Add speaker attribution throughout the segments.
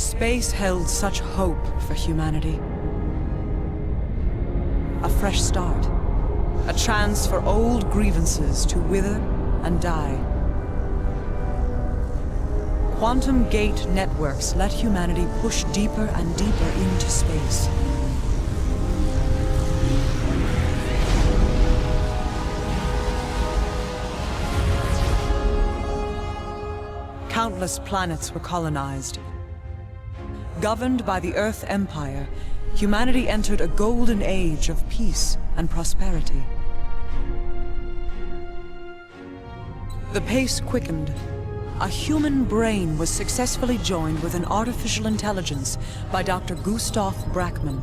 Speaker 1: Space held such hope for humanity. A fresh start. A chance for old grievances to wither and die. Quantum gate networks let humanity push deeper and deeper into space. Countless planets were colonized. Governed by the Earth Empire, humanity entered a golden age of peace and prosperity. The pace quickened. A human brain was successfully joined with an artificial intelligence by Dr. Gustav Brackmann.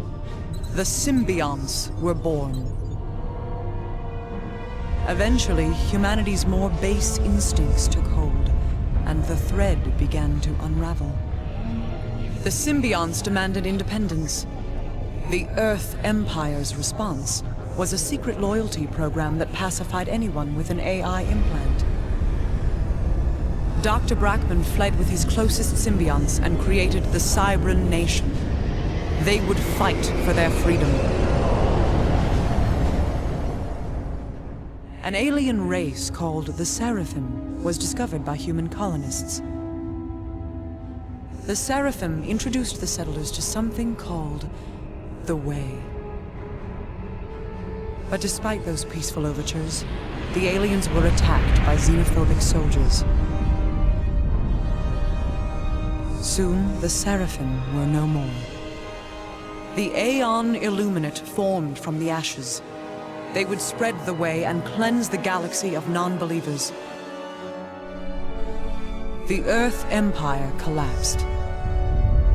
Speaker 1: The Symbionts were born. Eventually, humanity's more base instincts took hold, and the thread began to unravel. The Symbionts demanded independence. The Earth Empire's response was a secret loyalty program that pacified anyone with an AI implant. Dr. Brackmann fled with his closest symbionts and created the Cybran nation. They would fight for their freedom. An alien race called the Seraphim was discovered by human colonists. The Seraphim introduced the settlers to something called the Way. But despite those peaceful overtures, the aliens were attacked by xenophobic soldiers. Soon, the Seraphim were no more. The Aeon Illuminate formed from the ashes. They would spread the Way and cleanse the galaxy of non-believers. The Earth Empire collapsed.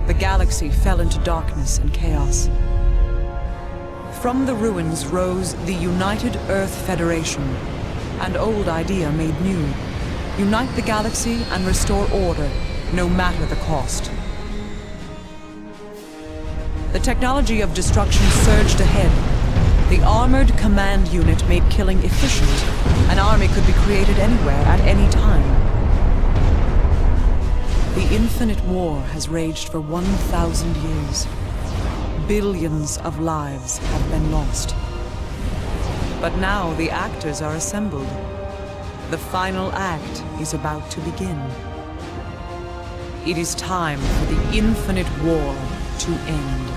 Speaker 1: The galaxy fell into darkness and chaos. From the ruins rose the United Earth Federation, an old idea made new. Unite the galaxy and restore order, no matter the cost. The technology of destruction surged ahead. The armored command unit made killing efficient. An army could be created anywhere, at any time. The infinite war has raged for 1,000 years. Billions of lives have been lost. But now the actors are assembled. The final act is about to begin. It is time for the infinite war to end.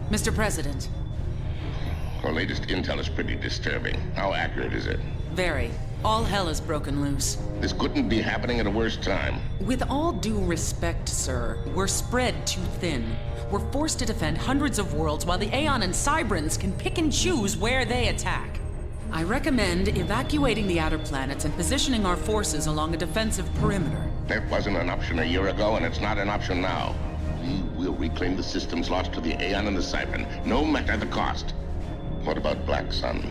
Speaker 2: Mr. President.
Speaker 3: Our latest intel is pretty disturbing. How accurate is it?
Speaker 2: Very. All hell is broken loose.
Speaker 3: This couldn't be happening at a worse time.
Speaker 2: With all due respect, sir, we're spread too thin. We're forced to defend hundreds of worlds while the Aeon and Cybrans can pick and choose where they attack. I recommend evacuating the outer planets and positioning our forces along a defensive perimeter.
Speaker 3: That wasn't an option a year ago, and it's not an option now. We will reclaim the systems lost to the Aeon and the Cybran, no matter the cost. What about Black Sun?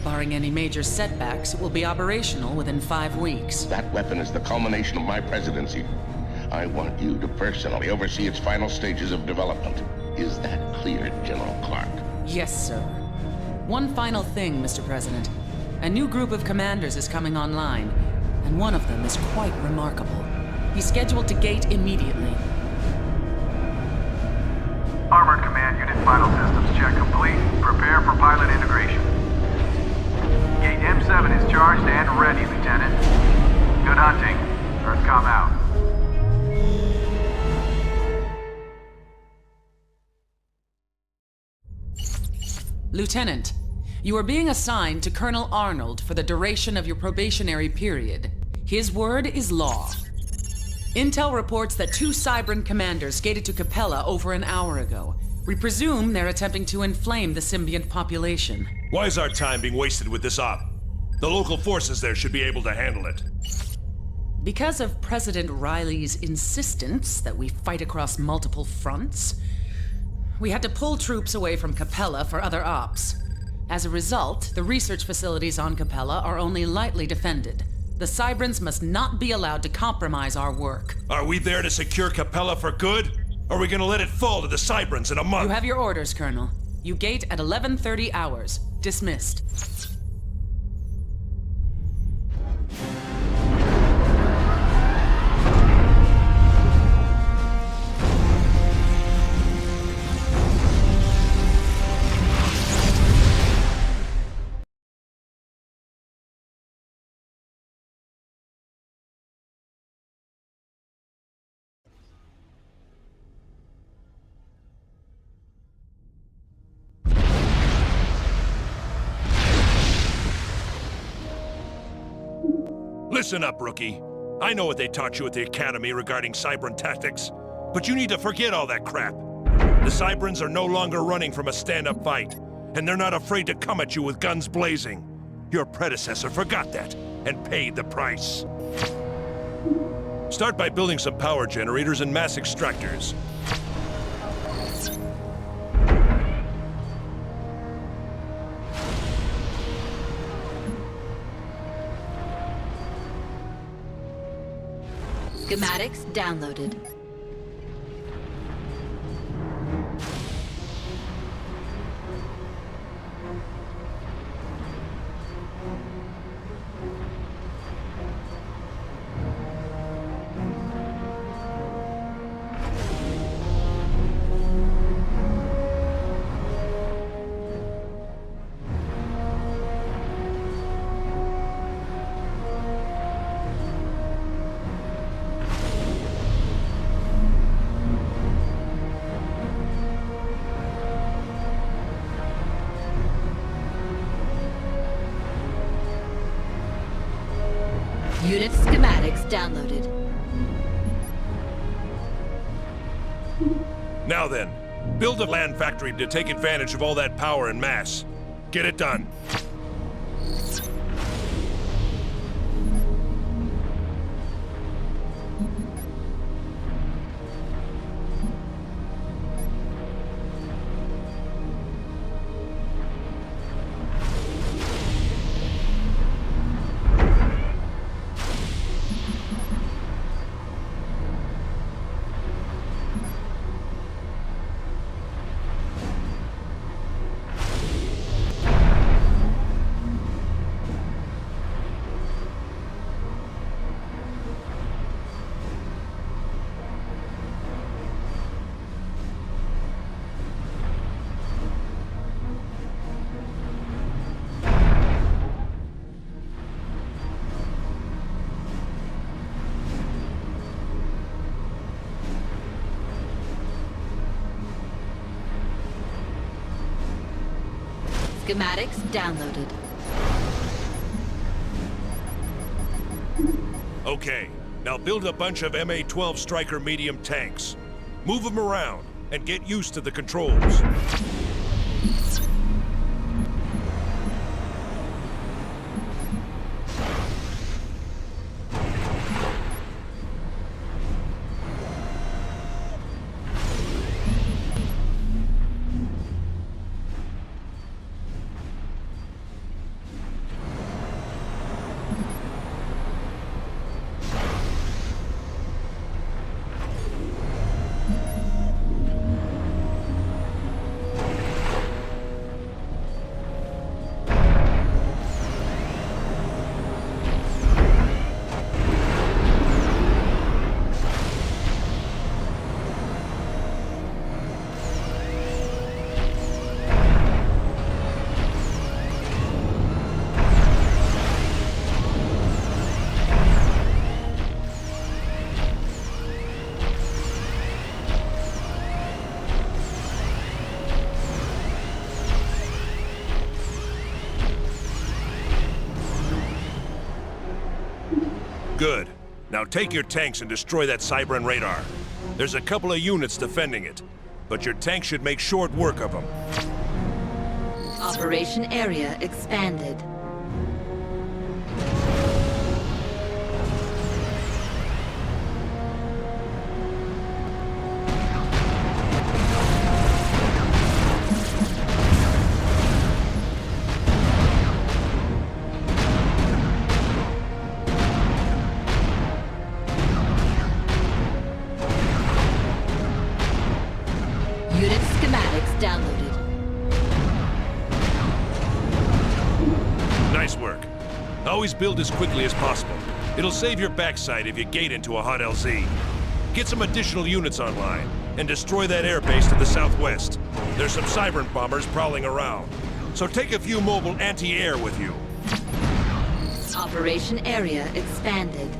Speaker 2: Barring any major setbacks, it will be operational within 5 weeks.
Speaker 3: That weapon is the culmination of my presidency. I want you to personally oversee its final stages of development. Is that clear, General Clark?
Speaker 2: Yes, sir. One final thing, Mr. President. A new group of commanders is coming online, and one of them is quite remarkable. He's scheduled to gate immediately.
Speaker 4: Armored Command Unit final systems check complete. Prepare for pilot integration. Gate M7 is charged and ready, Lieutenant. Good hunting. Earthcom out.
Speaker 2: Lieutenant, you are being assigned to Colonel Arnold for the duration of your probationary period. His word is law. Intel reports that 2 Cybran commanders skated to Capella over an hour ago. We presume they're attempting to inflame the symbiont population.
Speaker 5: Why is our time being wasted with this op? The local forces there should be able to handle it.
Speaker 2: Because of President Riley's insistence that we fight across multiple fronts, we had to pull troops away from Capella for other ops. As a result, the research facilities on Capella are only lightly defended. The Cybrans must not be allowed to compromise our work.
Speaker 5: Are we there to secure Capella for good? Or are we gonna let it fall to the Cybrans in a month?
Speaker 2: You have your orders, Colonel. You gate at 11:30 hours. Dismissed.
Speaker 5: Listen up, rookie. I know what they taught you at the Academy regarding Cybran tactics, but you need to forget all that crap. The Cybrans are no longer running from a stand-up fight, and they're not afraid to come at you with guns blazing. Your predecessor forgot that, and paid the price. Start by building some power generators and mass extractors.
Speaker 6: Schematics downloaded. Unit schematics downloaded.
Speaker 5: Now then, build a land factory to take advantage of all that power and mass. Get it done.
Speaker 6: Schematics downloaded.
Speaker 5: Okay, now build a bunch of MA-12 Striker medium tanks. Move them around and get used to the controls. Good. Now take your tanks and destroy that Cybran radar. There's a couple of units defending it, but your tanks should make short work of them.
Speaker 6: Operation area expanded.
Speaker 5: Always build as quickly as possible. It'll save your backside if you gate into a hot LZ. Get some additional units online, and destroy that airbase to the southwest. There's some Cybran bombers prowling around, so take a few mobile anti-air with you.
Speaker 6: Operation area expanded.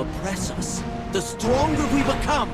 Speaker 7: Oppress us, the stronger we become.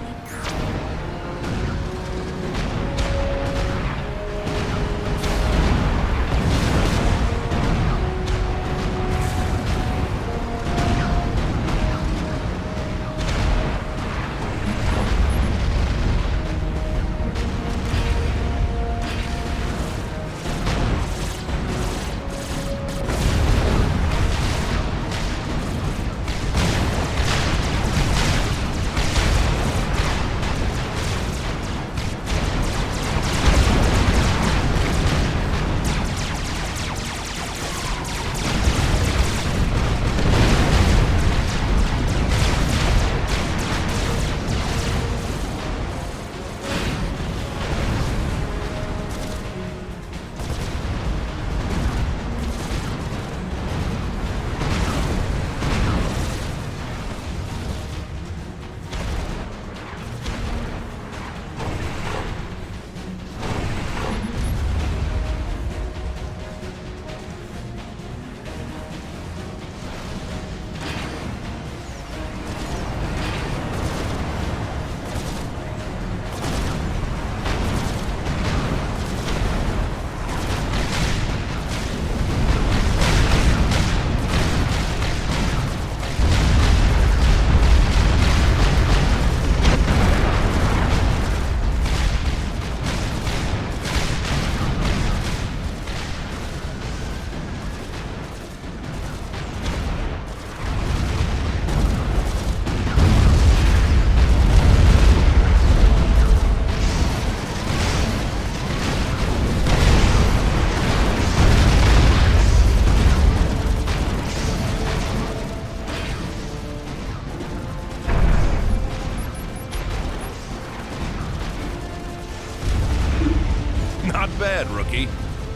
Speaker 5: bad, rookie.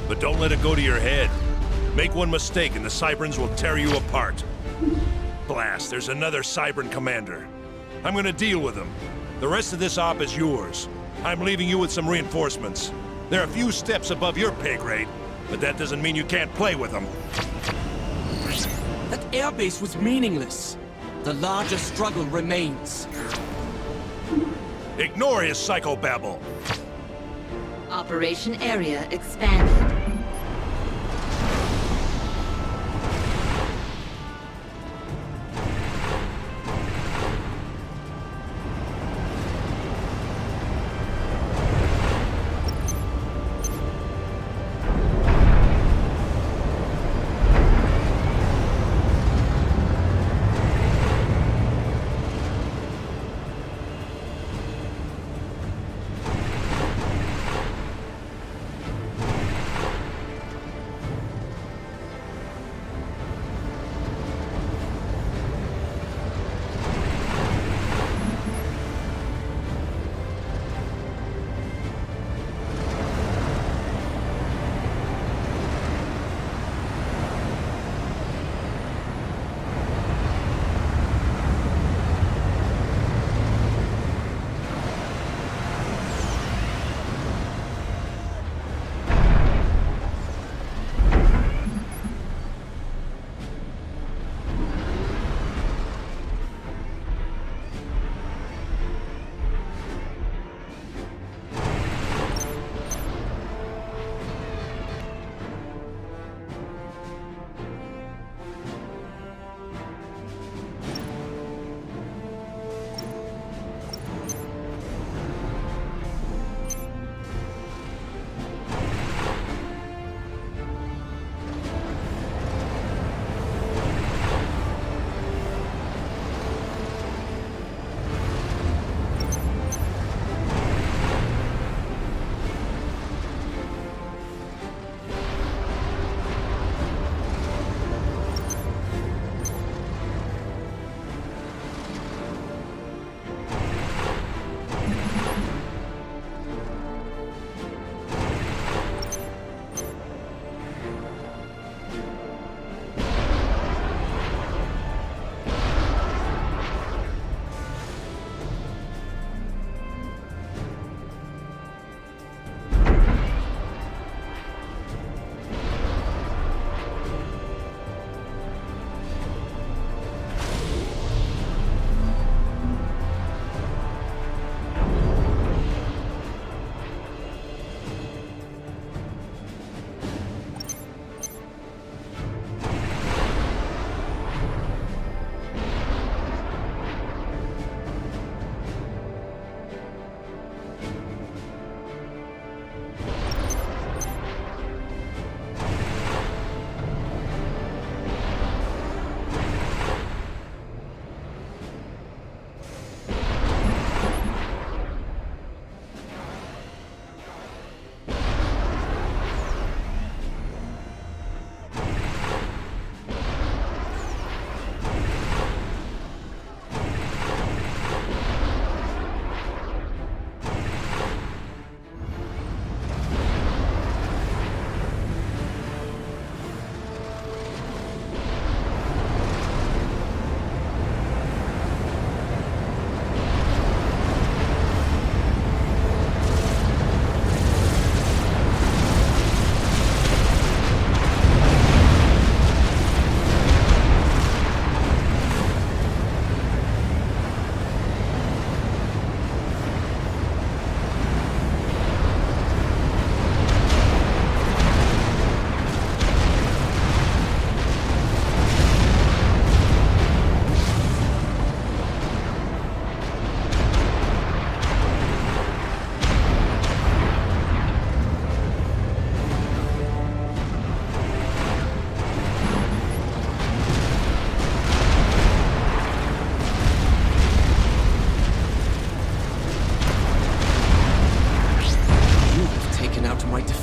Speaker 5: But don't let it go to your head. Make one mistake and the Cybrans will tear you apart. Blast, there's another Cybran commander. I'm gonna deal with him. The rest of this op is yours. I'm leaving you with some reinforcements. They're a few steps above your pay grade, but that doesn't mean you can't play with them.
Speaker 7: That airbase was meaningless. The larger struggle remains.
Speaker 5: Ignore his psychobabble.
Speaker 6: Operation area expanded.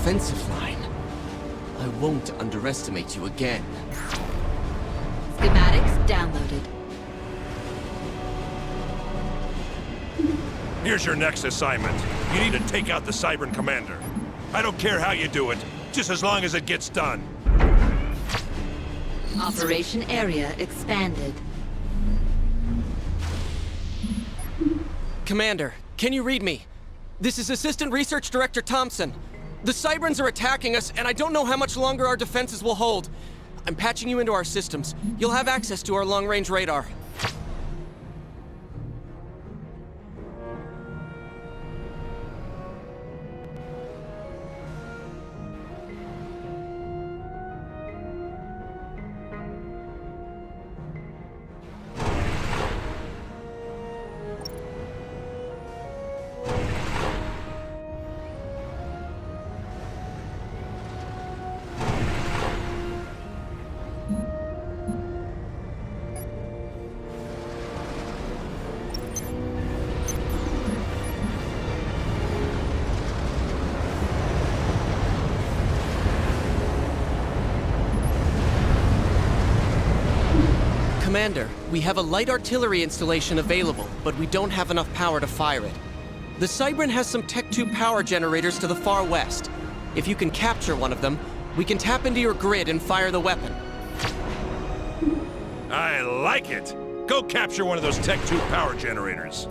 Speaker 7: defensive line. I won't underestimate you again.
Speaker 6: Schematics downloaded.
Speaker 5: Here's your next assignment. You need to take out the Cybran commander. I don't care how you do it, just as long as it gets done.
Speaker 6: Operation area expanded.
Speaker 7: Commander, can you read me? This is Assistant Research Director Thompson. The Cybrans are attacking us, and I don't know how much longer our defenses will hold. I'm patching you into our systems. You'll have access to our long-range radar. Commander, we have a light artillery installation available, but we don't have enough power to fire it. The Cybran has some Tech 2 power generators to the far west. If you can capture one of them, we can tap into your grid and fire the weapon.
Speaker 5: I like it! Go capture one of those Tech 2 power generators.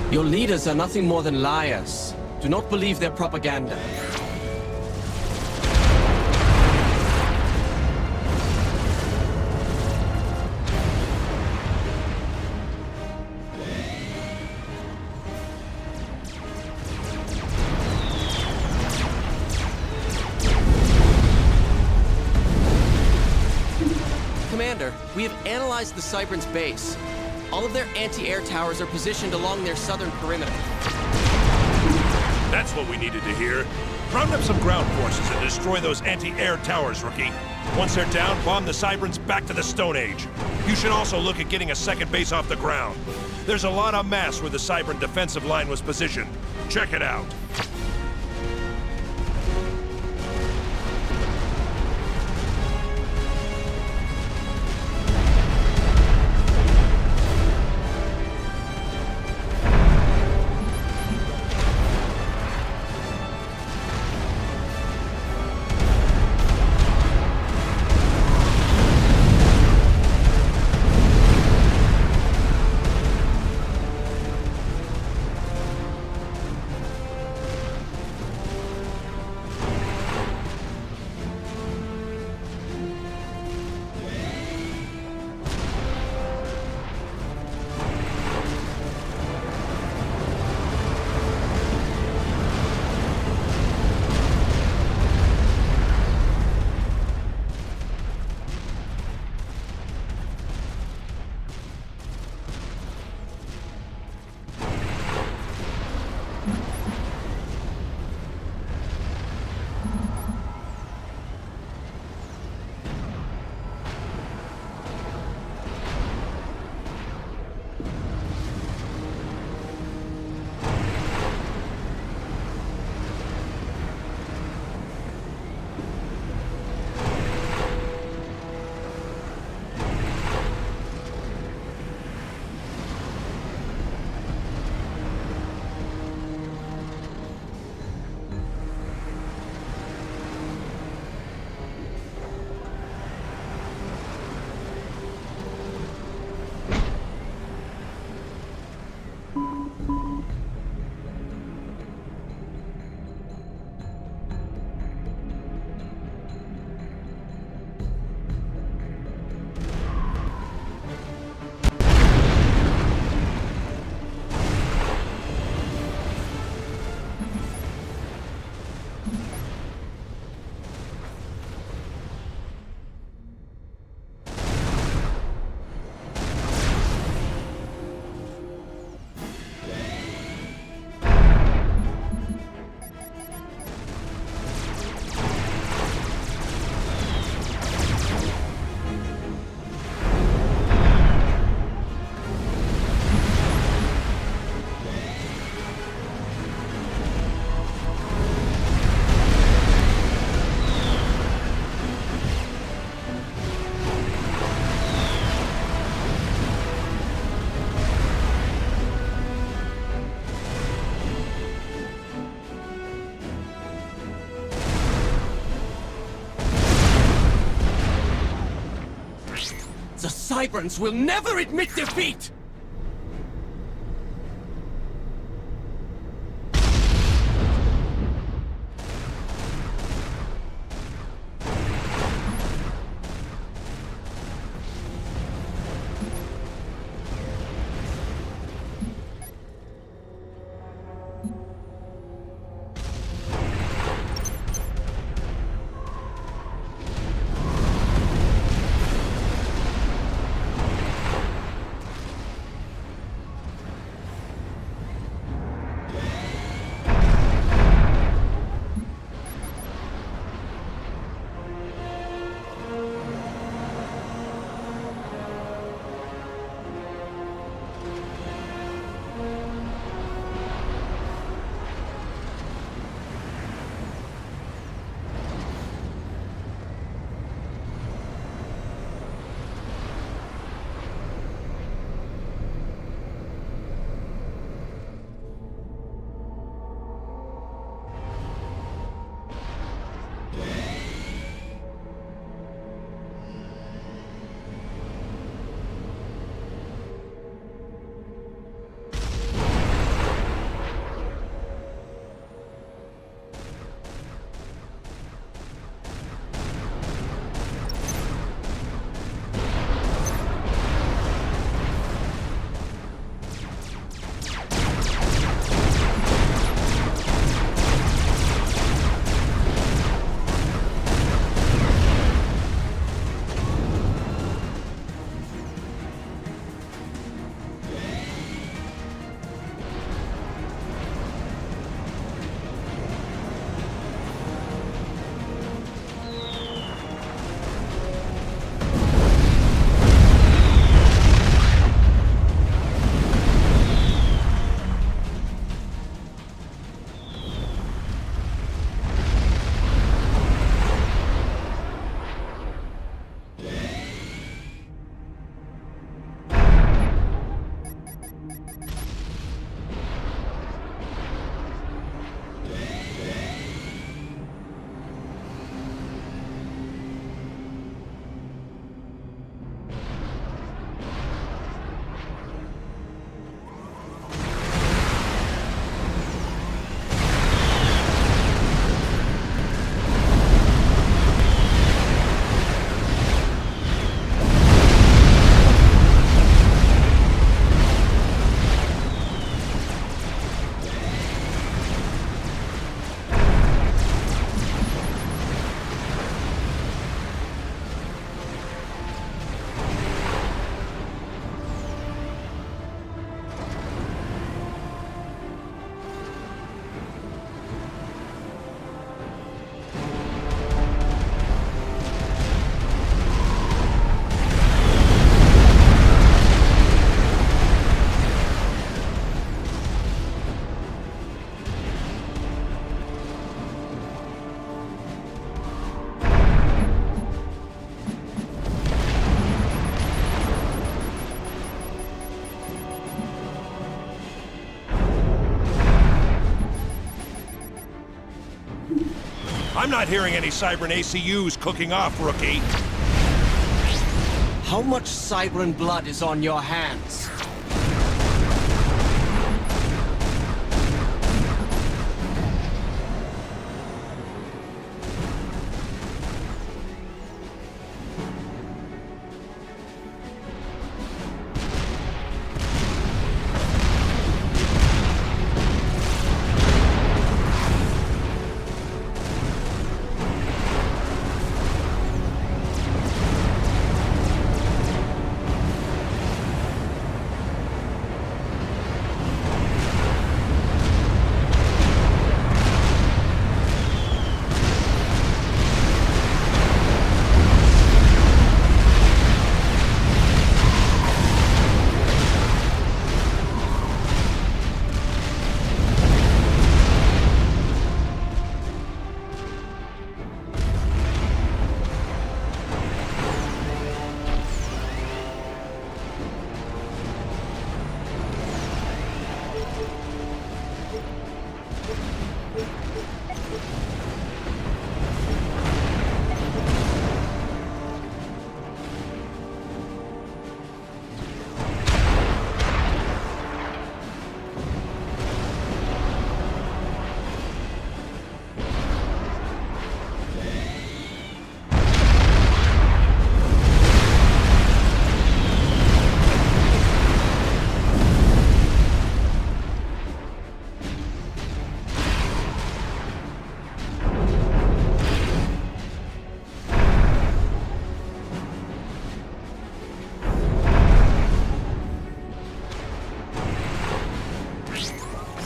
Speaker 7: Your leaders are nothing more than liars. Do not believe their propaganda. Commander, we have analyzed the Cybran's base. All of their anti-air towers are positioned along their southern perimeter.
Speaker 5: That's what we needed to hear. Round up some ground forces and destroy those anti-air towers, Rookie. Once they're down, bomb the Cybrans back to the Stone Age. You should also look at getting a second base off the ground. There's a lot of mass where the Cybran defensive line was positioned. Check it out.
Speaker 7: The Cybrans will never admit defeat!
Speaker 5: I'm not hearing any Cybran ACUs cooking off, rookie.
Speaker 7: How much Cybran blood is on your hands?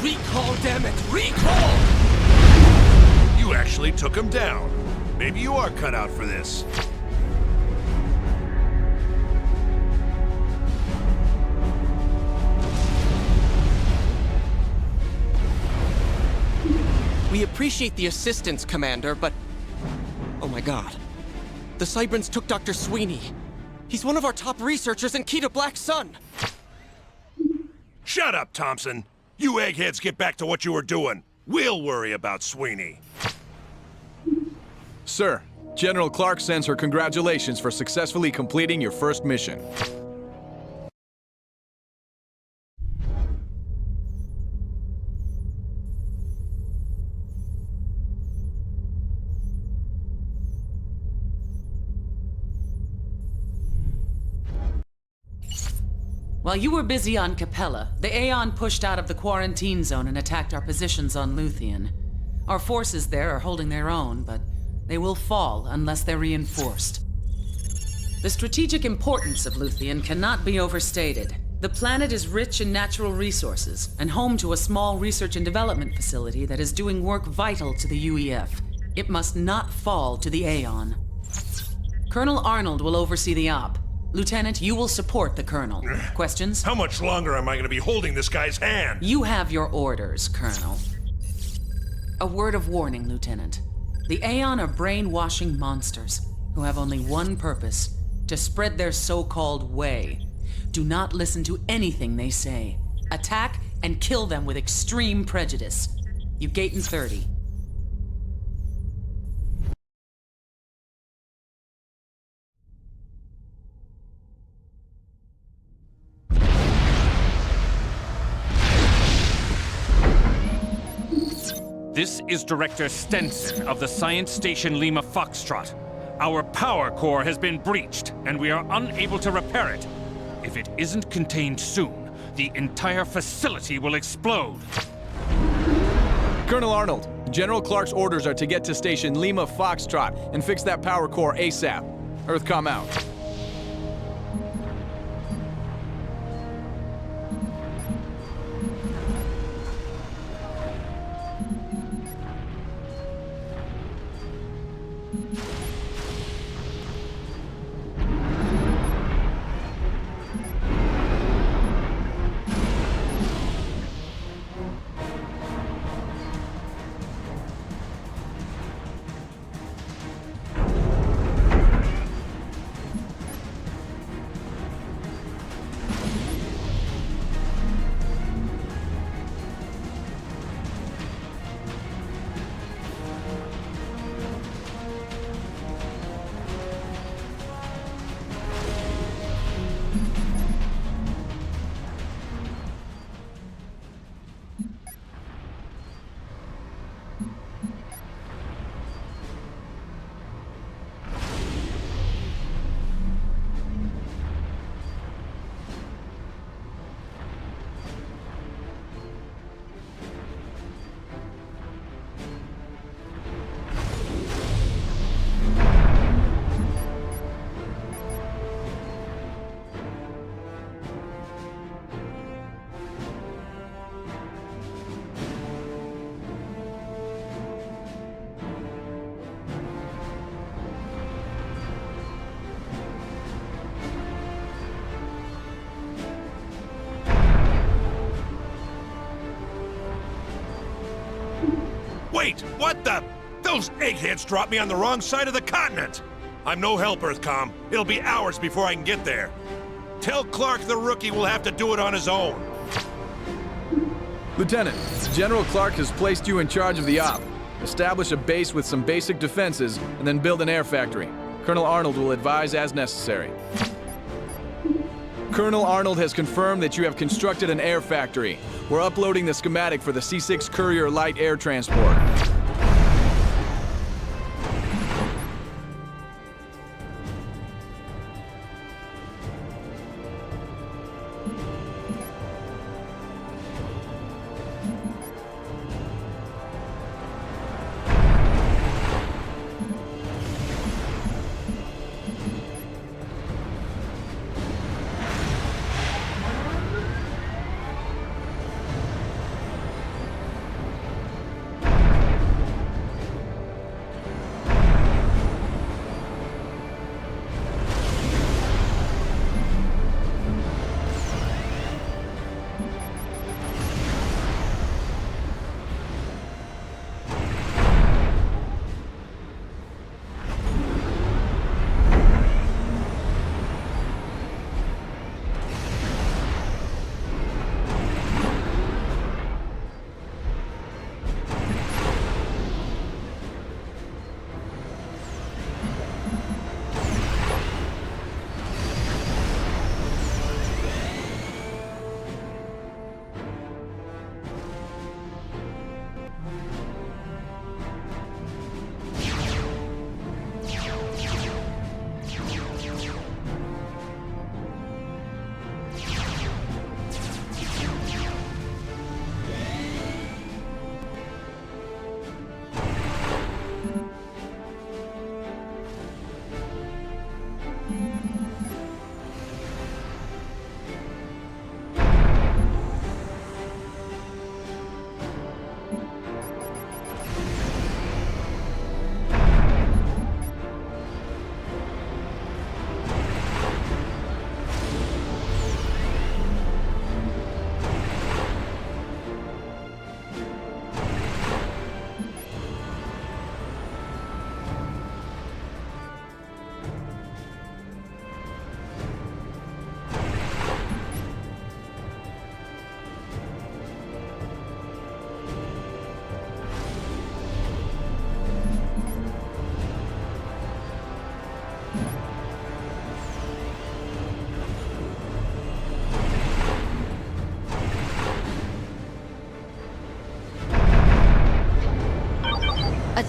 Speaker 5: Recall, damn it! Recall! You actually took him down. Maybe you are cut out for this.
Speaker 7: We appreciate the assistance, Commander, but... Oh my god. The Cybrans took Dr. Sweeney. He's one of our top researchers and key to Black Sun.
Speaker 5: Shut up, Thompson. You eggheads get back to what you were doing. We'll worry about Sweeney.
Speaker 8: Sir, General Clark sends her congratulations for successfully completing your first mission.
Speaker 2: While you were busy on Capella, the Aeon pushed out of the quarantine zone and attacked our positions on Luthien. Our forces there are holding their own, but they will fall unless they're reinforced. The strategic importance of Luthien cannot be overstated. The planet is rich in natural resources and home to a small research and development facility that is doing work vital to the UEF. It must not fall to the Aeon. Colonel Arnold will oversee the op. Lieutenant, you will support the Colonel. Questions?
Speaker 5: How much longer am I going to be holding this guy's hand?
Speaker 2: You have your orders, Colonel. A word of warning, Lieutenant. The Aeon are brainwashing monsters who have only one purpose: to spread their so-called way. Do not listen to anything they say. Attack and kill them with extreme prejudice. You gate in 30.
Speaker 9: This is Director Stenson of the Science Station Lima Foxtrot. Our power core has been breached, and we are unable to repair it. If it isn't contained soon, the entire facility will explode.
Speaker 8: Colonel Arnold, General Clark's orders are to get to Station Lima Foxtrot and fix that power core ASAP. Earthcom out.
Speaker 5: Wait, what the? Those eggheads dropped me on the wrong side of the continent! I'm no help, Earthcom. It'll be hours before I can get there. Tell Clark the rookie will have to do it on his own.
Speaker 8: Lieutenant, General Clark has placed you in charge of the op. Establish a base with some basic defenses, and then build an air factory. Colonel Arnold will advise as necessary. Colonel Arnold has confirmed that you have constructed an air factory. We're uploading the schematic for the C6 Courier Light Air Transport.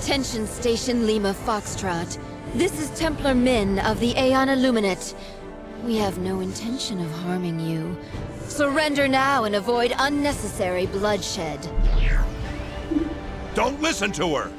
Speaker 6: Attention Station Lima Foxtrot. This is Templar Min of the Aeon Illuminate. We have no intention of harming you. Surrender now and avoid unnecessary bloodshed.
Speaker 5: Don't listen to her!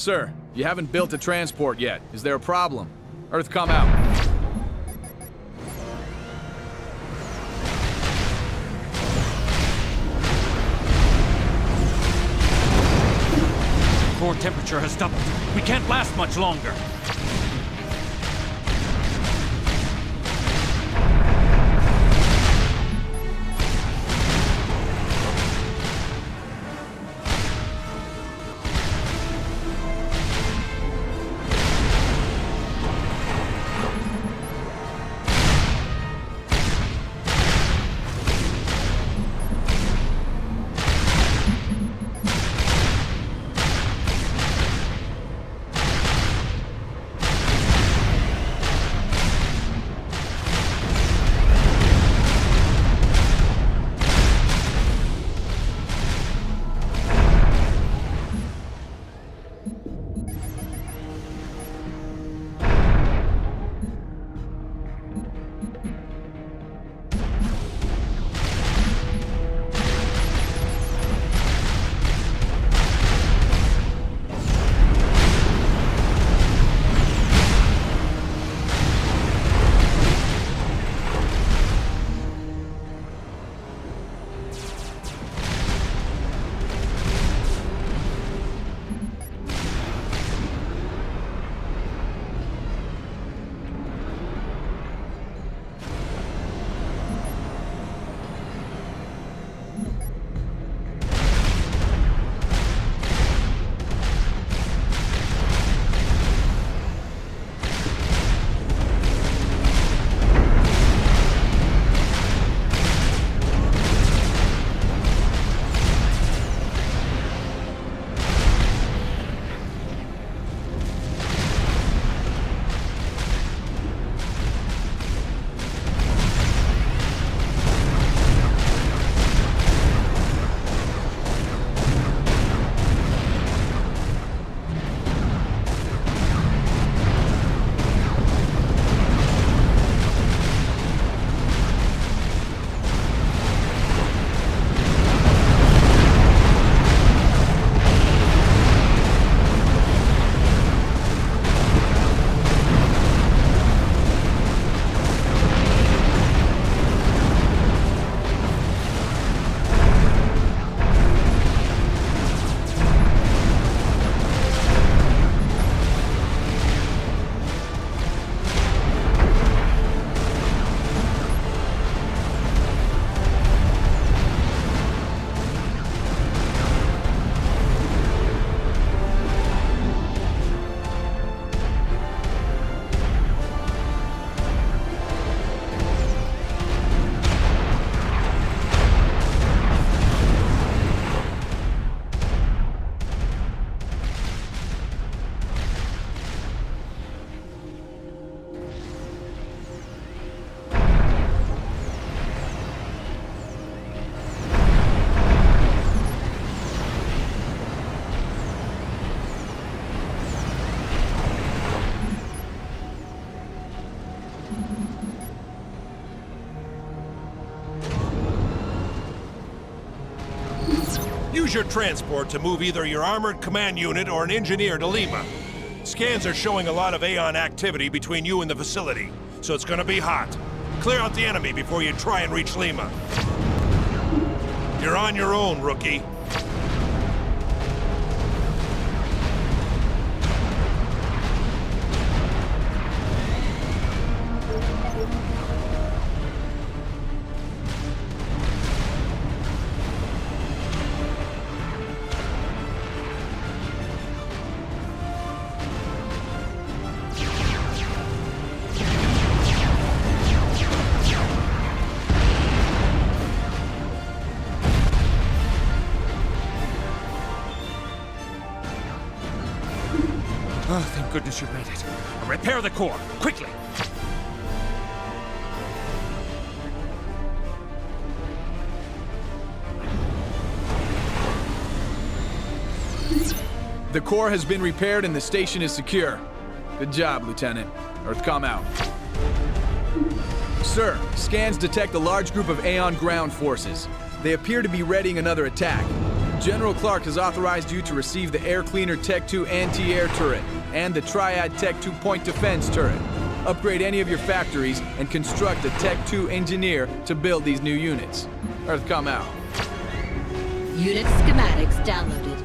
Speaker 8: Sir, you haven't built a transport yet. Is there a problem? Earth, come out.
Speaker 9: Core temperature has doubled. We can't last much longer.
Speaker 5: Use your transport to move either your armored command unit or an engineer to Lima. Scans are showing a lot of Aeon activity between you and the facility, so it's gonna be hot. Clear out the enemy before you try and reach Lima. You're on your own, rookie.
Speaker 9: Oh, thank goodness you made it. Repair the core, quickly!
Speaker 8: The core has been repaired and the station is secure. Good job, Lieutenant. Earthcom out. Sir, scans detect a large group of Aeon ground forces. They appear to be readying another attack. General Clark has authorized you to receive the Air Cleaner Tech 2 anti-air turret and the Triad Tech 2 point defense turret. Upgrade any of your factories and construct a Tech 2 engineer to build these new units. Earthcom out.
Speaker 6: Unit schematics downloaded.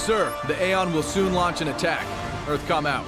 Speaker 8: Sir, the Aeon will soon launch an attack. Earthcom out.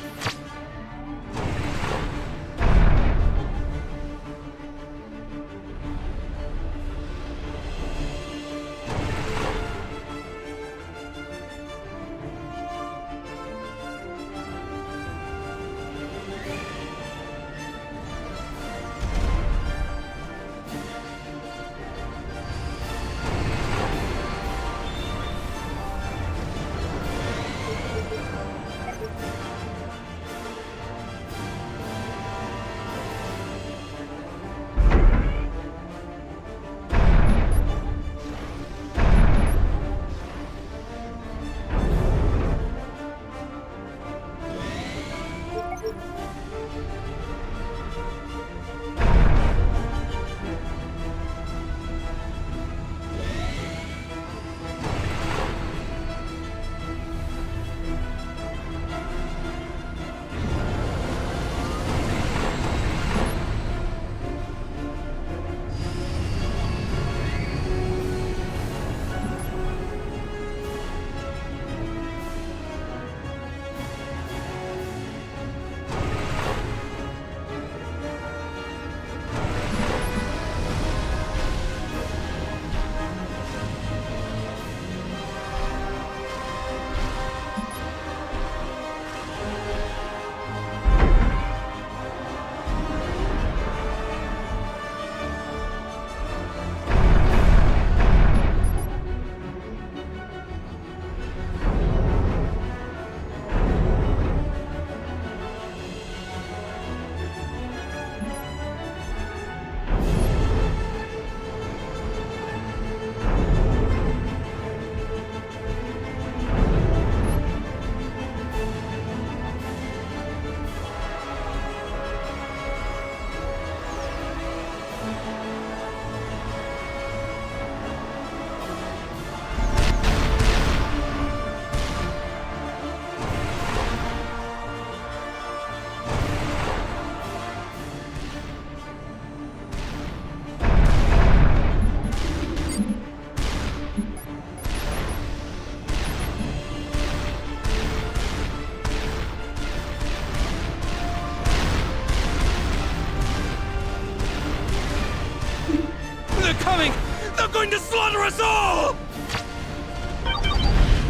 Speaker 5: They're going to slaughter us all!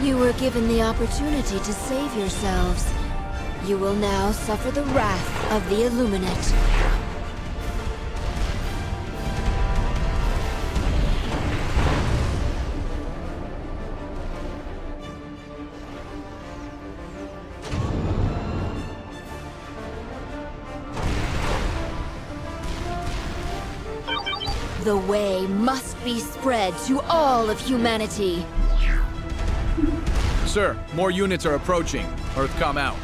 Speaker 6: You were given the opportunity to save yourselves. You will now suffer the wrath of the Illuminate. The way must be spread to all of humanity.
Speaker 8: Sir, more units are approaching. Earthcom out.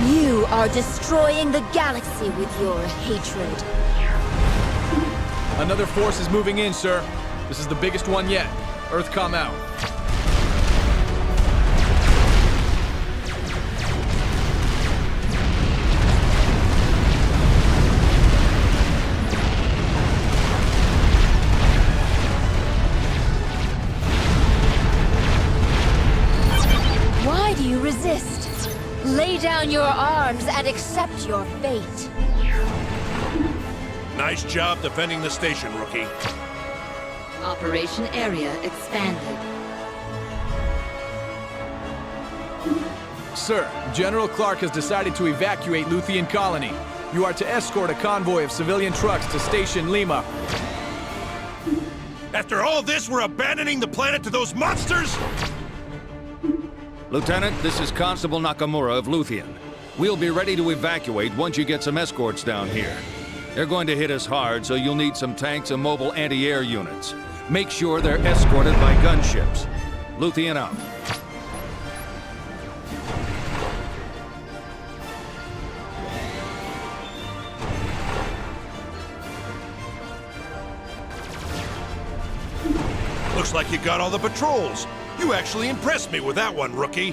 Speaker 6: You are destroying the galaxy with your hatred.
Speaker 8: Another force is moving in, sir. This is the biggest one yet. Earthcom out.
Speaker 6: Why do you resist? Lay down your arms and accept your fate.
Speaker 5: Nice job defending the station, rookie.
Speaker 10: Operation area expanded.
Speaker 8: Sir, General Clark has decided to evacuate Luthien colony. You are to escort a convoy of civilian trucks to Station Lima.
Speaker 5: After all this, we're abandoning the planet to those monsters?
Speaker 11: Lieutenant, this is Constable Nakamura of Luthien. We'll be ready to evacuate once you get some escorts down here. They're going to hit us hard, so you'll need some tanks and mobile anti-air units. Make sure they're escorted by gunships. Luthien out.
Speaker 5: Looks like you got all the patrols. You actually impressed me with that one, rookie.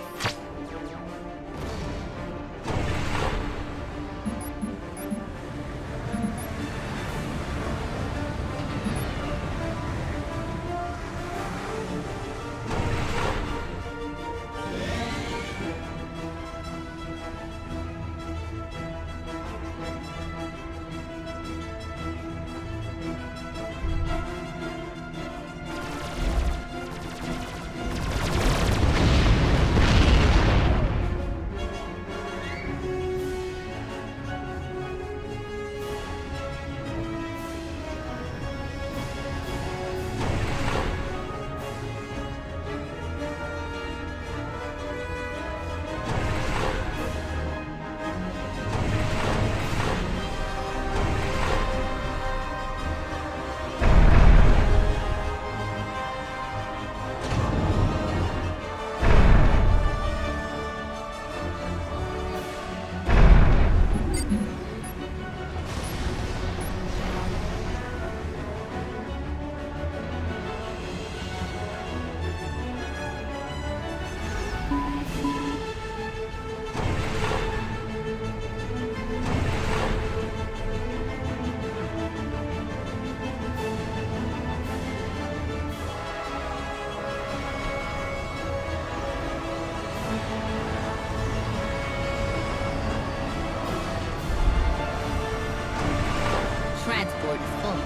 Speaker 10: Transport full.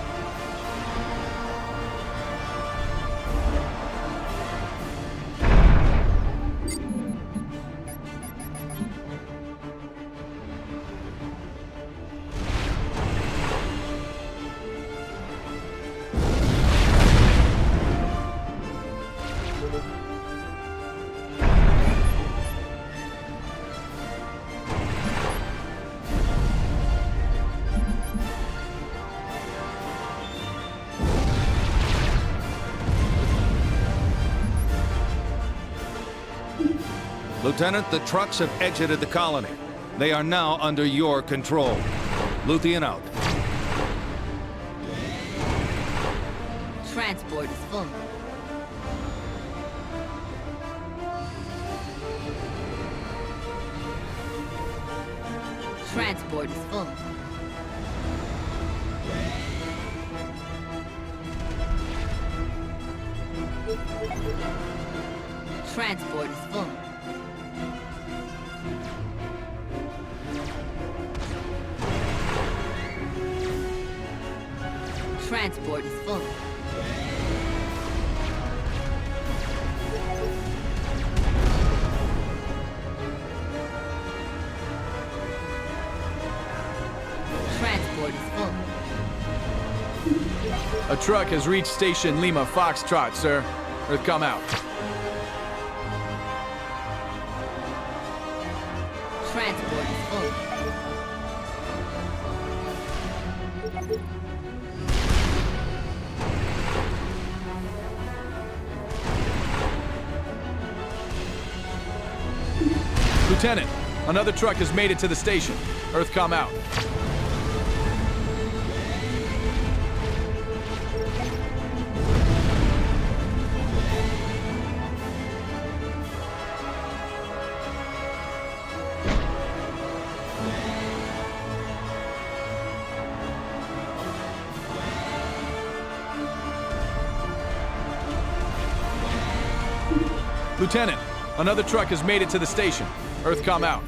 Speaker 11: Lieutenant, the trucks have exited the colony. They are now under your control. Luthien out.
Speaker 10: Transport Transport is full. Transport is full. Transport is full. Transport is full. Transport is full.
Speaker 8: A truck has reached Station Lima Foxtrot, sir. Earth, come out.
Speaker 10: Transport is full.
Speaker 8: Lieutenant, another truck has made it to the station. Earth, come out. Lieutenant, another truck has made it to the station. Earth, come out.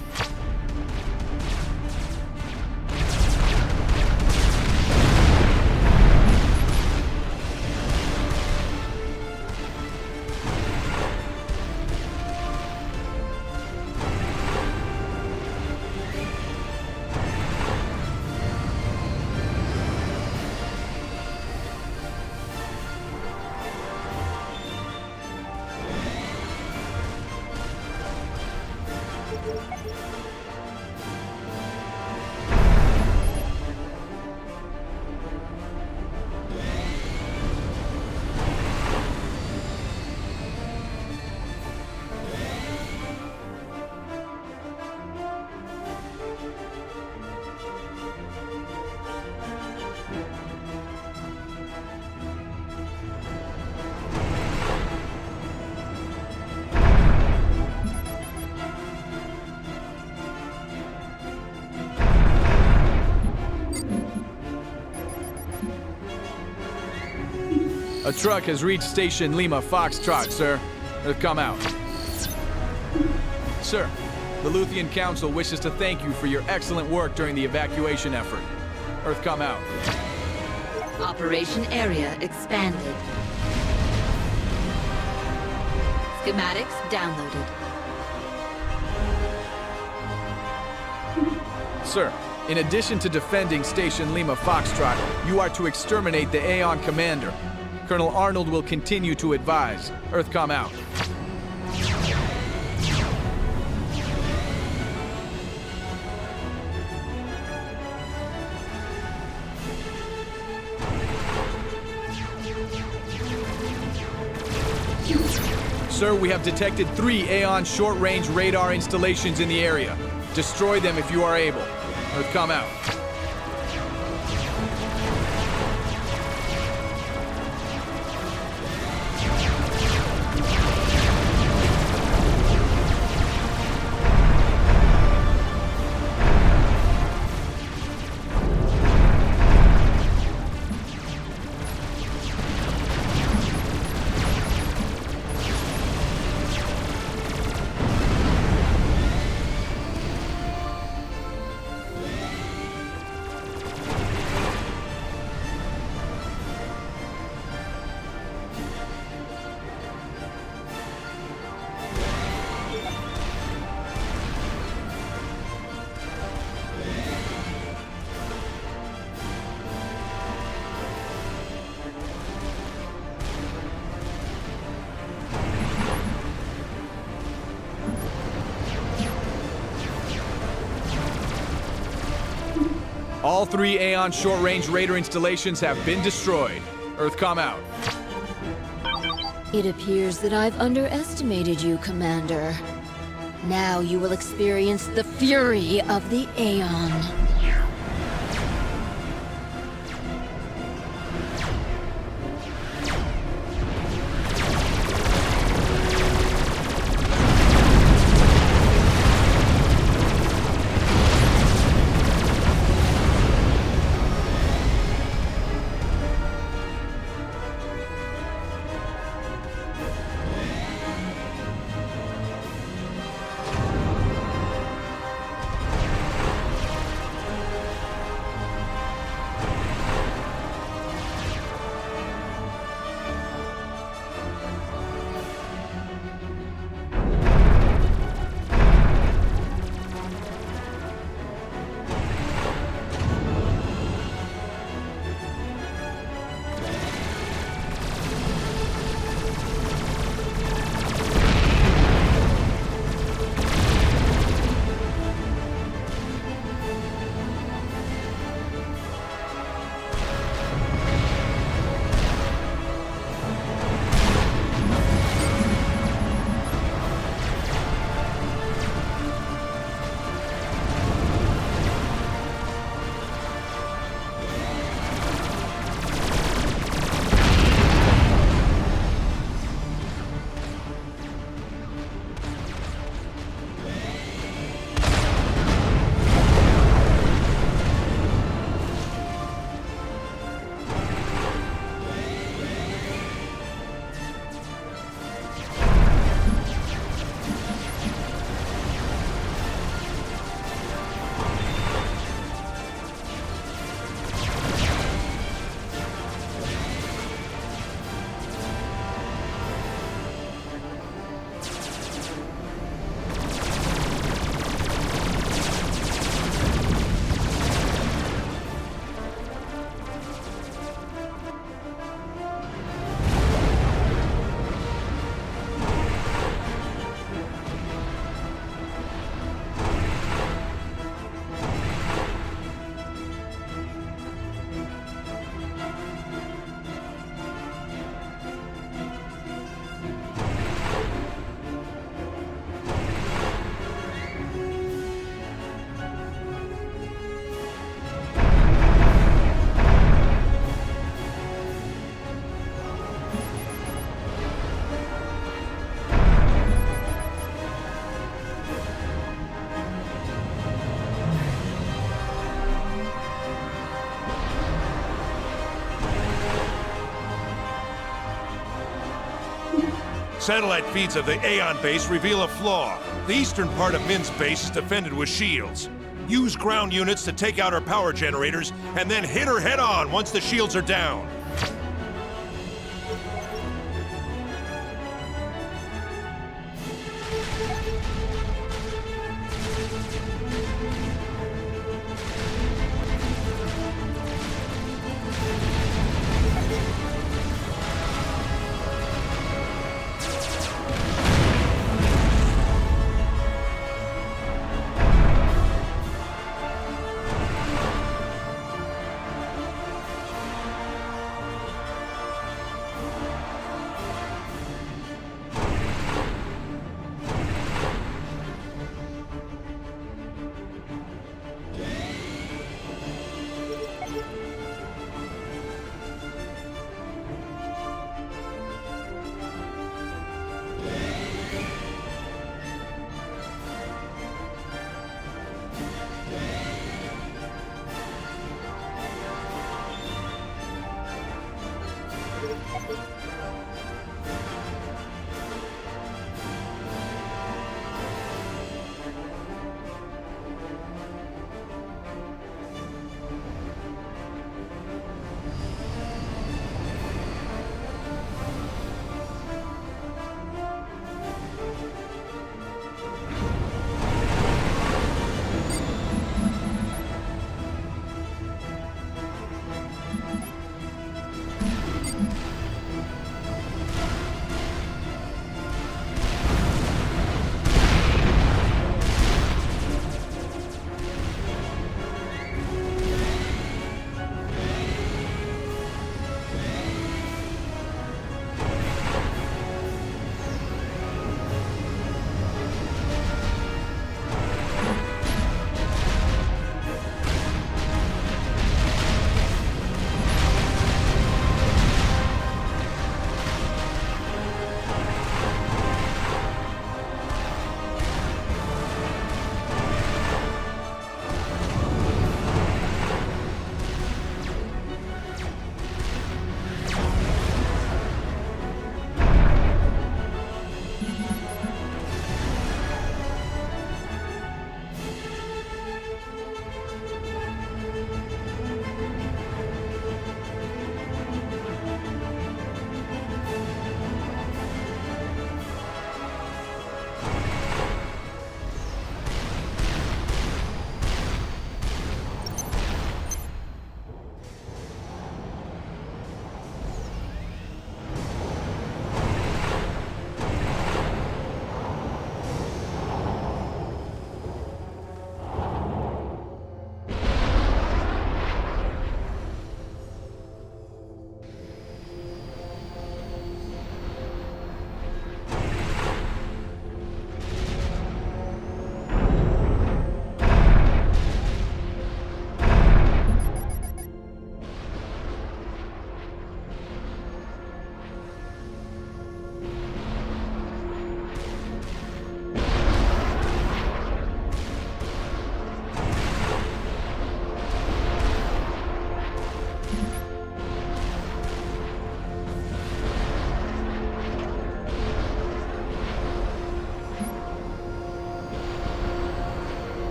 Speaker 8: A truck has reached Station Lima Foxtrot, sir. Earth, come out. Sir, the Luthien Council wishes to thank you for your excellent work during the evacuation effort. Earth, come out.
Speaker 10: Operation area expanded. Schematics downloaded.
Speaker 8: Sir, in addition to defending Station Lima Foxtrot, you are to exterminate the Aeon Commander. Colonel Arnold will continue to advise. Earth, come out. Sir, we have detected 3 Aeon short-range radar installations in the area. Destroy them if you are able. Earth, come out. All 3 Aeon short-range radar installations have been destroyed. Earth, come out.
Speaker 6: It appears that I've underestimated you, Commander. Now you will experience the fury of the Aeon.
Speaker 5: Satellite feeds of the Aeon base reveal a flaw. The eastern part of Min's base is defended with shields. Use ground units to take out her power generators, and then hit her head-on once the shields are down.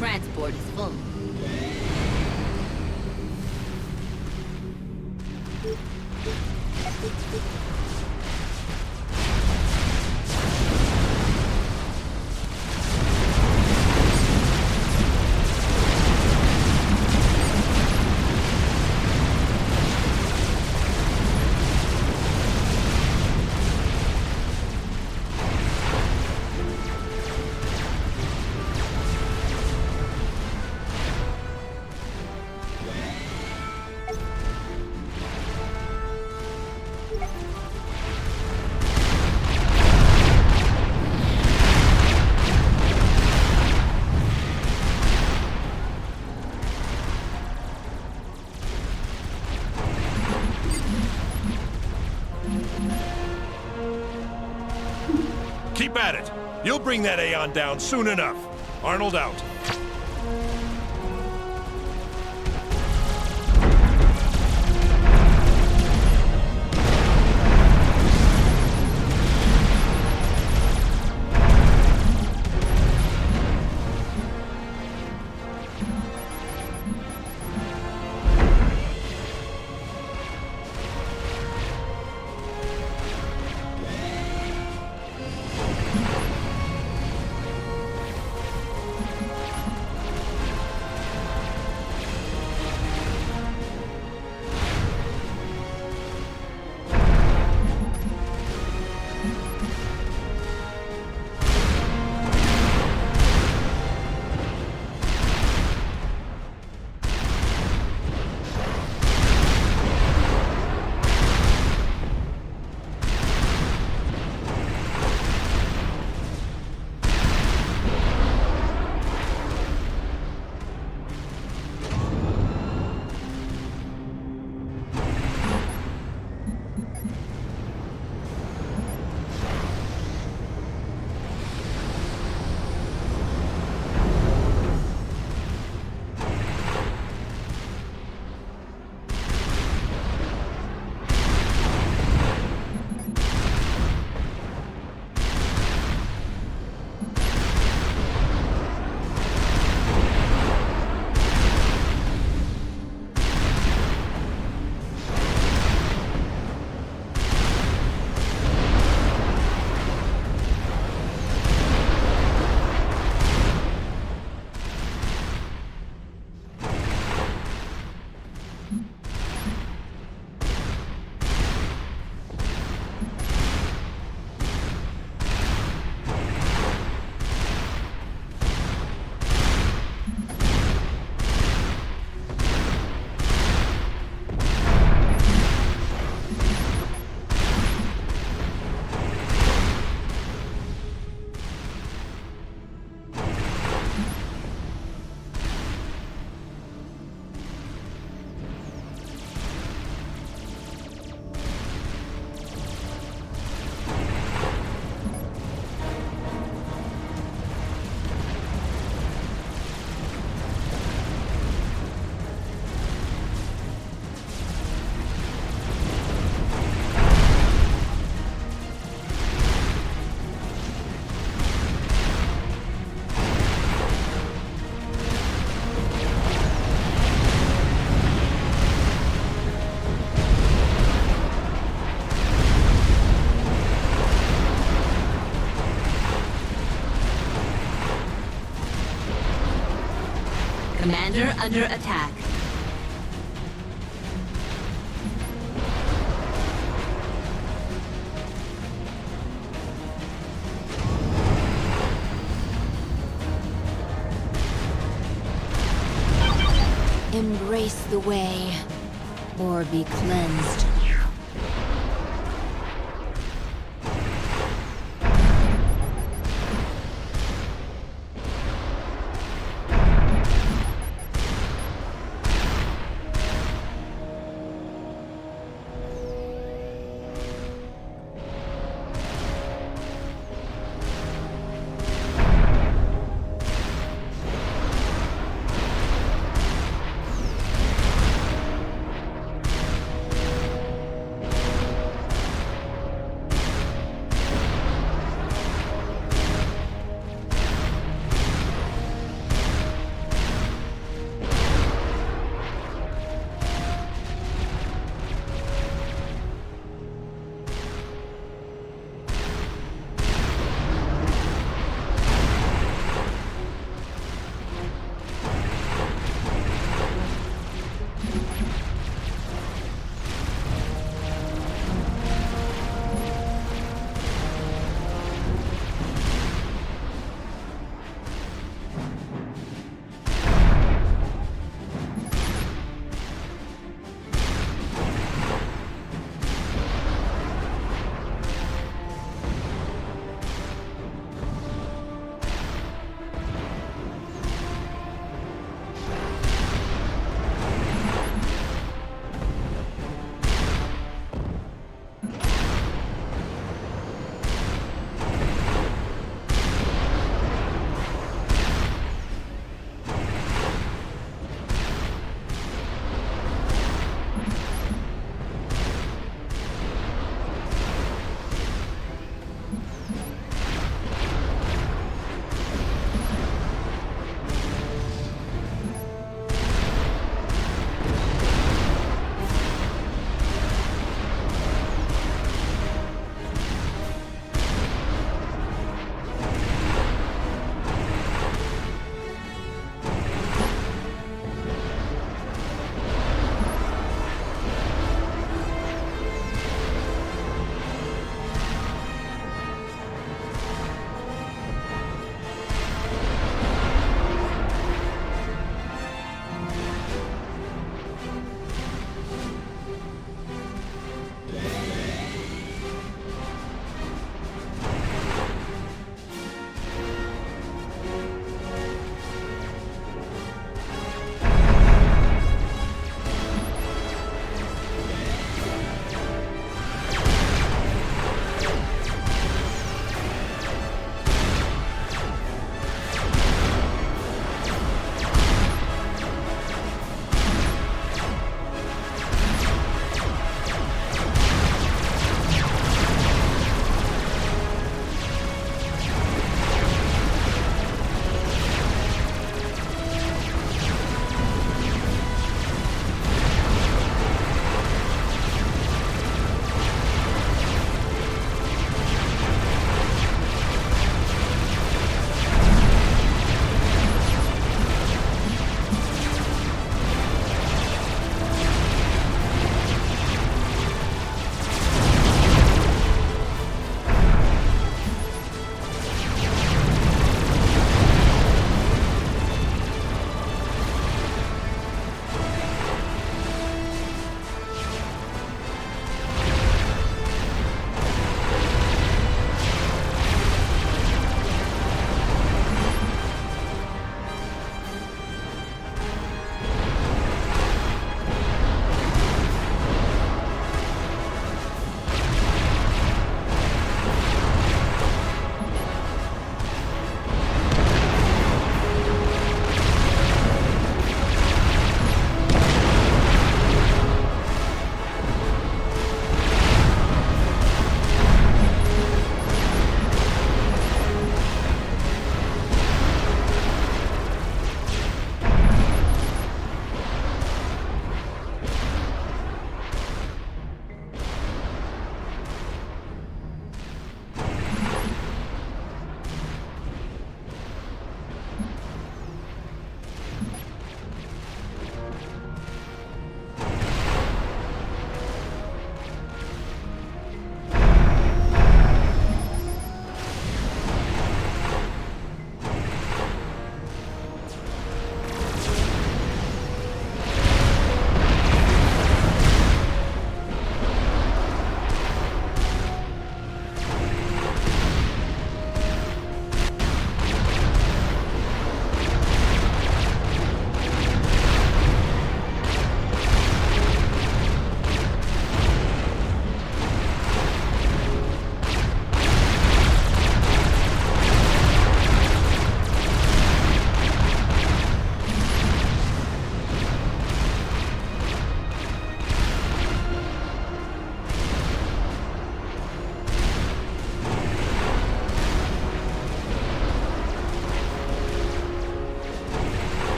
Speaker 10: Transport is full.
Speaker 5: Keep at it. You'll bring that Aeon down soon enough. Arnold out.
Speaker 10: Commander under attack.
Speaker 6: Embrace the way, or be cleansed.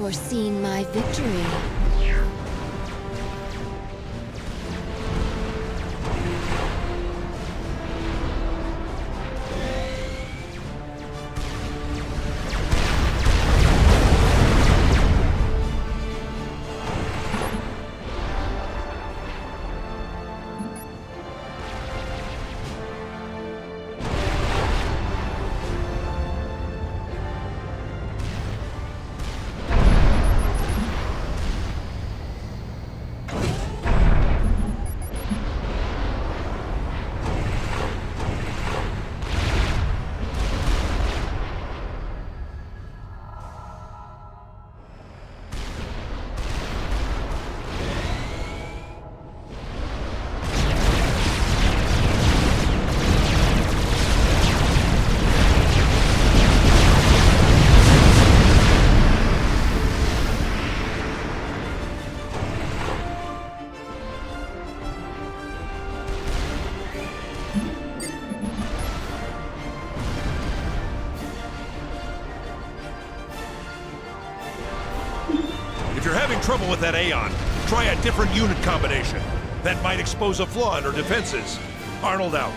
Speaker 6: foreseen my victory.
Speaker 5: If you're having trouble with that Aeon, try a different unit combination. That might expose a flaw in her defenses. Arnold out.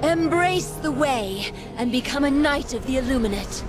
Speaker 6: Embrace the way, and become a knight of the Illuminate.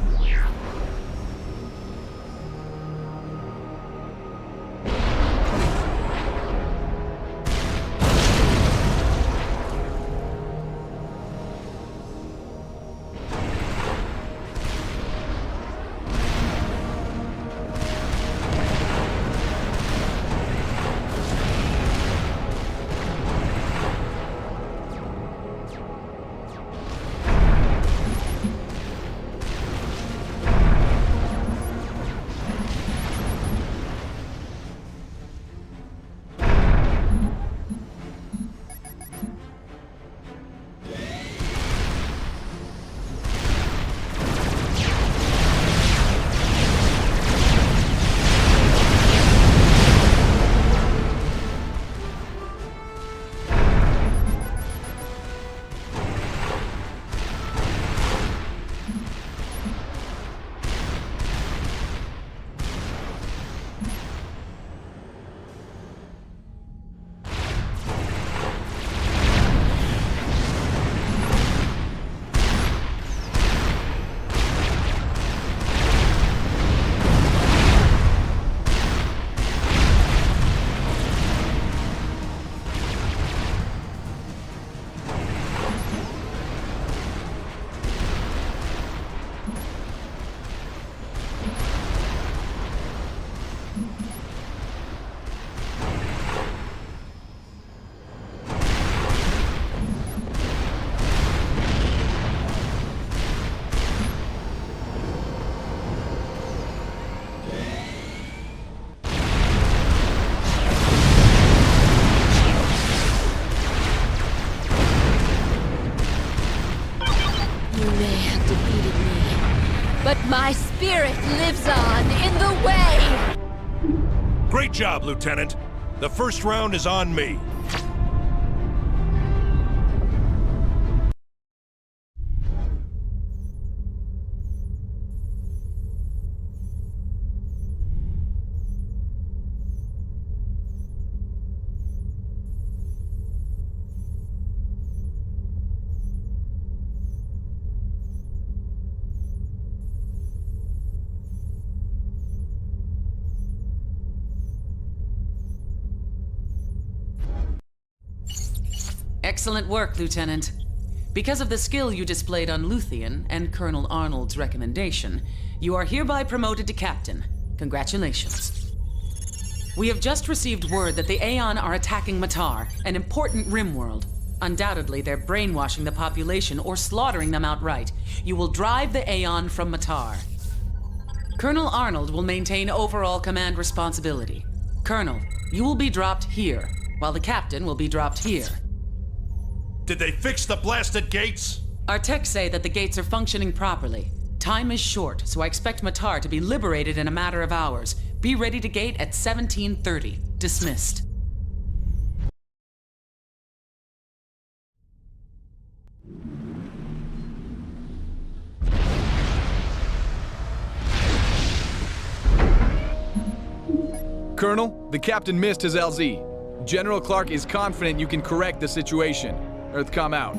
Speaker 6: My spirit lives on in the way!
Speaker 5: Great job, Lieutenant. The first round is on me.
Speaker 2: Excellent work, Lieutenant. Because of the skill you displayed on Luthien and Colonel Arnold's recommendation, you are hereby promoted to Captain. Congratulations. We have just received word that the Aeon are attacking Matar, an important rimworld. Undoubtedly, they're brainwashing the population or slaughtering them outright. You will drive the Aeon from Matar. Colonel Arnold will maintain overall command responsibility. Colonel, you will be dropped here, while the Captain will be dropped here.
Speaker 5: Did they fix the blasted gates?
Speaker 2: Our techs say that the gates are functioning properly. Time is short, so I expect Matar to be liberated in a matter of hours. Be ready to gate at 17:30. Dismissed.
Speaker 8: Colonel, the captain missed his LZ. General Clark is confident you can correct the situation. Earthcom out.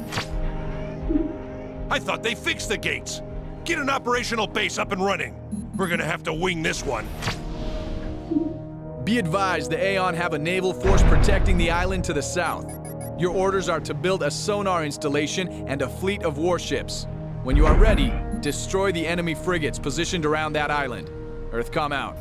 Speaker 5: I thought they fixed the gates. Get an operational base up and running. We're gonna have to wing this one.
Speaker 8: Be advised, the Aeon have a naval force protecting the island to the south. Your orders are to build a sonar installation and a fleet of warships. When you are ready, destroy the enemy frigates positioned around that island. Earthcom out.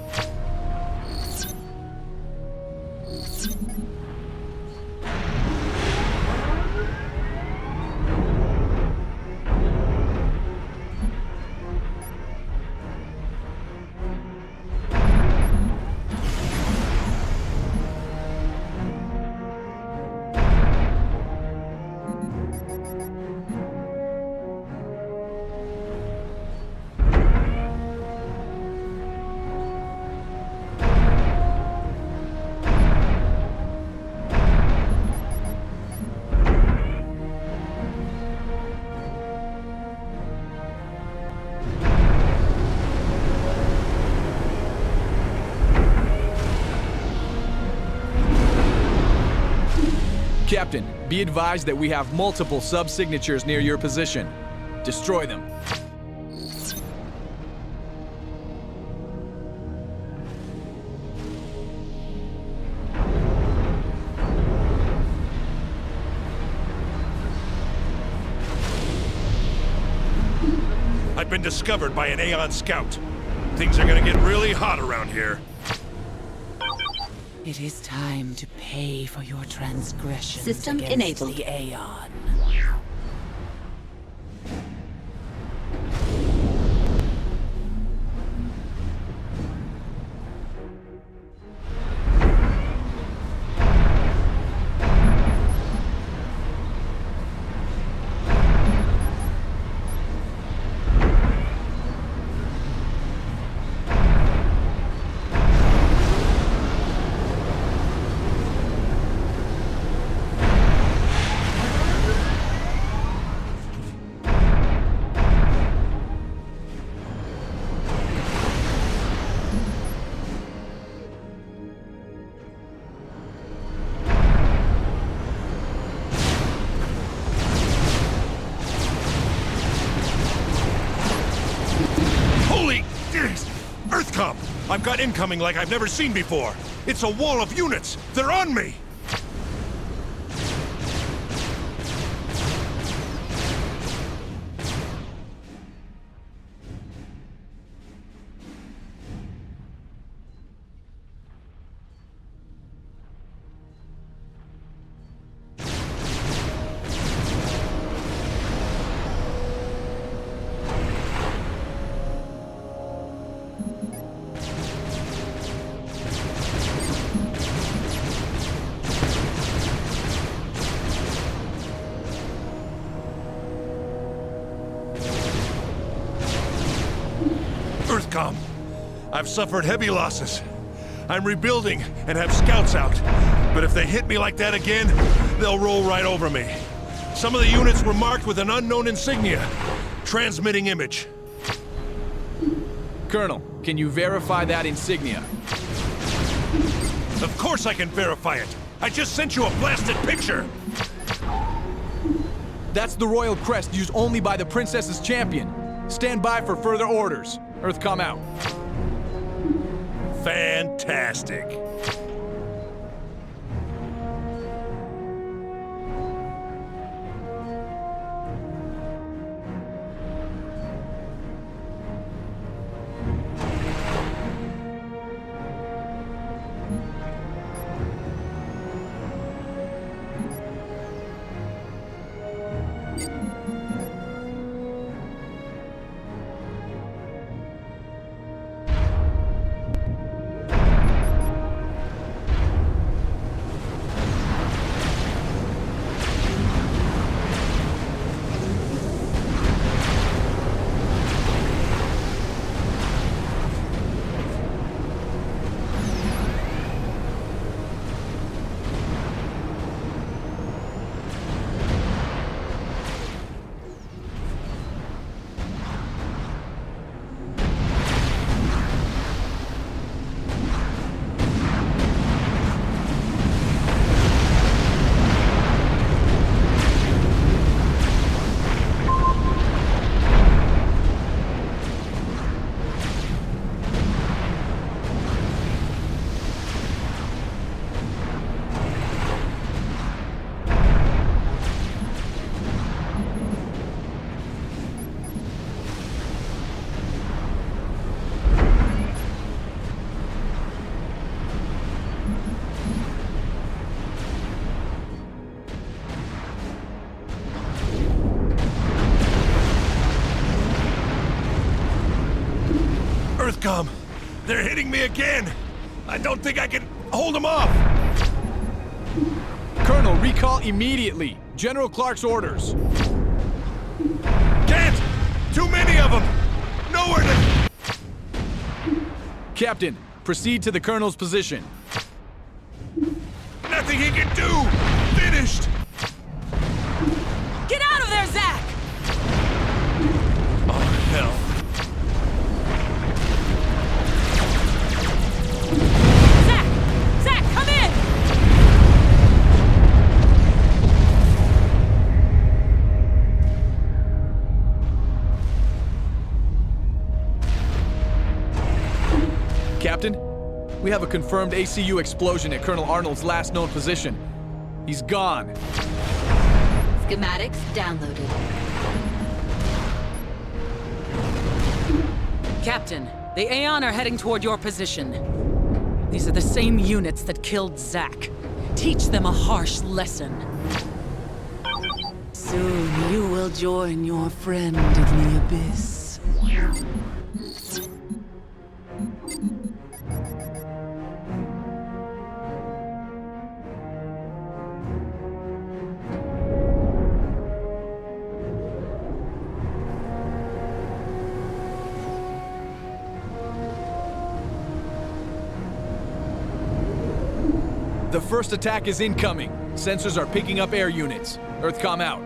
Speaker 8: Captain, be advised that we have multiple sub-signatures near your position. Destroy them.
Speaker 5: I've been discovered by an Aeon scout. Things are gonna get really hot around here.
Speaker 2: It is time to pay for your transgressions
Speaker 10: System
Speaker 2: against
Speaker 10: enabled.
Speaker 2: the Aeon.
Speaker 5: Earthcom! I've got incoming like I've never seen before. It's a wall of units. They're on me. Earthcom. I've suffered heavy losses. I'm rebuilding and have scouts out. But if they hit me like that again, they'll roll right over me. Some of the units were marked with an unknown insignia. Transmitting image.
Speaker 8: Colonel, can you verify that insignia?
Speaker 5: Of course I can verify it. I just sent you a blasted picture.
Speaker 8: That's the royal crest used only by the princess's champion. Stand by for further orders. Earthcom out.
Speaker 5: Fantastic. Earthcom! They're hitting me again! I don't think I can hold them off!
Speaker 8: Colonel, recall immediately. General Clark's orders.
Speaker 5: Can't! Too many of them! Nowhere to...
Speaker 8: Captain, proceed to the Colonel's position.
Speaker 5: Nothing he can do! Finished!
Speaker 2: Get out of there, Zach!
Speaker 5: Oh, hell.
Speaker 2: Zach, come in!
Speaker 8: Captain, we have a confirmed ACU explosion at Colonel Arnold's last known position. He's gone.
Speaker 10: Schematics downloaded.
Speaker 2: Captain, the Aeon are heading toward your position. These are the same units that killed Zach. Teach them a harsh lesson. Soon you will join your friend in the abyss.
Speaker 8: The first attack is incoming. Sensors are picking up air units. Earthcom out.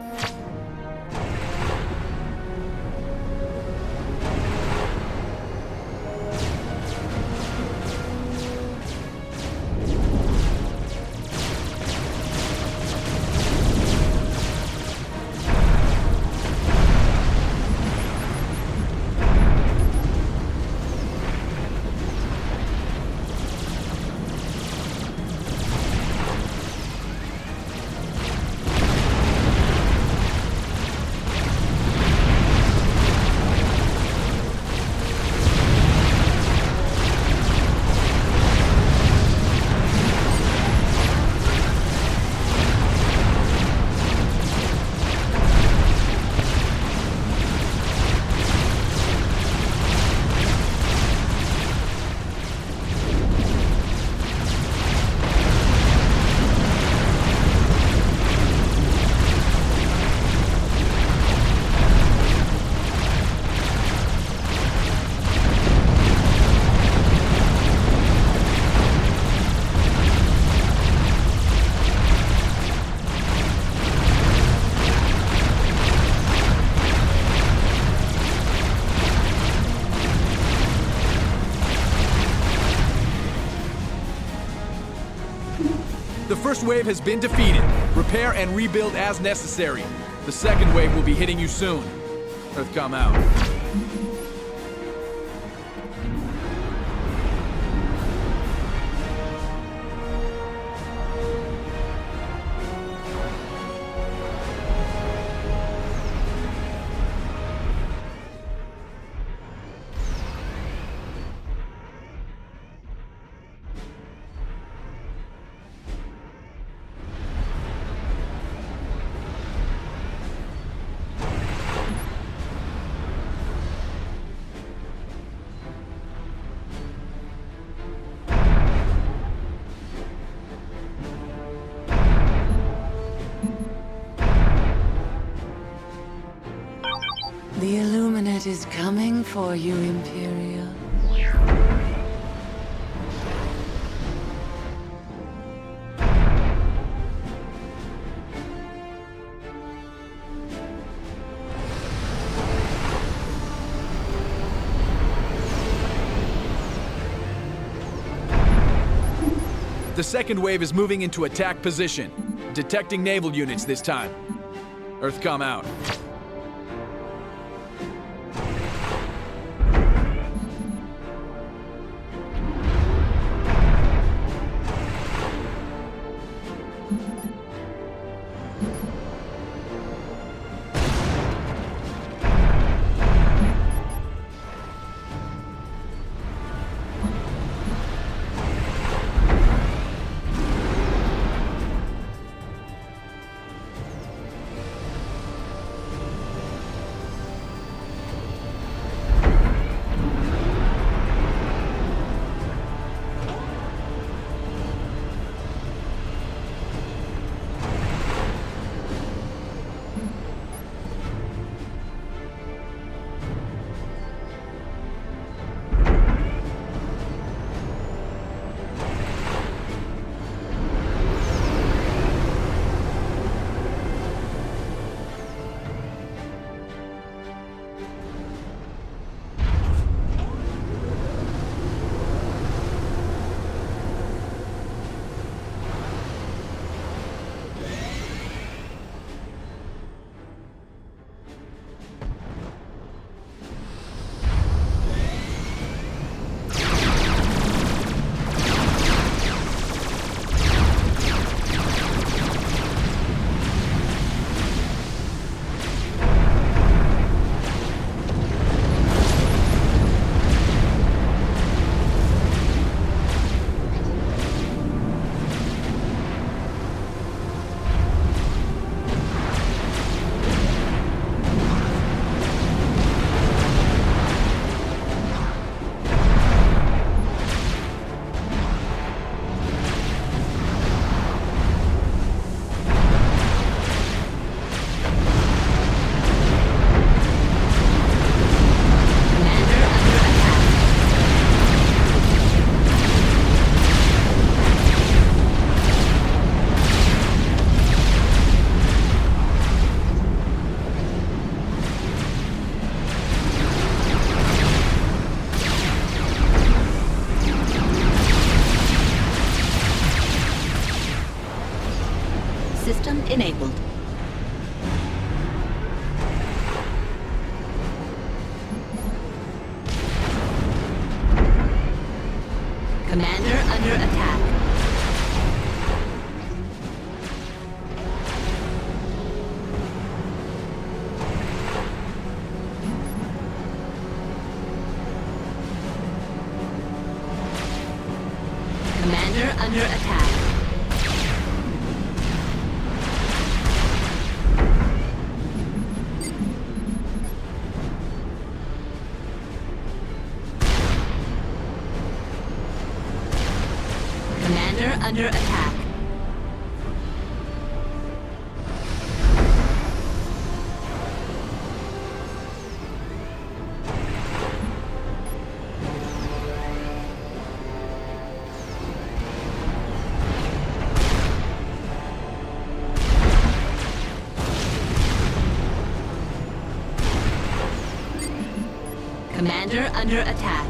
Speaker 8: first wave has been defeated. Repair and rebuild as necessary. The second wave will be hitting you soon. Earthcom out.
Speaker 1: The Illuminate is coming for you, Imperial.
Speaker 8: The second wave is moving into attack position. Detecting naval units this time. Earthcom out.
Speaker 10: System enabled. Commander under attack. Commander under attack. Commander under attack. Commander under attack.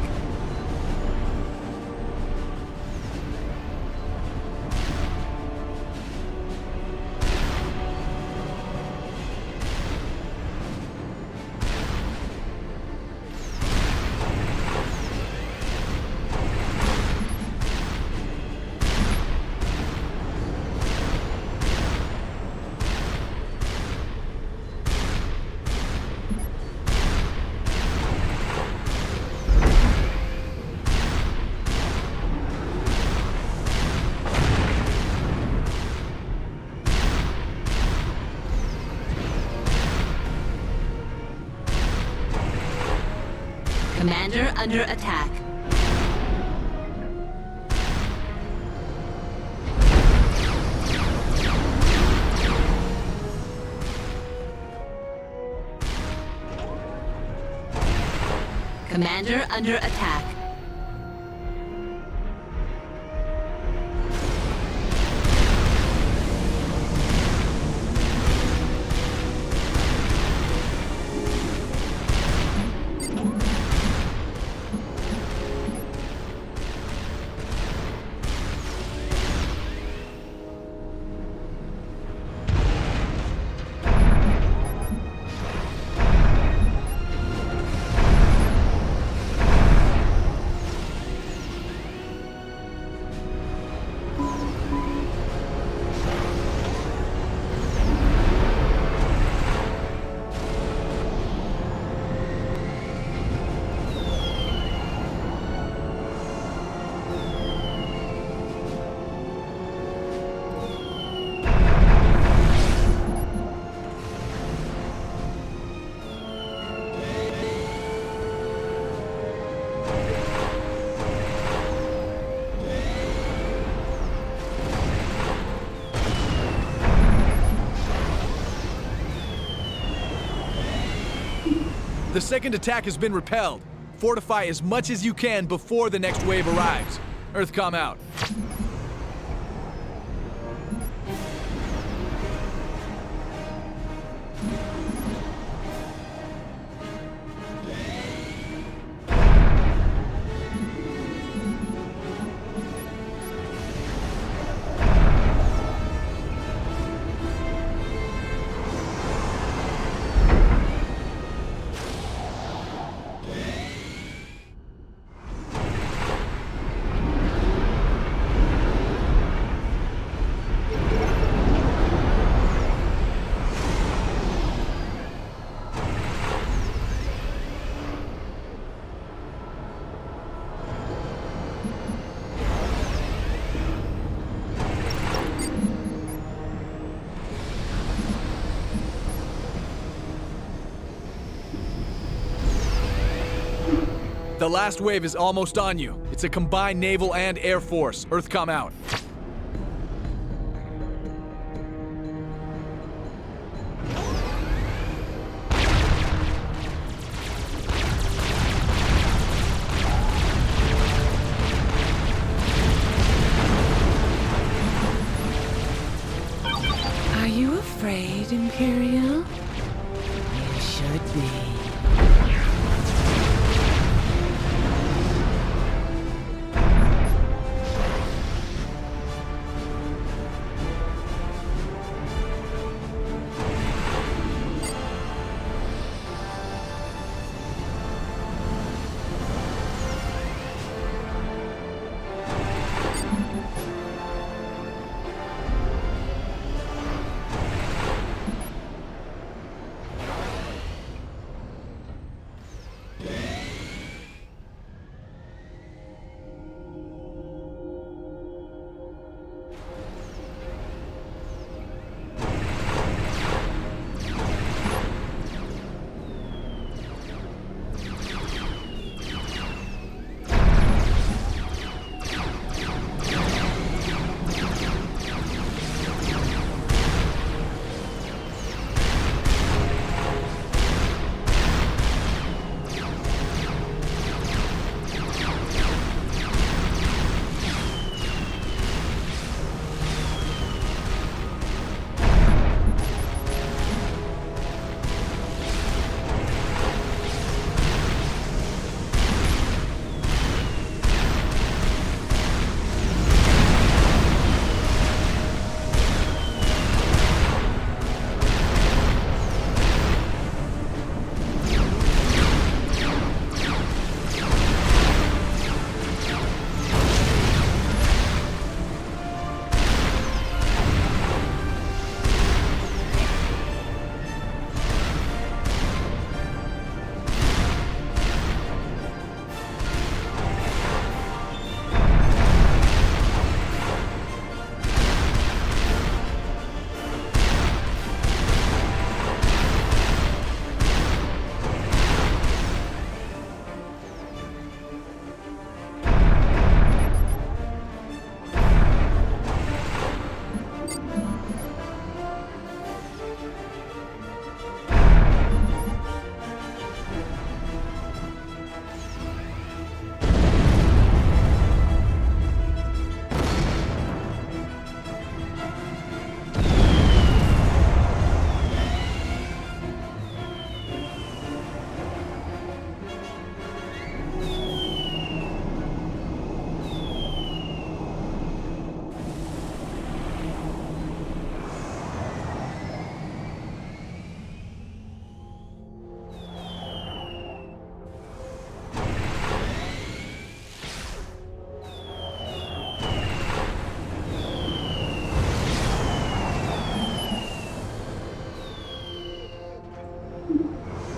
Speaker 10: Commander under attack. Commander under attack.
Speaker 8: The second attack has been repelled. Fortify as much as you can before the next wave arrives. Earthcom out. The last wave is almost on you. It's a combined naval and air force. Earthcom out.
Speaker 1: Are you afraid, Imperial? You should be.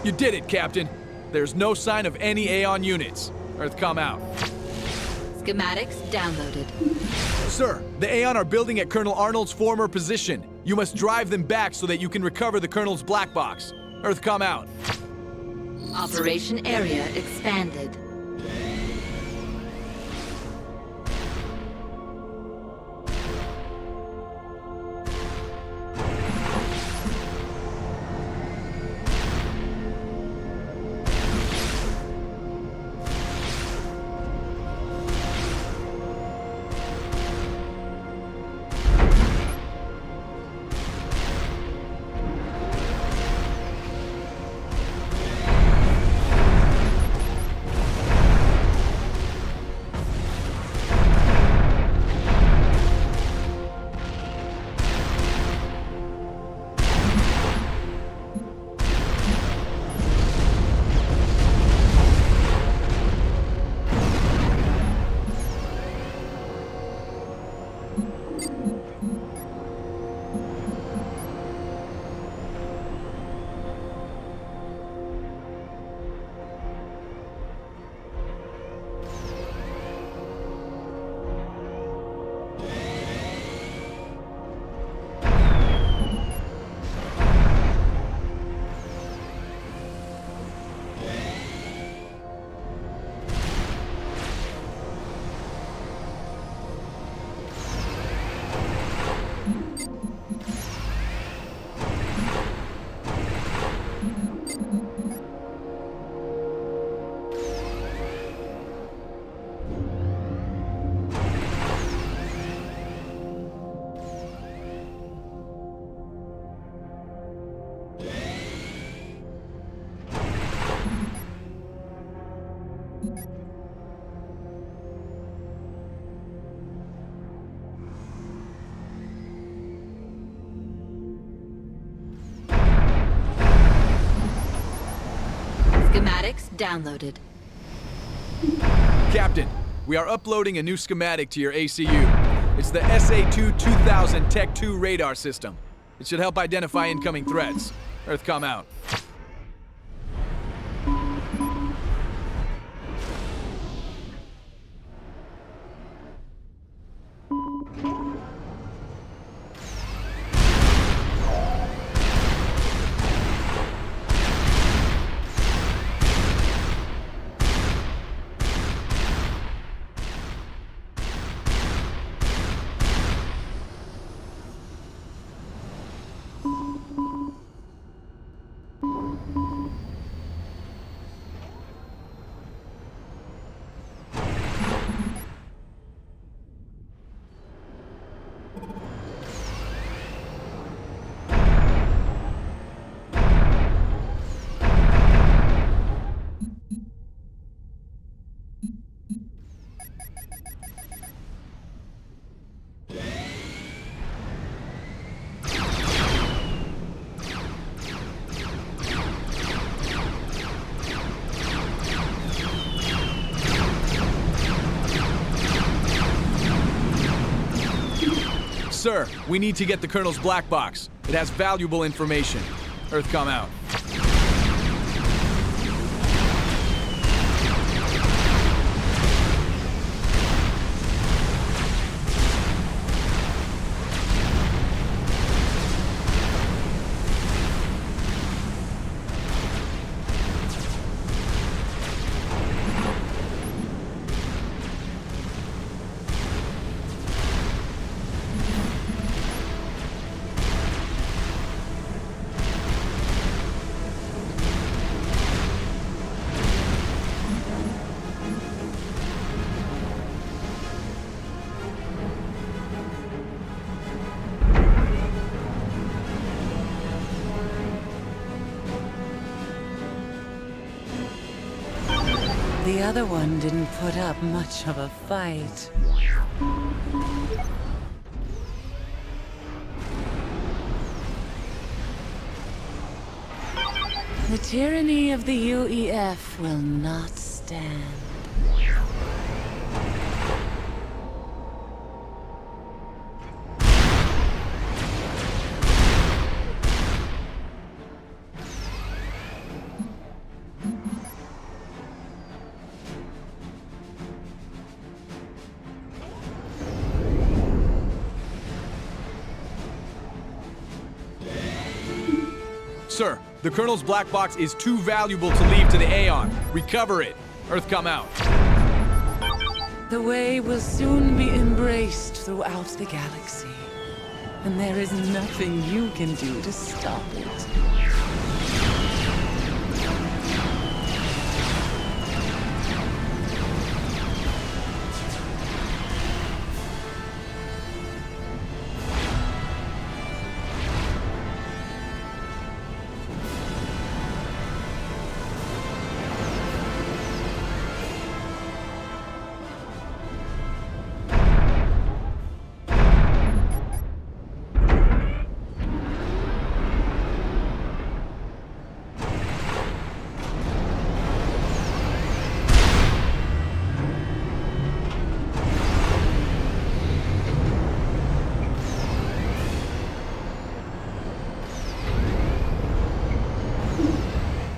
Speaker 8: You did it, Captain. There's no sign of any Aeon units. Earthcom out.
Speaker 10: Schematics downloaded.
Speaker 8: Sir, the Aeon are building at Colonel Arnold's former position. You must drive them back so that you can recover the Colonel's black box. Earthcom out.
Speaker 10: Operation area expanded. Schematics downloaded.
Speaker 8: Captain, we are uploading a new schematic to your ACU. It's the SA2 2000 Tech 2 radar system. It should help identify incoming threats. Earthcom out. Sir, we need to get the Colonel's black box. It has valuable information. Earthcom out.
Speaker 1: The other one didn't put up much of a fight. The tyranny of the UEF will not stand.
Speaker 8: Sir, the Colonel's black box is too valuable to leave to the Aeon. Recover it. Earth, come out.
Speaker 1: The way will soon be embraced throughout the galaxy, and there is nothing you can do to stop it.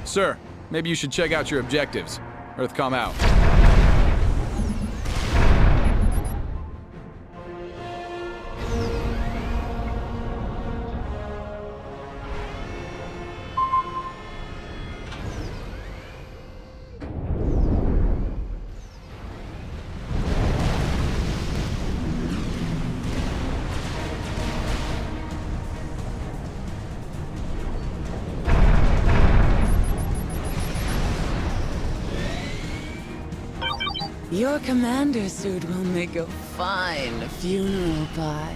Speaker 8: Sir, maybe you should check out your objectives. Earth, come out.
Speaker 1: Your commander suit will make a fine funeral pyre.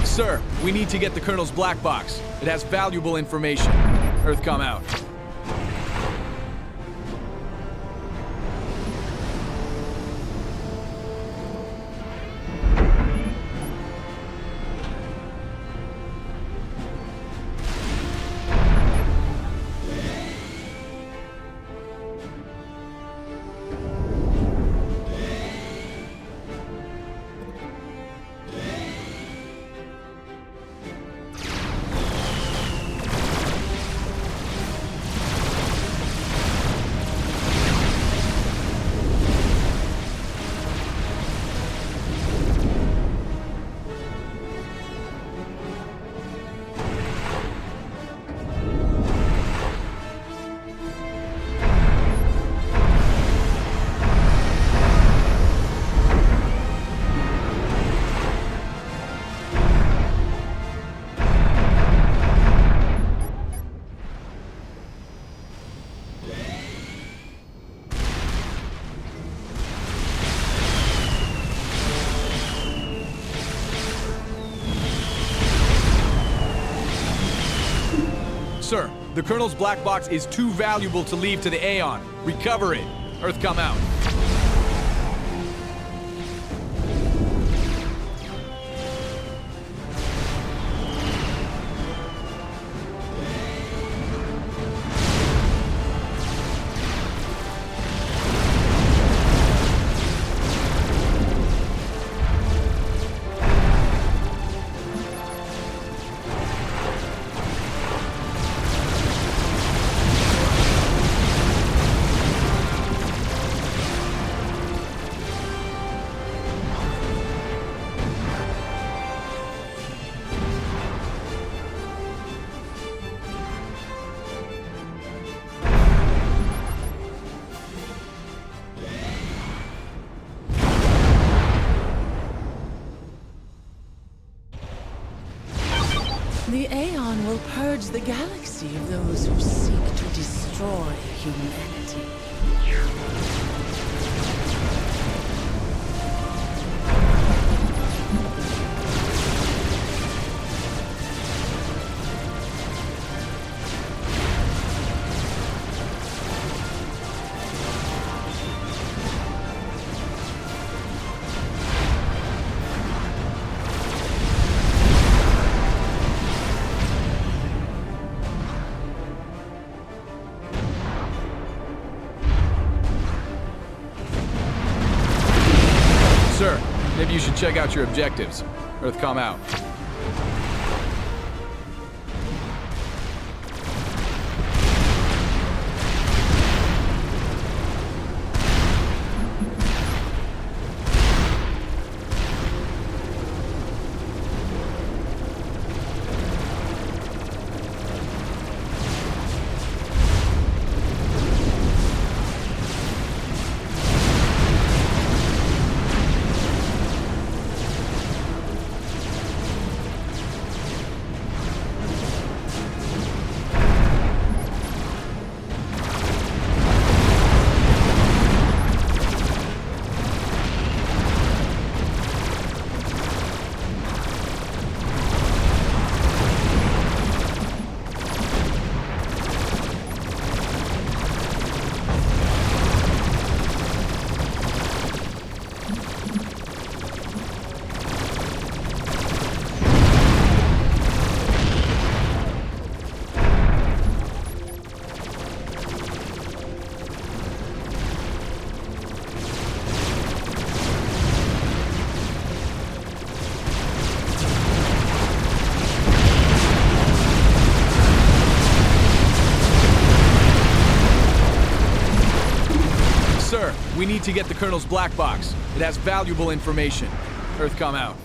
Speaker 8: Sir, we need to get the Colonel's black box. It has valuable information. Earth, come out. Sir, the Colonel's black box is too valuable to leave to the Aeon. Recover it. Earth, come out.
Speaker 1: The Aeon will purge the galaxy of those who seek to destroy humanity.
Speaker 8: Maybe you should check out your objectives. Earthcom out. We need to get the Colonel's black box. It has valuable information. Earthcom out.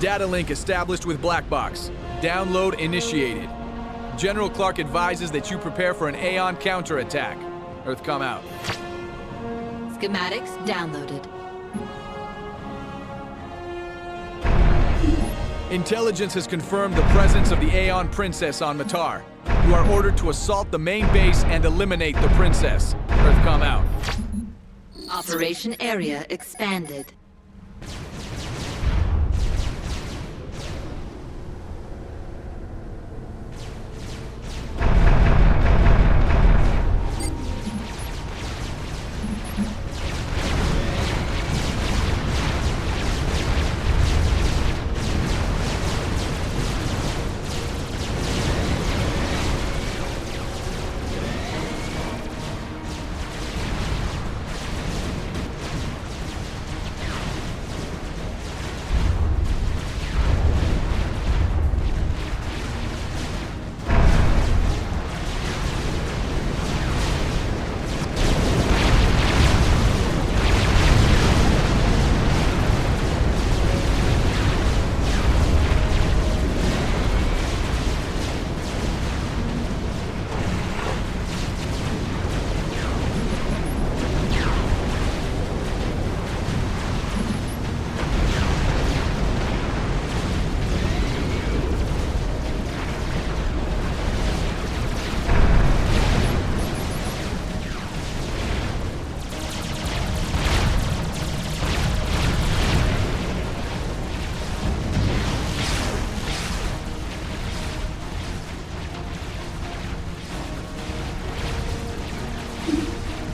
Speaker 8: Data link established with Black Box. Download initiated. General Clark advises that you prepare for an Aeon counterattack. Earthcom out.
Speaker 10: Schematics downloaded.
Speaker 8: Intelligence has confirmed the presence of the Aeon Princess on Matar. You are ordered to assault the main base and eliminate the Princess. Earthcom out.
Speaker 10: Operation area expanded.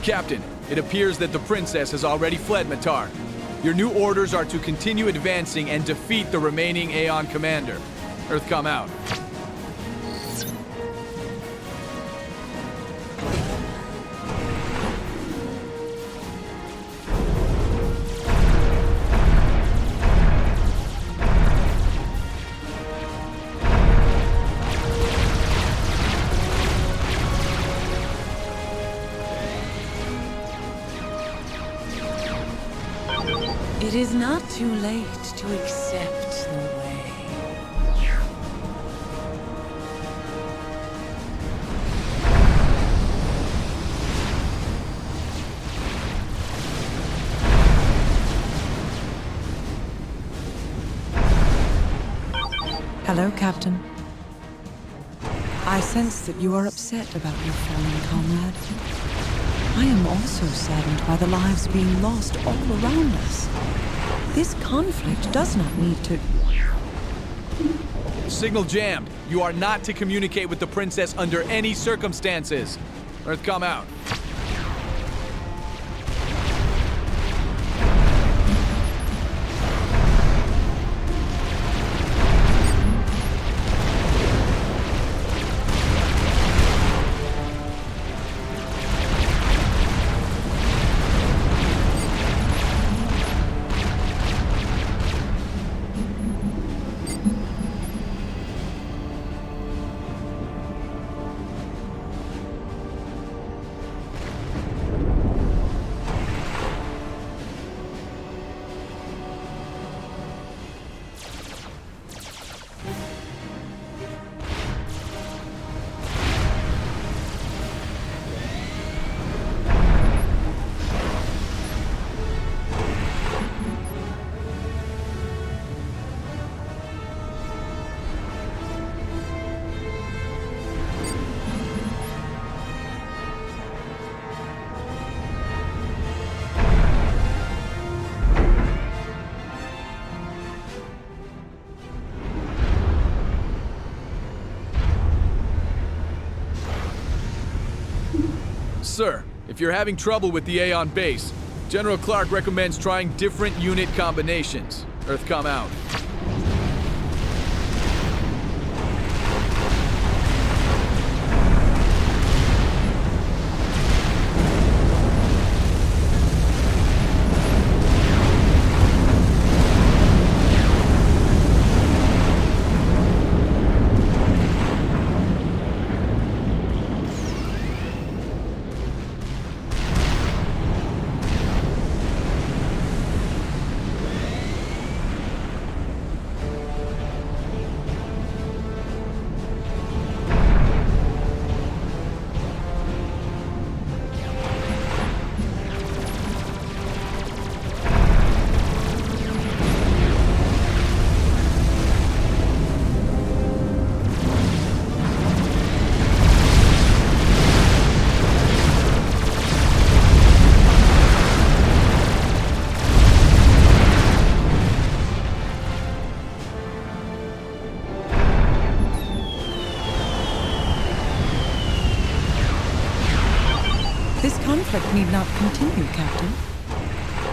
Speaker 8: Captain, it appears that the Princess has already fled Matar. Your new orders are to continue advancing and defeat the remaining Aeon commander. Earthcom out.
Speaker 1: It is not too late to accept the way. Hello, Captain. I sense that you are upset about your fallen comrade. I am also saddened by the lives being lost all around us. This conflict does not need to...
Speaker 8: Signal jammed. You are not to communicate with the princess under any circumstances. Earthcom out. Sir, if you're having trouble with the Aeon base, General Clark recommends trying different unit combinations. Earthcom out.
Speaker 1: This conflict need not continue, Captain.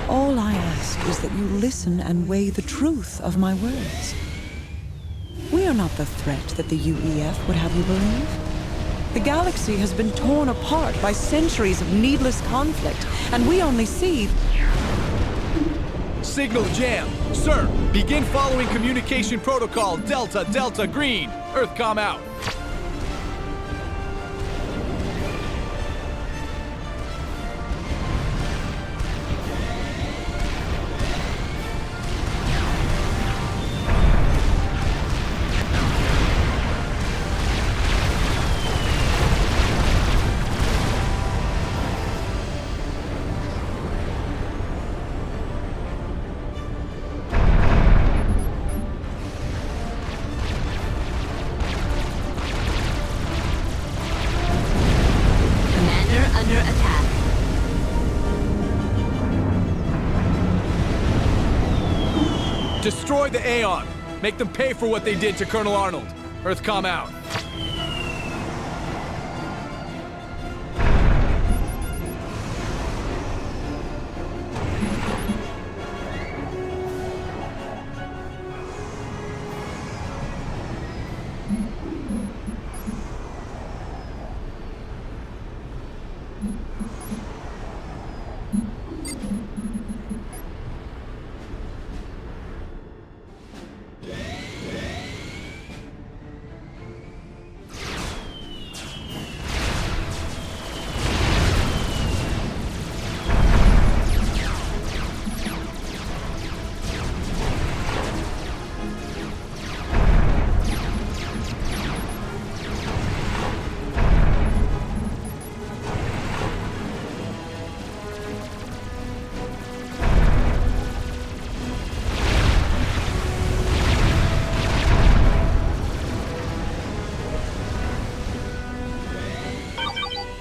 Speaker 1: All I ask is that you listen and weigh the truth of my words. We are not the threat that the UEF would have you believe. The galaxy has been torn apart by centuries of needless conflict, and we only see...
Speaker 8: Signal jam. Sir, begin following communication protocol Delta Delta Green. Earthcom out. Destroy the Aeon! Make them pay for what they did to Colonel Arnold. Earthcom out.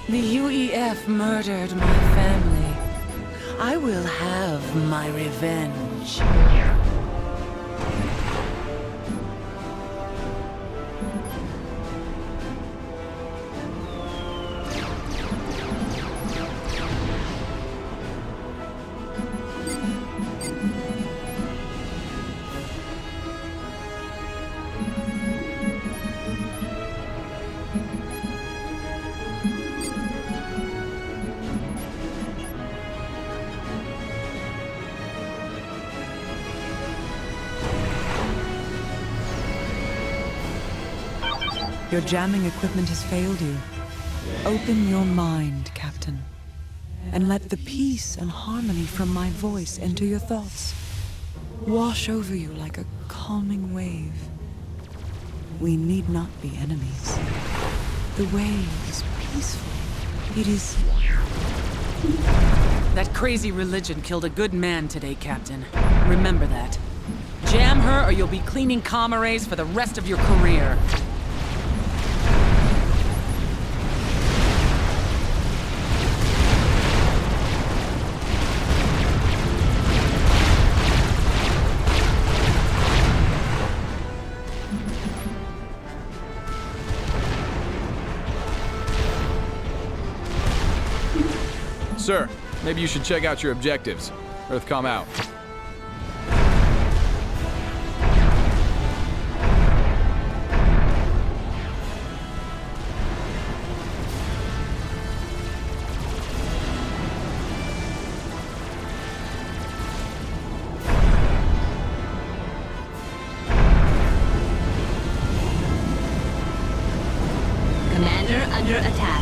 Speaker 2: The UEF murdered my family. I will have my revenge.
Speaker 1: Your jamming equipment has failed you. Open your mind, Captain, and let the peace and harmony from my voice enter your thoughts. Wash over you like a calming wave. We need not be enemies. The way is peaceful. It is...
Speaker 2: That crazy religion killed a good man today, Captain. Remember that. Jam her or you'll be cleaning comma rays for the rest of your career.
Speaker 8: Sir, maybe you should check out your objectives. Earthcom out.
Speaker 10: Commander under attack.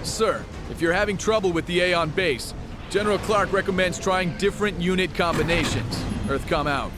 Speaker 8: Sir, if you're having trouble with the Aeon base, General Clark recommends trying different unit combinations. Earthcom out.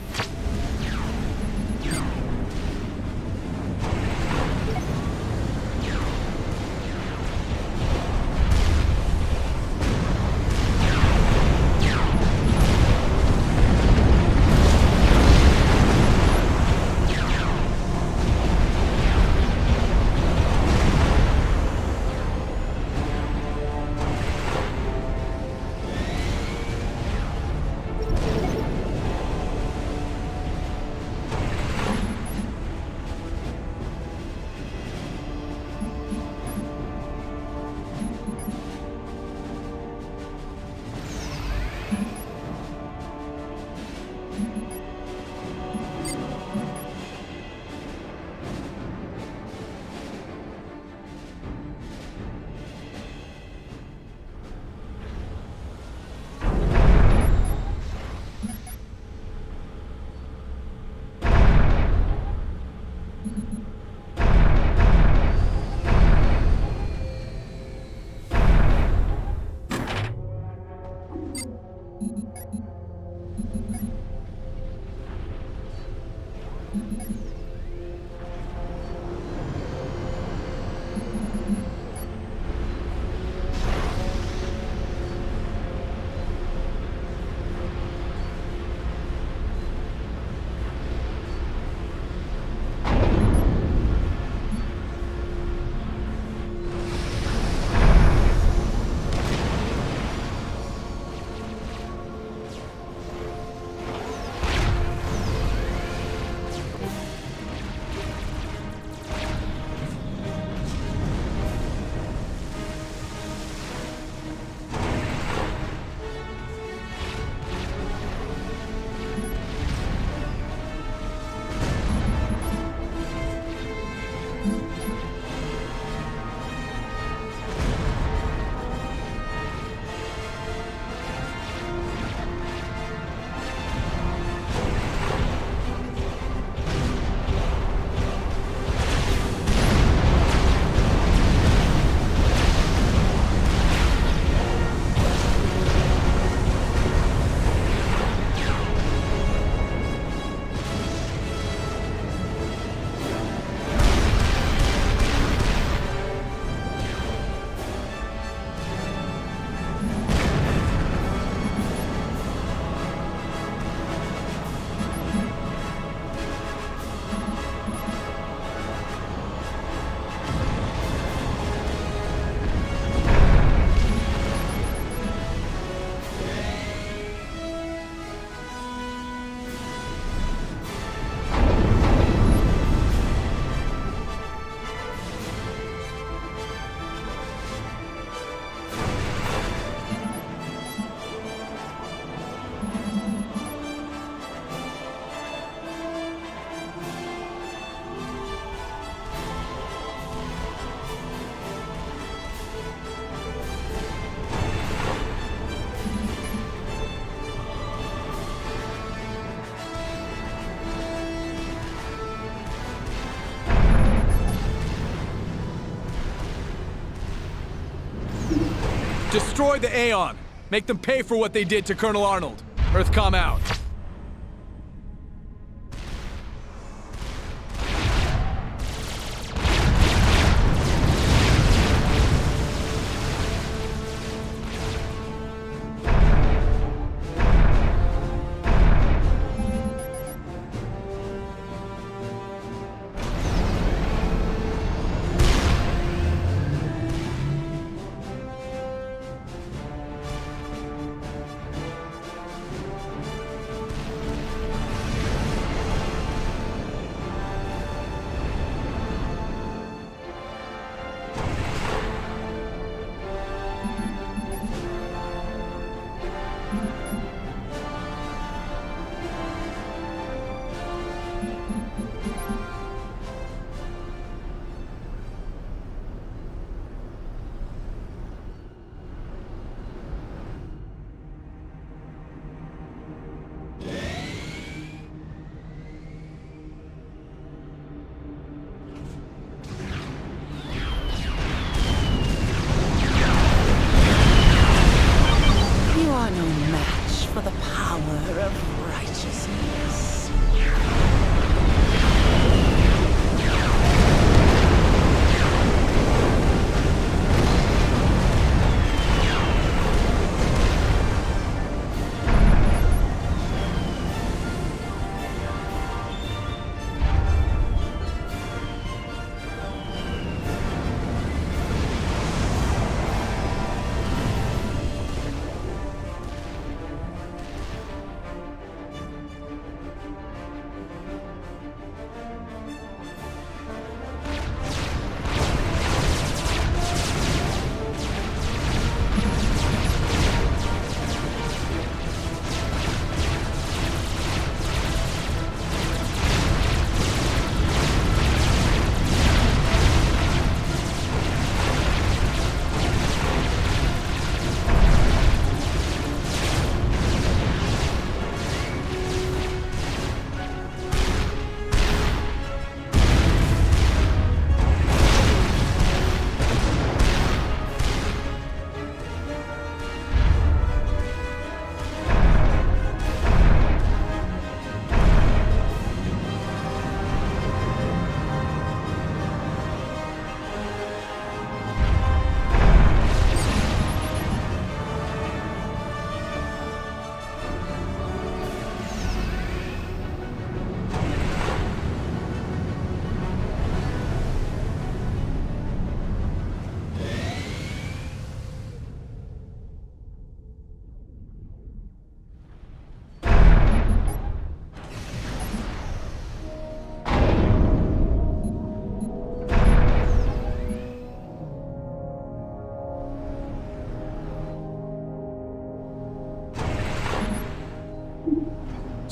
Speaker 8: Destroy the Aeon! Make them pay for what they did to Colonel Arnold. Earthcom out.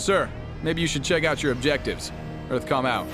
Speaker 8: Sir, maybe you should check out your objectives. Earthcom out.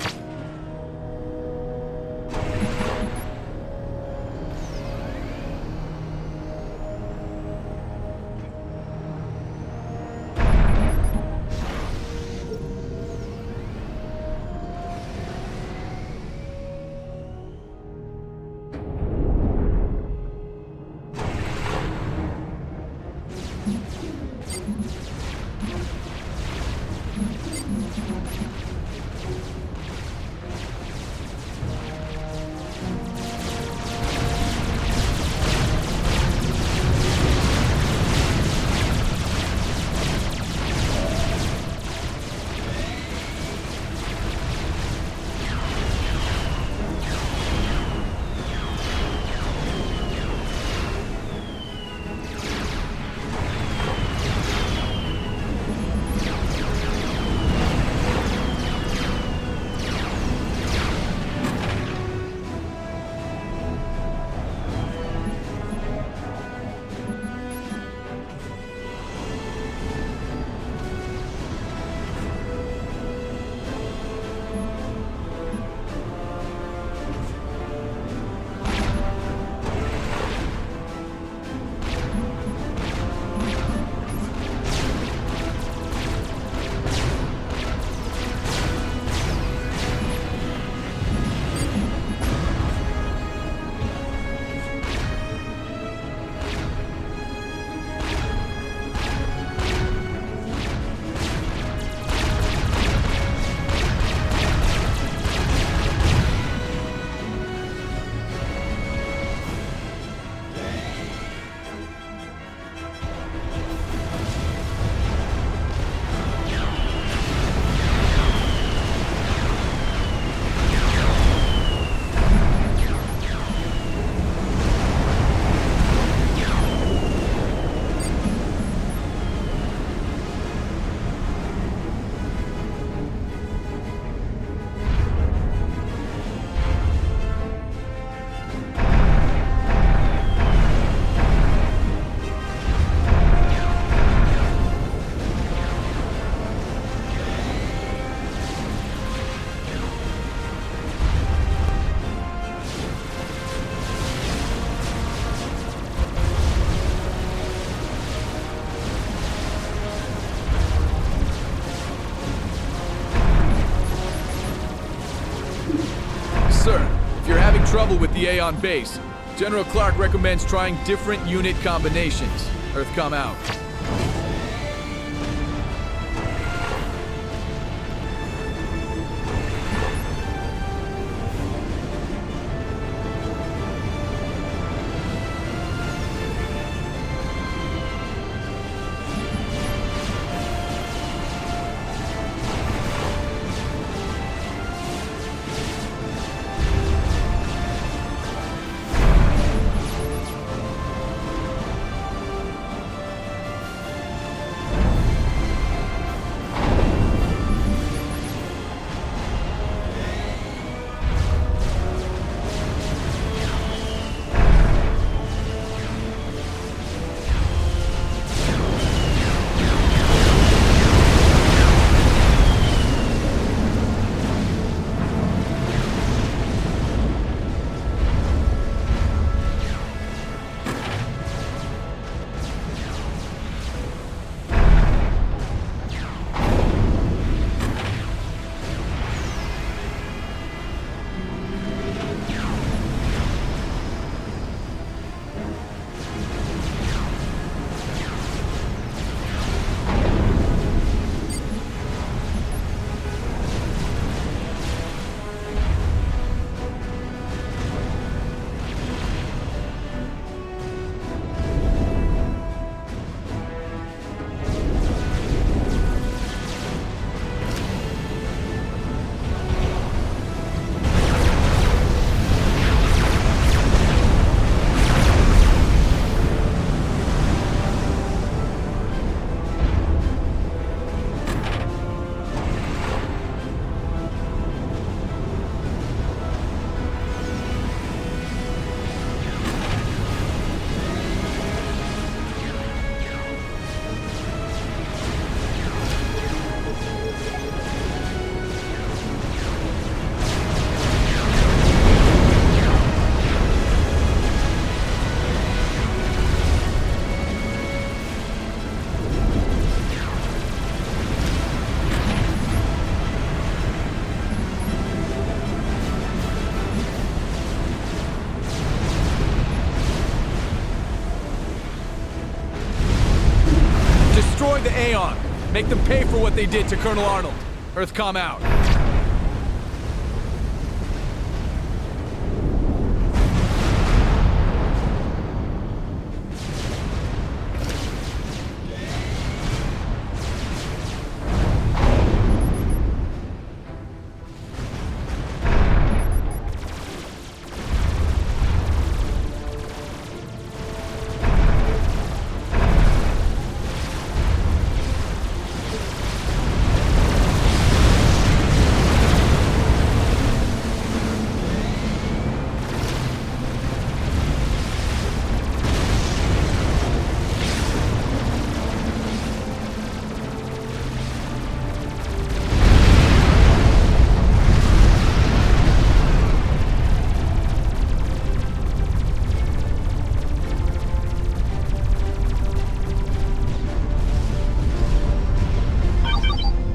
Speaker 8: Trouble with the Aeon base. General Clark recommends trying different unit combinations. Earthcom out. Destroy the Aeon. Make them pay for what they did to Colonel Arnold. Earthcom out.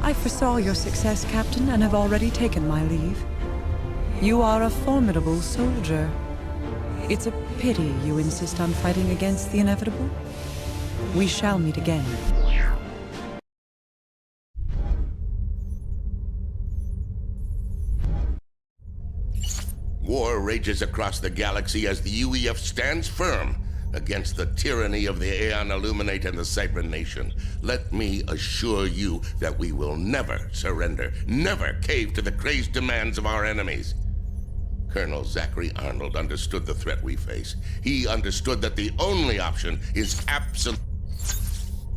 Speaker 1: I foresaw your success, Captain, and have already taken my leave. You are a formidable soldier. It's a pity you insist on fighting against the inevitable. We shall meet again.
Speaker 3: War rages across the galaxy as the UEF stands firm against the tyranny of the Aeon Illuminate and the Cybran Nation. Let me assure you that we will never surrender, never cave to the crazed demands of our enemies. Colonel Zachary Arnold understood the threat we face. He understood that the only option is absolute.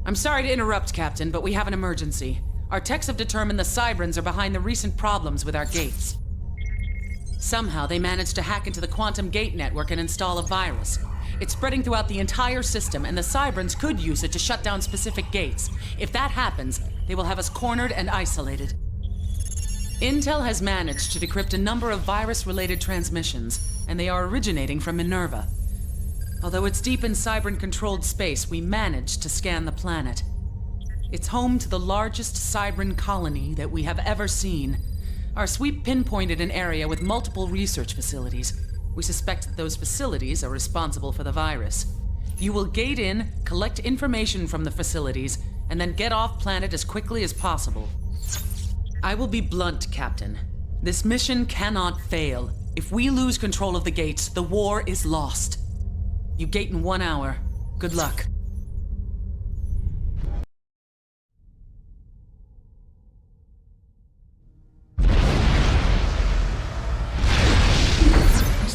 Speaker 2: I'm sorry to interrupt, Captain, but we have an emergency. Our techs have determined the Cybrans are behind the recent problems with our gates. Somehow they managed to hack into the quantum gate network and install a virus. It's spreading throughout the entire system, and the Cybrans could use it to shut down specific gates. If that happens, they will have us cornered and isolated. Intel has managed to decrypt a number of virus-related transmissions, and they are originating from Manurva. Although it's deep in Cybran-controlled space, we managed to scan the planet. It's home to the largest Cybran colony that we have ever seen. Our sweep pinpointed an area with multiple research facilities. We suspect that those facilities are responsible for the virus. You will gate in, collect information from the facilities, and then get off planet as quickly as possible. I will be blunt, Captain. This mission cannot fail. If we lose control of the gates, the war is lost. You gate in 1 hour. Good luck.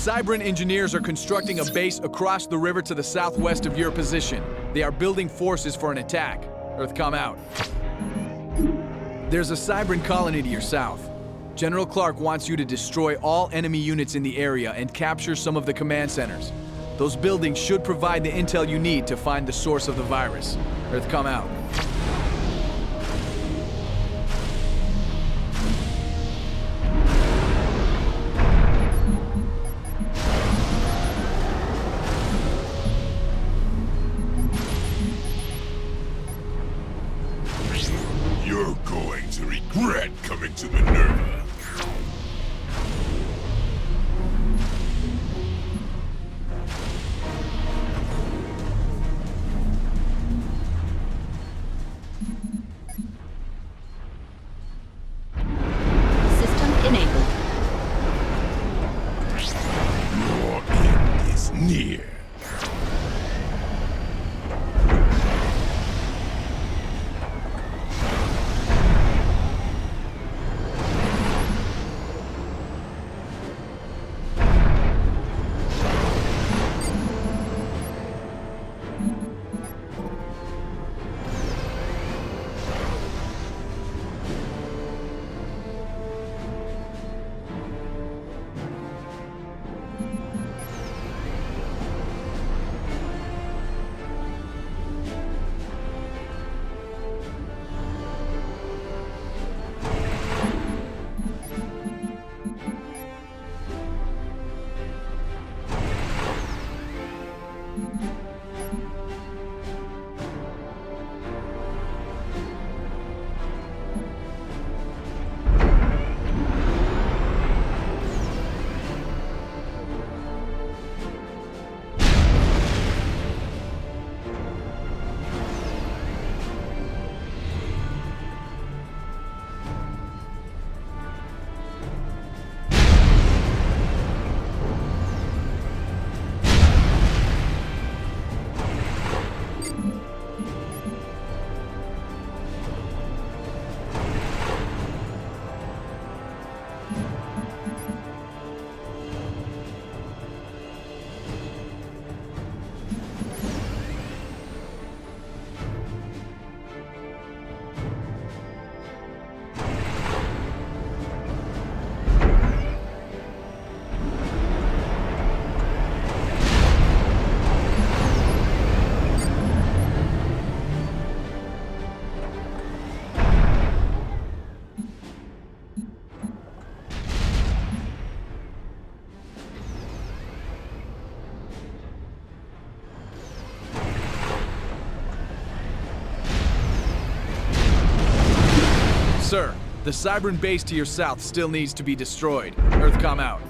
Speaker 8: Cybran engineers are constructing a base across the river to the southwest of your position. They are building forces for an attack. Earthcom out. There's a Cybran colony to your south. General Clark wants you to destroy all enemy units in the area and capture some of the command centers. Those buildings should provide the intel you need to find the source of the virus. Earthcom out.
Speaker 5: You're going to regret coming to Manurva.
Speaker 10: System enabled.
Speaker 5: Your end is near.
Speaker 8: Sir, the Cybran base to your south still needs to be destroyed. Earthcom out.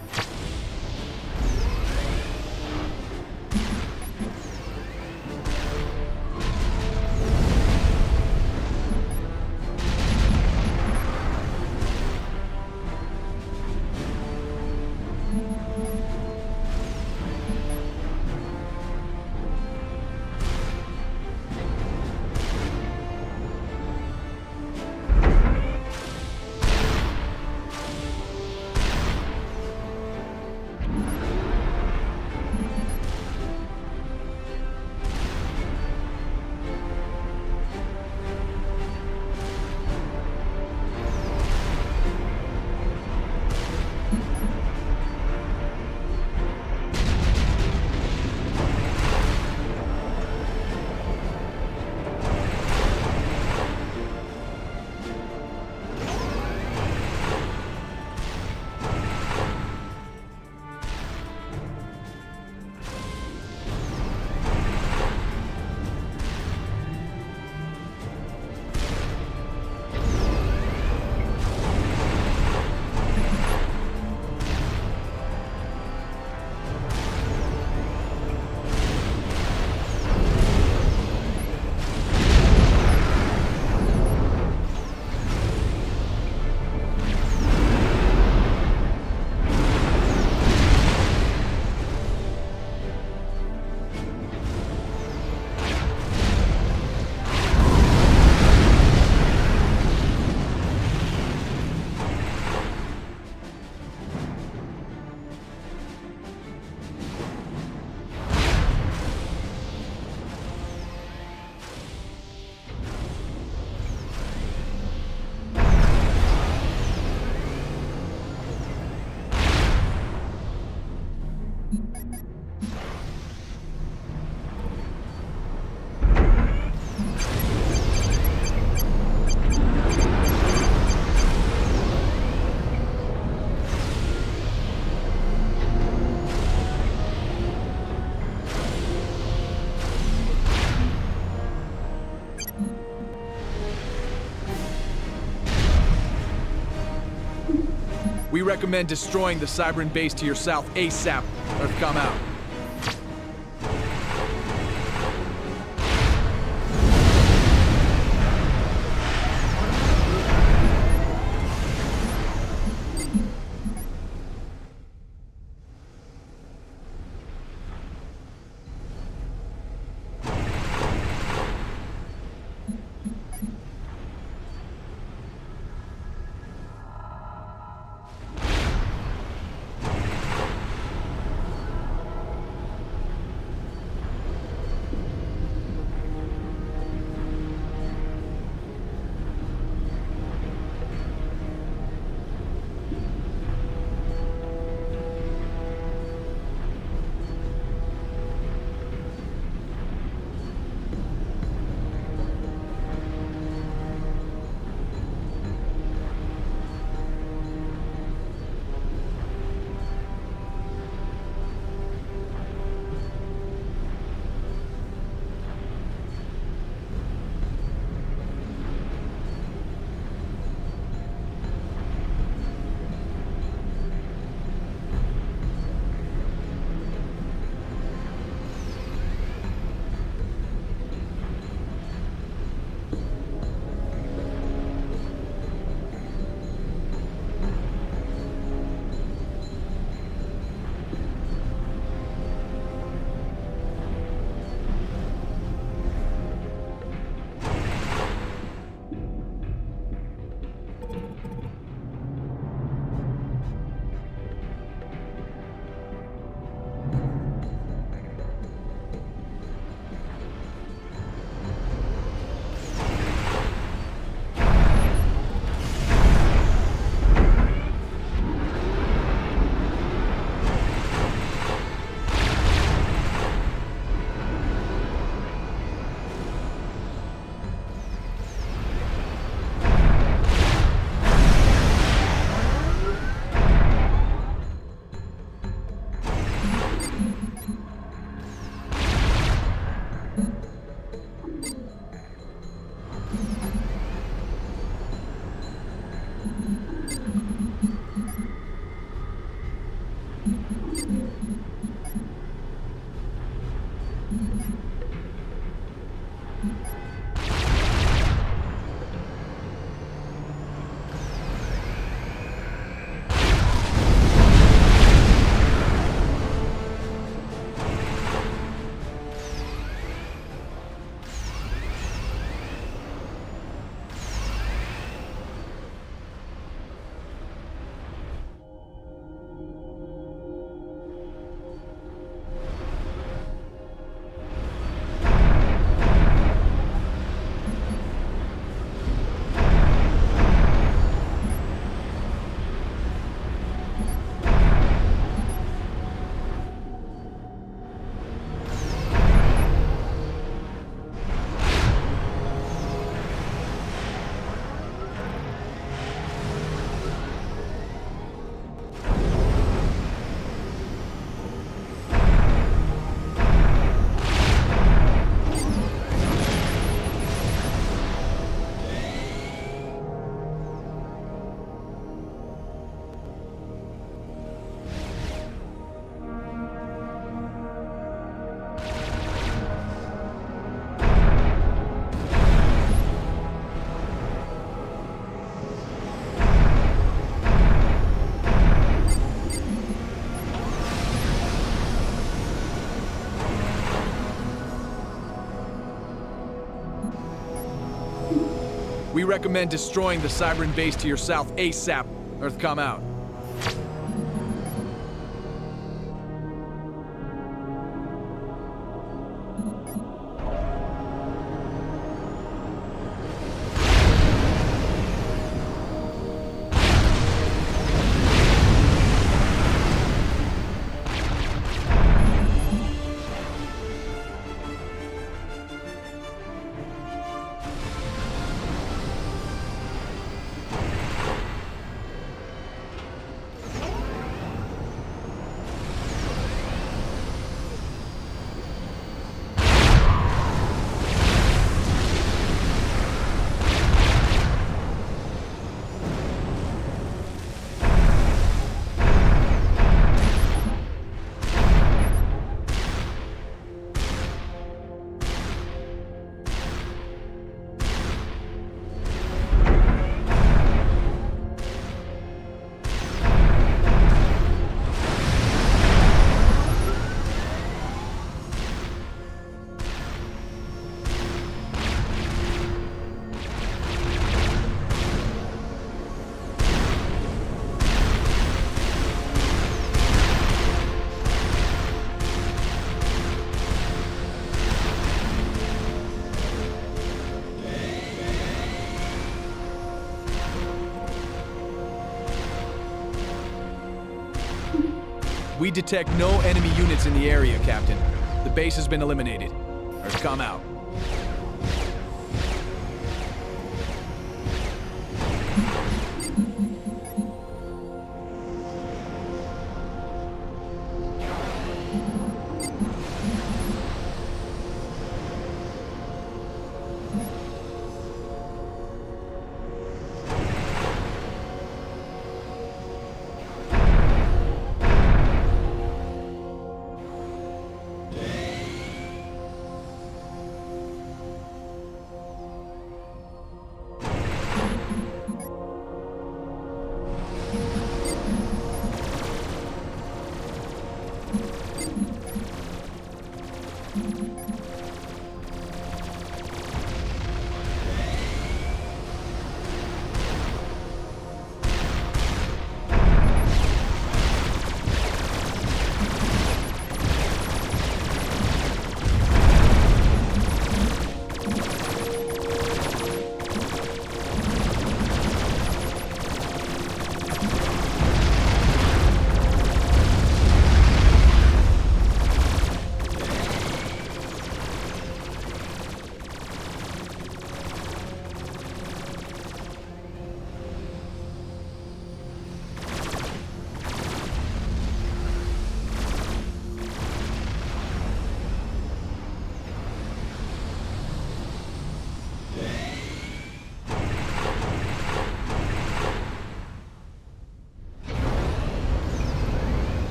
Speaker 8: We recommend destroying the Cybran base to your south ASAP. Earthcom out. We recommend destroying the Cybran base to your south ASAP. Earthcom out. We detect no enemy units in the area, Captain. The base has been eliminated. Earthcom out.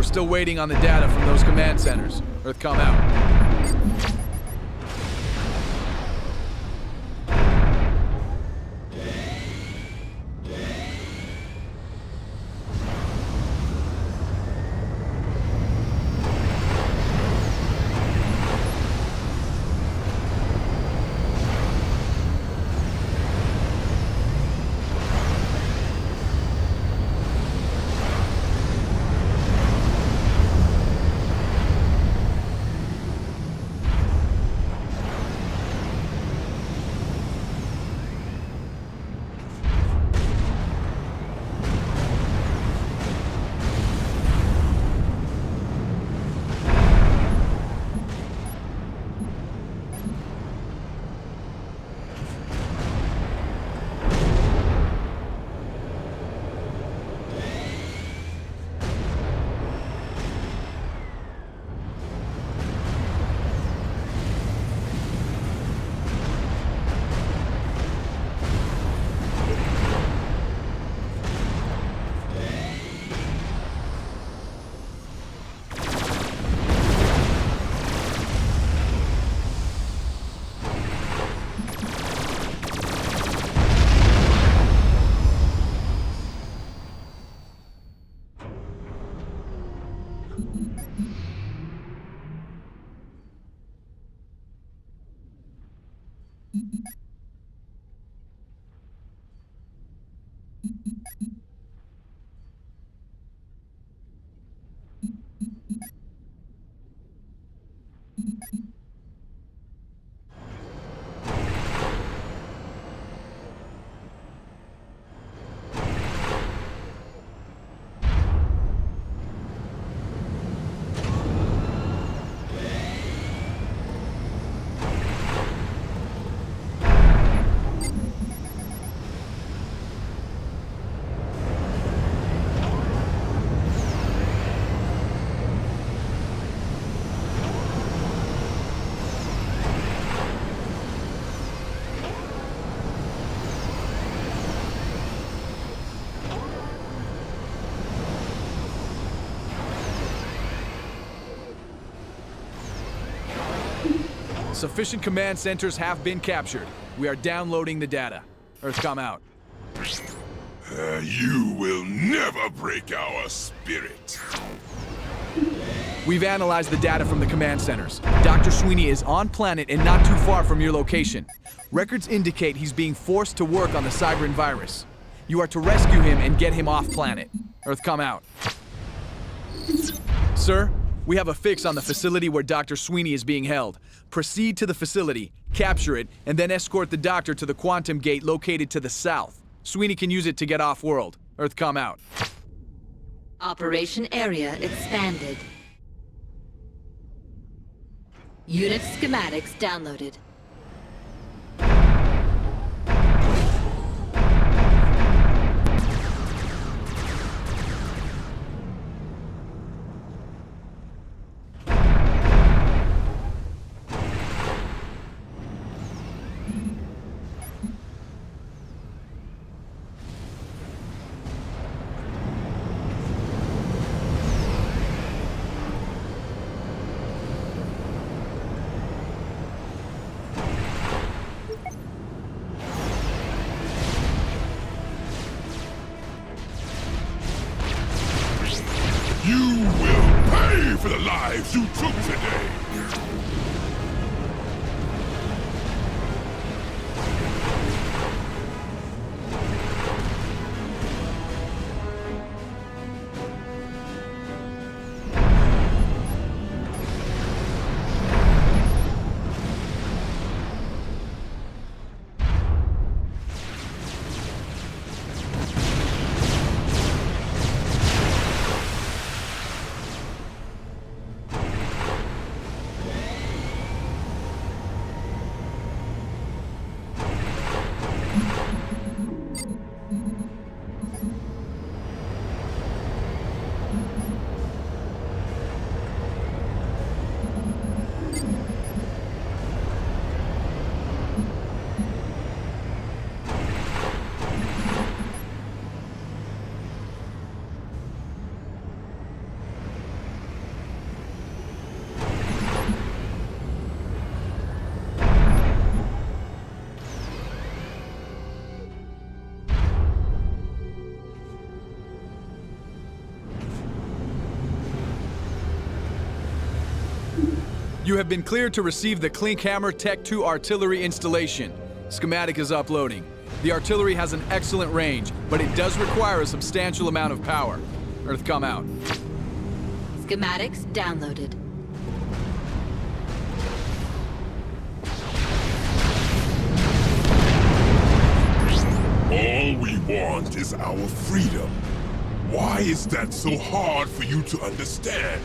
Speaker 8: Still waiting on the data from those command centers. Earthcom out. Sufficient command centers have been captured. We are downloading the data. Earthcom out.
Speaker 12: You will never break our spirit.
Speaker 8: We've analyzed the data from the command centers. Dr. Sweeney is on planet and not too far from your location. Records indicate he's being forced to work on the Cybran virus. You are to rescue him and get him off planet. Earthcom out. Sir, we have a fix on the facility where Dr. Sweeney is being held. Proceed to the facility, capture it, and then escort the doctor to the quantum gate located to the south. Sweeney can use it to get off-world. Earthcom out.
Speaker 10: Operation area expanded. Unit schematics downloaded.
Speaker 12: You will pay for the lives you took today!
Speaker 8: You have been cleared to receive the Klinkhammer Tech 2 artillery installation. Schematic is uploading. The artillery has an excellent range, but it does require a substantial amount of power. Earthcom out.
Speaker 10: Schematics downloaded.
Speaker 12: All we want is our freedom. Why is that so hard for you to understand?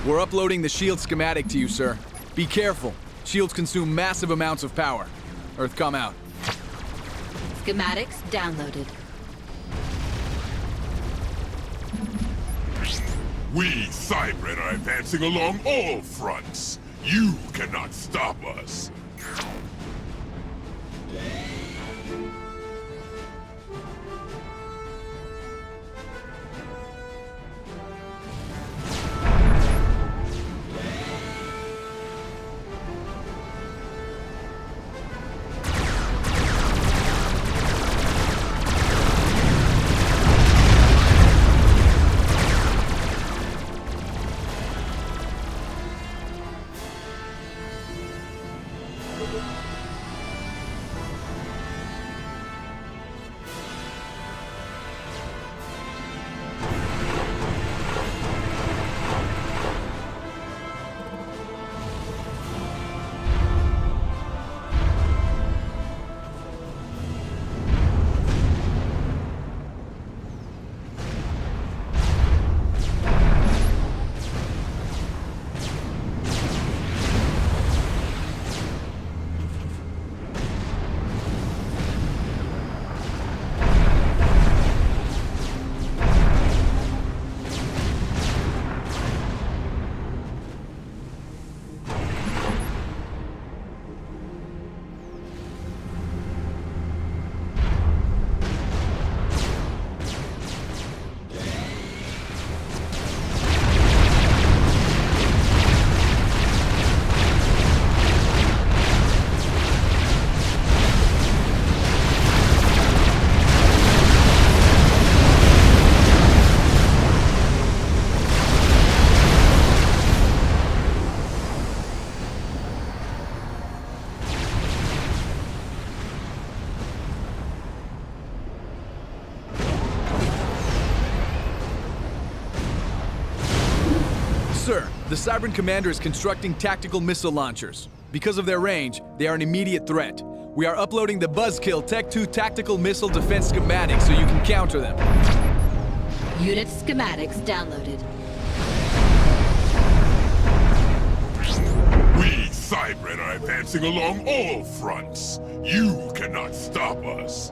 Speaker 8: We're uploading the shield schematic to you, sir. Be careful. Shields consume massive amounts of power. Earthcom out.
Speaker 10: Schematics downloaded.
Speaker 12: We, Cybran, are advancing along all fronts. You cannot stop us.
Speaker 8: Sir, the Cybran commander is constructing tactical missile launchers. Because of their range, they are an immediate threat. We are uploading the Buzzkill Tech 2 tactical missile defense schematic so you can counter them.
Speaker 10: Unit schematics downloaded.
Speaker 12: We, Cybran, are advancing along all fronts. You cannot stop us.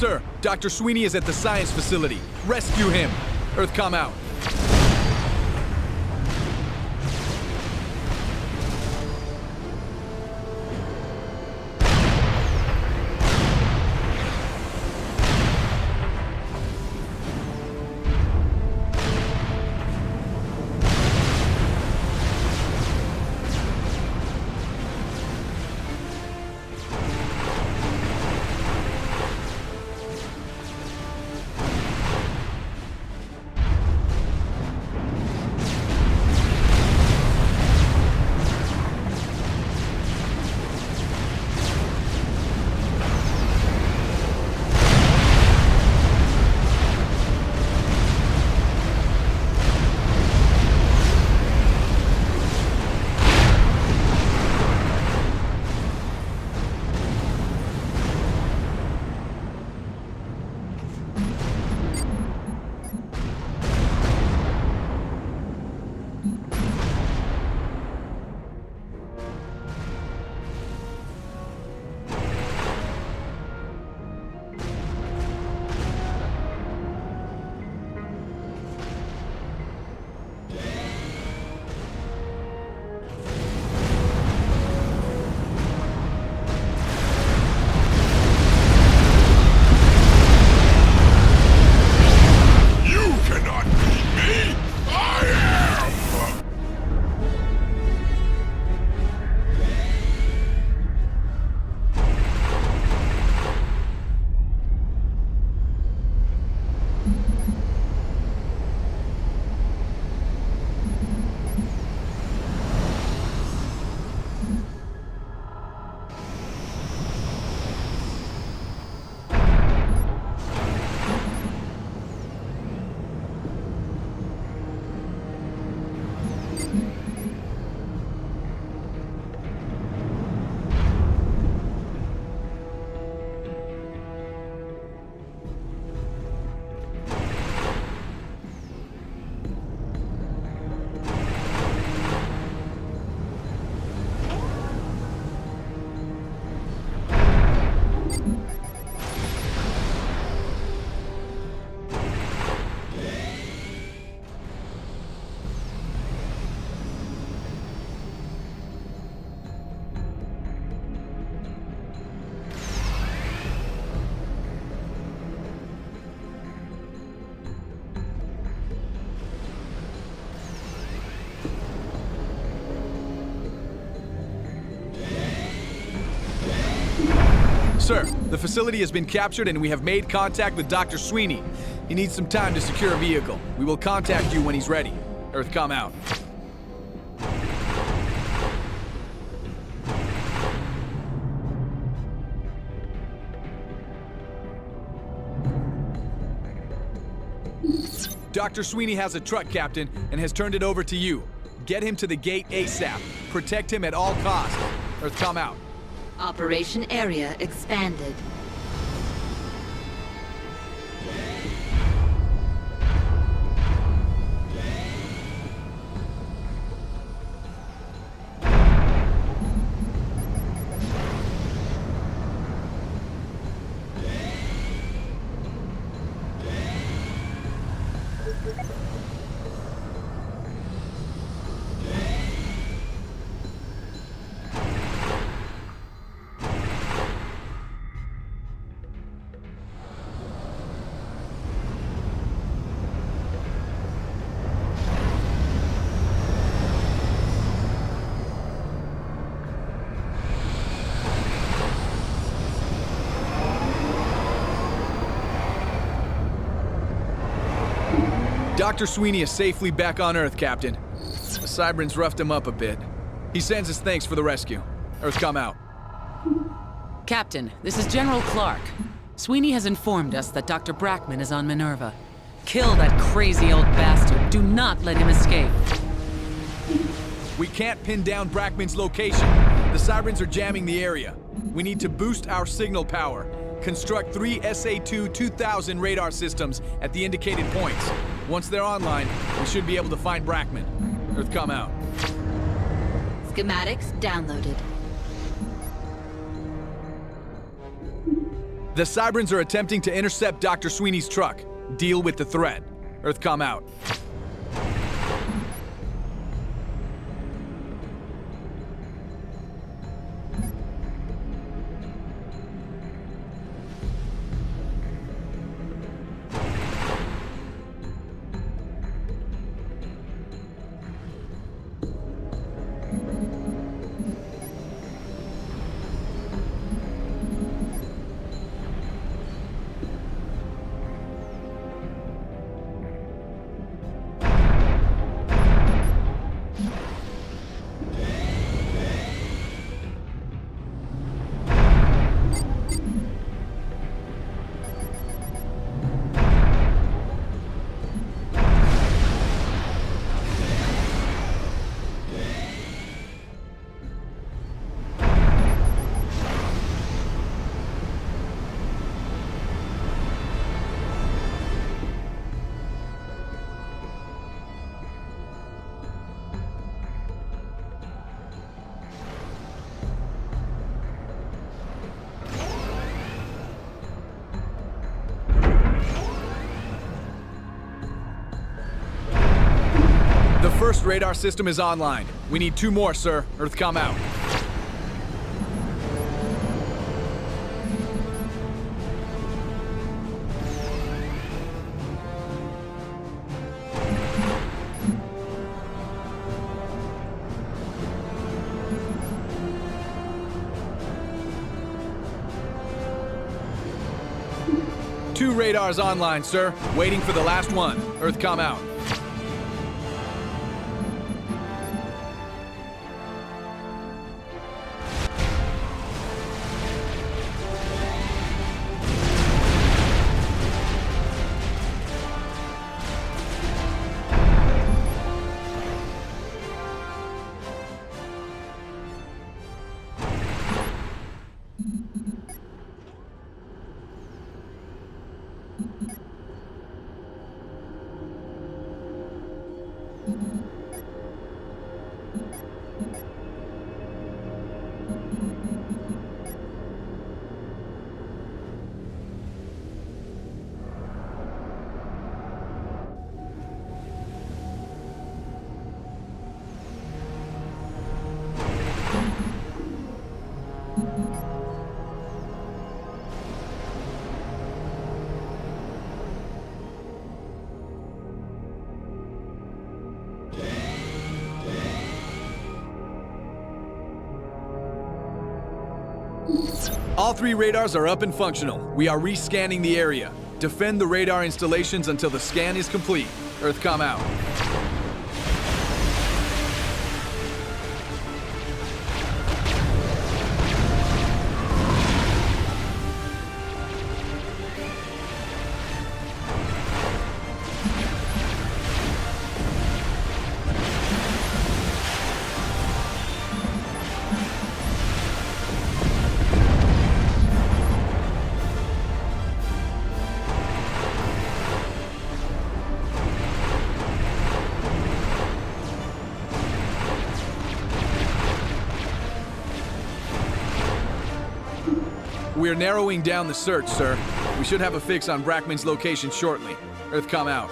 Speaker 8: Sir, Dr. Sweeney is at the science facility. Rescue him. Earthcom out. Sir, the facility has been captured and we have made contact with Dr. Sweeney. He needs some time to secure a vehicle. We will contact you when he's ready. Earthcom out. Dr. Sweeney has a truck, Captain, and has turned it over to you. Get him to the gate ASAP. Protect him at all costs. Earthcom out.
Speaker 10: Operation area expanded.
Speaker 8: Dr. Sweeney is safely back on Earth, Captain. The Cybrans roughed him up a bit. He sends his thanks for the rescue. Earthcom out.
Speaker 2: Captain, this is General Clark. Sweeney has informed us that Dr. Brackman is on Manurva. Kill that crazy old bastard. Do not let him escape.
Speaker 8: We can't pin down Brackman's location. The Cybrans are jamming the area. We need to boost our signal power. Construct 3 SA-2 2000 radar systems at the indicated points. Once they're online, we should be able to find Brackman. Earthcom out.
Speaker 10: Schematics downloaded.
Speaker 8: The Cybrans are attempting to intercept Dr. Sweeney's truck. Deal with the threat. Earthcom out. The first radar system is online. We need 2 more, sir. Earthcom out. Two radars online, sir. Waiting for the last one. Earthcom out. All 3 radars are up and functional. We are rescanning the area. Defend the radar installations until the scan is complete. Earthcom out. We're narrowing down the search, sir. We should have a fix on Brackman's location shortly. Earthcom out.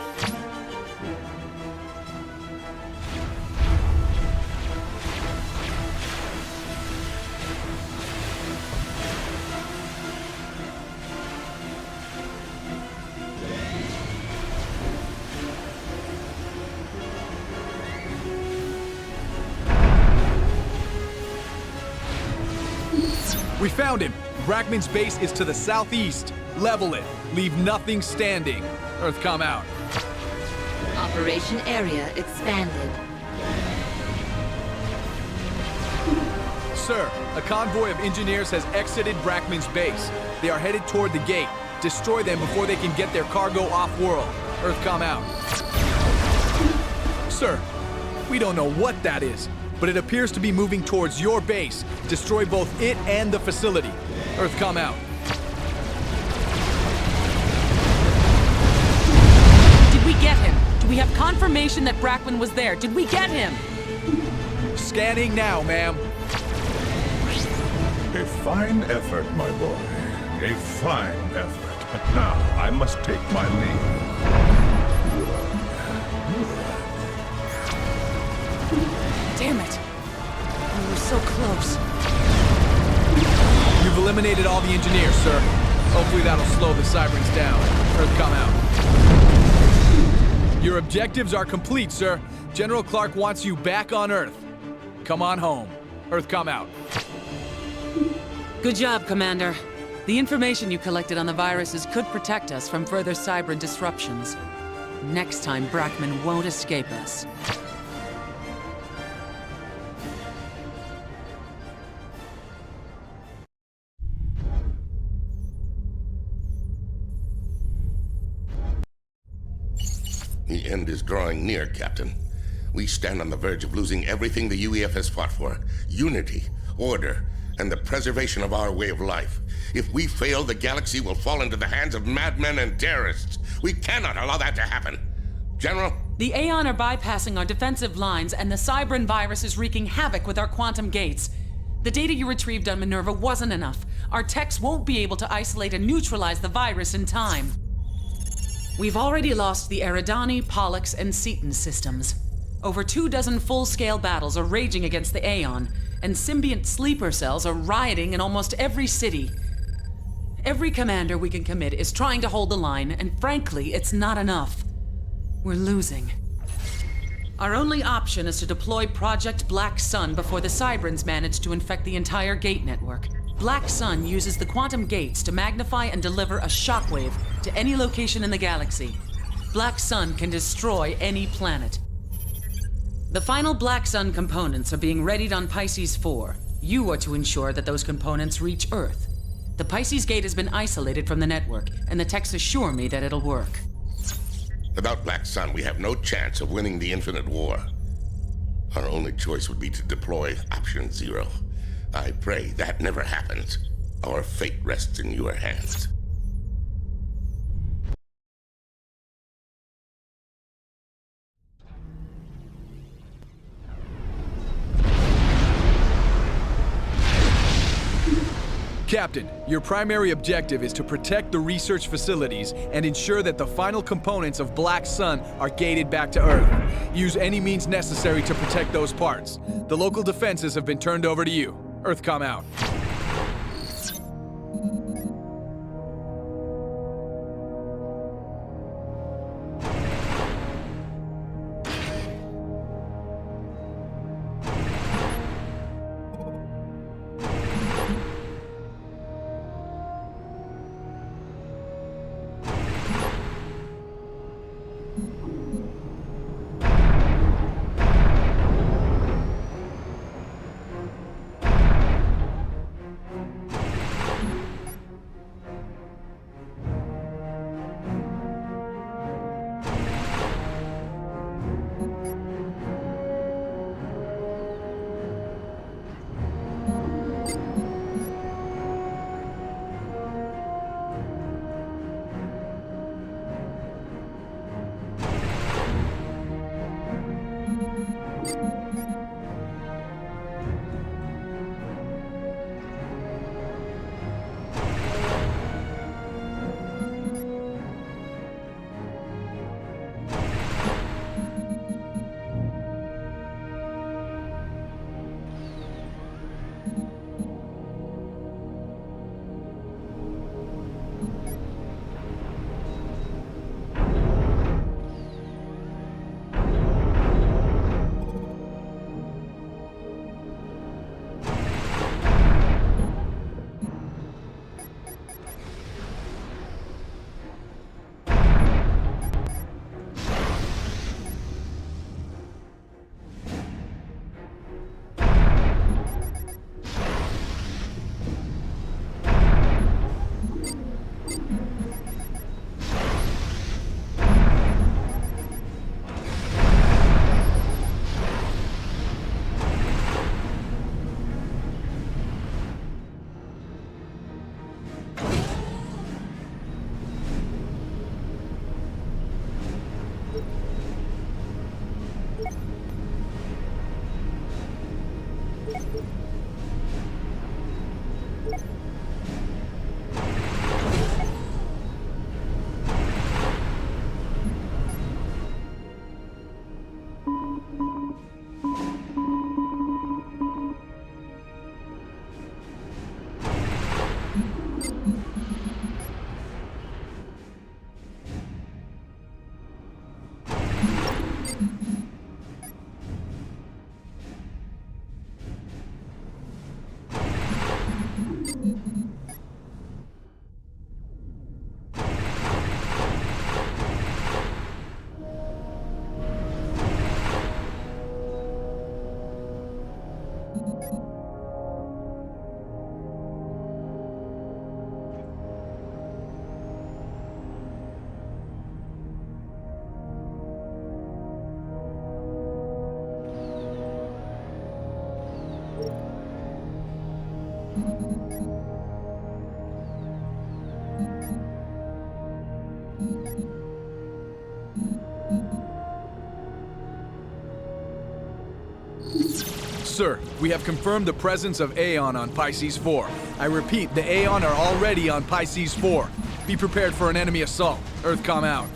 Speaker 8: We found him! Brackman's base is to the southeast. Level it. Leave nothing standing. Earthcom out.
Speaker 10: Operation area expanded.
Speaker 8: Sir, a convoy of engineers has exited Brackman's base. They are headed toward the gate. Destroy them before they can get their cargo off-world. Earthcom out. Sir, we don't know what that is, but it appears to be moving towards your base. Destroy both it and the facility. Earthcom out.
Speaker 2: Did we get him? Do we have confirmation that Brackman was there? Did we get him?
Speaker 8: Scanning now, ma'am.
Speaker 12: A fine effort, my boy. A fine effort. But now I must take my leave.
Speaker 2: Damn it. We were so close.
Speaker 8: You've eliminated all the engineers, sir. Hopefully that'll slow the Cybrans down. Earthcom out. Your objectives are complete, sir. General Clark wants you back on Earth. Come on home. Earthcom out.
Speaker 2: Good job, Commander. The information you collected on the viruses could protect us from further Cybran disruptions. Next time, Brackman won't escape us.
Speaker 3: The end is drawing near, Captain. We stand on the verge of losing everything the UEF has fought for. Unity, order, and the preservation of our way of life. If we fail, the galaxy will fall into the hands of madmen and terrorists. We cannot allow that to happen. General?
Speaker 2: The Aeon are bypassing our defensive lines, and the Cybran virus is wreaking havoc with our quantum gates. The data you retrieved on Manurva wasn't enough. Our techs won't be able to isolate and neutralize the virus in time. We've already lost the Eridani, Pollux, and Cetan systems. Over 24 full-scale battles are raging against the Aeon, and Symbiont sleeper cells are rioting in almost every city. Every commander we can commit is trying to hold the line, and frankly, it's not enough. We're losing. Our only option is to deploy Project Black Sun before the Cybrans manage to infect the entire gate network. Black Sun uses the quantum gates to magnify and deliver a shockwave to any location in the galaxy. Black Sun can destroy any planet. The final Black Sun components are being readied on Pisces 4. You are to ensure that those components reach Earth. The Pisces gate has been isolated from the network, and the techs assure me that it'll work.
Speaker 3: Without Black Sun, we have no chance of winning the Infinite War. Our only choice would be to deploy Option 0. I pray that never happens. Our fate rests in your hands.
Speaker 8: Captain, your primary objective is to protect the research facilities and ensure that the final components of Black Sun are gated back to Earth. Use any means necessary to protect those parts. The local defenses have been turned over to you. Earthcom out. Sir, we have confirmed the presence of Aeon on Pisces 4. I repeat, the Aeon are already on Pisces 4. Be prepared for an enemy assault. Earthcom out.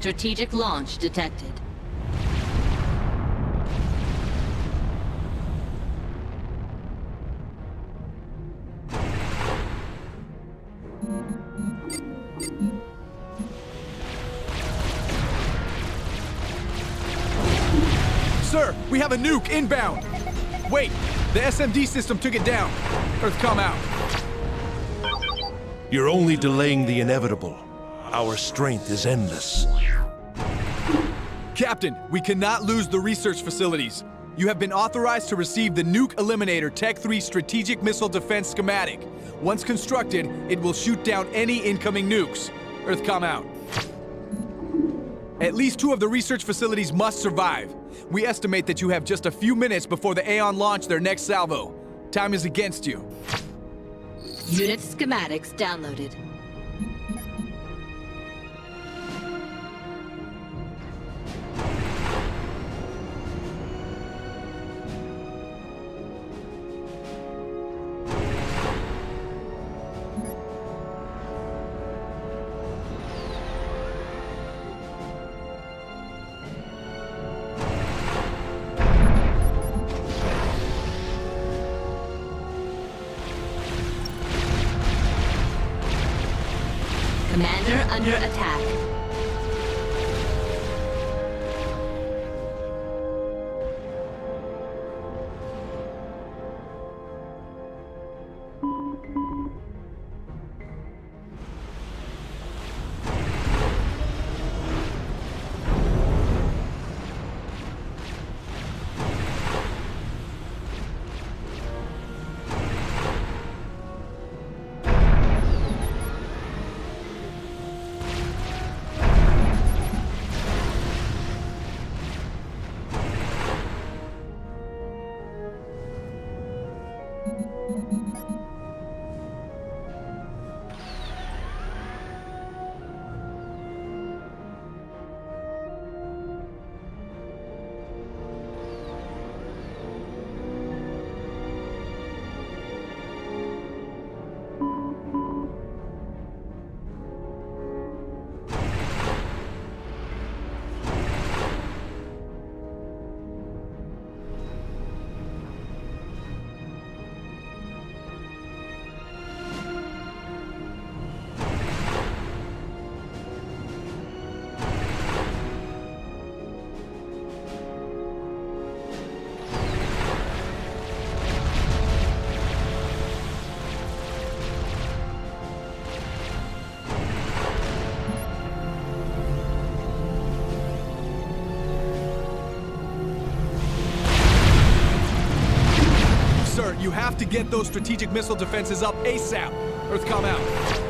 Speaker 10: Strategic launch detected.
Speaker 8: Sir, we have a nuke inbound! Wait, the SMD system took it down. Earthcom out.
Speaker 5: You're only delaying the inevitable. Our strength is endless.
Speaker 8: Captain, we cannot lose the research facilities. You have been authorized to receive the Nuke Eliminator Tech 3 Strategic Missile Defense Schematic. Once constructed, it will shoot down any incoming nukes. Earthcom out. At least 2 of the research facilities must survive. We estimate that you have just a few minutes before the Aeon launch their next salvo. Time is against you.
Speaker 10: Unit schematics downloaded. Commander under attack.
Speaker 8: You have to get those strategic missile defenses up ASAP. Earthcom out.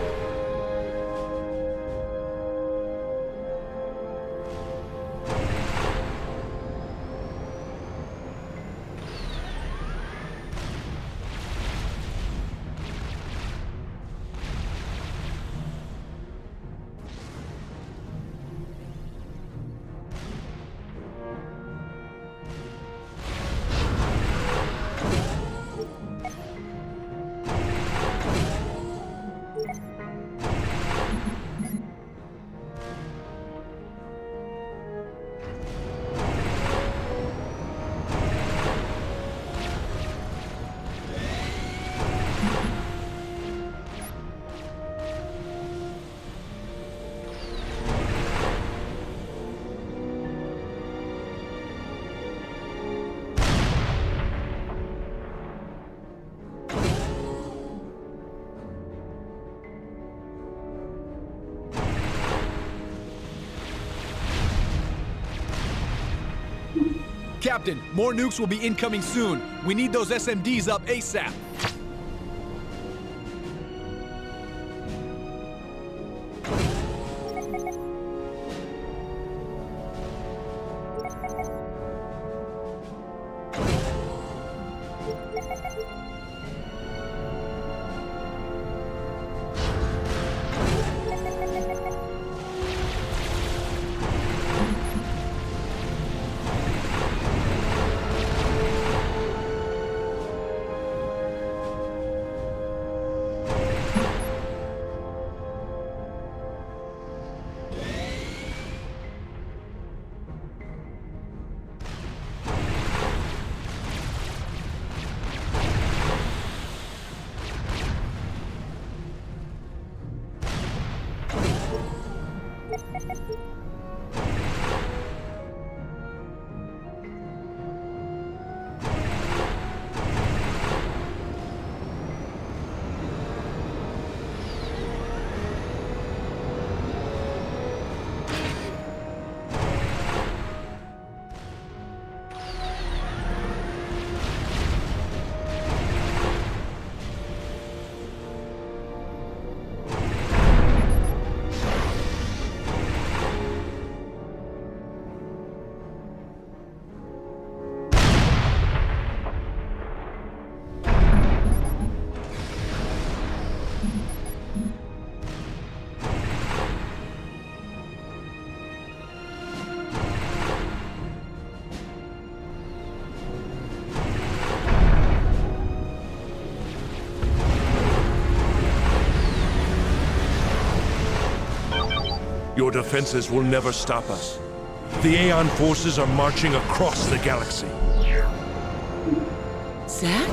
Speaker 8: Captain, more nukes will be incoming soon. We need those SMDs up ASAP.
Speaker 5: Your defenses will never stop us. The Aeon forces are marching across the galaxy.
Speaker 2: Zack?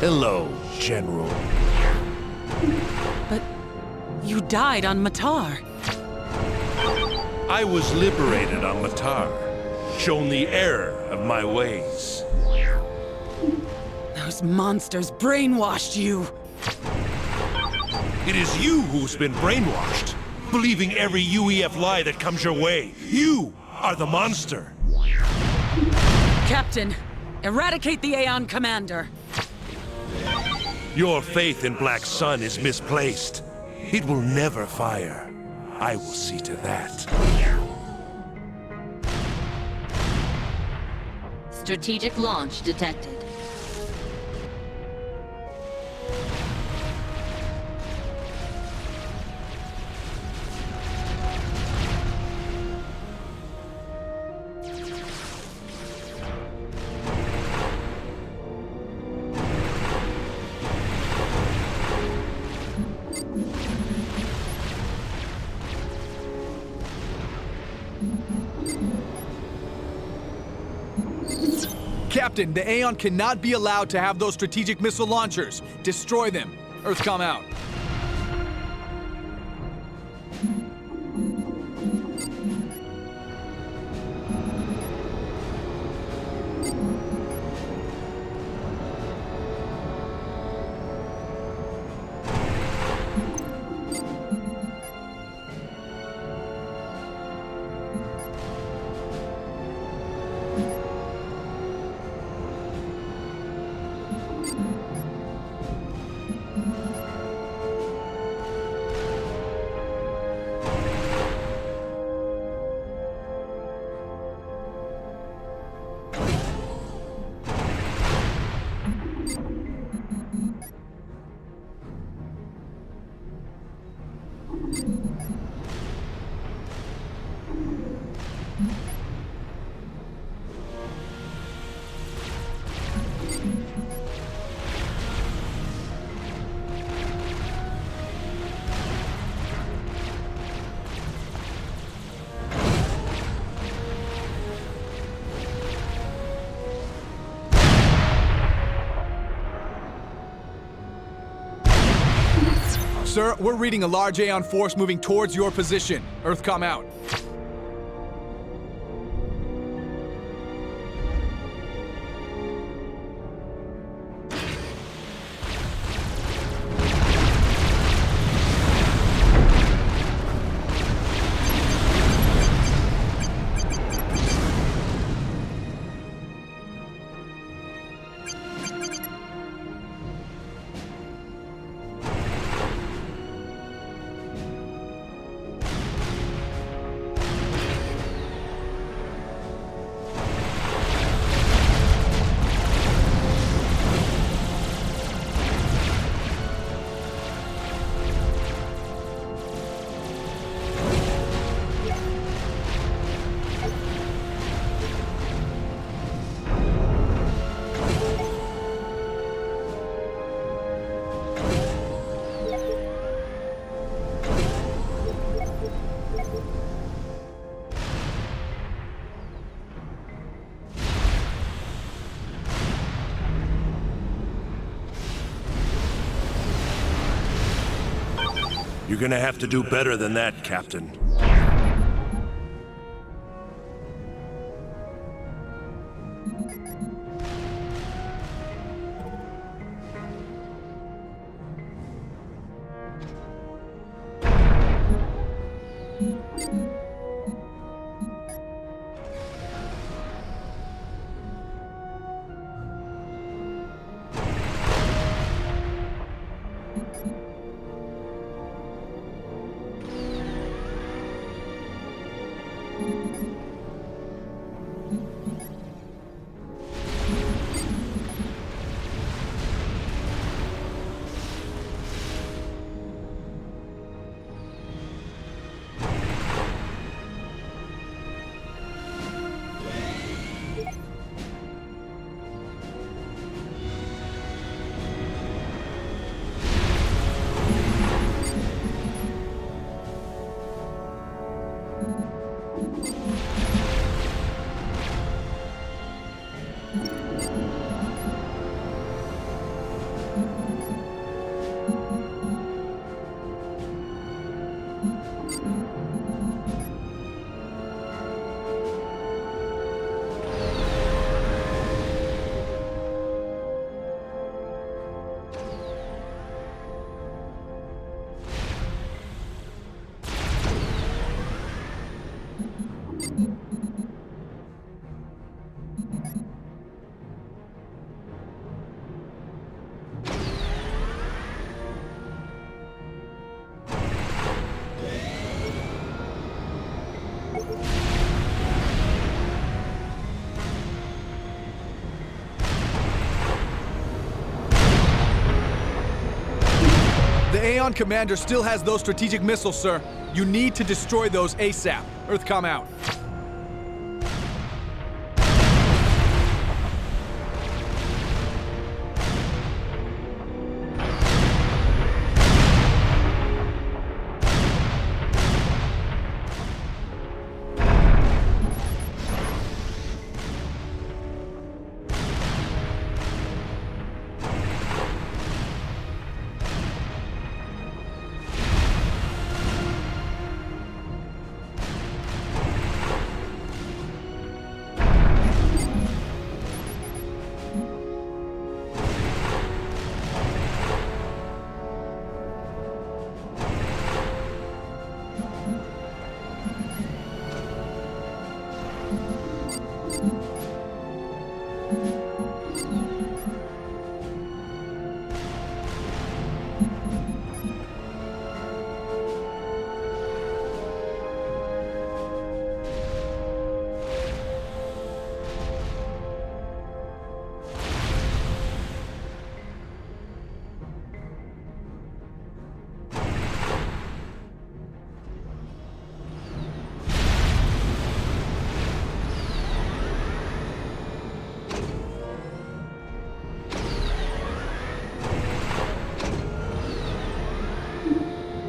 Speaker 5: Hello, General.
Speaker 2: But you died on Matar.
Speaker 5: I was liberated on Matar, shown the error of my ways.
Speaker 2: Those monsters brainwashed you.
Speaker 5: It is you who's been brainwashed, believing every UEF lie that comes your way. You are the monster.
Speaker 2: Captain, eradicate the Aeon Commander.
Speaker 5: Your faith in Black Sun is misplaced. It will never fire. I will see to that.
Speaker 10: Strategic launch detected.
Speaker 8: Captain, the Aeon cannot be allowed to have those strategic missile launchers. Destroy them. Earthcom out. Sir, we're reading a large Aeon force moving towards your position. Earthcom out.
Speaker 5: You're gonna have to do better than that, Captain.
Speaker 8: The Aeon Commander still has those strategic missiles, sir. You need to destroy those ASAP. Earthcom out.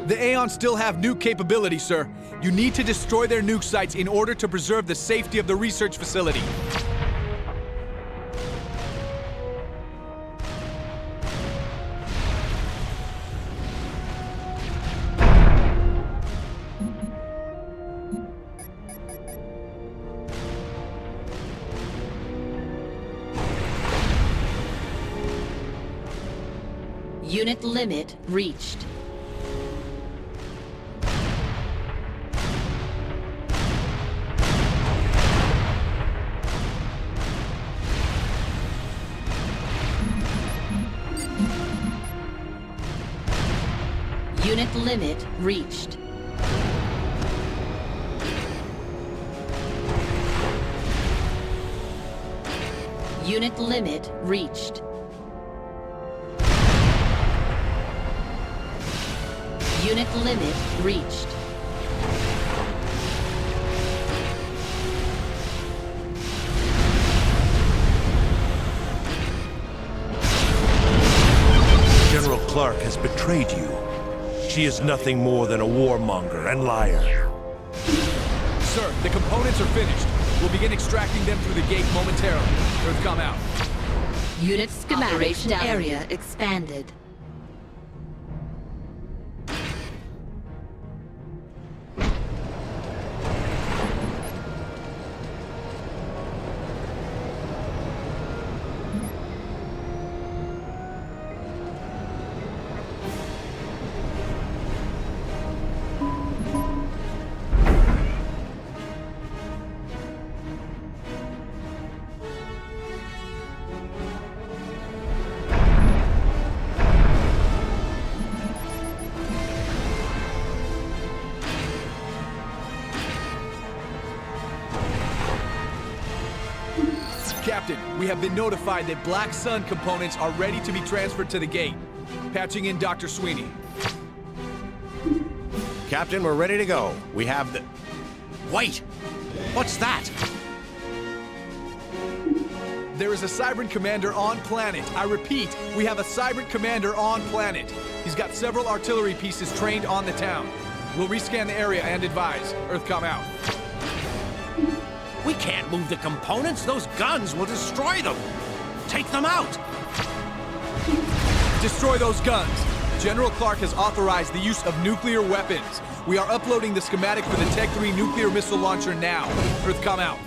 Speaker 8: The Aeon still have nuke capability, sir. You need to destroy their nuke sites in order to preserve the safety of the research facility.
Speaker 10: Unit limit reached. Unit limit reached. Unit limit reached. Unit limit reached.
Speaker 5: General Clark has betrayed you. She is nothing more than a warmonger and liar.
Speaker 8: Sir, the components are finished. We'll begin extracting them through the gate momentarily. Earthcom out.
Speaker 10: Unit schematic area expanded.
Speaker 8: Captain, we have been notified that Black Sun components are ready to be transferred to the gate. Patching in Dr. Sweeney.
Speaker 13: Captain, we're ready to go. We have the... Wait! What's that?
Speaker 8: There is a Cybran commander on planet. I repeat, we have a Cybran commander on planet. He's got several artillery pieces trained on the town. We'll rescan the area and advise. Earthcom out.
Speaker 13: We can't move the components. Those guns will destroy them. Take them out.
Speaker 8: Destroy those guns. General Clark has authorized the use of nuclear weapons. We are uploading the schematic for the Tech 3 nuclear missile launcher now. Earthcom out.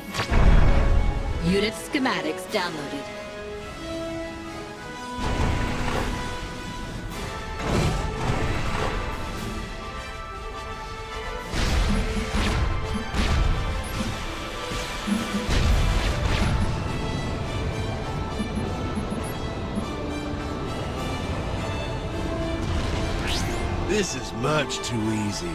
Speaker 10: Unit schematics downloaded.
Speaker 5: This is much too easy.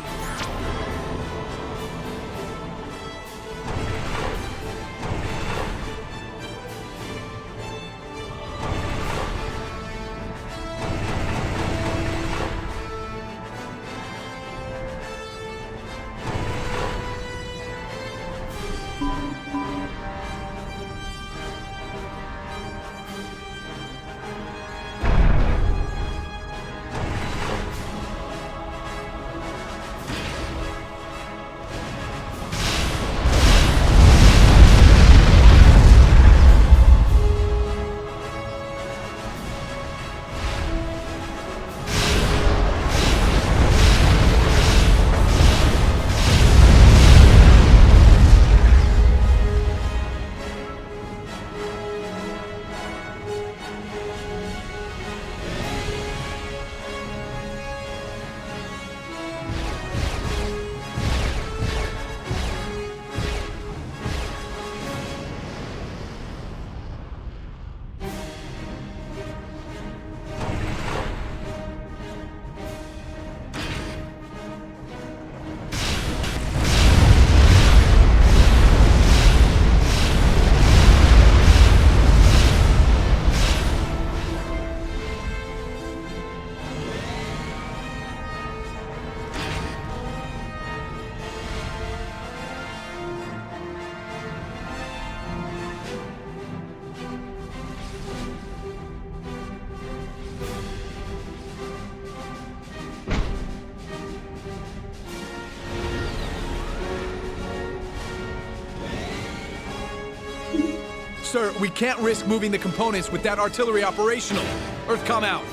Speaker 8: Sir, we can't risk moving the components with that artillery operational. Earthcom out.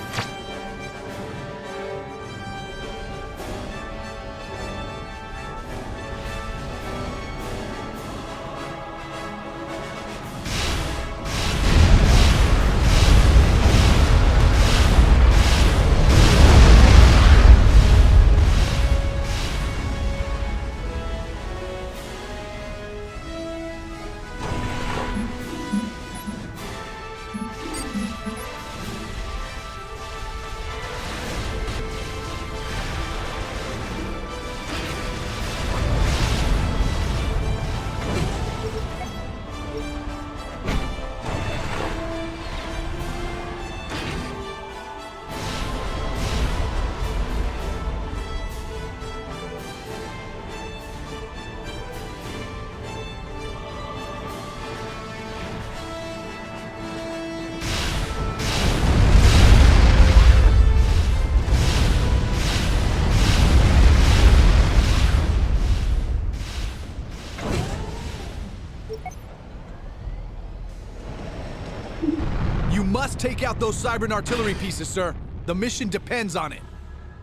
Speaker 8: You must take out those Cybran artillery pieces, sir. The mission depends on it.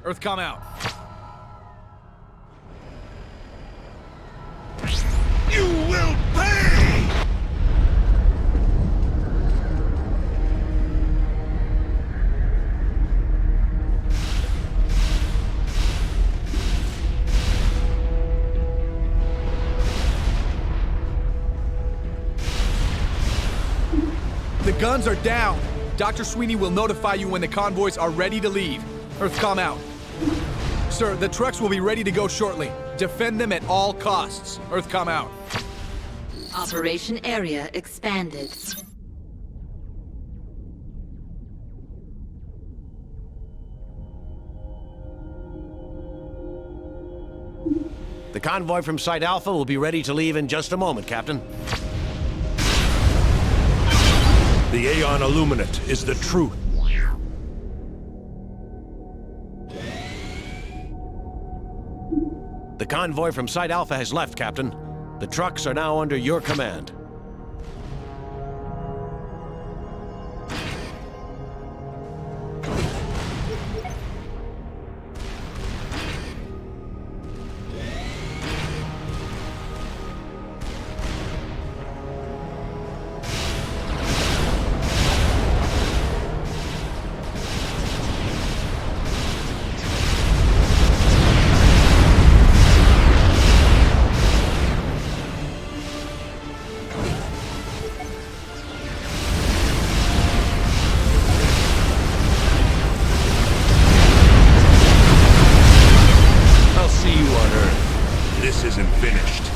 Speaker 8: Earthcom out.
Speaker 12: You will pay!
Speaker 8: The guns are down. Dr. Sweeney will notify you when the convoys are ready to leave. Earthcom out. Sir, the trucks will be ready to go shortly. Defend them at all costs. Earthcom out.
Speaker 10: Operation area expanded.
Speaker 13: The convoy from Site Alpha will be ready to leave in just a moment, Captain.
Speaker 5: The Aeon Illuminate is the truth.
Speaker 13: The convoy from Site Alpha has left, Captain. The trucks are now under your command.
Speaker 5: Isn't finished.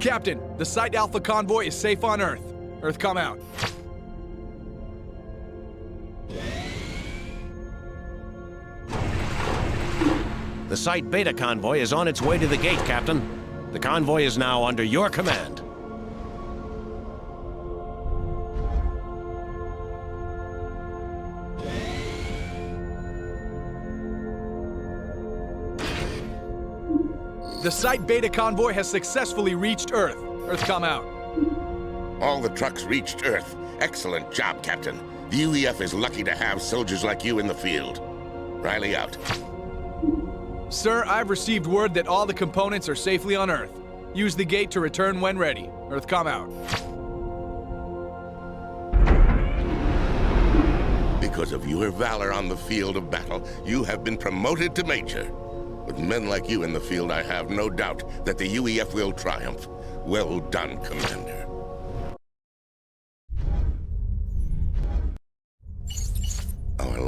Speaker 8: Captain, the Site Alpha convoy is safe on Earth. Earthcom out.
Speaker 13: The Site Beta convoy is on its way to the gate, Captain. The convoy is now under your command.
Speaker 8: The Site Beta convoy has successfully reached Earth. Earthcom out.
Speaker 3: All the trucks reached Earth. Excellent job, Captain. The UEF is lucky to have soldiers like you in the field. Riley out.
Speaker 8: Sir, I've received word that all the components are safely on Earth. Use the gate to return when ready. Earthcom out.
Speaker 3: Because of your valor on the field of battle, you have been promoted to Major. With men like you in the field, I have no doubt that the UEF will triumph. Well done, Commander.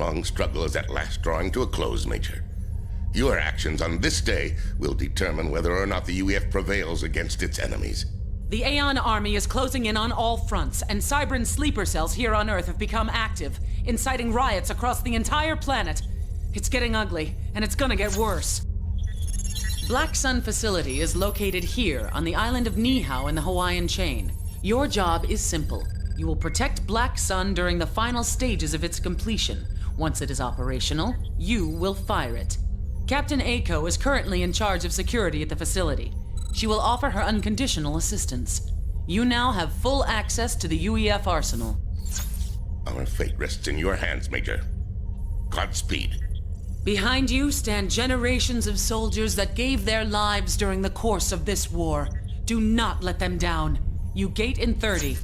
Speaker 3: long struggle is at last drawing to a close, Major. Your actions on this day will determine whether or not the UEF prevails against its enemies.
Speaker 2: The Aeon army is closing in on all fronts, and Cybran's sleeper cells here on Earth have become active, inciting riots across the entire planet. It's getting ugly, and it's gonna get worse. Black Sun facility is located here on the island of Niihau in the Hawaiian chain. Your job is simple. You will protect Black Sun during the final stages of its completion. Once it is operational, you will fire it. Captain Aiko is currently in charge of security at the facility. She will offer her unconditional assistance. You now have full access to the UEF arsenal.
Speaker 3: Our fate rests in your hands, Major. Godspeed.
Speaker 2: Behind you stand generations of soldiers that gave their lives during the course of this war. Do not let them down. You gate in 30.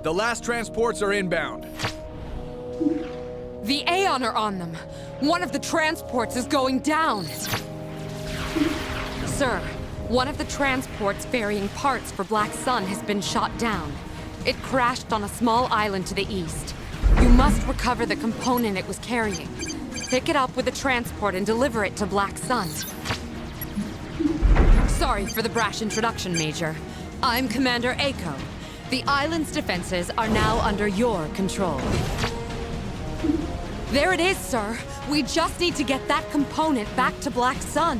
Speaker 8: The last transports are inbound.
Speaker 14: The Aeon are on them. One of the transports is going down. Sir, one of the transports ferrying parts for Black Sun has been shot down. It crashed on a small island to the east. You must recover the component it was carrying. Pick it up with the transport and deliver it to Black Sun. Sorry for the brash introduction, Major. I'm Commander Aiko. The island's defenses are now under your control. There it is, sir. We just need to get that component back to Black Sun.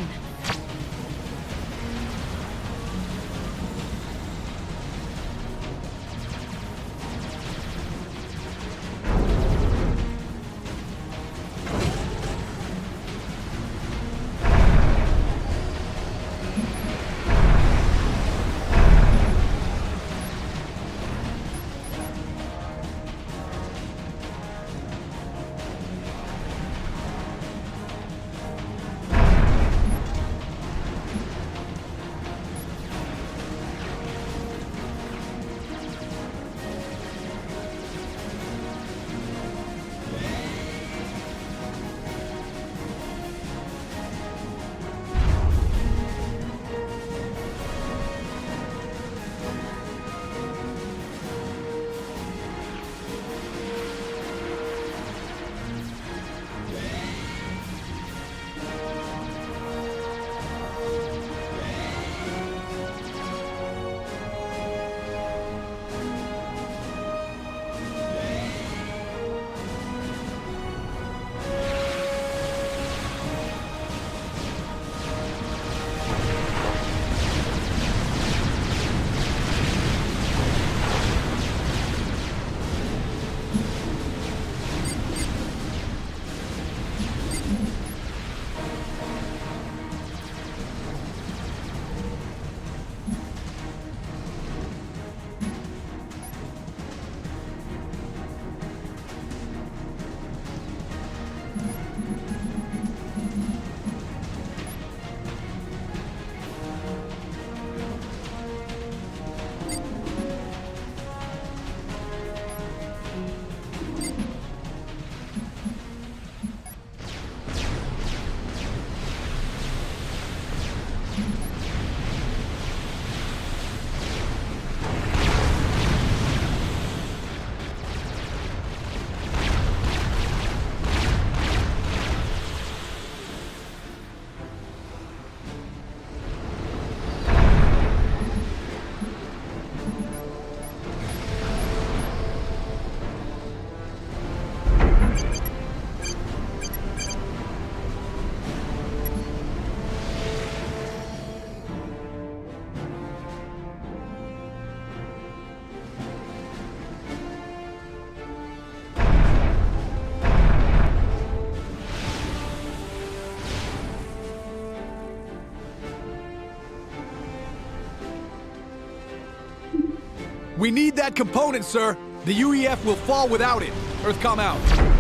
Speaker 8: We need that component, sir. The UEF will fall without it. Earthcom out.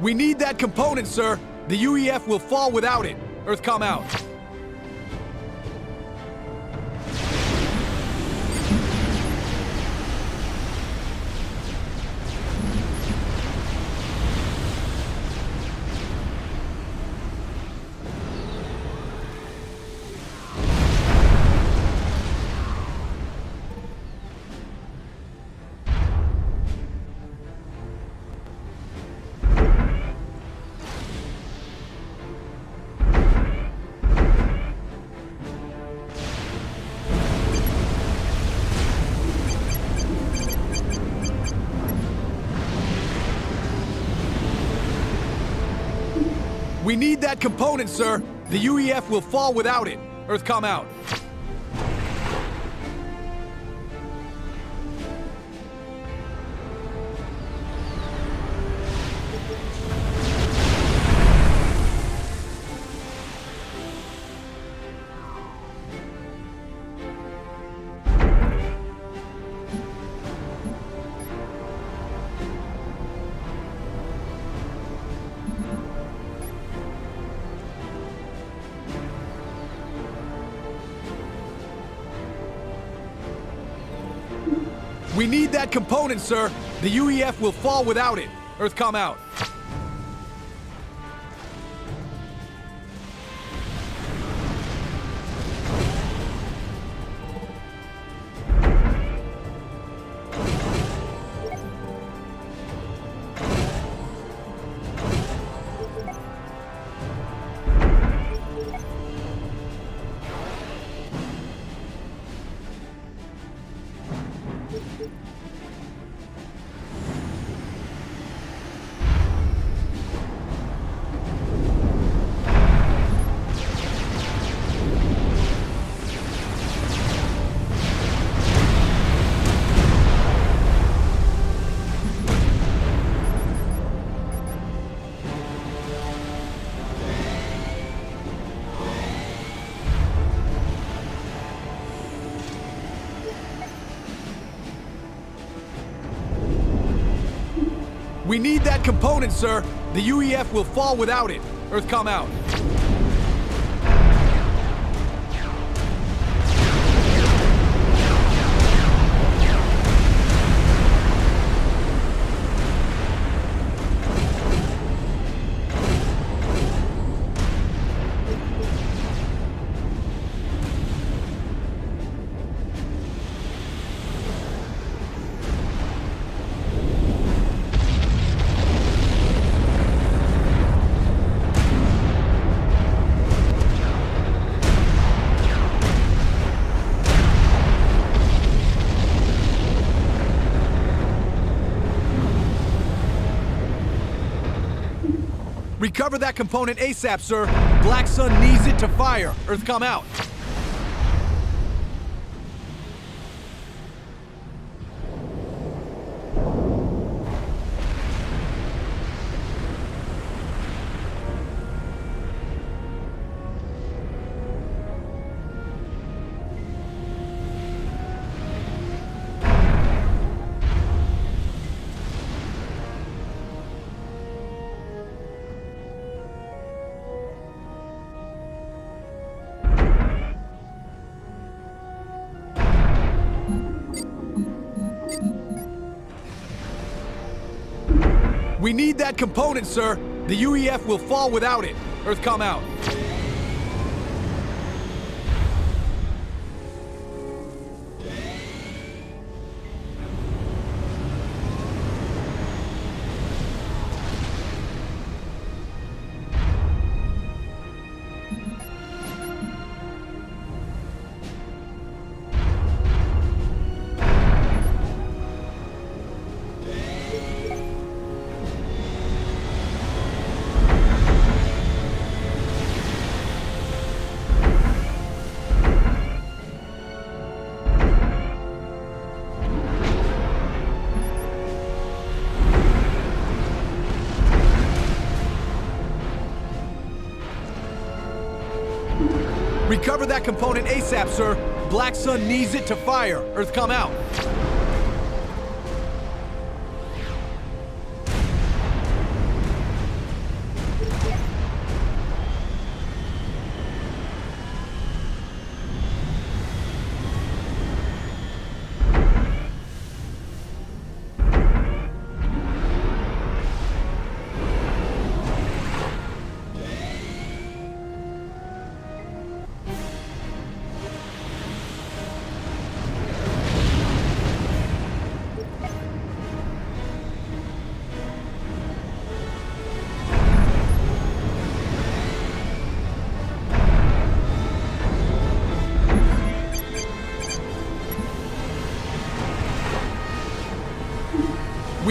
Speaker 8: We need that component, sir. The UEF will fall without it. Earthcom out. We need that component, sir. The UEF will fall without it. Earthcom out. We need that component, sir. The UEF will fall without it. Earthcom out. We need that component, sir. The UEF will fall without it. Earthcom out. Recover that component ASAP, sir. Black Sun needs it to fire. Earthcom out. We need that component, sir. The UEF will fall without it. Earthcom out. Recover that component ASAP, sir. Black Sun needs it to fire. Earthcom out.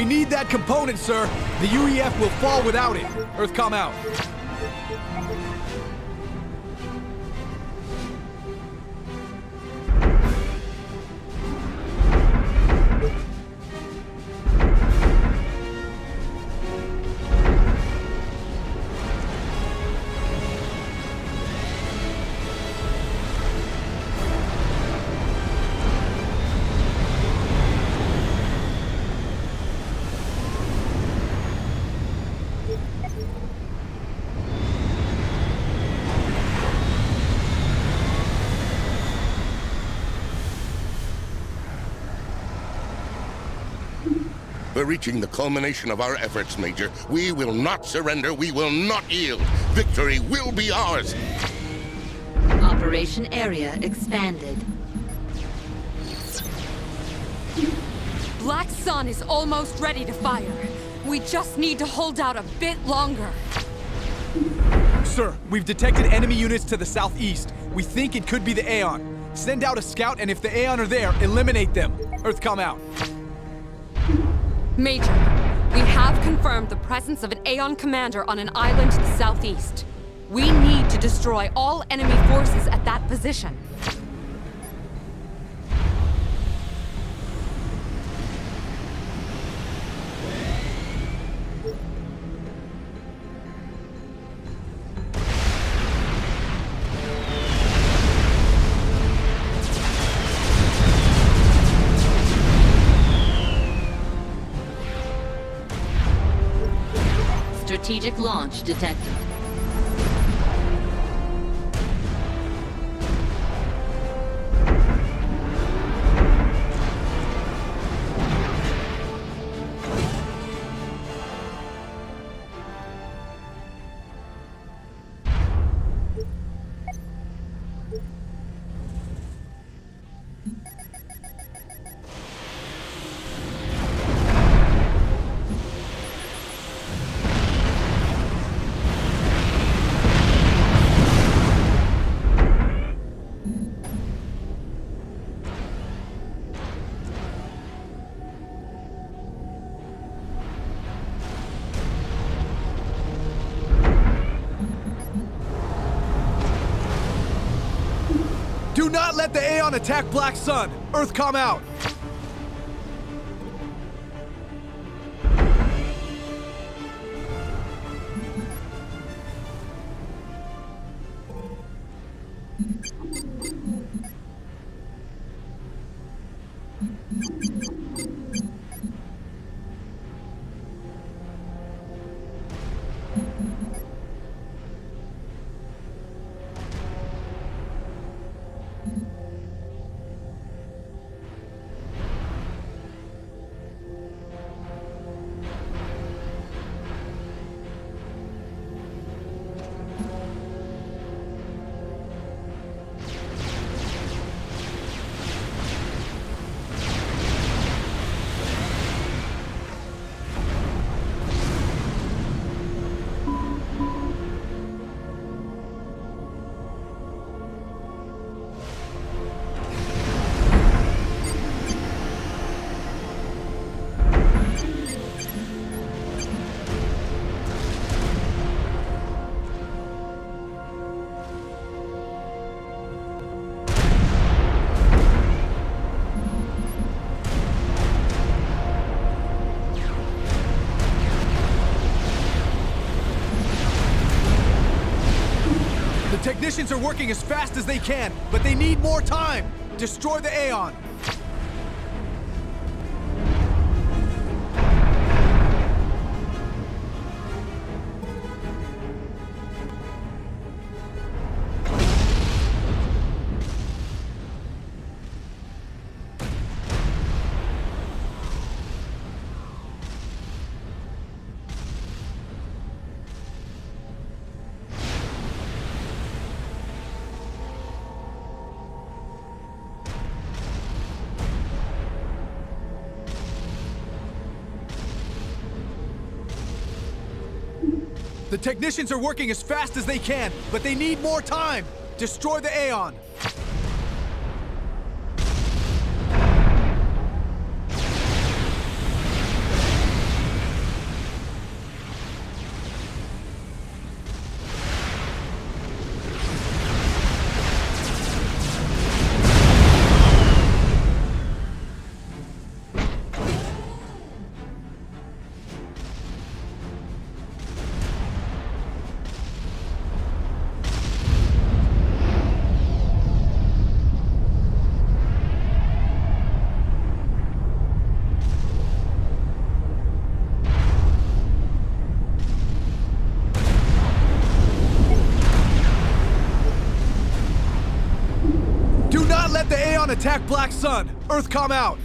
Speaker 8: We need that component, sir. The UEF will fall without it. Earthcom out.
Speaker 3: We're reaching the culmination of our efforts, Major. We will not surrender. We will not yield. Victory will be ours.
Speaker 10: Operation area expanded.
Speaker 14: Black Sun is almost ready to fire. We just need to hold out a bit longer.
Speaker 8: Sir, we've detected enemy units to the southeast. We think it could be the Aeon. Send out a scout, and if the Aeon are there, eliminate them. Earthcom out.
Speaker 14: Major, we have confirmed the presence of an Aeon commander on an island to the southeast. We need to destroy all enemy forces at that position.
Speaker 10: Strategic launch detected.
Speaker 8: Do not let the Aeon attack Black Sun! Earthcom out! Technicians are working as fast as they can, but they need more time. Destroy the Aeon. The technicians are working as fast as they can, but they need more time. Destroy the Aeon. attack Black Sun! Earthcom out!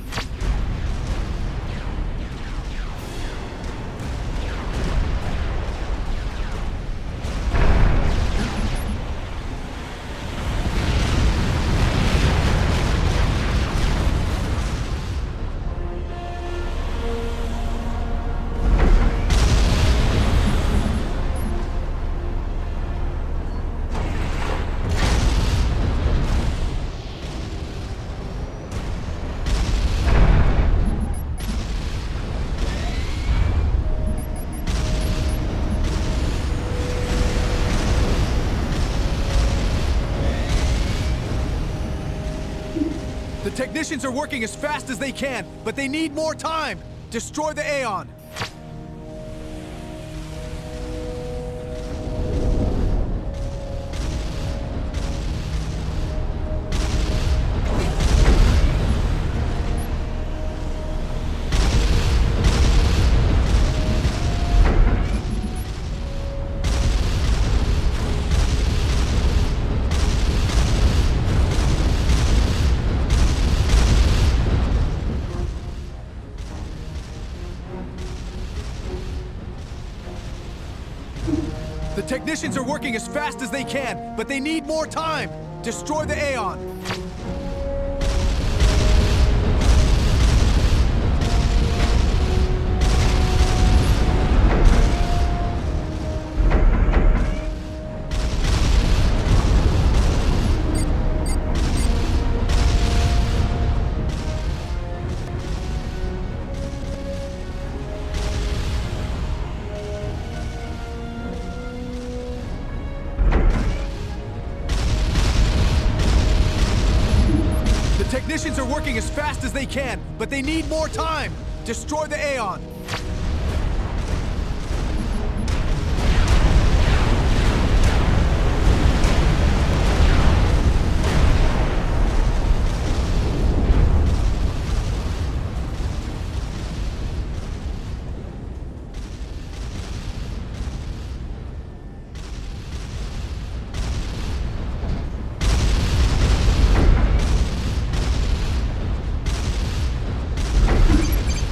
Speaker 8: The technicians are working as fast as they can, but they need more time! Destroy the Aeon! The technicians are working as fast as they can, but they need more time! Destroy the Aeon! The technicians are working as fast as they can, but they need more time! Destroy the Aeon!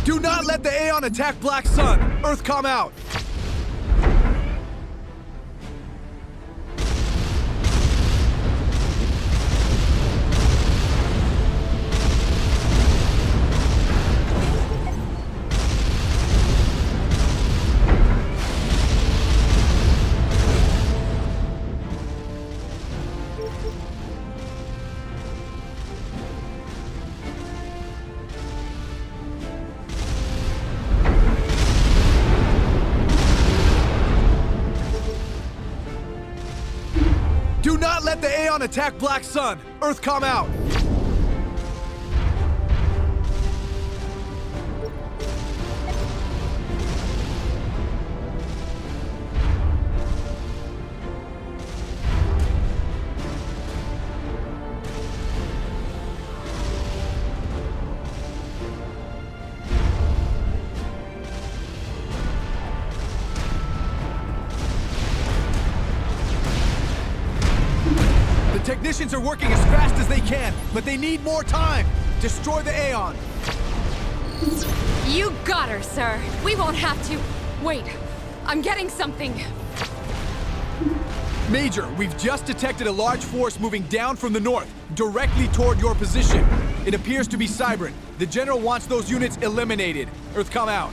Speaker 8: Do not let the Aeon attack Black Sun! Earthcom out! Do not let the Aeon attack Black Sun! Earthcom out! The technicians are working as fast as they can, but they need more time! Destroy the Aeon!
Speaker 14: You got her, sir. We won't have to... Wait, I'm getting something.
Speaker 8: Major, we've just detected a large force moving down from the north, directly toward your position. It appears to be Cybran. The General wants those units eliminated. Earthcom out.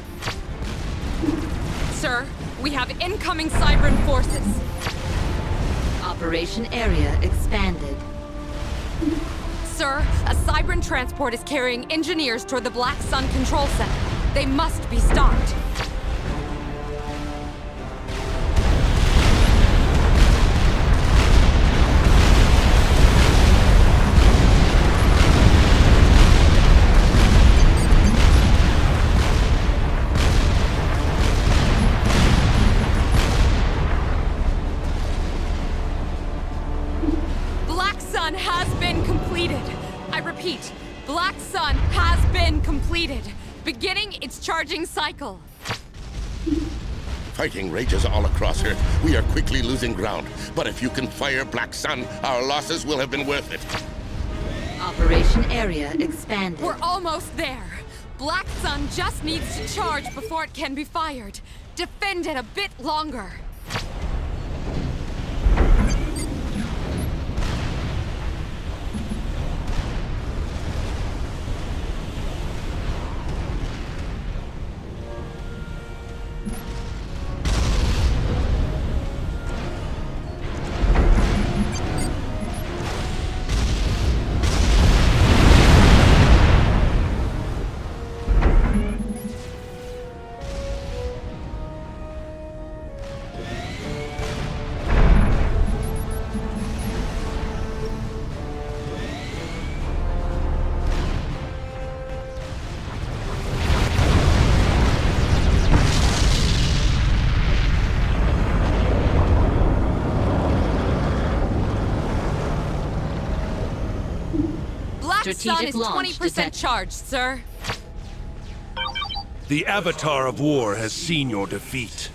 Speaker 14: Sir, we have incoming Cybran forces.
Speaker 10: Operation area expanded.
Speaker 14: Sir, a Cybran transport is carrying engineers toward the Black Sun Control Center. They must be stopped. Black Sun has been completed. I repeat, Black Sun has been completed. Beginning its charging cycle.
Speaker 3: Fighting rages all across Earth. We are quickly losing ground. But if you can fire Black Sun, our losses will have been worth it.
Speaker 10: Operation Operation area expanded.
Speaker 14: We're almost there. Black Sun just needs to charge before it can be fired. Defend it a bit longer. Sun is 20% charged, sir.
Speaker 5: The Avatar of War has seen your defeat.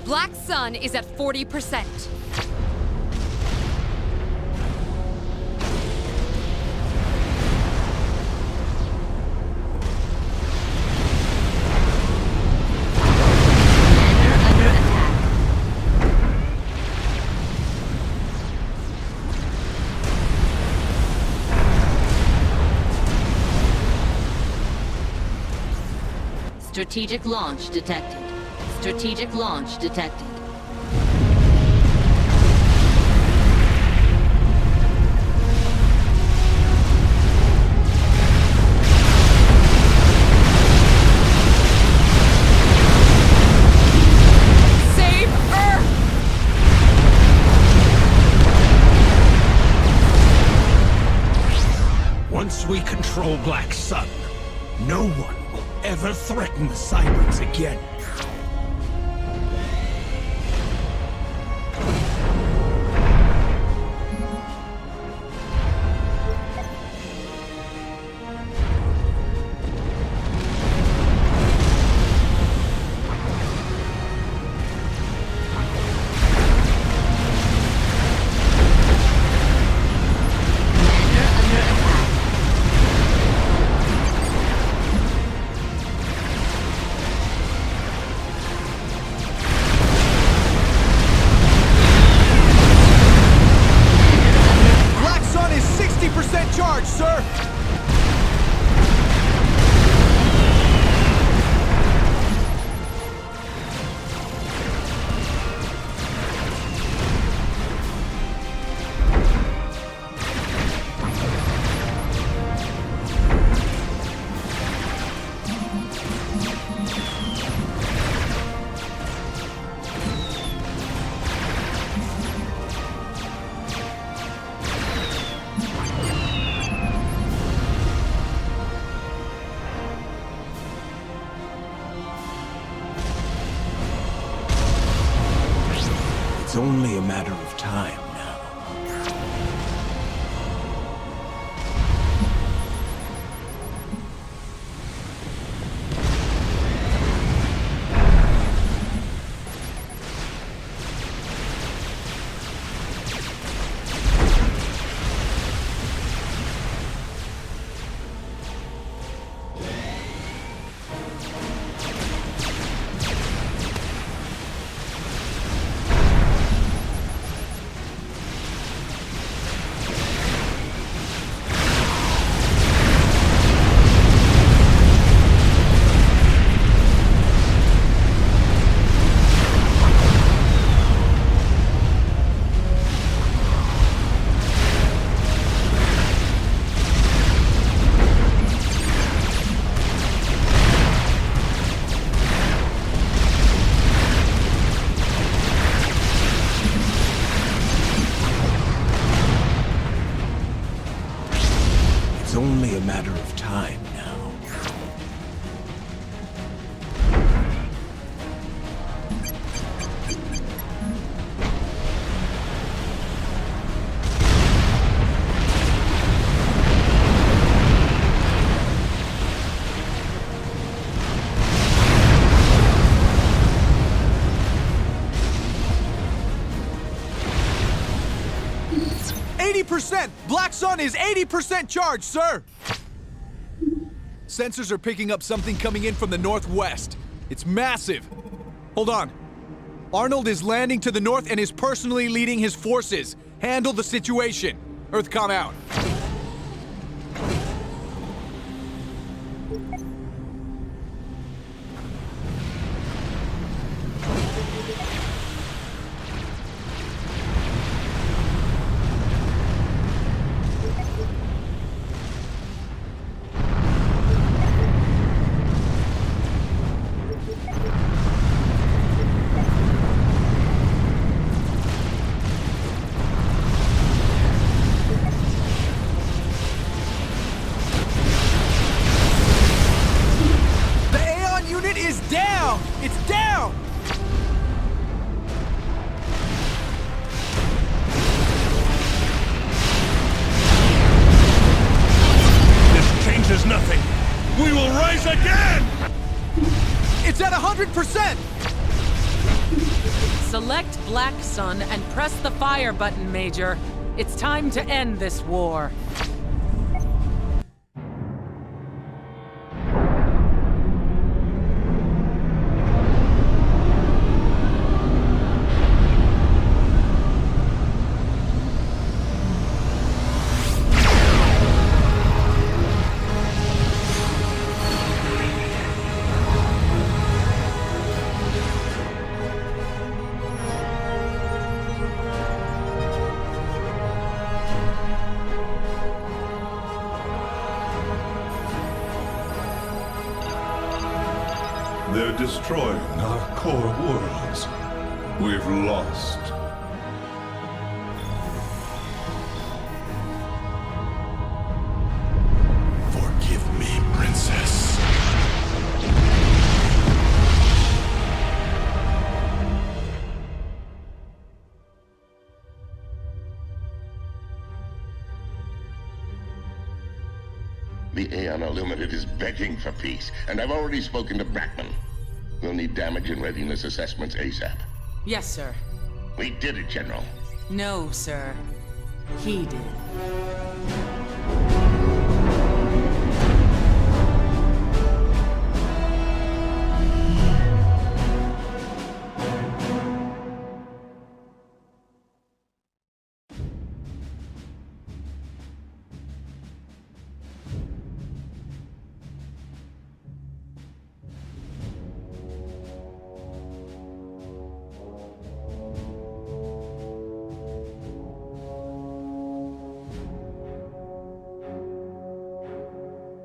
Speaker 14: Black Sun is at 40%.
Speaker 10: Strategic launch detected. Strategic launch detected.
Speaker 14: Save Earth!
Speaker 15: Once we control Black Sun, no one will ever threaten the Cybrans again.
Speaker 8: Charge, sir!
Speaker 15: matter of time now. It's only a matter of time now.
Speaker 8: Black Sun is 80% charged, sir! Sensors are picking up something coming in from the northwest. It's massive. Hold on. Arnold is landing to the north and is personally leading his forces. Handle the situation. Earthcom out.
Speaker 2: Select Black Sun and press the fire button, Major. It's time to end this war.
Speaker 12: They're destroying our core worlds. We've lost. Forgive me, Princess.
Speaker 3: The Aeon Illuminate is begging for peace, and I've already spoken to Brackman. We'll need damage and readiness assessments ASAP.
Speaker 2: Yes, sir.
Speaker 3: We did it, General.
Speaker 2: No, sir. He did.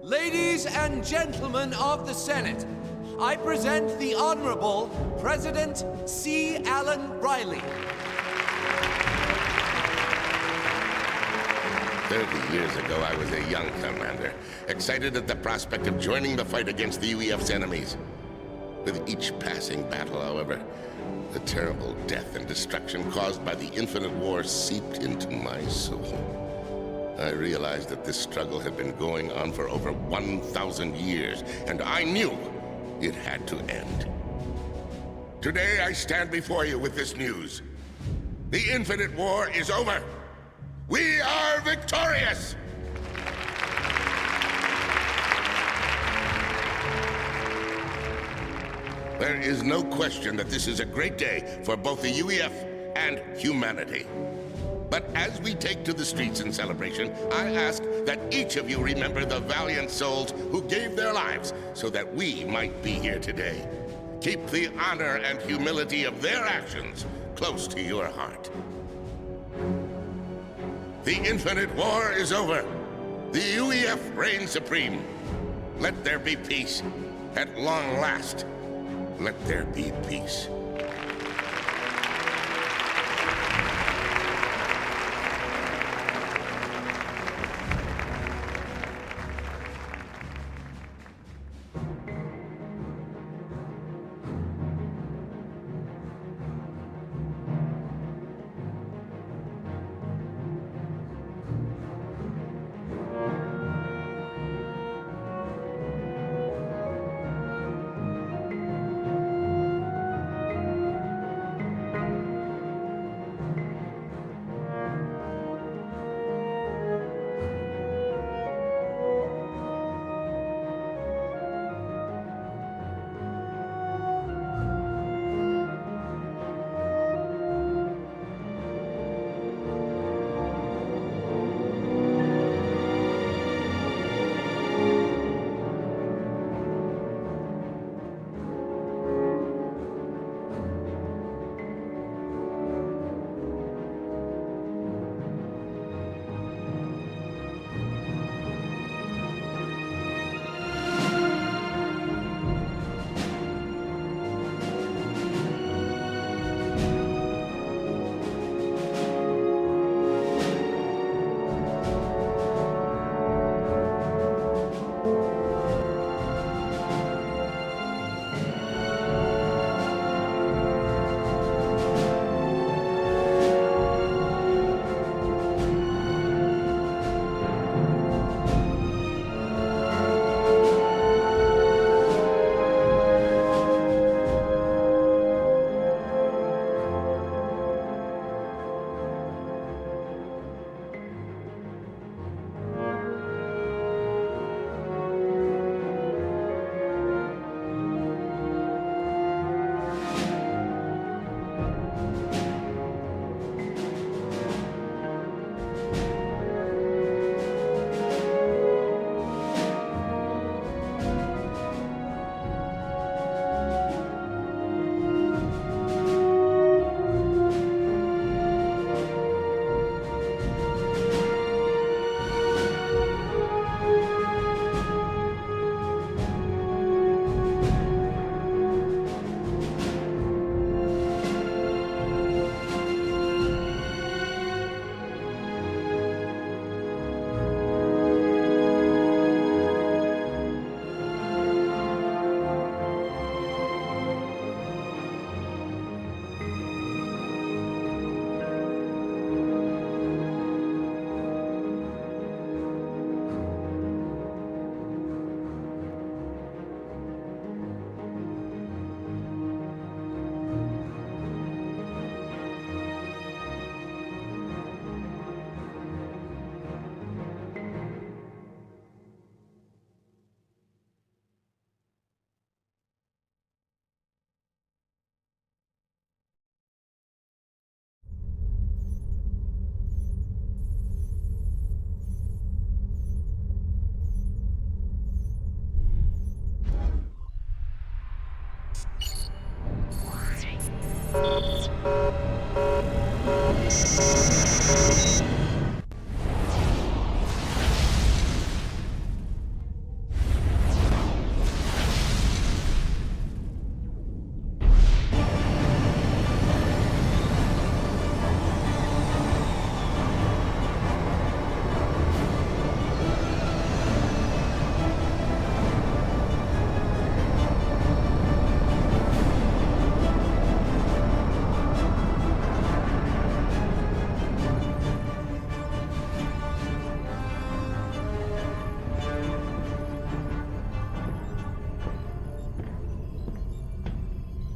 Speaker 16: Ladies and gentlemen of the Senate, I present the Honorable President C. Allen Riley.
Speaker 3: 30 years ago, I was a young commander, excited at the prospect of joining the fight against the UEF's enemies. With each passing battle, however, The terrible death and destruction caused by the infinite war seeped into my soul. I realized that this struggle had been going on for over 1,000 years, and I knew it had to end. Today I stand before you with this news. The infinite war is over. We are victorious! There is no question that this is a great day for both the UEF and humanity. But as we take to the streets in celebration, I ask that each of you remember the valiant souls who gave their lives so that we might be here today. Keep the honor and humility of their actions close to your heart. The infinite war is over. The UEF reigns supreme. Let there be peace. At long last, let there be peace.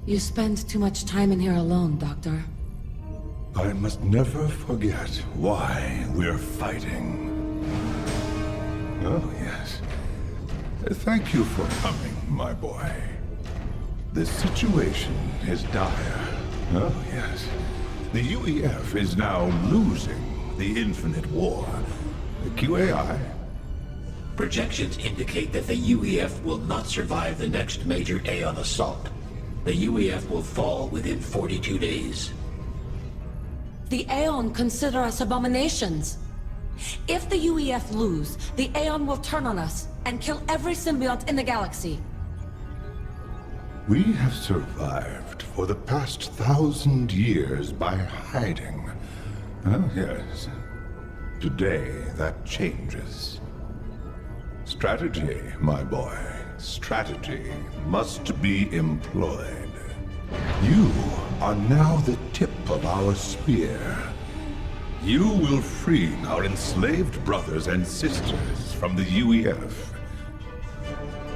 Speaker 2: You spend too much time in here alone, Doctor.
Speaker 12: I must never forget why we're fighting. Oh, yes. Thank you for coming, my boy. The situation is dire. Oh, yes. The UEF is now losing the Infinite War. The QAI?
Speaker 15: Projections indicate that the UEF will not survive the next major Aeon assault. The UEF will fall within 42 days.
Speaker 2: The Aeon consider us abominations. If the UEF lose, the Aeon will turn on us and kill every symbiont in the galaxy.
Speaker 12: We have survived for the past 1,000 years by hiding. Oh, yes. Today, that changes. Strategy, my boy. Strategy must be employed. You are now the tip of our spear. You will free our enslaved brothers and sisters from the UEF.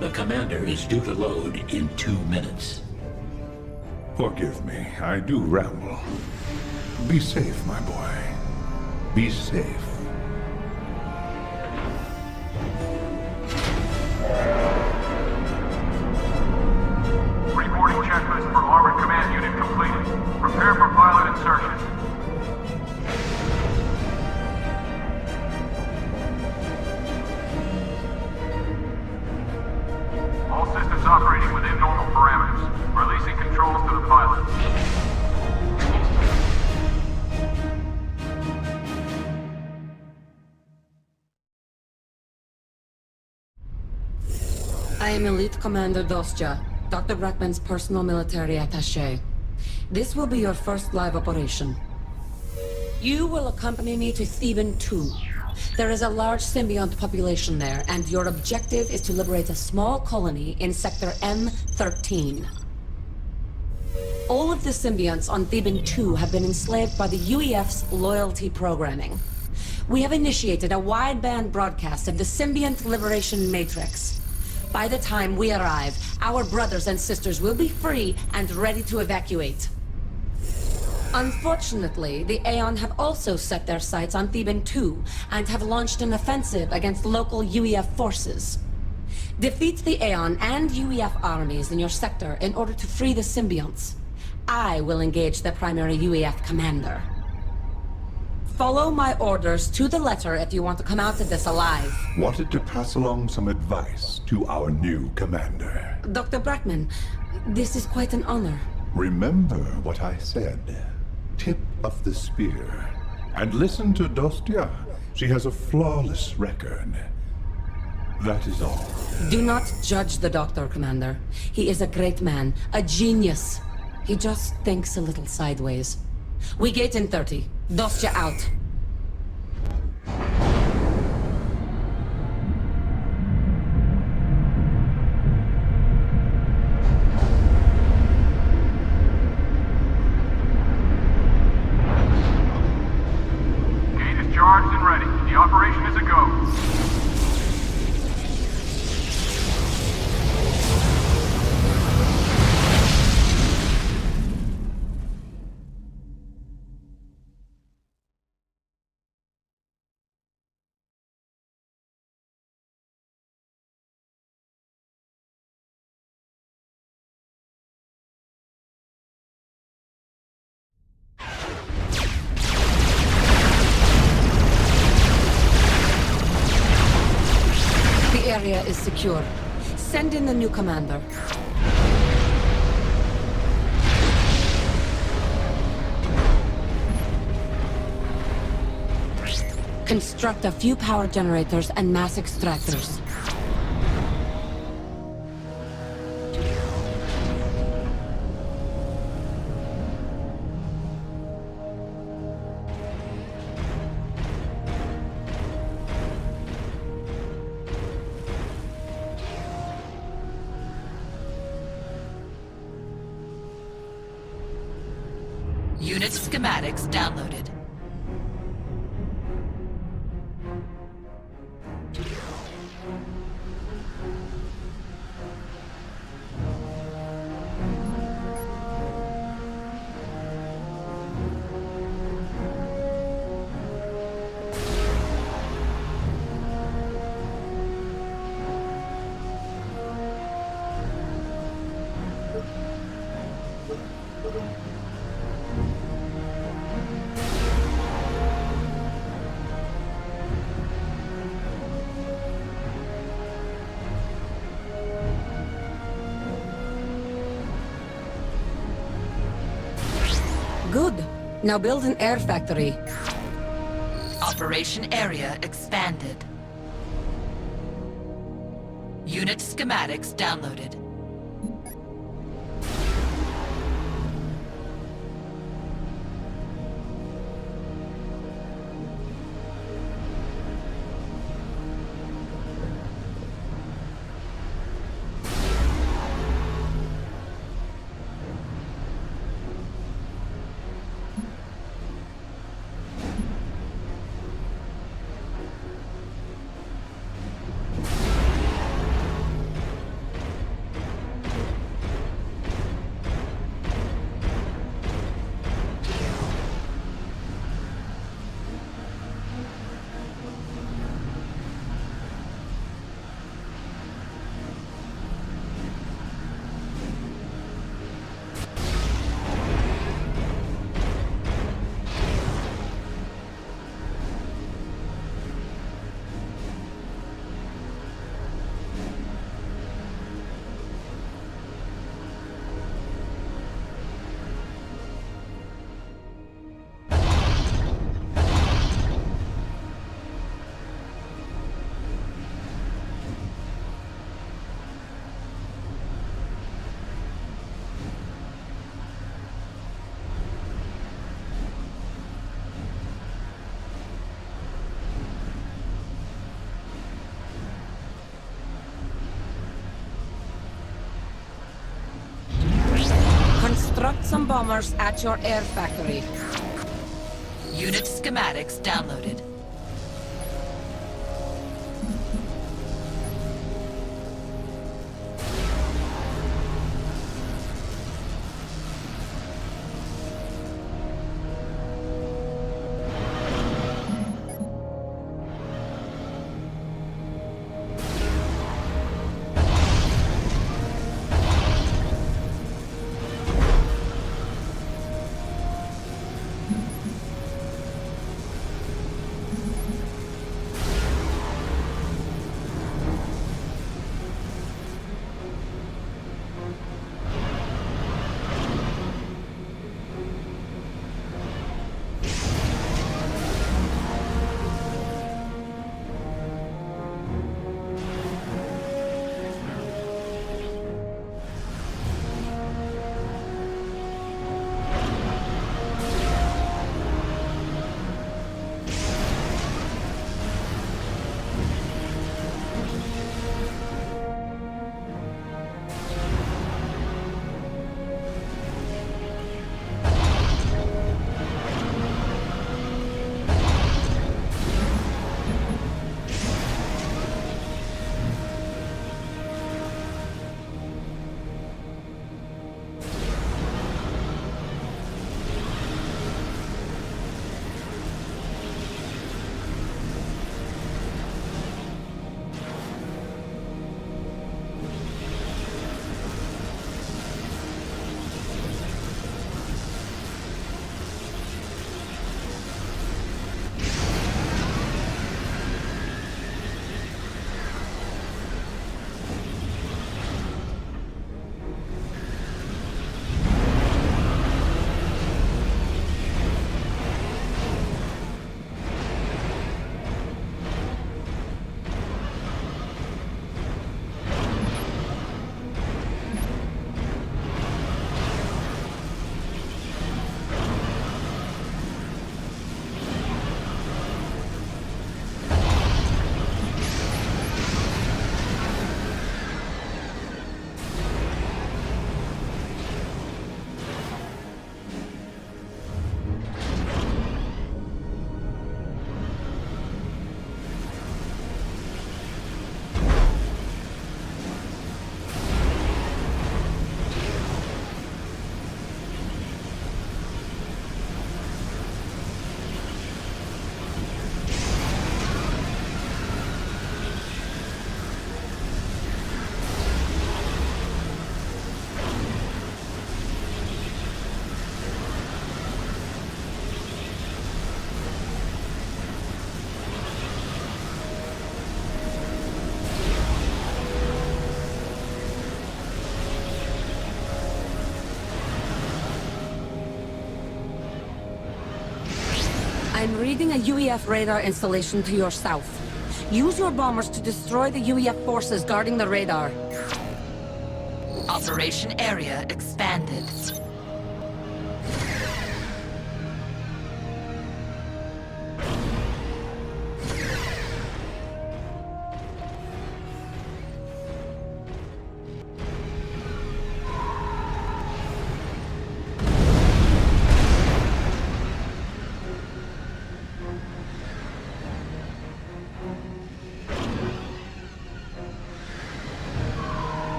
Speaker 15: The commander is due to load in 2 minutes.
Speaker 12: Forgive me, I do ramble. Be safe, my boy. Be safe.
Speaker 4: Reporting checklist for Armored Command Unit completed. Prepare for pilot insertion. All systems operating within normal parameters. Releasing controls to the pilot.
Speaker 2: I am Elite Commander Dostya, Dr. Brackman's personal military attaché. This will be your first live operation. You will accompany me to Theban 2. There is a large symbiont population there, and your objective is to liberate a small colony in Sector M13. All of the symbionts on Theban 2 have been enslaved by the UEF's loyalty programming. We have initiated a wideband broadcast of the Symbiont Liberation Matrix. By the time we arrive, our brothers and sisters will be free and ready to evacuate. Unfortunately, the Aeon have also set their sights on Theban 2 and have launched an offensive against local UEF forces. Defeat the Aeon and UEF armies in your sector in order to free the symbionts. I will engage the primary UEF commander. Follow my orders to the letter if you want to come out of this alive.
Speaker 12: Wanted to pass along some advice to our new commander.
Speaker 2: Dr. Brackman, this is quite an honor.
Speaker 12: Remember what I said. Tip of the spear. And listen to Dostya. She has a flawless record. That is all.
Speaker 2: Do not judge the Doctor, Commander. He is a great man, a genius. He just thinks a little sideways. We gate in 30. Dostya out.
Speaker 4: Gate is charged and ready. The operation is a go.
Speaker 2: The area is secure. Send in the new commander. Construct a few power generators and mass extractors.
Speaker 10: Unit schematics downloaded.
Speaker 17: Now build an air factory.
Speaker 10: Operation area expanded. Unit schematics downloaded.
Speaker 17: Construct some bombers at your air factory.
Speaker 10: Unit schematics downloaded.
Speaker 17: reading a UEF radar installation to your south. Use your bombers to destroy the UEF forces guarding the radar.
Speaker 10: Operation area expanded.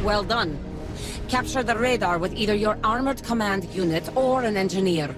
Speaker 17: Well done. Capture the radar with either your armored command unit or an engineer.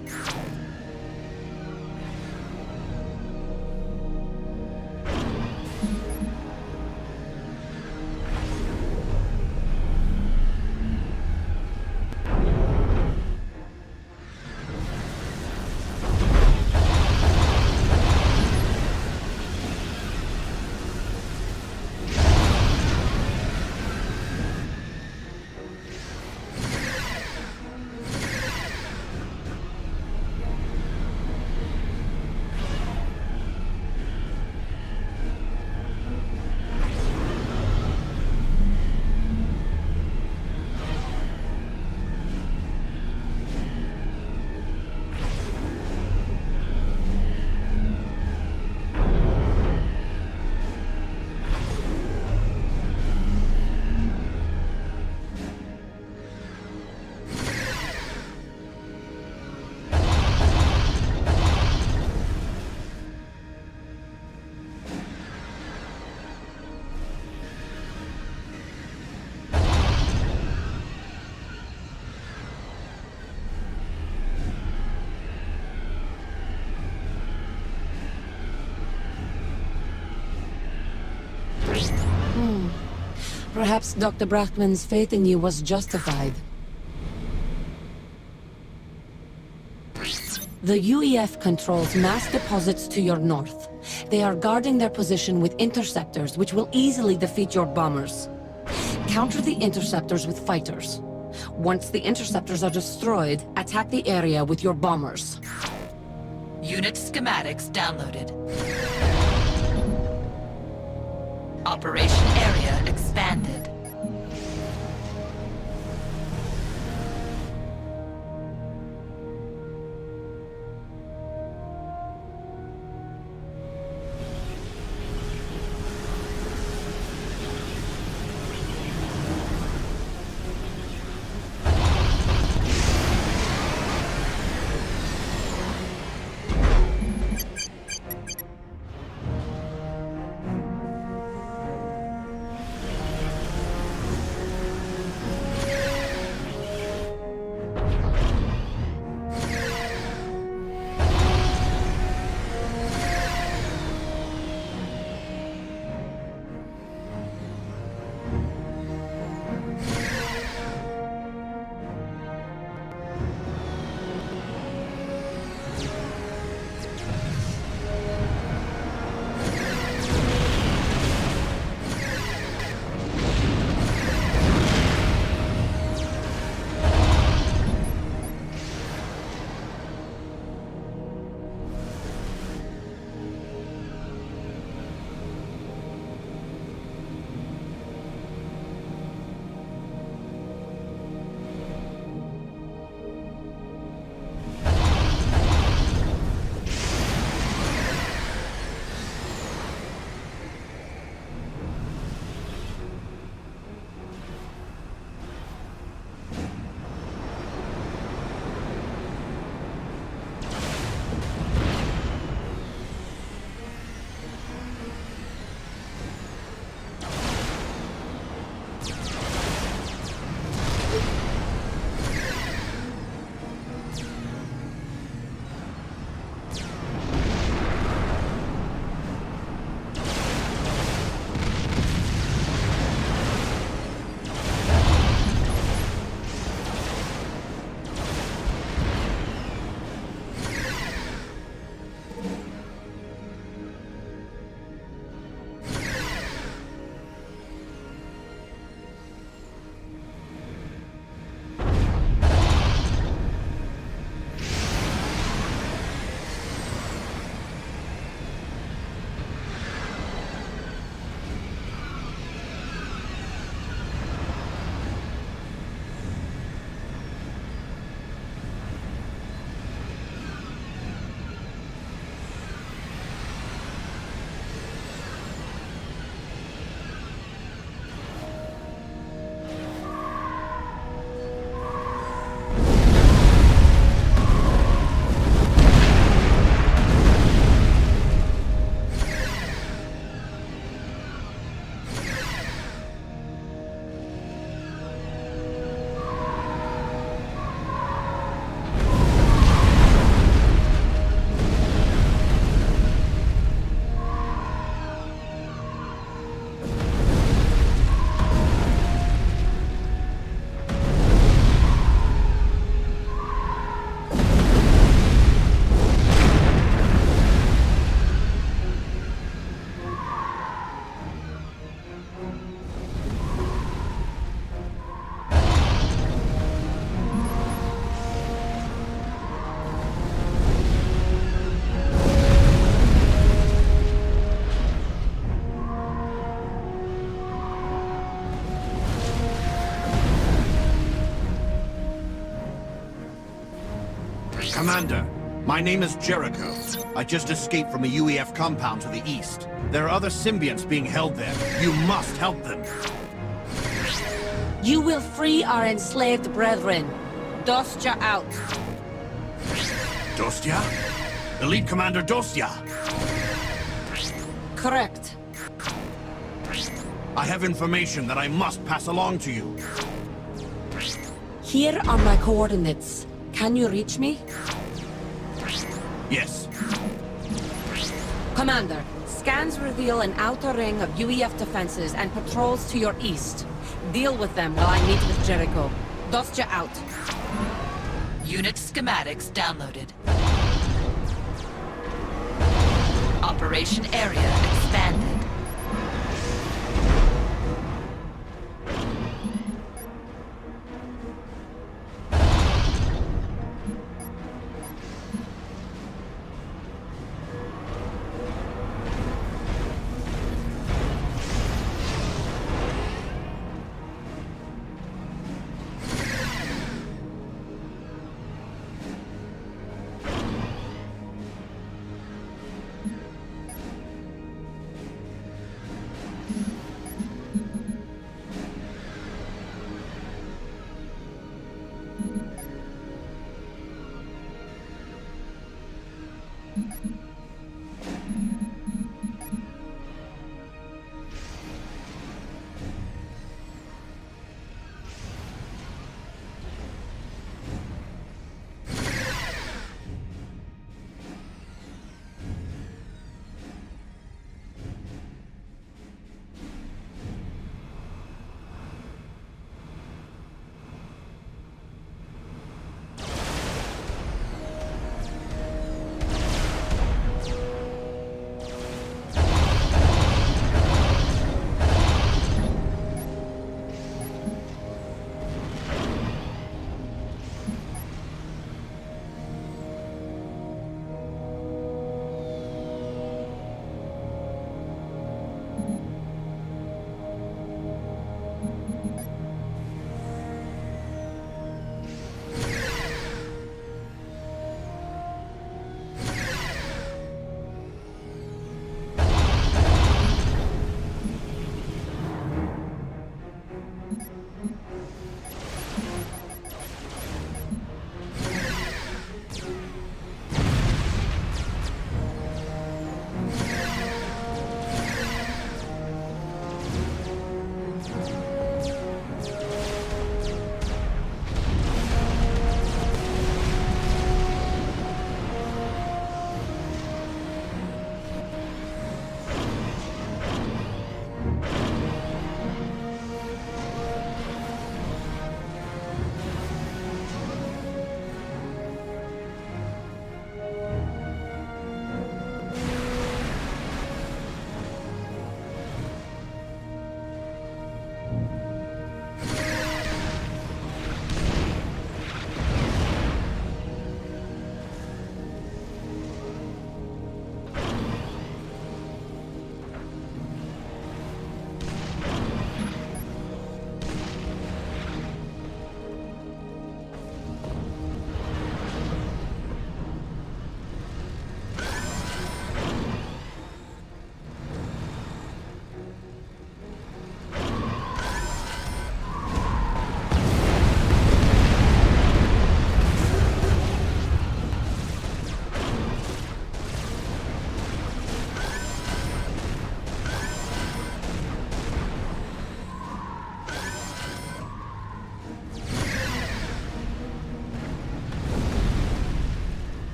Speaker 17: Perhaps Dr. Brackman's faith in you was justified. The UEF controls mass deposits to your north. They are guarding their position with interceptors, which will easily defeat your bombers. Counter the interceptors with fighters. Once the interceptors are destroyed, attack the area with your bombers.
Speaker 10: Unit schematics downloaded. Operation area expanded.
Speaker 18: Commander, my name is Jericho. I just escaped from a UEF compound to the east. There are other symbionts being held there. You must help them.
Speaker 17: You will free our enslaved brethren. Dostya out.
Speaker 18: Dostya? Elite Commander Dostya?
Speaker 17: Correct.
Speaker 18: I have information that I must pass along to you.
Speaker 17: Here are my coordinates. Can you reach me?
Speaker 18: Yes.
Speaker 17: Commander, scans reveal an outer ring of UEF defenses and patrols to your east. Deal with them while I meet with Jericho. Dostya out.
Speaker 10: Unit schematics downloaded. Operation area expanded.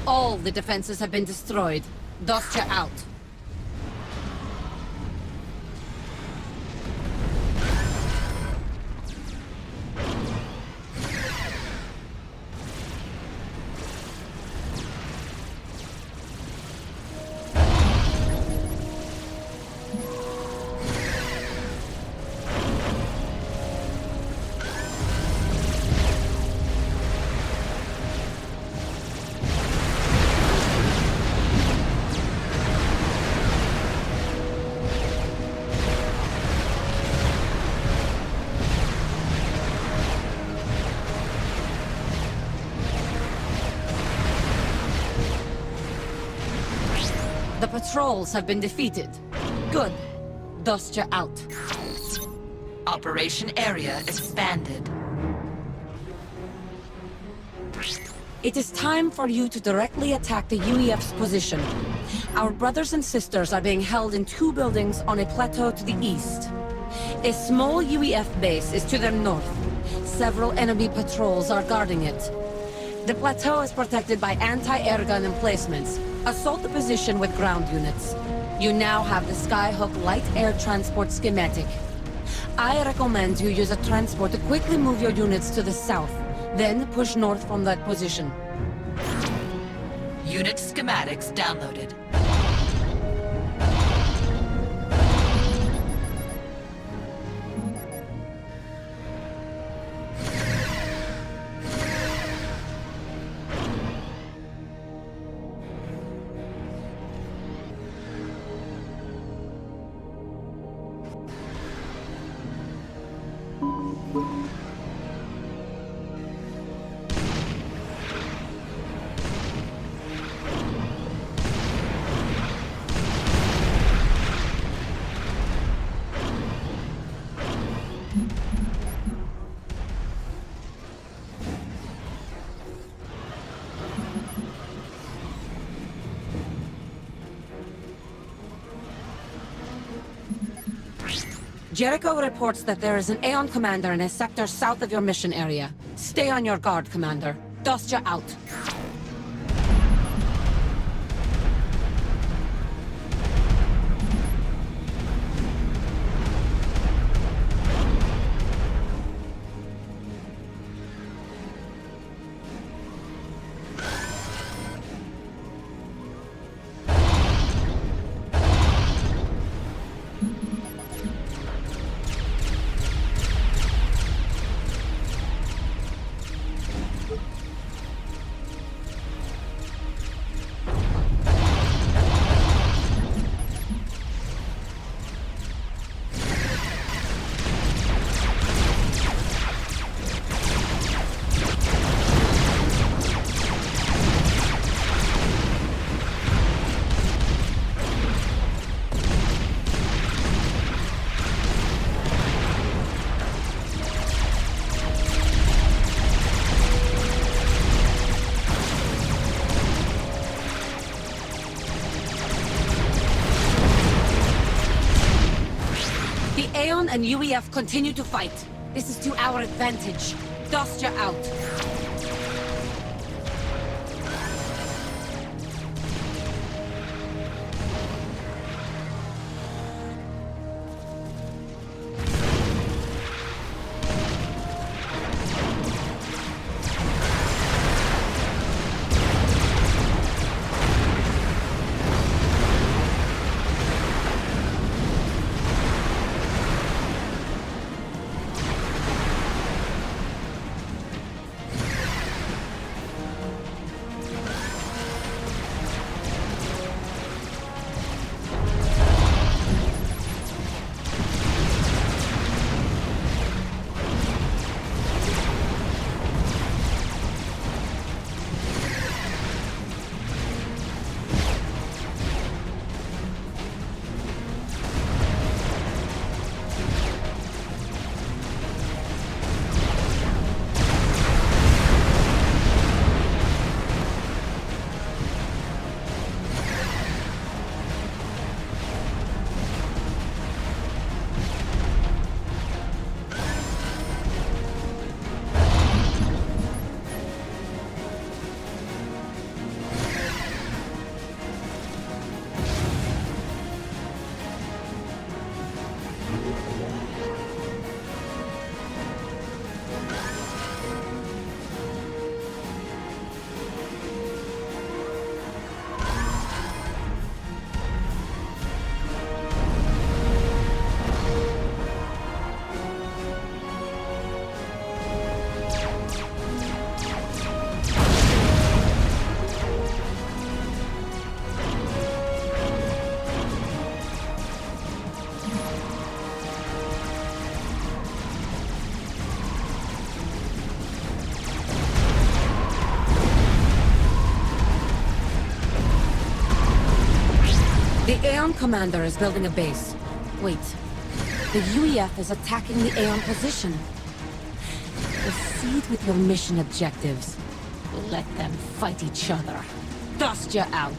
Speaker 17: All the defenses have been destroyed. Dostya out. patrols have been defeated. Good. Dostya out.
Speaker 10: Operation area expanded.
Speaker 17: It is time for you to directly attack the UEF's position. Our brothers and sisters are being held in 2 buildings on a plateau to the east. A small UEF base is to their north. Several enemy patrols are guarding it. The plateau is protected by anti-air gun emplacements. Assault the position with ground units. You now have the Skyhook light air transport schematic. I recommend you use a transport to quickly move your units to the south, then push north from that position.
Speaker 10: Unit schematics downloaded.
Speaker 17: Jericho reports that there is an Aeon commander in a sector south of your mission area. Stay on your guard, Commander. Dostya out. Aeon and UEF continue to fight. This is to our advantage. Dostya out. Aeon Commander is building a base. Wait. The UEF is attacking the Aeon position. Proceed with your mission objectives. Let them fight each other. Dust you out.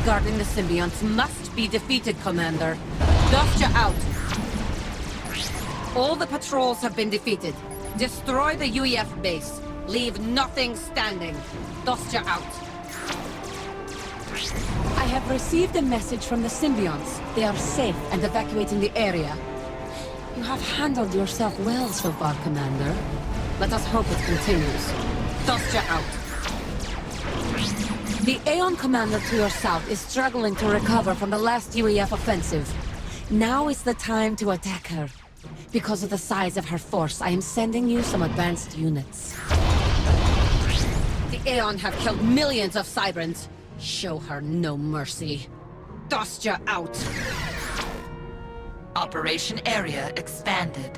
Speaker 17: Guarding the Symbionts must be defeated, Commander. Dust you out. All the patrols have been defeated. Destroy the UEF base. Leave nothing standing. Dust you out. I have received a message from the Symbionts. They are safe and evacuating the area. You have handled yourself well so far, Commander. Let us hope it continues. Dust you out. The Aeon Commander to your south is struggling to recover from the last UEF offensive. Now is the time to attack her. Because of the size of her force, I am sending you some advanced units. The Aeon have killed millions of Cybrans. Show her no mercy. Dust you out.
Speaker 10: Operation area expanded.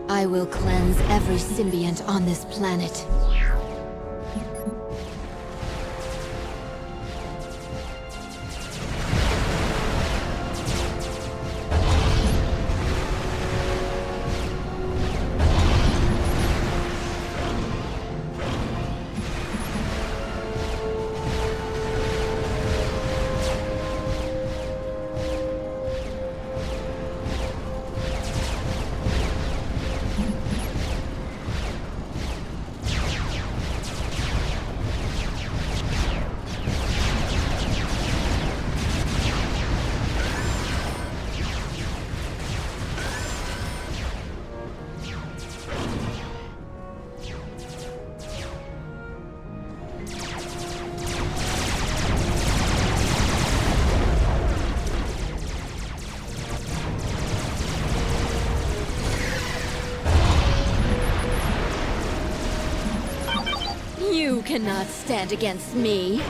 Speaker 6: I will cleanse every symbiont on this planet. You cannot stand against me.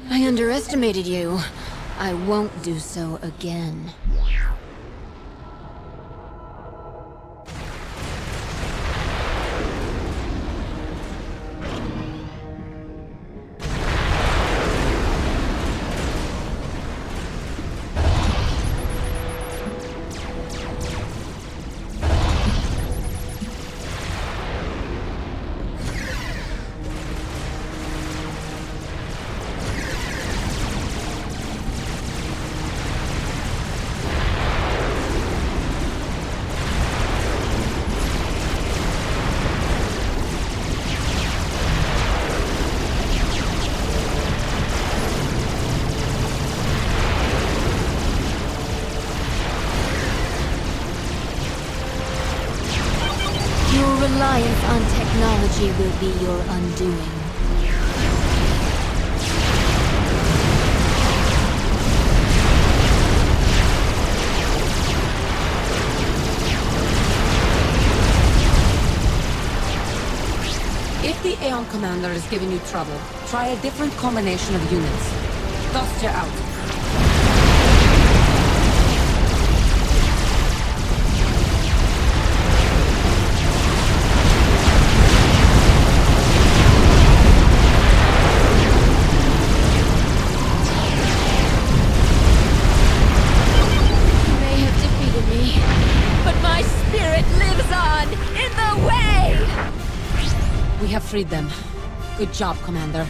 Speaker 6: I underestimated you. I won't do so again. Reliance on technology will be your undoing.
Speaker 17: If the Aeon Commander is giving you trouble, try a different combination of units. Dust you out. We have freed them. Good job, Commander.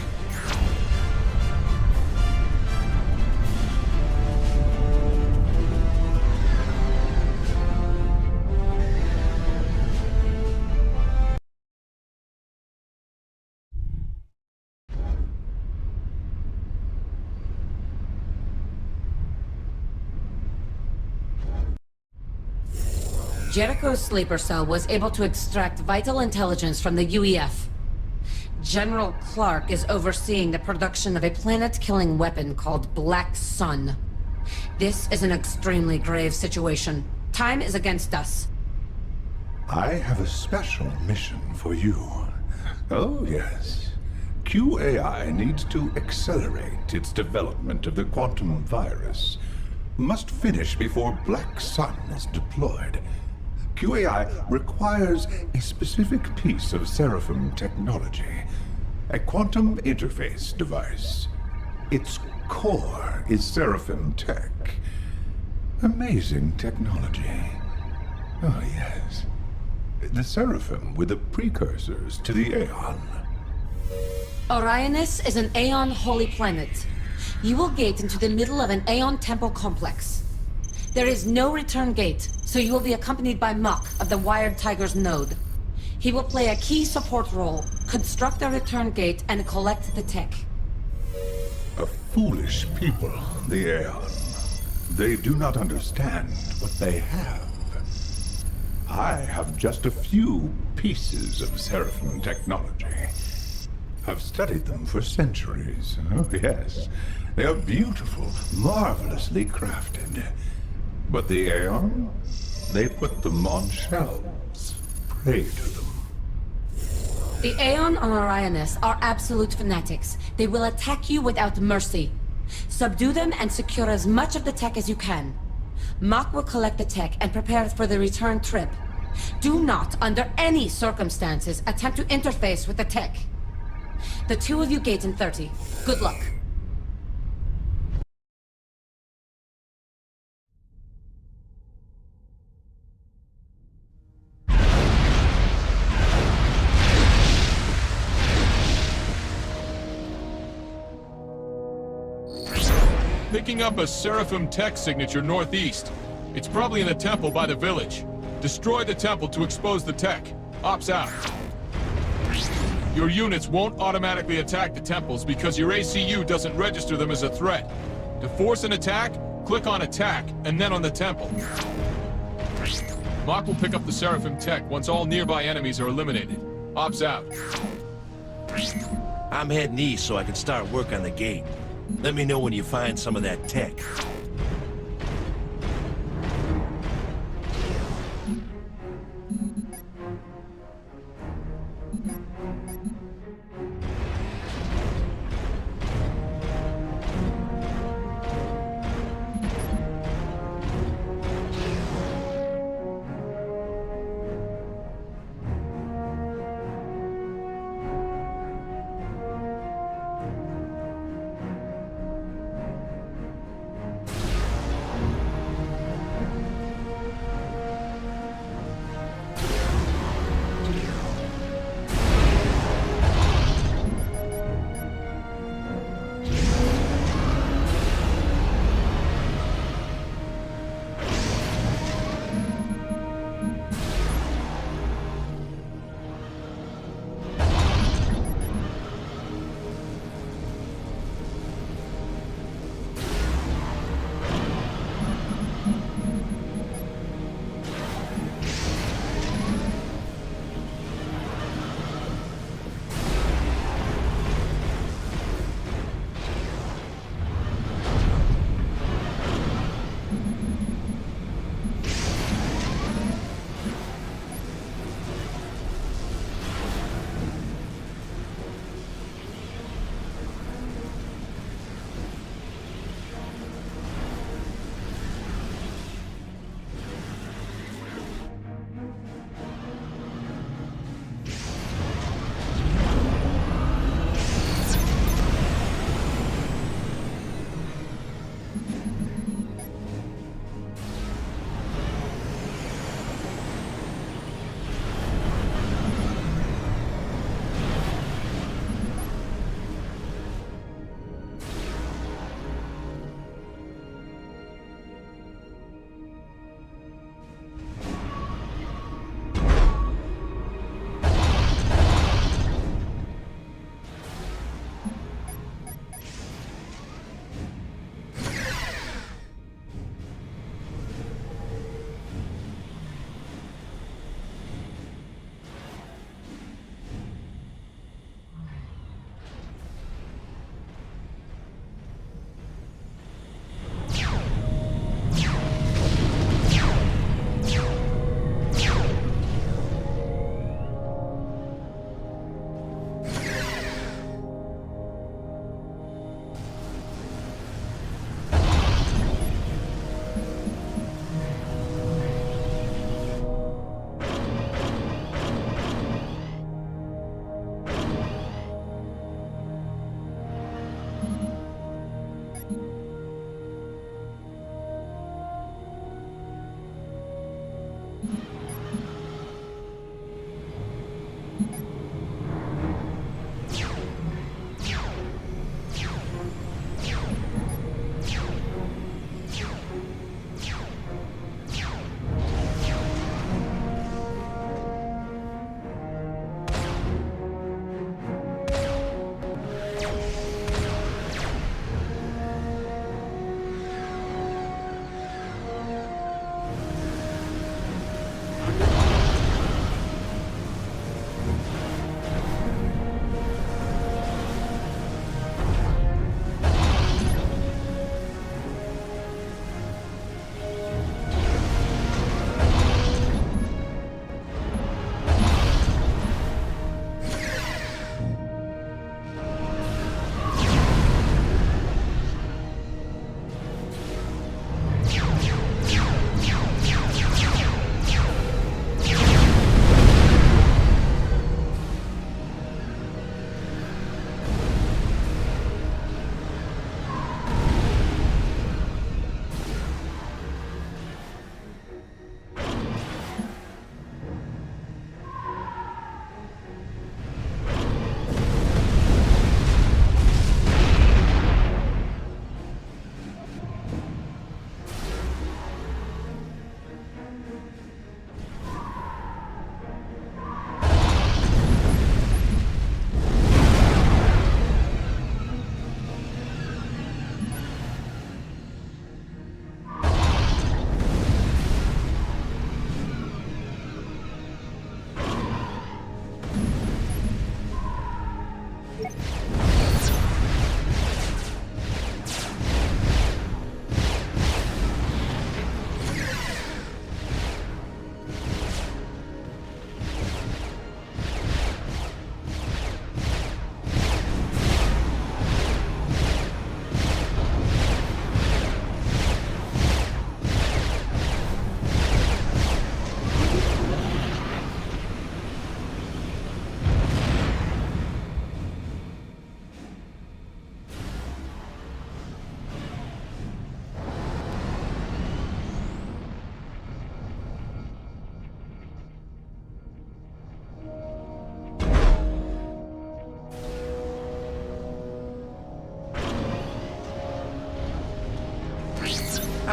Speaker 17: Jericho's sleeper cell was able to extract vital intelligence from the UEF. General Clark is overseeing the production of a planet-killing weapon called Black Sun. This is an extremely grave situation. Time is against us.
Speaker 12: I have a special mission for you. Oh, yes. QAI needs to accelerate its development of the quantum virus. Must finish before Black Sun is deployed. QAI requires a specific piece of Seraphim technology. A quantum interface device. Its core is Seraphim tech. Amazing technology. Oh, yes. The Seraphim were the precursors to the Aeon.
Speaker 17: Orionis is an Aeon holy planet. You will gate into the middle of an Aeon temple complex. There is no return gate, so you will be accompanied by Mach of the Wired Tiger's node. He will play a key support role, construct a return gate, and collect the tech.
Speaker 12: A foolish people, the Aeon. They do not understand what they have. I have just a few pieces of Seraphim technology. I've studied them for centuries. Oh, yes. They are beautiful, marvelously crafted. But the Aeon? They put them on shelves. Pray to them.
Speaker 17: The Aeon on Orionis are absolute fanatics. They will attack you without mercy. Subdue them and secure as much of the tech as you can. Mach will collect the tech and prepare for the return trip. Do not, under any circumstances, attempt to interface with the tech. The two of you gate in 30. Good luck.
Speaker 19: picking up a Seraphim tech signature northeast. It's probably in the temple by the village. Destroy the temple to expose the tech. Ops out. Your units won't automatically attack the temples because your ACU doesn't register them as a threat. To force an attack, click on Attack, and then on the temple. Mach will pick up the Seraphim tech once all nearby enemies are eliminated. Ops out.
Speaker 20: I'm heading east so I can start work on the gate. Let me know when you find some of that tech.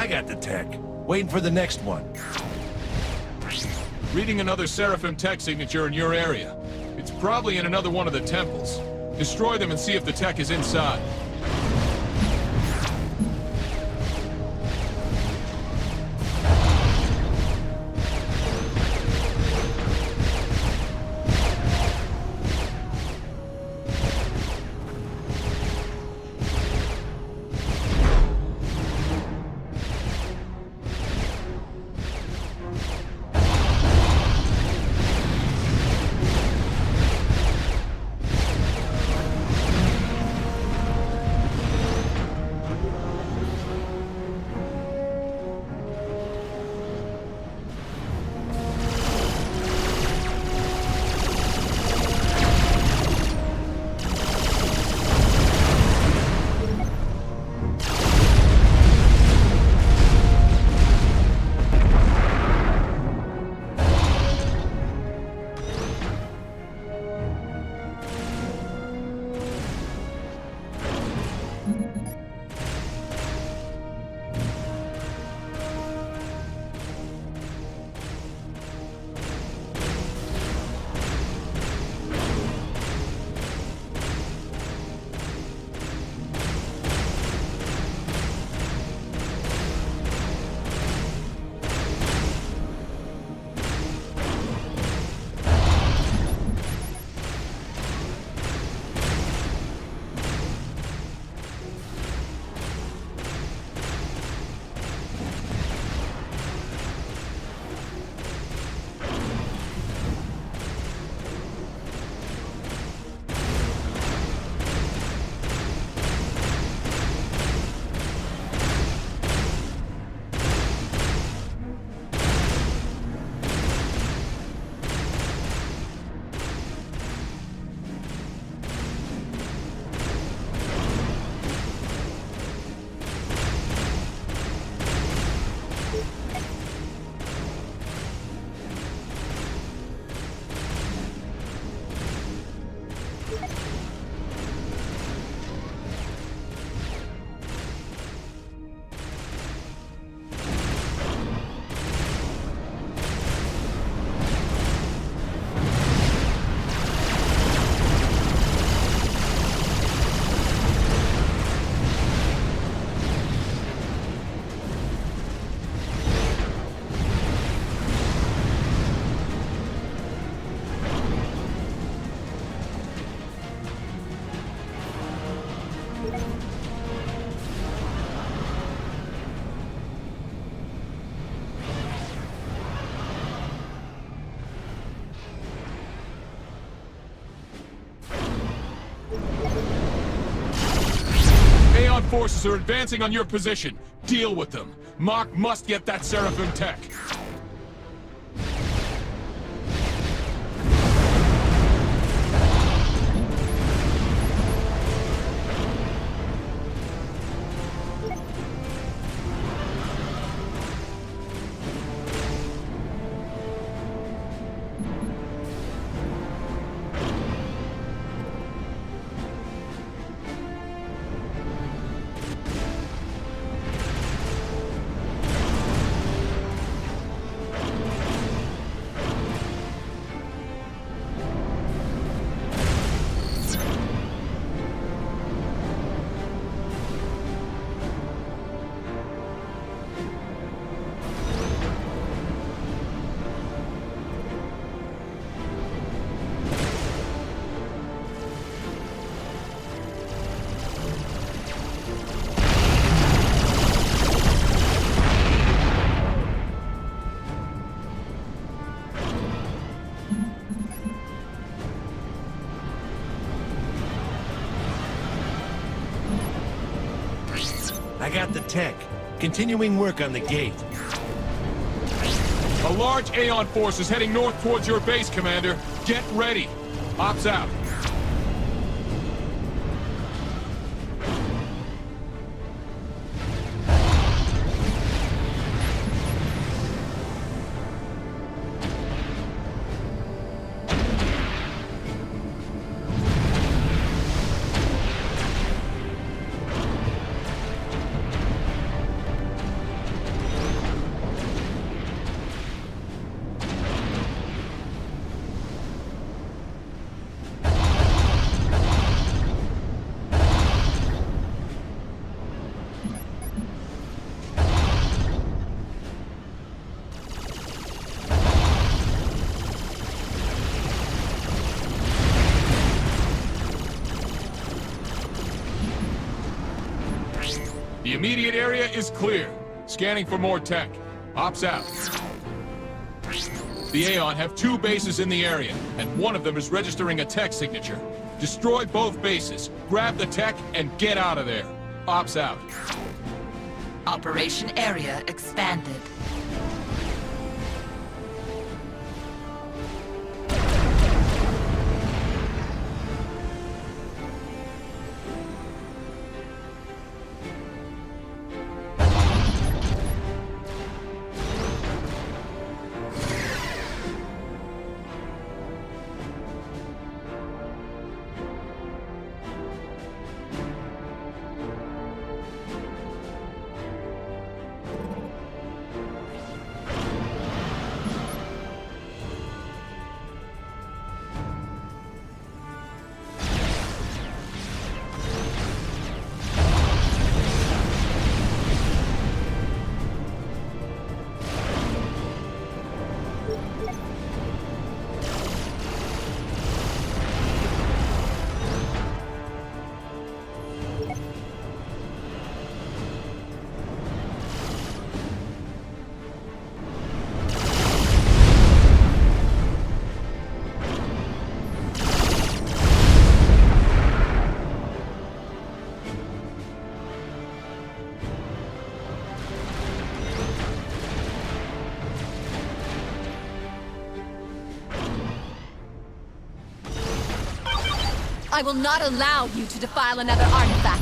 Speaker 20: I got the tech. Waiting for the next one.
Speaker 19: Reading another Seraphim tech signature in your area. It's probably in another one of the temples. Destroy them and see if the tech is inside. Aeon forces are advancing on your position. Deal with them. Mach must get that Seraphim tech.
Speaker 20: I got the tech. Continuing work on the gate.
Speaker 19: A large Aeon force is heading north towards your base, Commander. Get ready. Ops out. immediate area is clear. Scanning for more tech. Ops out. The Aeon have 2 bases in the area, and one of them is registering a tech signature. Destroy both bases, grab the tech, and get out of there. Ops out.
Speaker 10: Operation area expanded.
Speaker 6: I will not allow you to defile another artifact.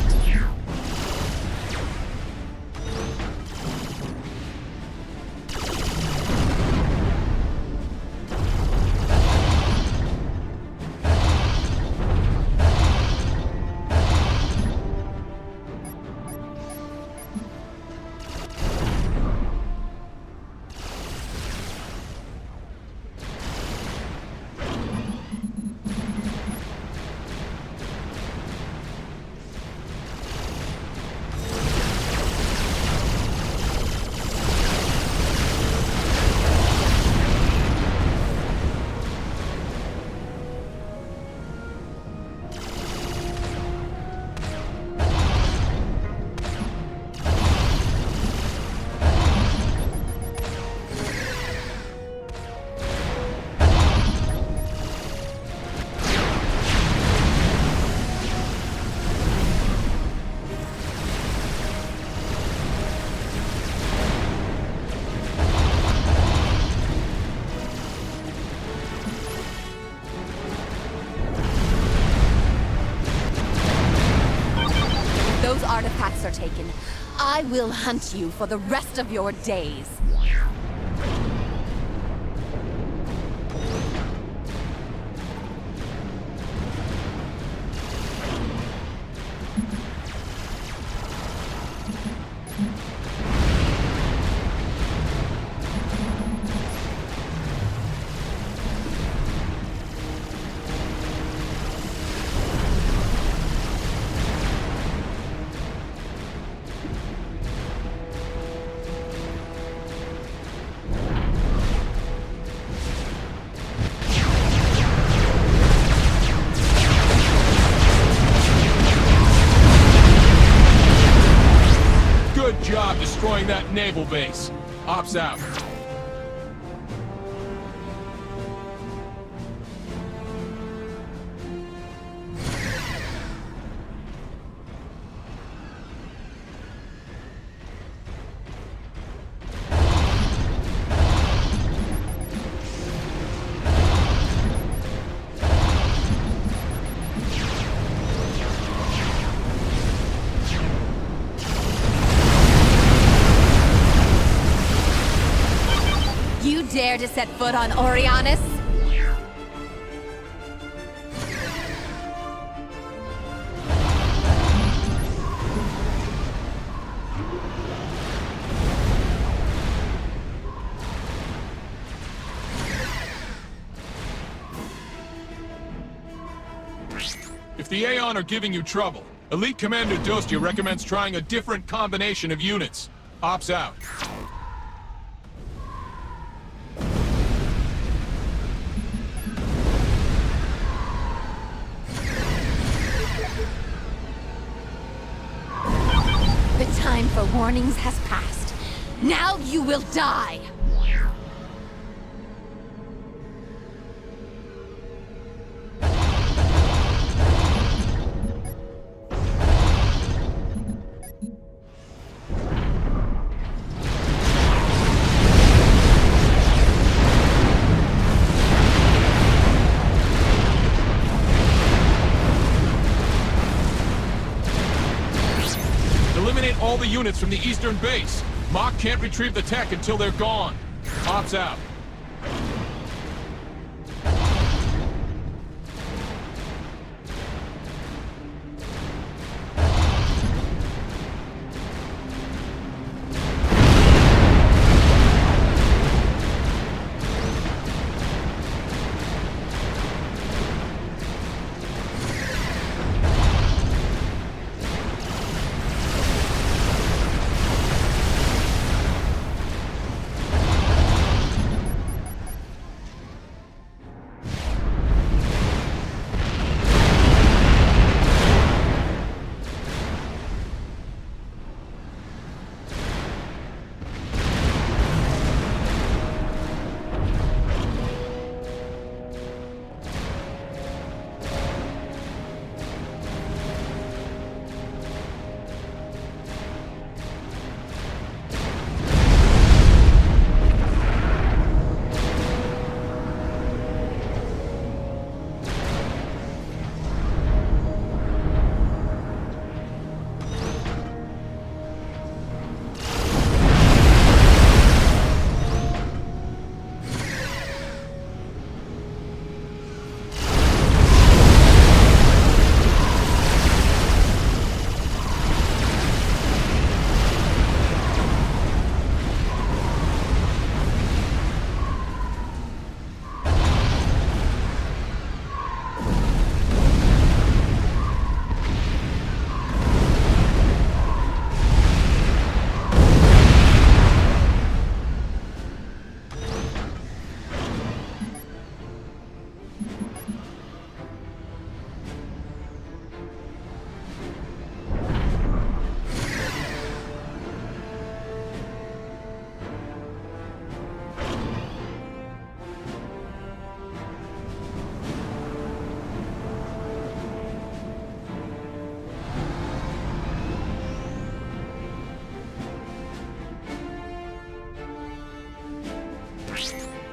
Speaker 6: Artifacts are taken. I will hunt you for the rest of your days.
Speaker 19: Destroying that naval base. Ops out.
Speaker 6: Dare to set foot on Orianus?
Speaker 19: If the Aeon are giving you trouble, Elite Commander Dostia recommends trying a different combination of units. Ops out.
Speaker 6: The time
Speaker 17: warnings has passed. Now you will die!
Speaker 19: Eliminate all the units from the eastern base. Mach can't retrieve the tech until they're gone. Ops out.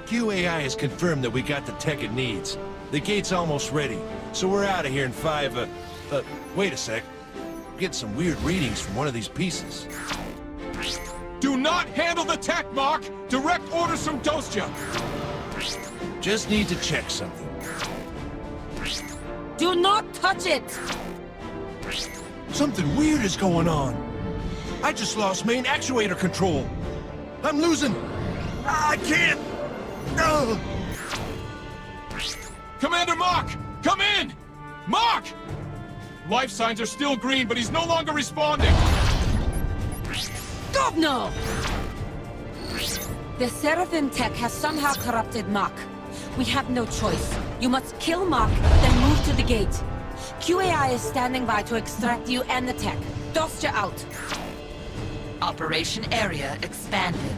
Speaker 20: QAI has confirmed that we got the tech it needs. The gate's almost ready, so we're out of here in 5, wait a sec. Get some weird readings from one of these pieces.
Speaker 19: Do not handle the tech, Mach! Direct orders from Dostya!
Speaker 20: Just need to check something.
Speaker 17: Do not touch it!
Speaker 20: Something weird is going on. I just lost main actuator control. I'm losing... I can't... Ugh.
Speaker 19: Commander Mach! Come in! Mach! Life signs are still green, but he's no longer responding.
Speaker 17: Govno! The Seraphim tech has somehow corrupted Mach. We have no choice. You must kill Mach, then move to the gate. QAI is standing by to extract you and the tech. Dostya out.
Speaker 10: Operation area expanded.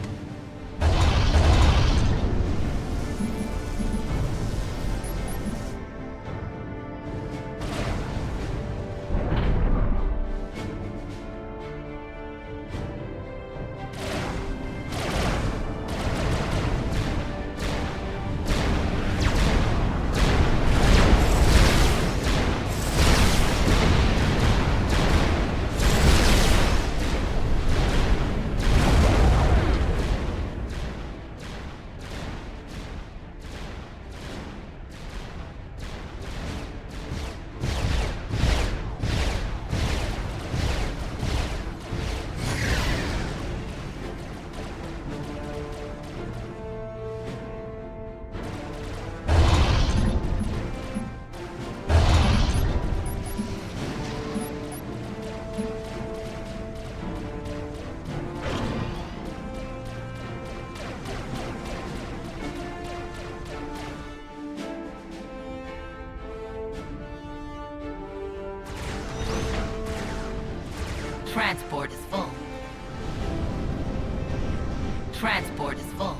Speaker 10: Transport is full. Transport is full.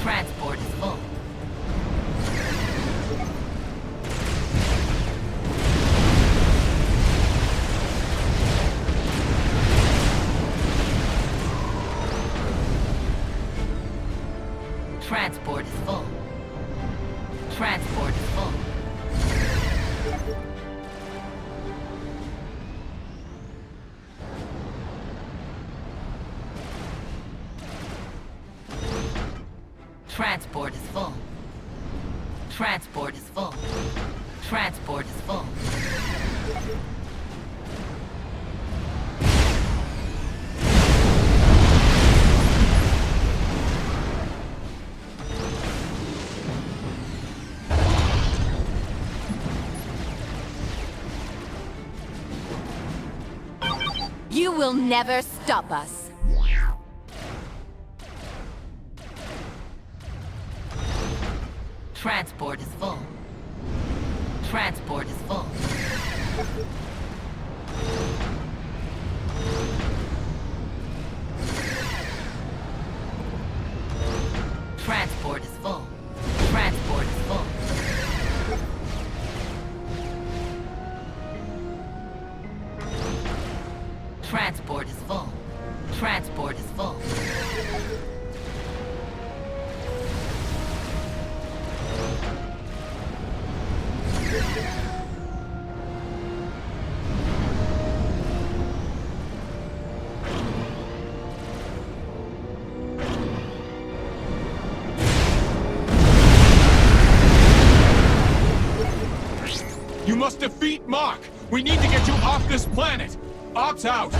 Speaker 10: Transport is full. Transport is full. Transport is full. Transport is full. Transport is full. Transport is full.
Speaker 6: You will never stop us.
Speaker 10: Transport is full. Transport is full. Transport is full. Transport is full. Transport is full. Transport is full.
Speaker 19: You must defeat Mark! We need to get you off this planet! Ops out!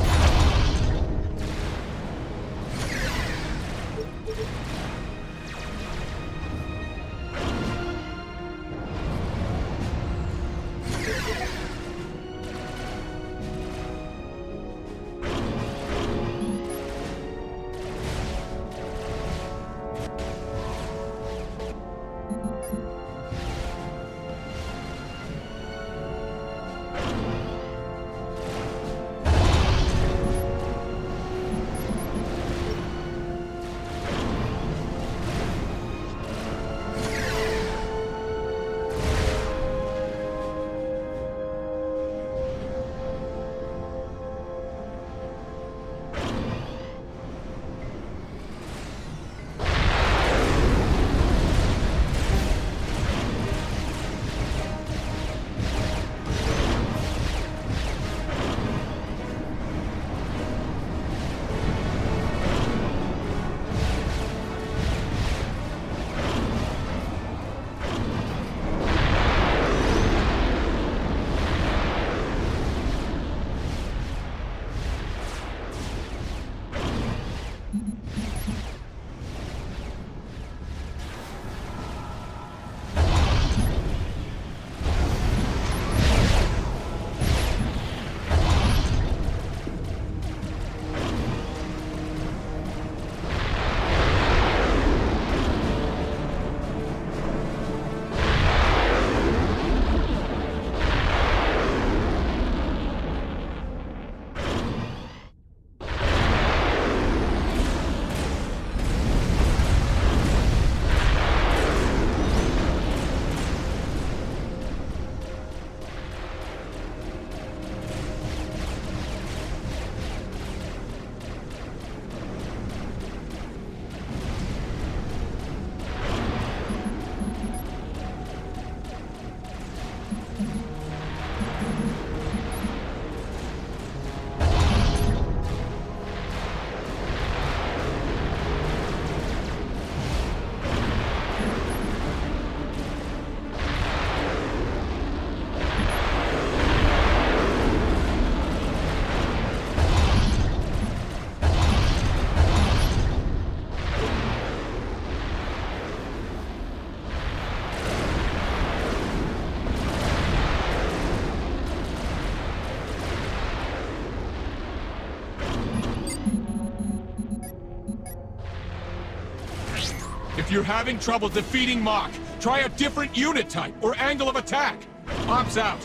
Speaker 19: you're having trouble defeating Mach, try a different unit type or angle of attack. Ops out.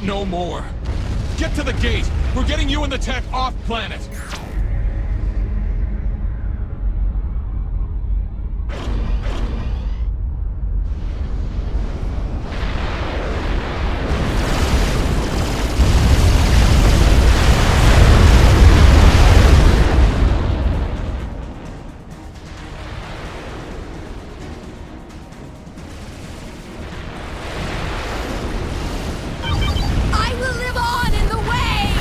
Speaker 19: No more. Get to the gate! We're getting you and the tech off planet!
Speaker 6: I will live on in the way!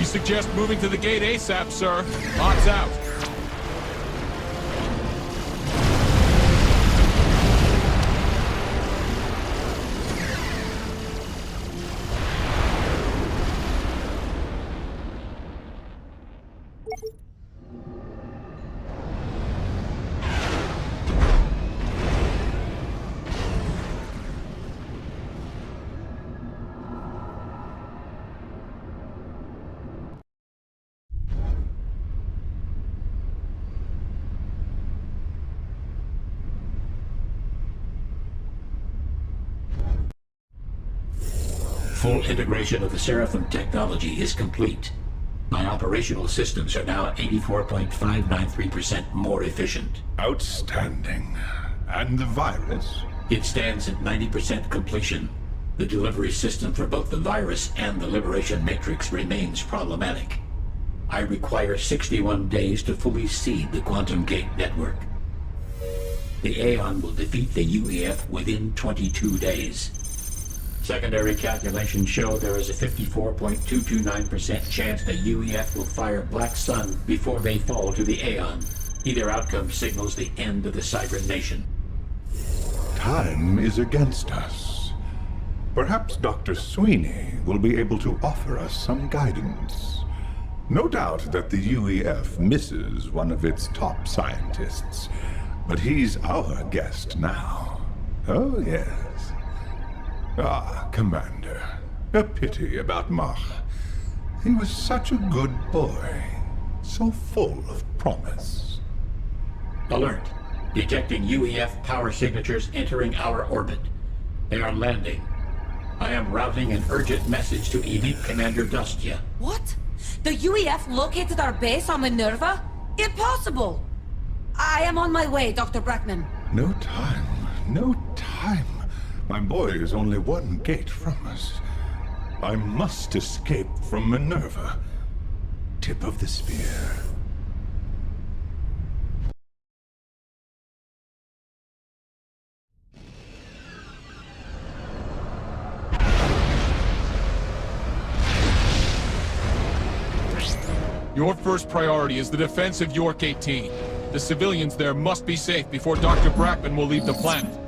Speaker 19: suggest moving to the gate ASAP, sir. Ops out.
Speaker 15: Full integration of the Seraphim technology is complete. My operational systems are now 84.593% more efficient.
Speaker 12: Outstanding. And the virus?
Speaker 15: It stands at 90% completion. The delivery system for both the virus and the Liberation Matrix remains problematic. I require 61 days to fully seed the Quantum Gate network. The Aeon will defeat the UEF within 22 days. Secondary calculations show there is a 54.229% chance the UEF will fire Black Sun before they fall to the Aeon. Either outcome signals the end of the Cybran nation.
Speaker 12: Time is against us. Perhaps Dr. Sweeney will be able to offer us some guidance. No doubt that the UEF misses one of its top scientists, but he's our guest now. Oh, yes. Ah, Commander. A pity about Mach. He was such a good boy. So full of promise.
Speaker 15: Alert. Detecting UEF power signatures entering our orbit. They are landing. I am routing an urgent message to Elite Commander Dustia.
Speaker 17: What? The UEF located our base on Manurva? Impossible! I am on my way, Dr. Brackman.
Speaker 12: No time. No time. My boy is only one gate from us. I must escape from Manurva. Tip of the spear.
Speaker 19: Your first priority is the defense of York 18. The civilians there must be safe before Dr. Brackman will leave the planet.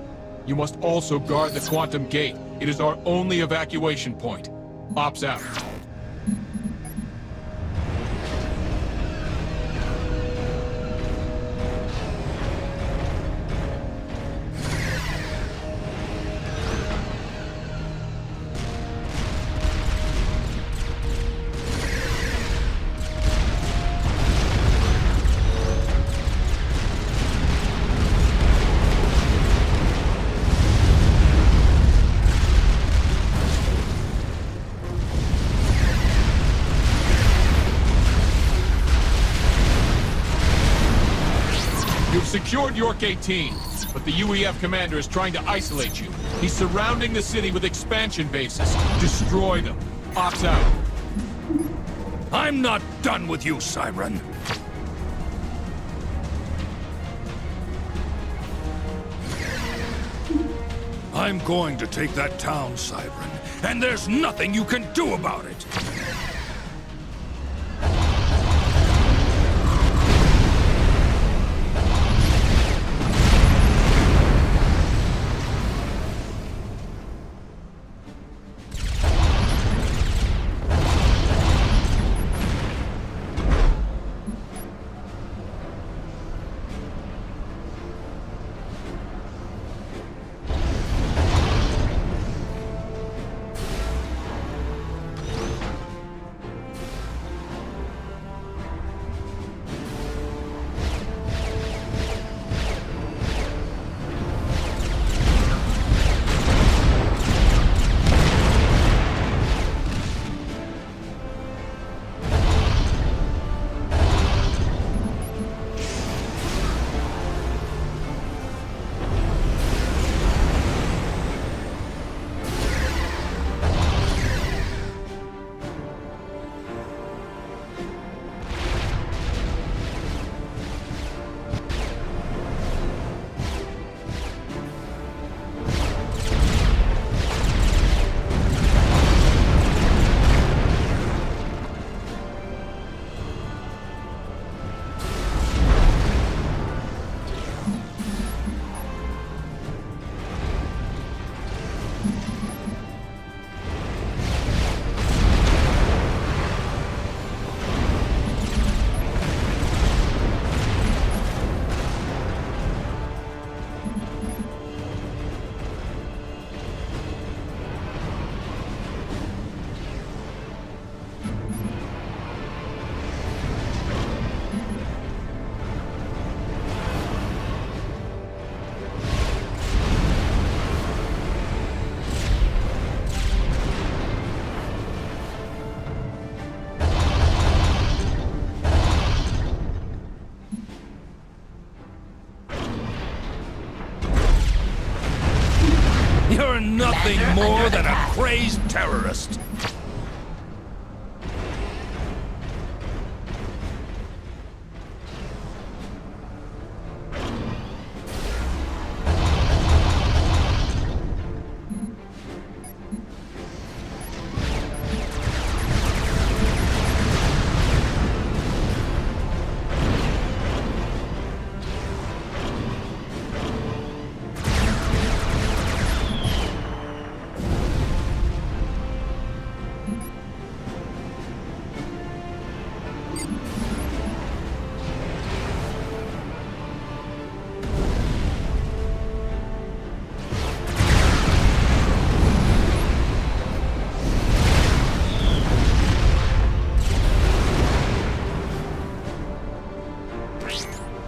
Speaker 19: You must also guard the Quantum Gate. It is our only evacuation point. Ops out. Secured York 18, but the UEF commander is trying to isolate you. He's surrounding the city with expansion bases. Destroy them. Ops out.
Speaker 5: I'm not done with you, Cybran. I'm going to take that town, Cybran, and there's nothing you can do about it.
Speaker 11: terrorist.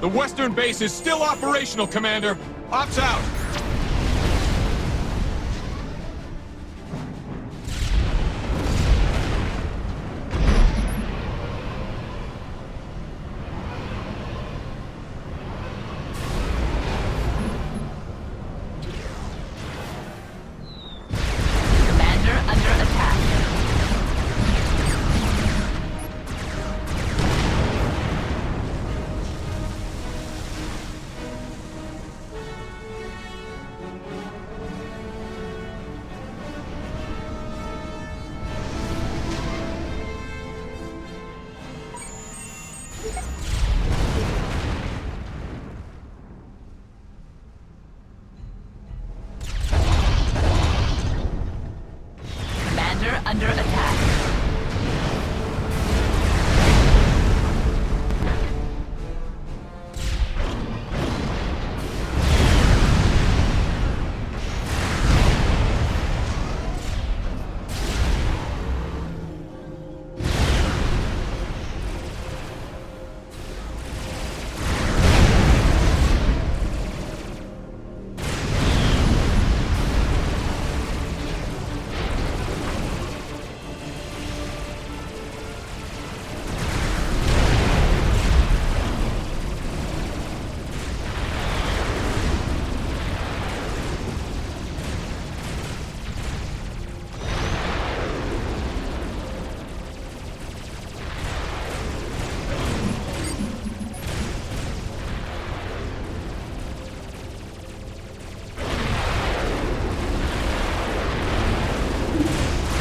Speaker 19: The western base is still operational, Commander. Ops out.
Speaker 10: Commander under attack. Commander under attack.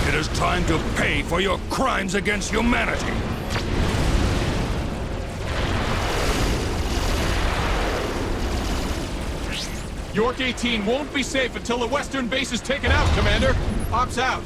Speaker 11: It is time to pay for your crimes against humanity.
Speaker 19: York 18 won't be safe until the western base is taken out, Commander. Ops out.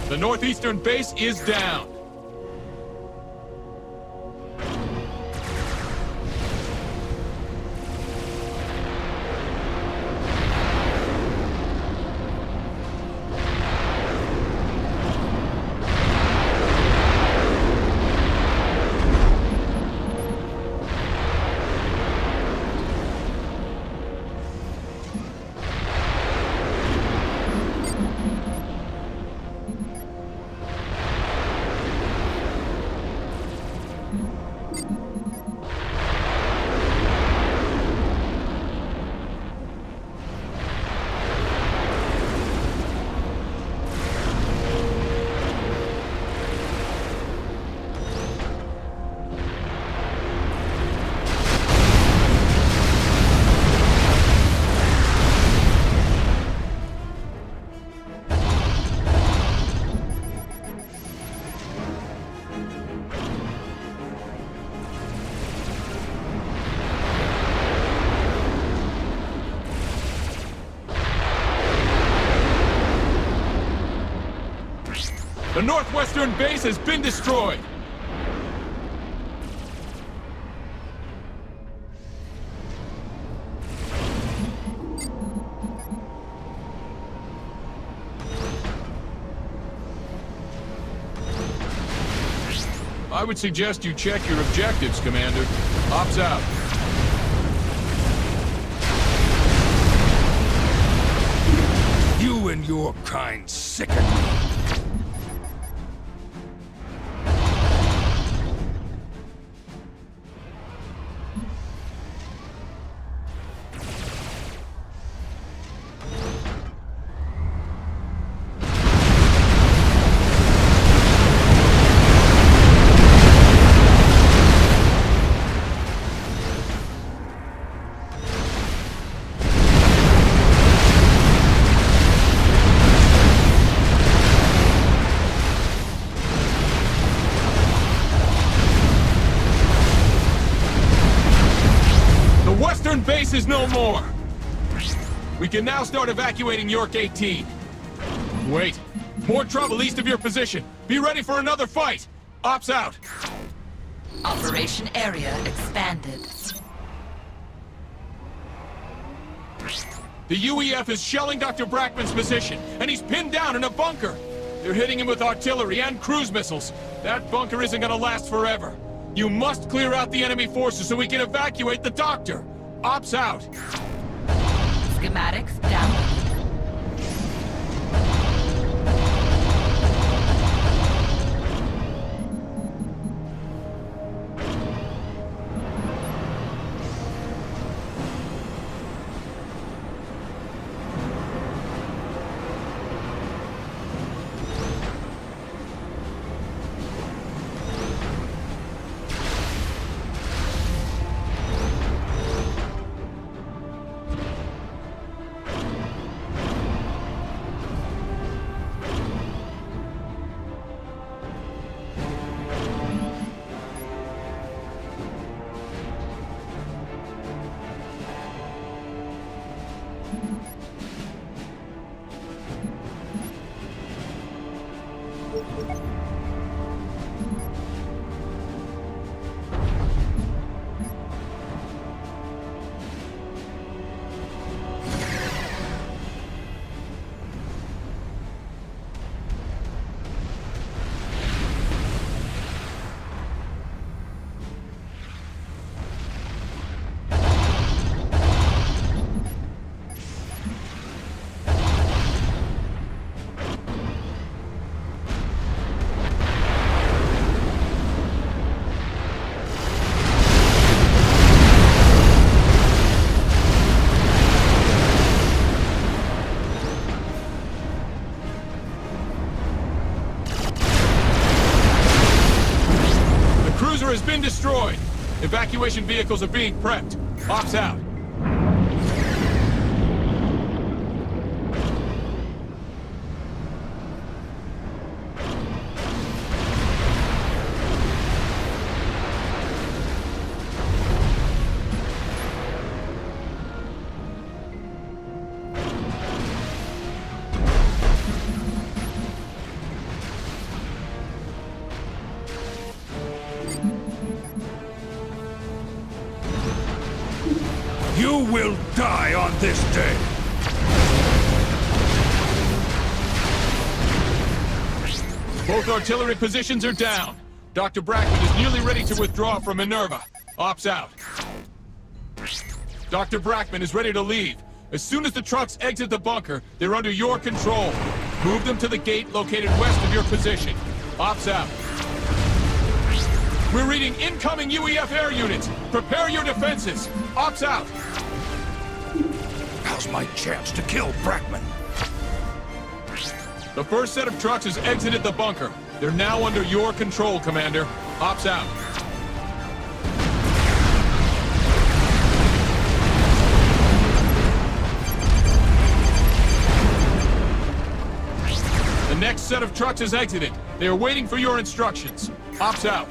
Speaker 19: The northeastern base is down. The northwestern base has been destroyed! I would suggest you check your objectives, Commander. Ops out.
Speaker 11: You and your kind sicken me.
Speaker 19: Base is no more! We can now start evacuating York 18. Wait. More trouble east of your position. Be ready for another fight! Ops out!
Speaker 10: Operation area expanded.
Speaker 19: The UEF is shelling Dr. Brackman's position, and he's pinned down in a bunker! They're hitting him with artillery and cruise missiles. That bunker isn't gonna last forever. You must clear out the enemy forces so we can evacuate the Doctor! Ops out!
Speaker 10: Schematics downloaded.
Speaker 19: Has been destroyed. Evacuation vehicles are being prepped. Ops out.
Speaker 11: You will die on this day!
Speaker 19: Both artillery positions are down. Dr. Brackman is nearly ready to withdraw from Manurva. Ops out. Dr. Brackman is ready to leave. As soon as the trucks exit the bunker, they're under your control. Move them to the gate located west of your position. Ops out. We're reading incoming UEF air units. Prepare your defenses. Ops out.
Speaker 11: Now's my chance to kill Brackman.
Speaker 19: The first set of trucks has exited the bunker. They're now under your control, Commander. Ops out. The next set of trucks has exited. They are waiting for your instructions. Ops out.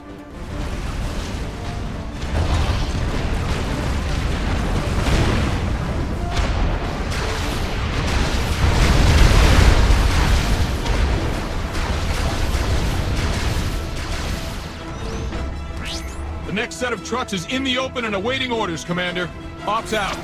Speaker 19: next set of trucks is in the open and awaiting orders, Commander. Ops out.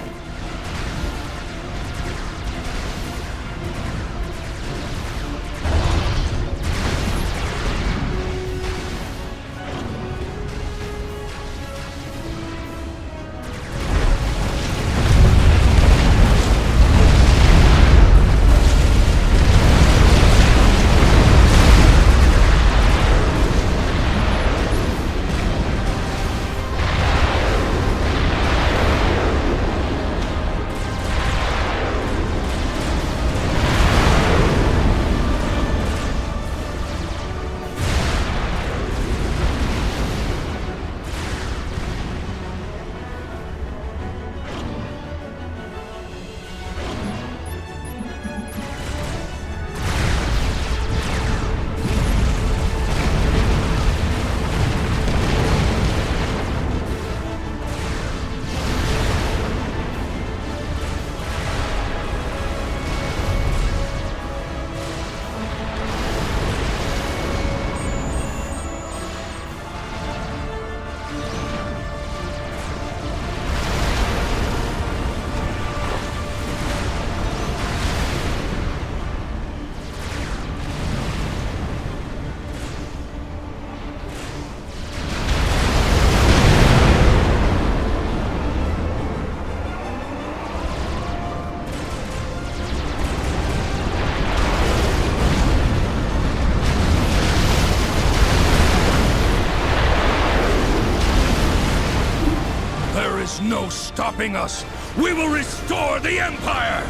Speaker 5: No stopping us! We will restore the Empire!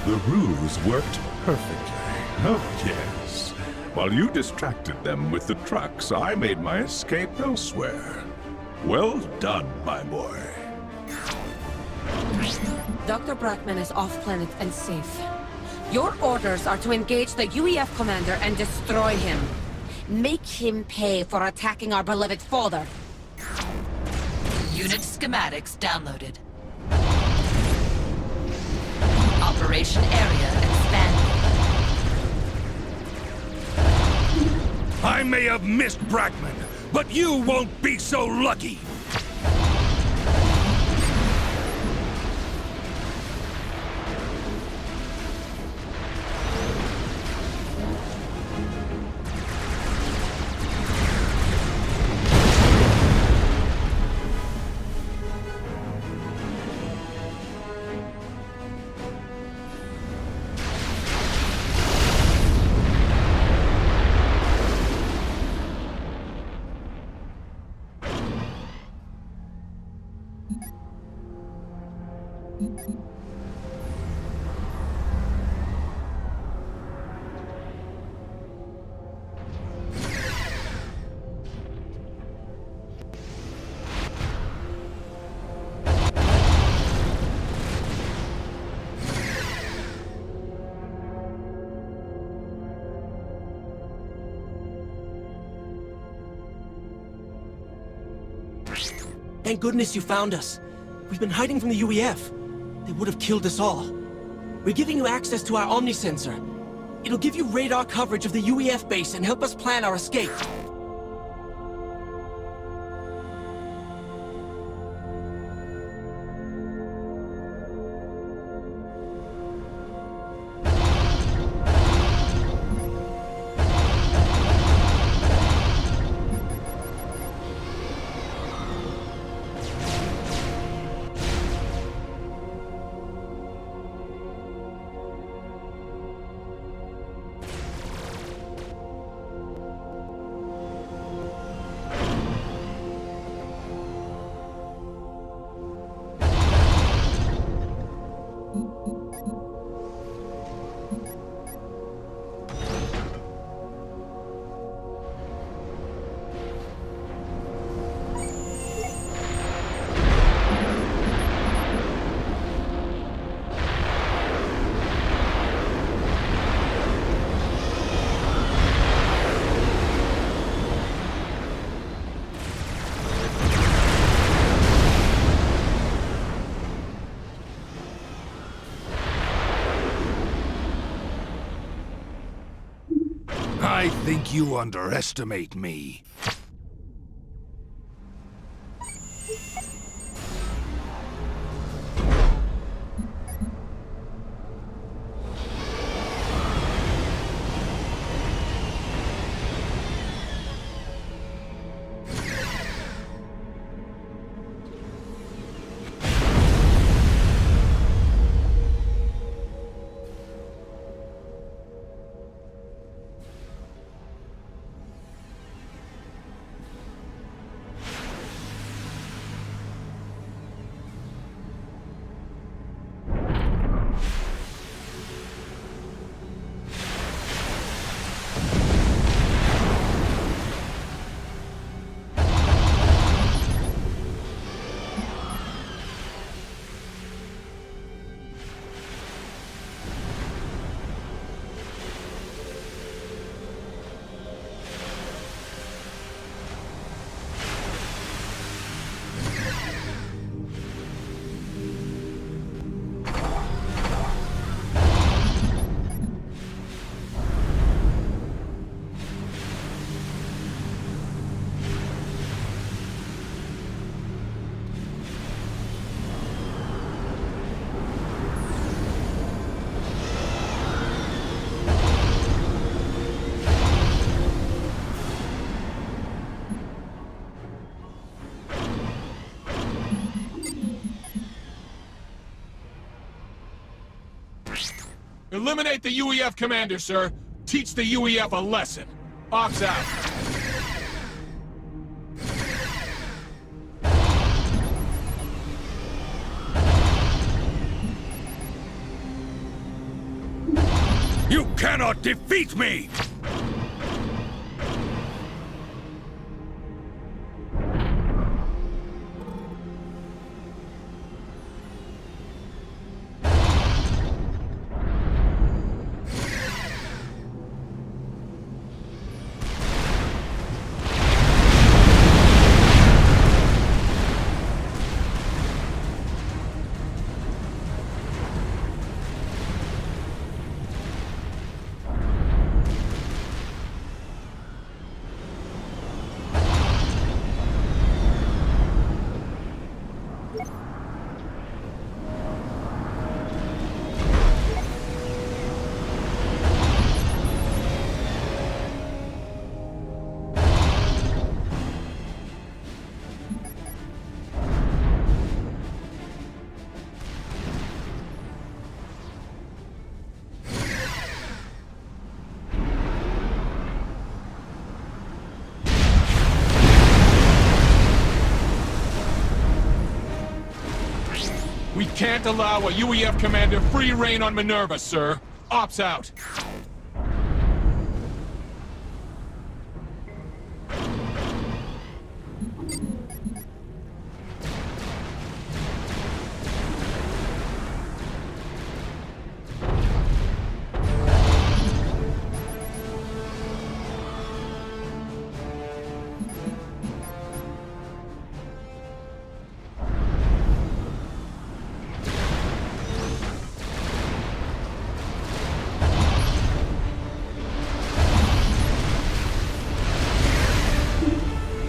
Speaker 12: The ruse worked perfectly. Oh, yes. While you distracted them with the trucks, I made my escape elsewhere. Well done, my boy.
Speaker 17: Dr. Brackman is off-planet and safe. Your orders are to engage the UEF commander and destroy him. Make him pay for attacking our beloved father.
Speaker 10: Unit schematics downloaded. Operation area expanded.
Speaker 5: I may have missed Brackman, but you won't be so lucky!
Speaker 7: Thank goodness you found us. We've been hiding from the UEF. They would have killed us all. We're giving you access to our Omni-sensor. It'll give you radar coverage of the UEF base and help us plan our escape.
Speaker 5: I think you underestimate me.
Speaker 19: Eliminate the UEF commander, sir. Teach the UEF a lesson. Ops out.
Speaker 5: You cannot defeat me!
Speaker 19: We can't allow a UEF commander free reign on Manurva, sir. Ops out.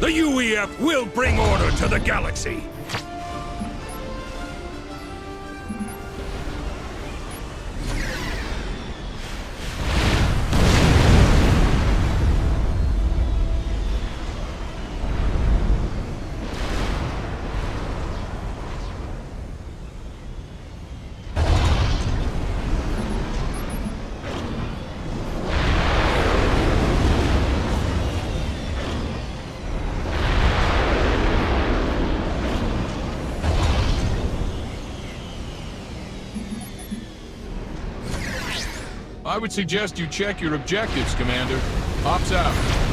Speaker 5: The UEF will bring order to the galaxy!
Speaker 19: I would suggest you check your objectives, Commander. Ops out.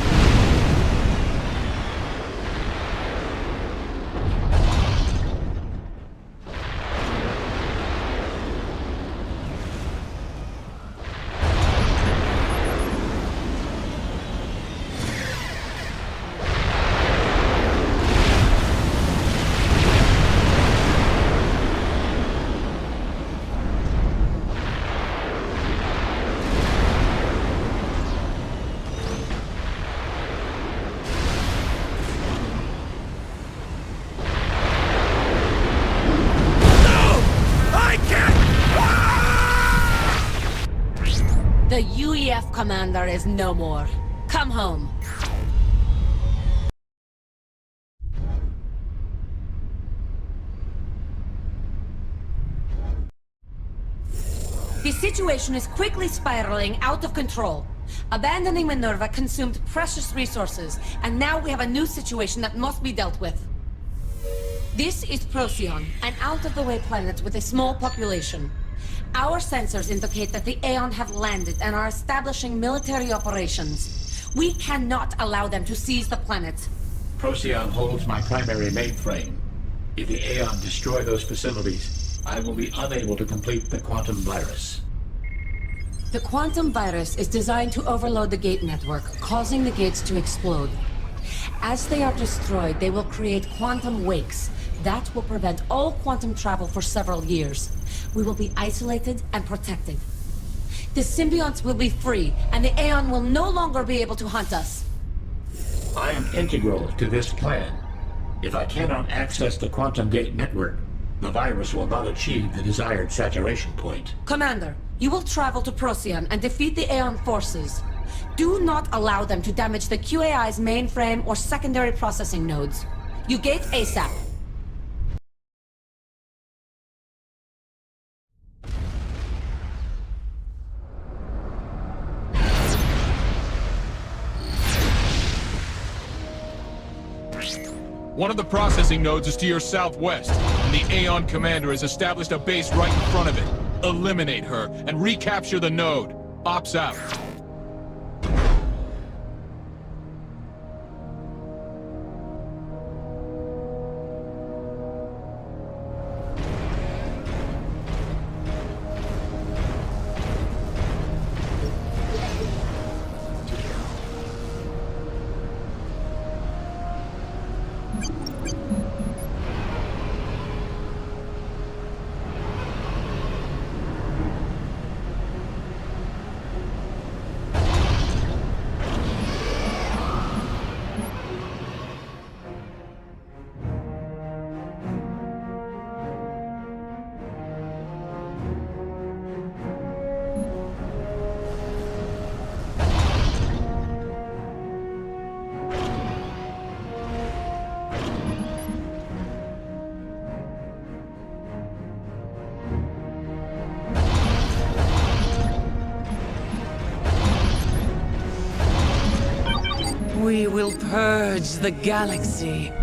Speaker 17: The UEF commander is no more. Come home. The situation is quickly spiraling out of control. Abandoning Manurva consumed precious resources, and now we have a new situation that must be dealt with. This is Procyon, an out-of-the-way planet with a small population. Our sensors indicate that the Aeon have landed and are establishing military operations. We cannot allow them to seize the planet.
Speaker 15: Procyon holds my primary mainframe. If the Aeon destroy those facilities, I will be unable to complete the quantum virus.
Speaker 17: The quantum virus is designed to overload the gate network, causing the gates to explode. As they are destroyed, they will create quantum wakes. That will prevent all quantum travel for several years. We will be isolated and protected. The symbionts will be free, and the Aeon will no longer be able to hunt us.
Speaker 15: I am integral to this plan. If I cannot access the quantum gate network, the virus will not achieve the desired saturation point.
Speaker 17: Commander, you will travel to Procyon and defeat the Aeon forces. Do not allow them to damage the QAI's mainframe or secondary processing nodes. You gate ASAP.
Speaker 19: One of the processing nodes is to your southwest, and the Aeon Commander has established a base right in front of it. Eliminate her, and recapture the node. Ops out.
Speaker 2: We will purge the galaxy.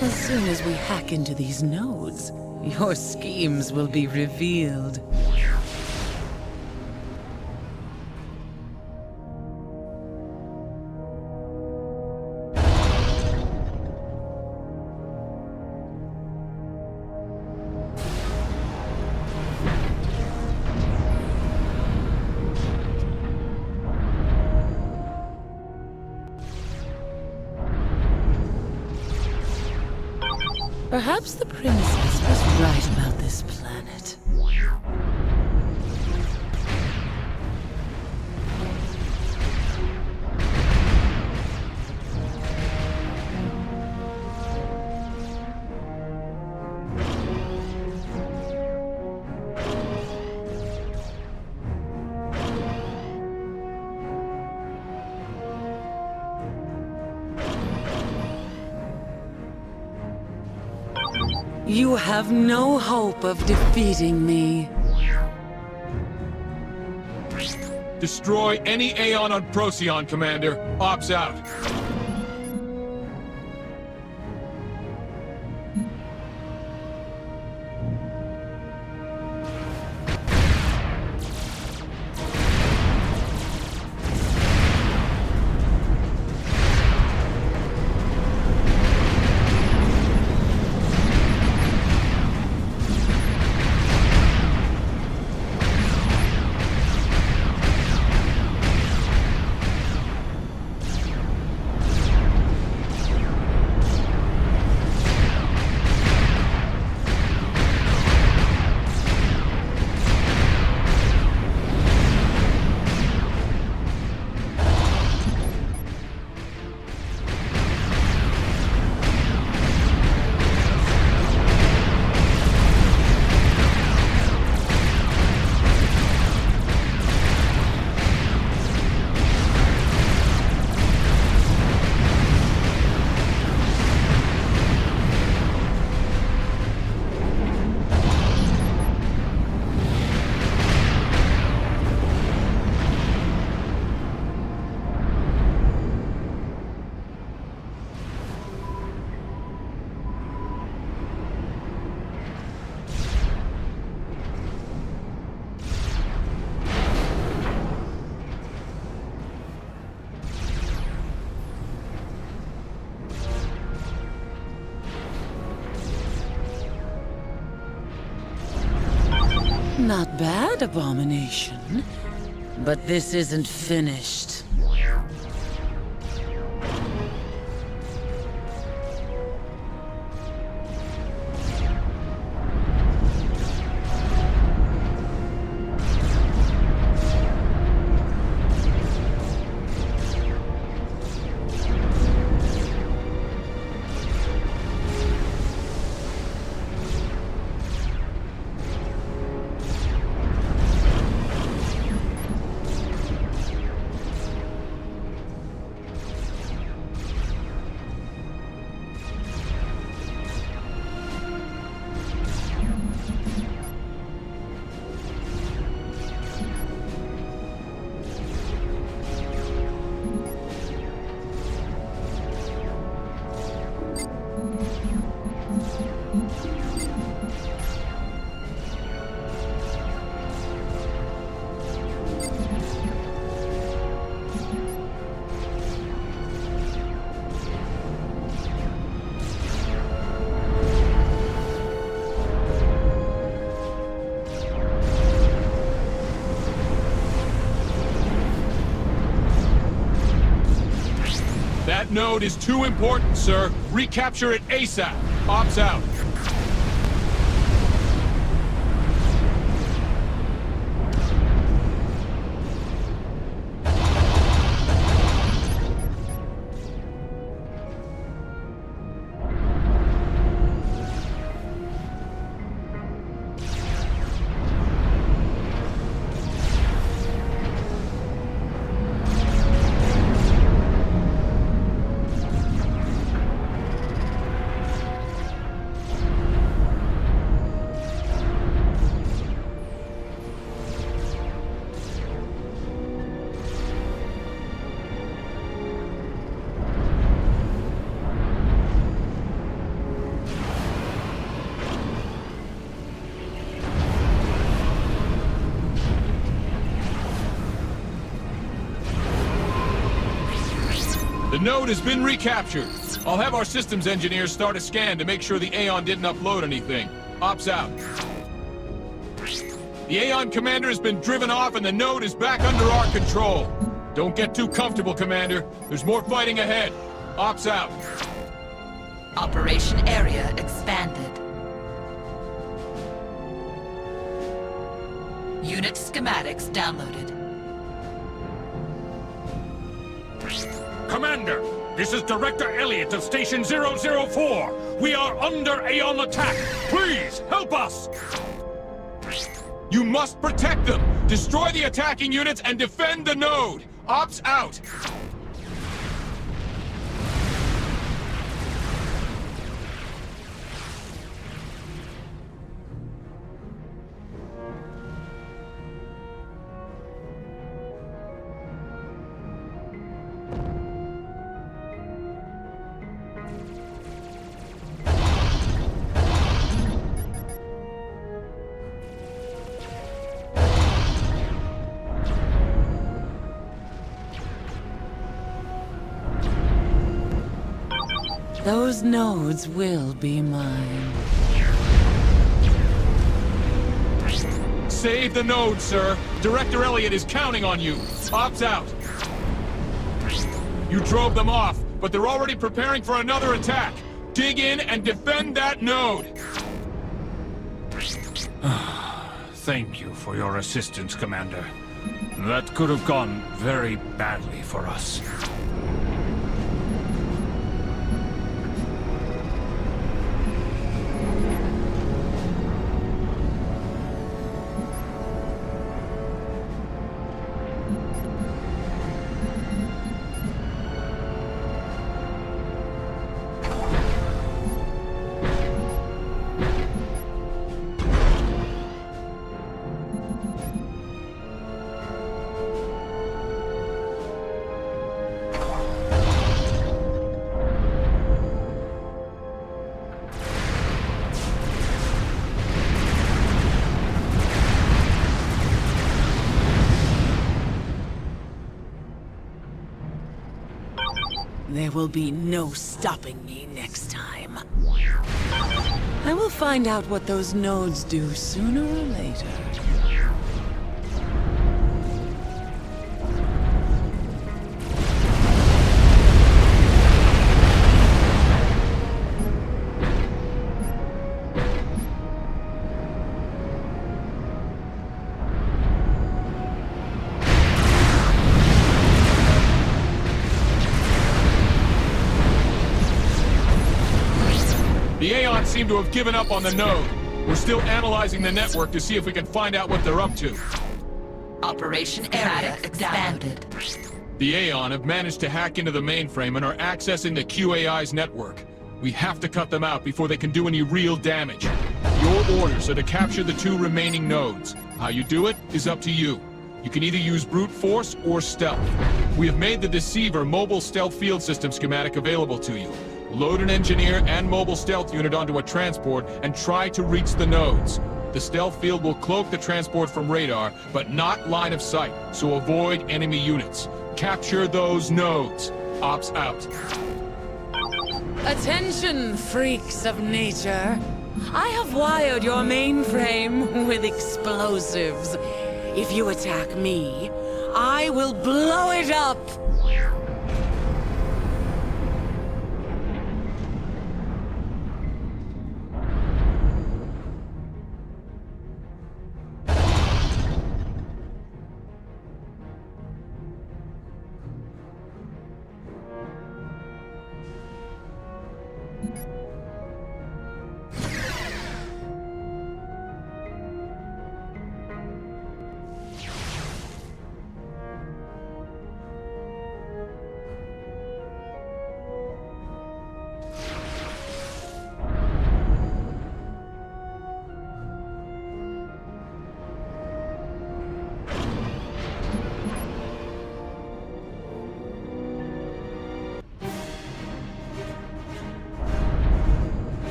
Speaker 2: As soon as we hack into these nodes, your schemes will be revealed. Perhaps the princess was right about this planet. You have no hope of defeating me.
Speaker 19: Destroy any Aeon on Procyon, Commander. Ops out.
Speaker 2: Not bad, Abomination. But this isn't finished.
Speaker 19: That node is too important, sir. Recapture it ASAP. Ops out. The node has been recaptured. I'll have our systems engineers start a scan to make sure the Aeon didn't upload anything. Ops out. The Aeon commander has been driven off and the node is back under our control. Don't get too comfortable, Commander. There's more fighting ahead. Ops out.
Speaker 10: Operation area expanded. Unit schematics downloaded.
Speaker 9: Commander, this is Director Elliot of Station 004. We are under Aeon attack. Please, help us!
Speaker 19: You must protect them! Destroy the attacking units and defend the node! Ops out!
Speaker 2: Those nodes will be mine.
Speaker 19: Save the node, sir. Director Elliot is counting on you. Ops out. You drove them off, but they're already preparing for another attack. Dig in and defend that node.
Speaker 9: Thank you for your assistance, Commander. That could have gone very badly for us.
Speaker 2: There will be no stopping me next time. I will find out what those nodes do sooner or later.
Speaker 19: The Aeon seem to have given up on the node. We're still analyzing the network to see if we can find out what they're up to.
Speaker 10: Operation area expanded.
Speaker 19: The Aeon have managed to hack into the mainframe and are accessing the QAI's network. We have to cut them out before they can do any real damage. Your orders are to capture the 2 remaining nodes. How you do it is up to you. You can either use brute force or stealth. We have made the Deceiver mobile stealth field system schematic available to you. Load an engineer and mobile stealth unit onto a transport and try to reach the nodes. The stealth field will cloak the transport from radar, but not line of sight, so avoid enemy units. Capture those nodes. Ops out.
Speaker 2: Attention, freaks of nature. I have wired your mainframe with explosives. If you attack me, I will blow it up!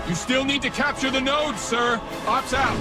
Speaker 19: You still need to capture the nodes, sir. Ops out.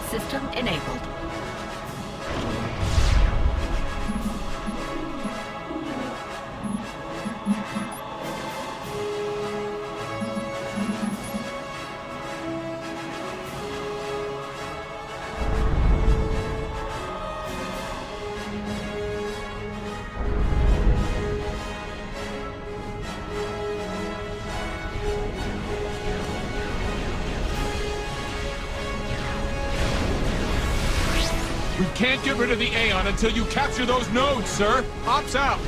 Speaker 10: System enabled.
Speaker 19: We can't get rid of the Aeon until you capture those nodes, sir. Ops out.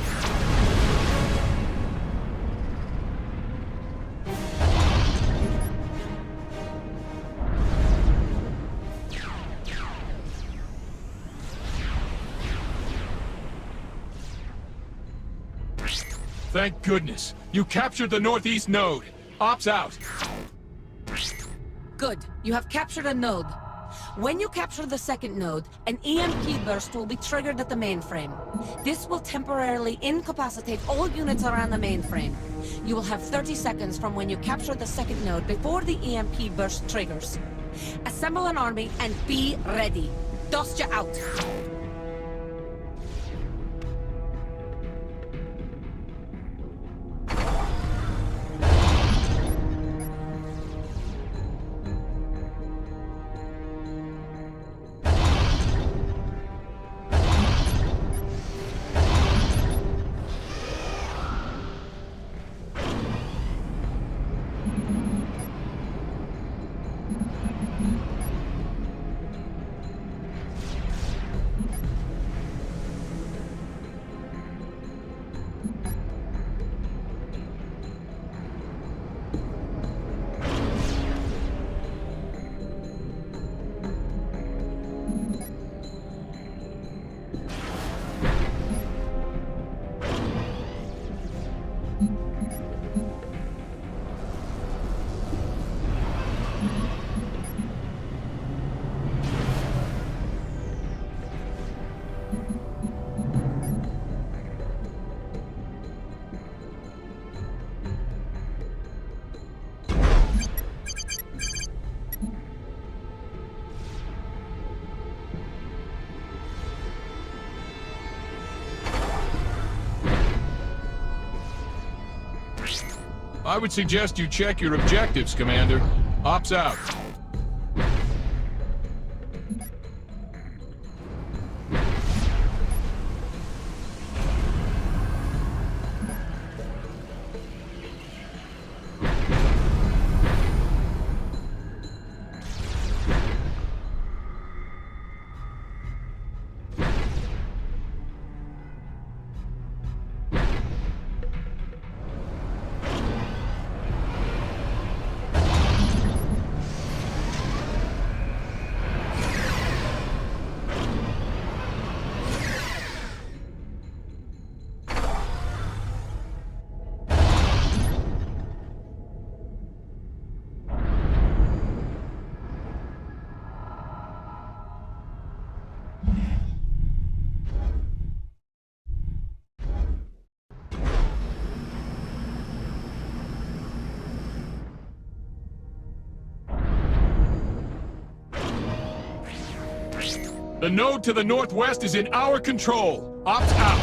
Speaker 19: Thank goodness. You captured the northeast node. Ops out.
Speaker 17: Good. You have captured a node. When you capture the second node, an EMP burst will be triggered at the mainframe. This will temporarily incapacitate all units around the mainframe. You will have 30 seconds from when you capture the second node before the EMP burst triggers. Assemble an army and be ready. Dostja out.
Speaker 19: I would suggest you check your objectives, Commander. Ops out. The node to the northwest is in our control. Ops out.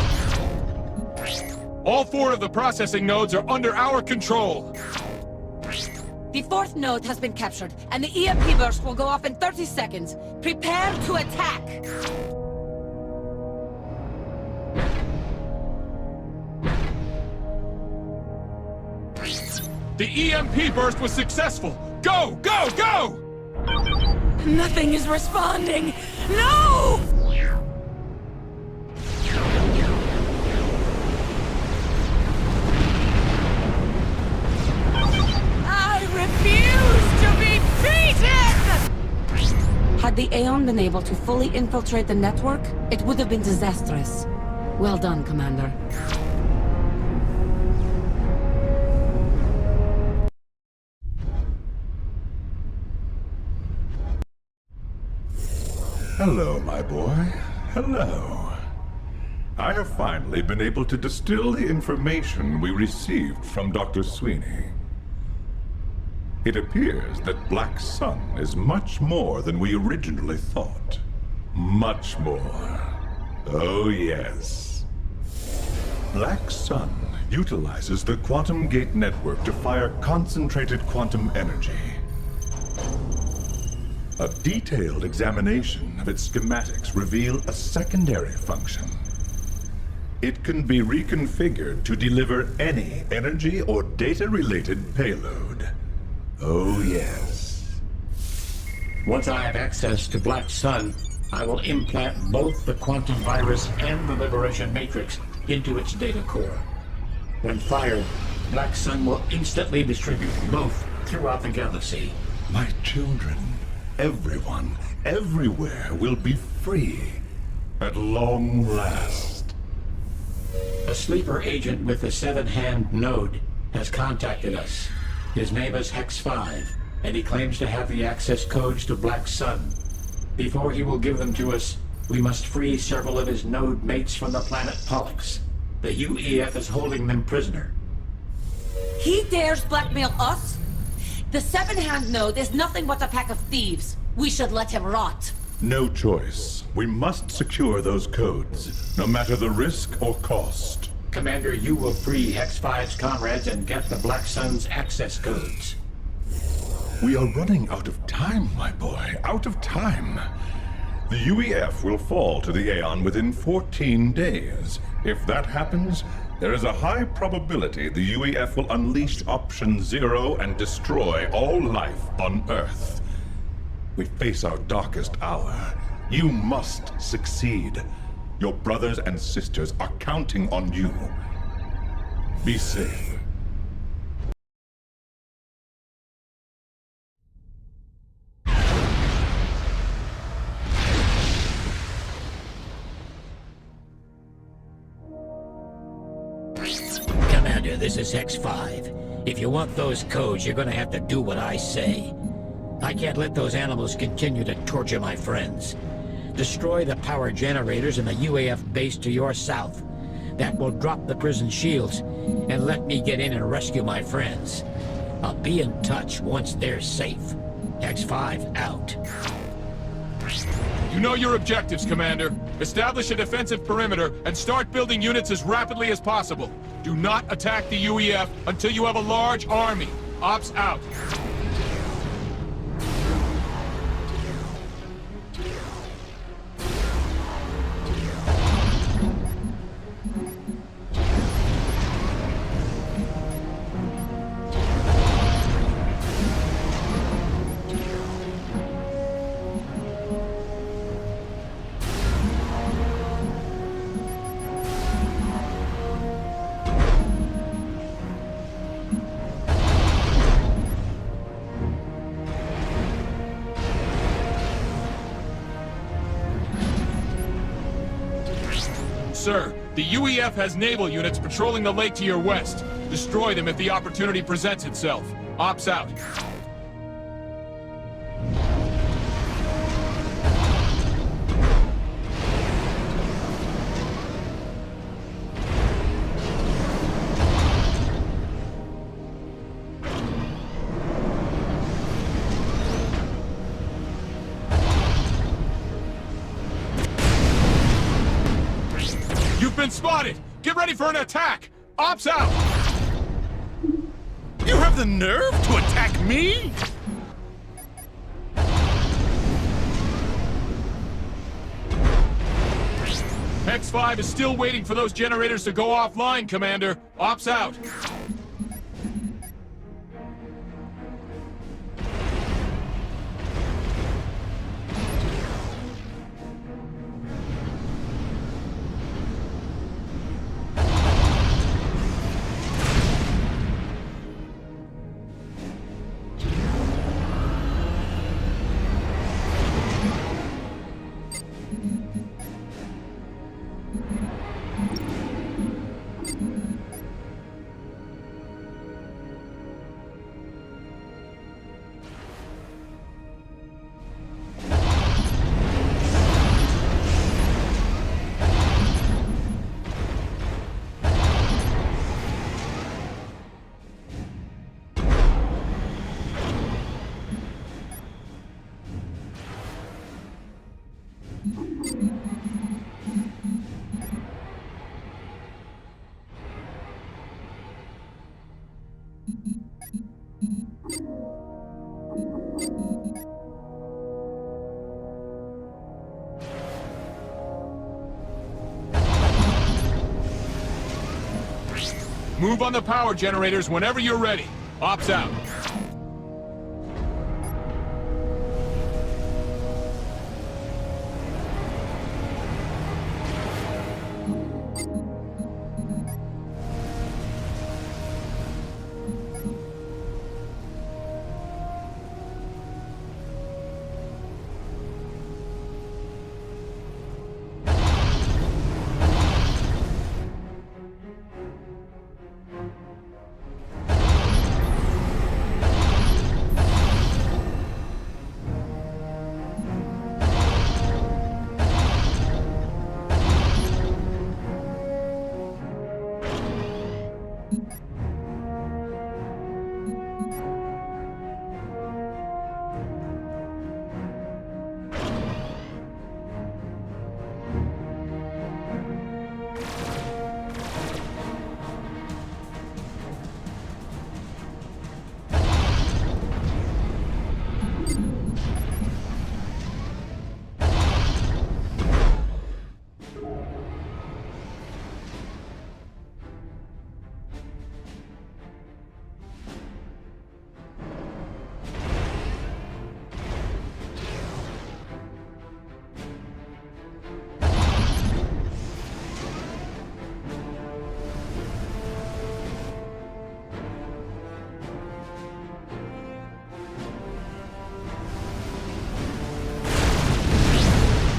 Speaker 19: All 4 of the processing nodes are under our control.
Speaker 17: The 4th node has been captured, and the EMP burst will go off in 30 seconds. Prepare to attack!
Speaker 19: The EMP burst was successful! Go! Go! Go!
Speaker 17: Nothing is responding! No! I refuse to be beaten! Had the Aeon been able to fully infiltrate the network, it would have been disastrous. Well done, Commander.
Speaker 12: Hello, my boy. Hello. I have finally been able to distill the information we received from Dr. Sweeney. It appears that Black Sun is much more than we originally thought. Much more. Oh, yes. Black Sun utilizes the quantum gate network to fire concentrated quantum energy. A detailed examination of its schematics reveal a secondary function. It can be reconfigured to deliver any energy or data-related payload. Oh, yes.
Speaker 15: Once I have access to Black Sun, I will implant both the quantum virus and the Liberation Matrix into its data core. When fired, Black Sun will instantly distribute both throughout the galaxy.
Speaker 12: My children, everyone, everywhere will be free. At long last.
Speaker 15: A sleeper agent with the 7-hand node has contacted us. His name is Hex 5, and he claims to have the access codes to Black Sun. Before he will give them to us, we must free several of his node mates from the planet Pollux. The UEF is holding them prisoner.
Speaker 17: He dares blackmail us? The 7-hand node is nothing but a pack of thieves. We should let him rot.
Speaker 12: No choice. We must secure those codes, no matter the risk or cost.
Speaker 15: Commander, you will free Hex 5's comrades and get the Black Sun's access codes.
Speaker 12: We are running out of time, my boy. Out of time. The UEF will fall to the Aeon within 14 days. If that happens, there is a high probability the UEF will unleash Option 0 and destroy all life on Earth. We face our darkest hour. You must succeed. Your brothers and sisters are counting on you. Be safe.
Speaker 15: Commander, this is Hex 5. If you want those codes, you're gonna have to do what I say. I can't let those animals continue to torture my friends. Destroy the power generators in the UAF base to your south. That will drop the prison shields, and let me get in and rescue my friends. I'll be in touch once they're safe. Hex 5 out.
Speaker 19: You know your objectives, Commander. Establish a defensive perimeter and start building units as rapidly as possible. Do not attack the UEF until you have a large army. Ops out. Sir, the UEF has naval units patrolling the lake to your west. Destroy them if the opportunity presents itself. Ops out. Been spotted! Get ready for an attack! Ops out!
Speaker 20: You have the nerve to attack me?
Speaker 19: X5 is still waiting for those generators to go offline, Commander. Ops out. Move on the power generators whenever you're ready. Ops out.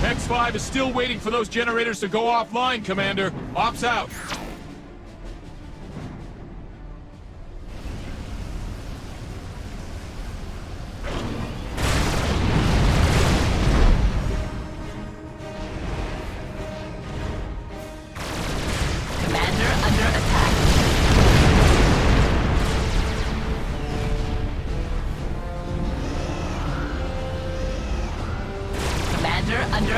Speaker 19: X5 is still waiting for those generators to go offline, Commander. Ops out.
Speaker 10: Under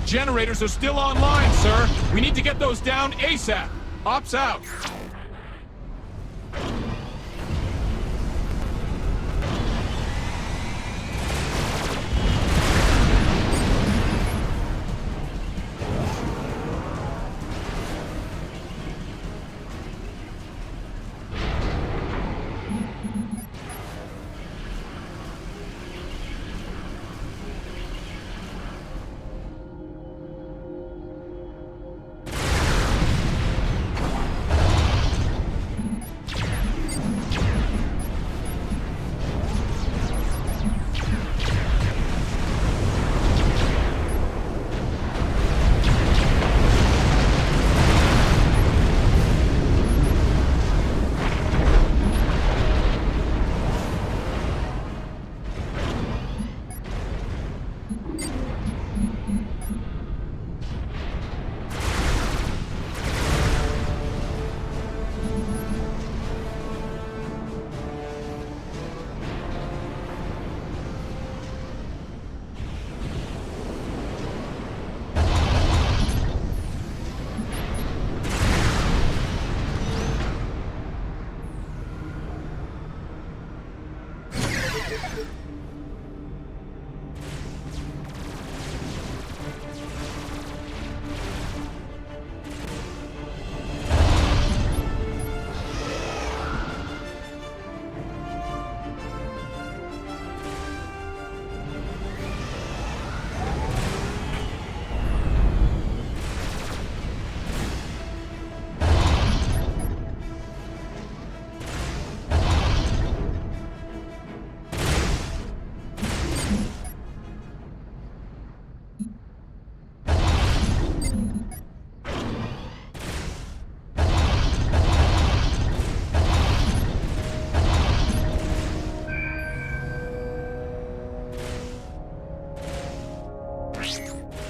Speaker 19: generators are still online, sir. We need to get those down ASAP. Ops out.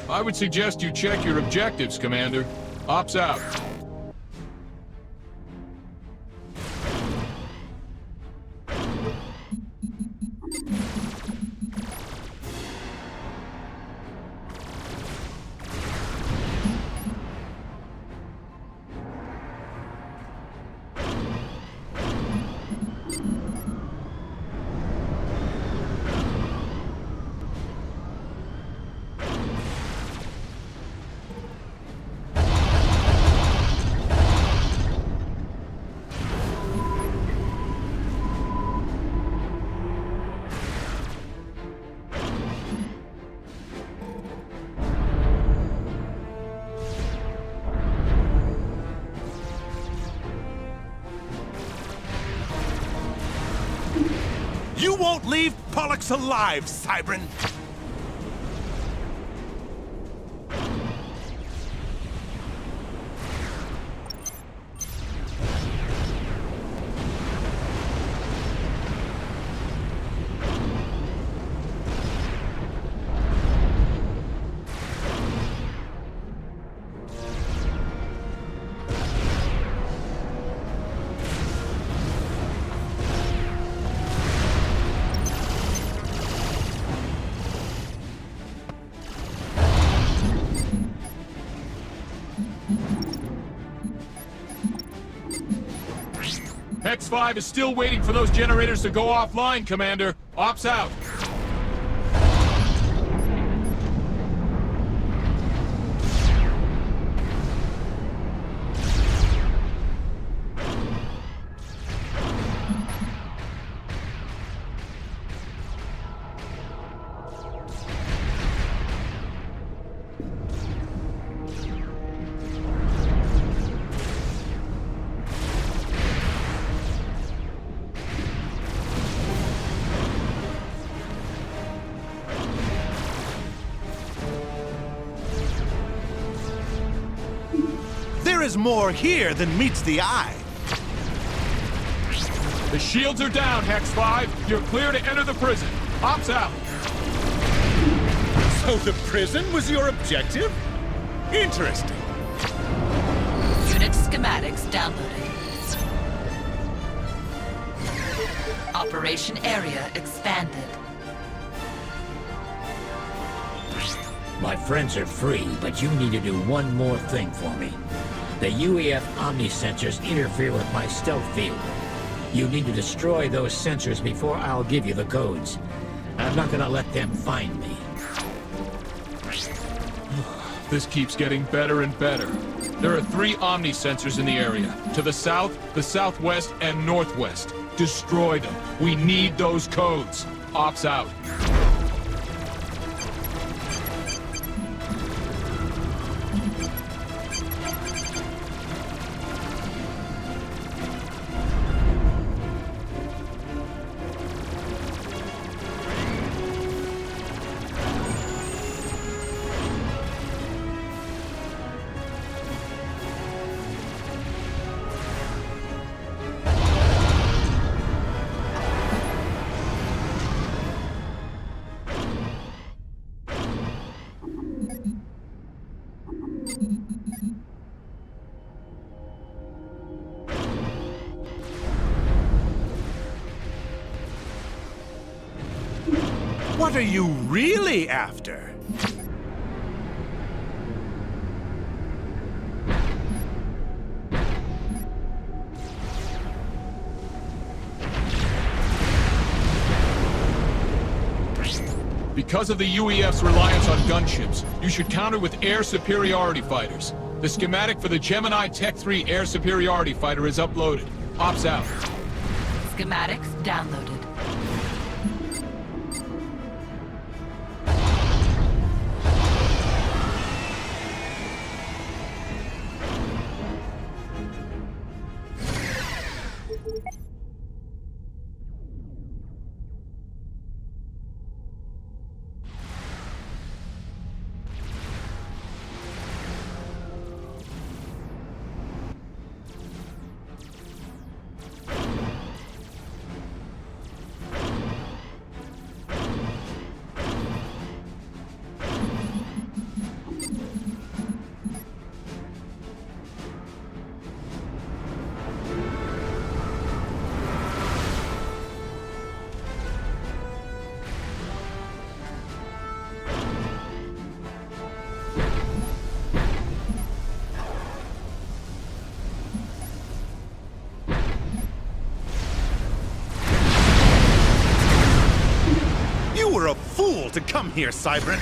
Speaker 19: I would suggest you check your objectives, Commander. Ops out.
Speaker 20: You won't leave Pollux alive, Cybran!
Speaker 19: X5 is still waiting for those generators to go offline, Commander. Ops out.
Speaker 20: There is more here than meets the eye.
Speaker 19: The shields are down, Hex-5. You're clear to enter the prison. Ops out.
Speaker 20: So the prison was your objective? Interesting.
Speaker 10: Unit schematics downloaded. Operation area expanded.
Speaker 15: My friends are free, but you need to do one more thing for me. The UEF Omni-sensors interfere with my stealth field. You need to destroy those sensors before I'll give you the codes. I'm not gonna let them find me.
Speaker 19: This keeps getting better and better. There are 3 Omni-sensors in the area. To the south, the southwest, and northwest. Destroy them. We need those codes. Ops out.
Speaker 21: What are you really after?
Speaker 19: Because of the UEF's reliance on gunships, you should counter with air superiority fighters. The schematic for the Gemini Tech 3 air superiority fighter is uploaded. Ops out.
Speaker 10: Schematics downloaded.
Speaker 21: You were a fool to come here, Cybran!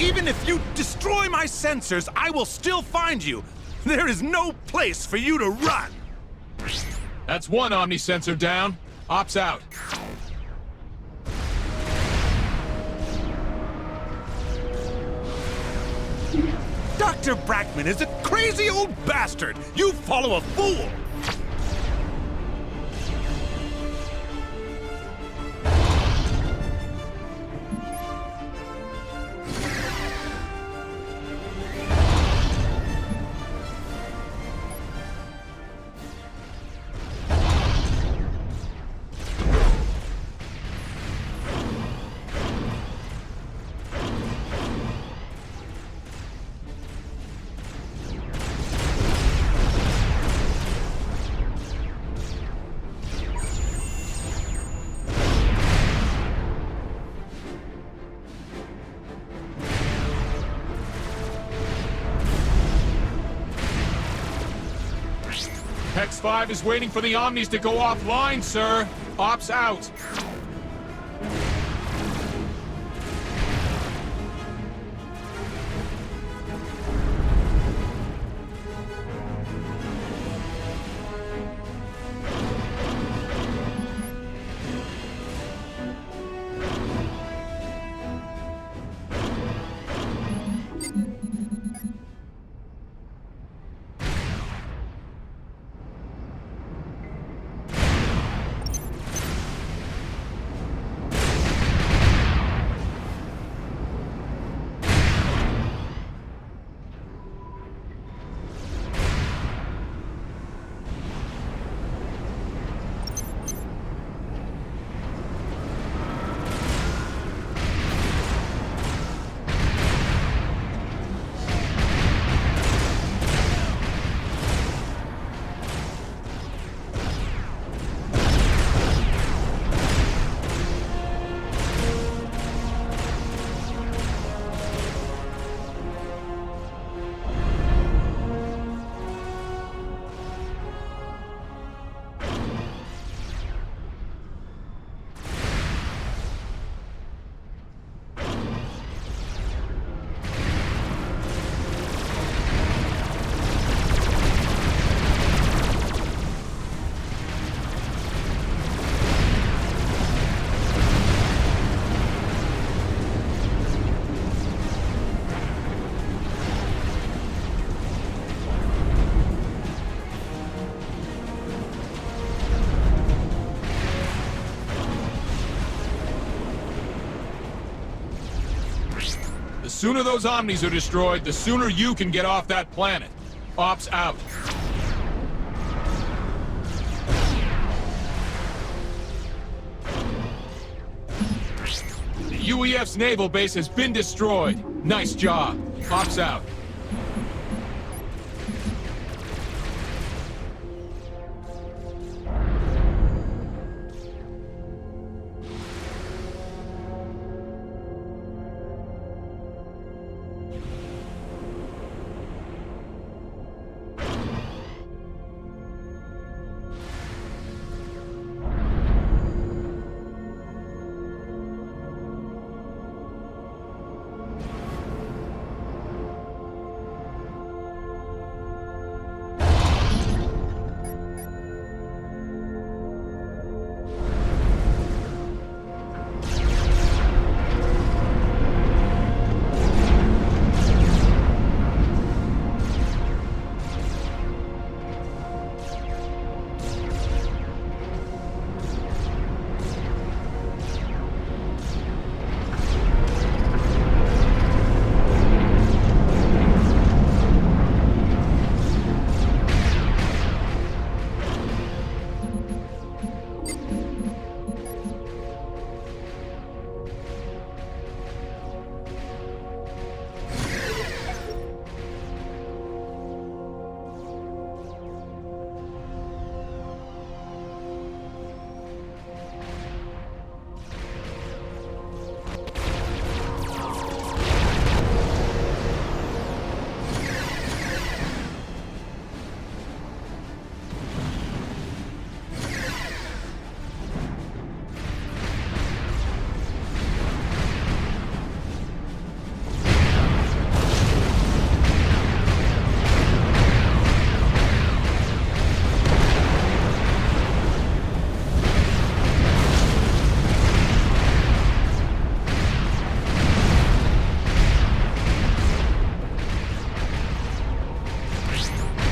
Speaker 21: Even if you destroy my sensors, I will still find you. There is no place for you to run.
Speaker 19: That's one Omni-sensor down. Ops out.
Speaker 21: Dr. Brackman is a crazy old bastard. You follow a fool.
Speaker 19: X5 is waiting for the Omnis to go offline, sir. Ops out. The sooner those Omnis are destroyed, the sooner you can get off that planet. Ops out. The UEF's naval base has been destroyed. Nice job. Ops out.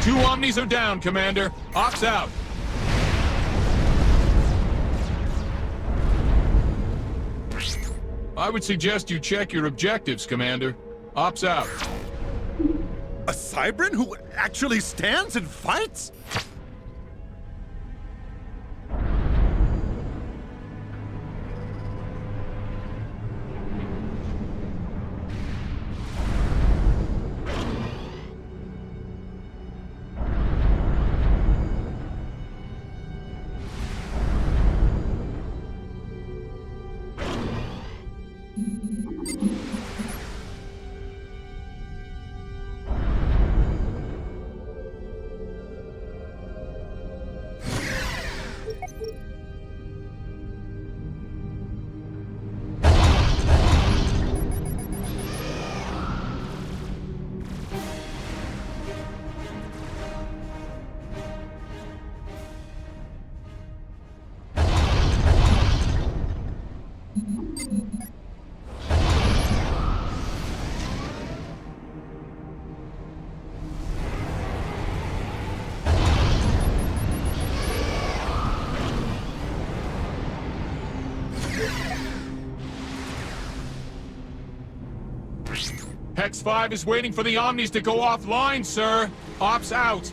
Speaker 19: Two Omnis are down, Commander. Ops out. I would suggest you check your objectives, Commander. Ops out.
Speaker 21: A Cybran who actually stands and fights?
Speaker 19: Hex 5 is waiting for the Omnis to go offline, sir. Ops out.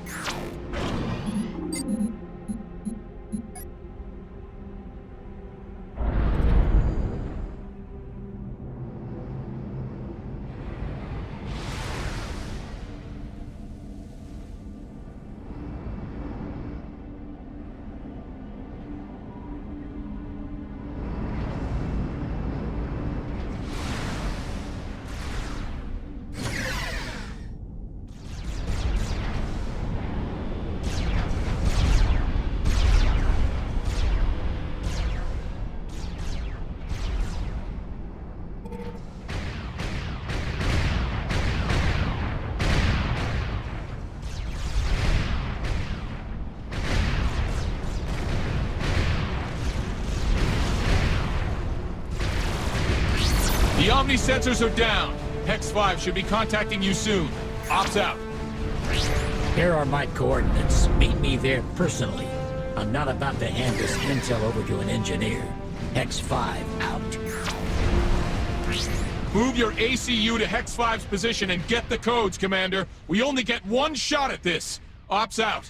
Speaker 19: The Omni sensors are down. Hex 5 should be contacting you soon. Ops out.
Speaker 1: Here are my coordinates. Meet me there personally. I'm not about to hand this intel over to an engineer. Hex 5 out.
Speaker 19: Move your ACU to Hex 5's position and get the codes, Commander. We only get one shot at this. Ops out.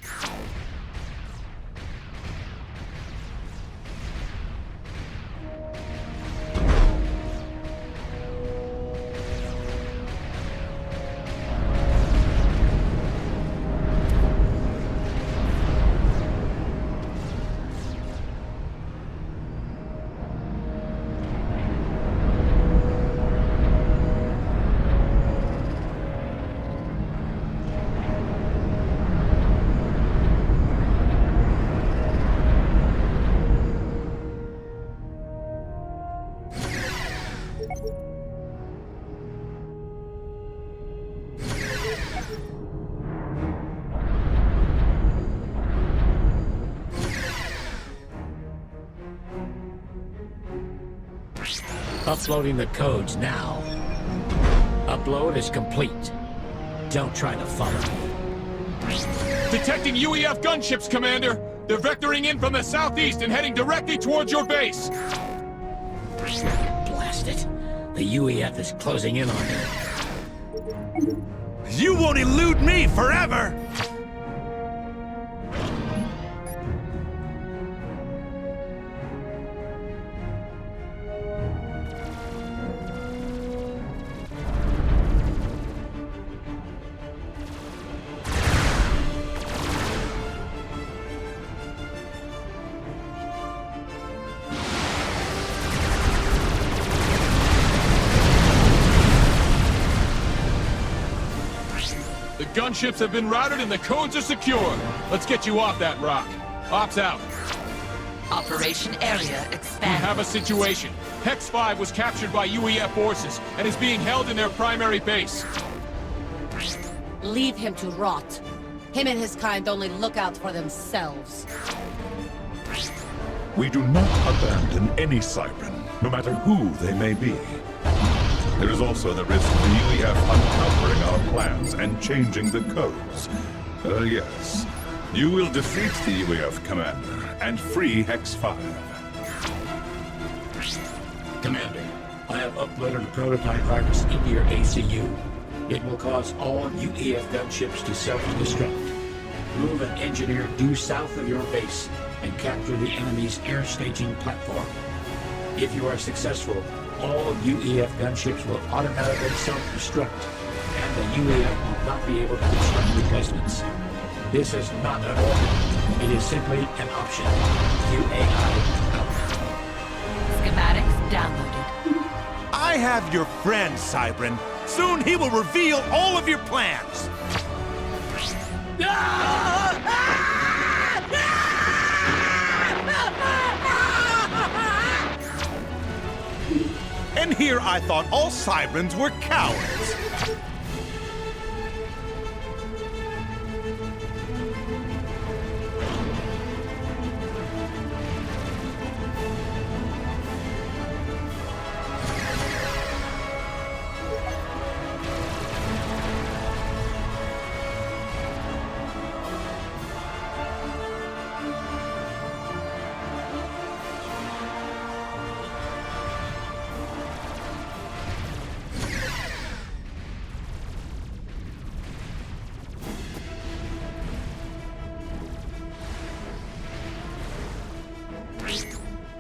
Speaker 1: Uploading the codes now. Upload is complete. Don't try to follow me.
Speaker 19: Detecting UEF gunships, Commander! They're vectoring in from the southeast and heading directly towards your base!
Speaker 1: Blast it. The UEF is closing in on me.
Speaker 21: You won't elude me forever!
Speaker 19: The gunships have been routed and the codes are secure. Let's get you off that rock. Ops out.
Speaker 10: Operation area
Speaker 19: We
Speaker 10: expanded.
Speaker 19: have a situation. Hex 5 was captured by UEF forces and is being held in their primary base.
Speaker 17: Leave him to rot. Him and his kind only look out for themselves.
Speaker 12: We do not abandon any Cybran, no matter who they may be. There is also the risk of the UEF uncovering our plans and changing the codes. Yes. You will defeat the UEF commander and free Hex 5.
Speaker 1: Commander, I have uploaded a prototype virus into your ACU. It will cause all UEF gunships to self-destruct. Move an engineer due south of your base and capture the enemy's air staging platform. If you are successful, all UEF gunships will automatically self-destruct, and the UEF will not be able to construct replacements. This is not an order. It is simply an option. QAI out.
Speaker 10: Schematics downloaded.
Speaker 21: I have your friend, Cybran. Soon he will reveal all of your plans. And here I thought all Cybrans were cowards.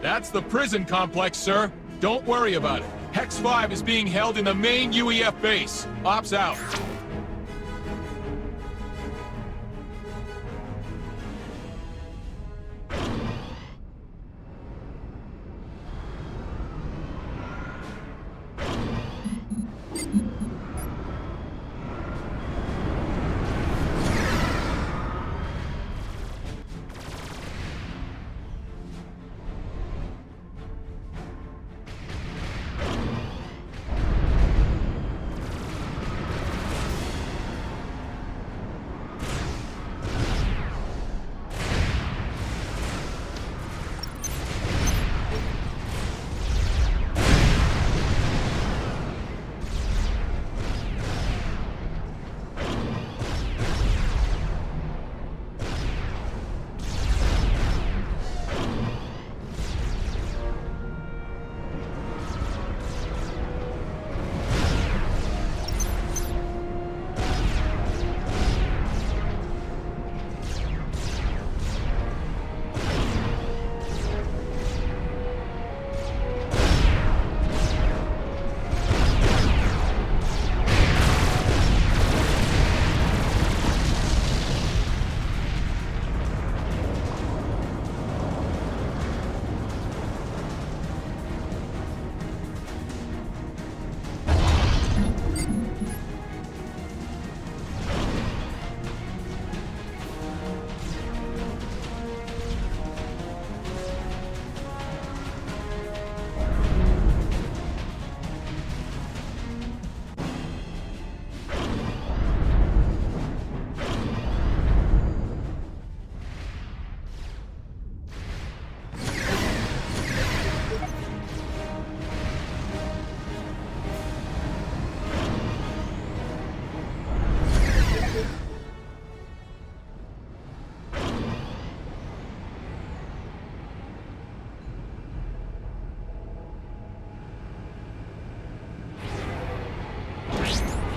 Speaker 19: That's the prison complex, sir. Don't worry about it. Hex 5 is being held in the main UEF base. Ops out.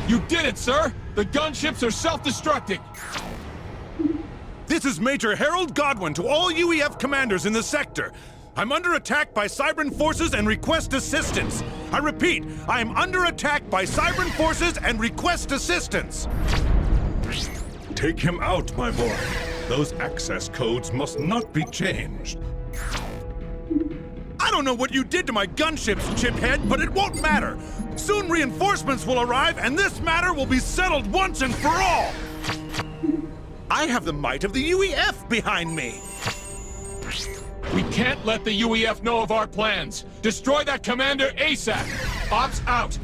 Speaker 19: You did it, sir! The gunships are self-destructing!
Speaker 21: This is Major Harold Godwin to all UEF commanders in the sector. I'm under attack by Cybran forces and request assistance. I repeat, I am under attack by Cybran forces and request assistance.
Speaker 12: Take him out, my boy. Those access codes must not be changed.
Speaker 21: I don't know what you did to my gunships, chiphead, but it won't matter. Soon reinforcements will arrive, and this matter will be settled once and for all. I have the might of the UEF behind me.
Speaker 19: We can't let the UEF know of our plans. Destroy that commander ASAP. Ops out.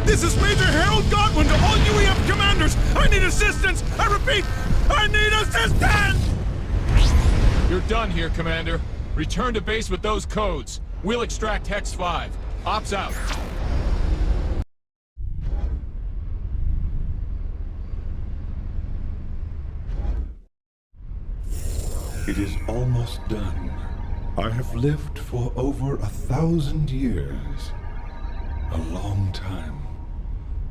Speaker 21: This is Major Harold Godwin to all UEF commanders! I need assistance! I repeat, I need assistance!
Speaker 19: You're done here, Commander. Return to base with those codes. We'll extract Hex 5. Ops out.
Speaker 12: It is almost done. I have lived for over 1,000 years. A long time.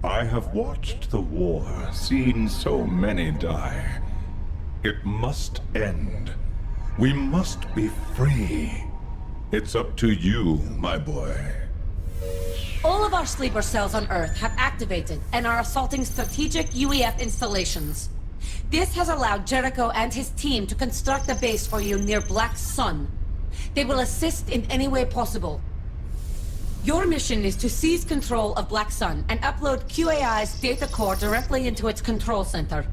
Speaker 12: I have watched the war, seen so many die. It must end. We must be free. It's up to you, my boy.
Speaker 17: All of our sleeper cells on Earth have activated and are assaulting strategic UEF installations. This has allowed Jericho and his team to construct a base for you near Black Sun. They will assist in any way possible. Your mission is to seize control of Black Sun and upload QAI's data core directly into its control center.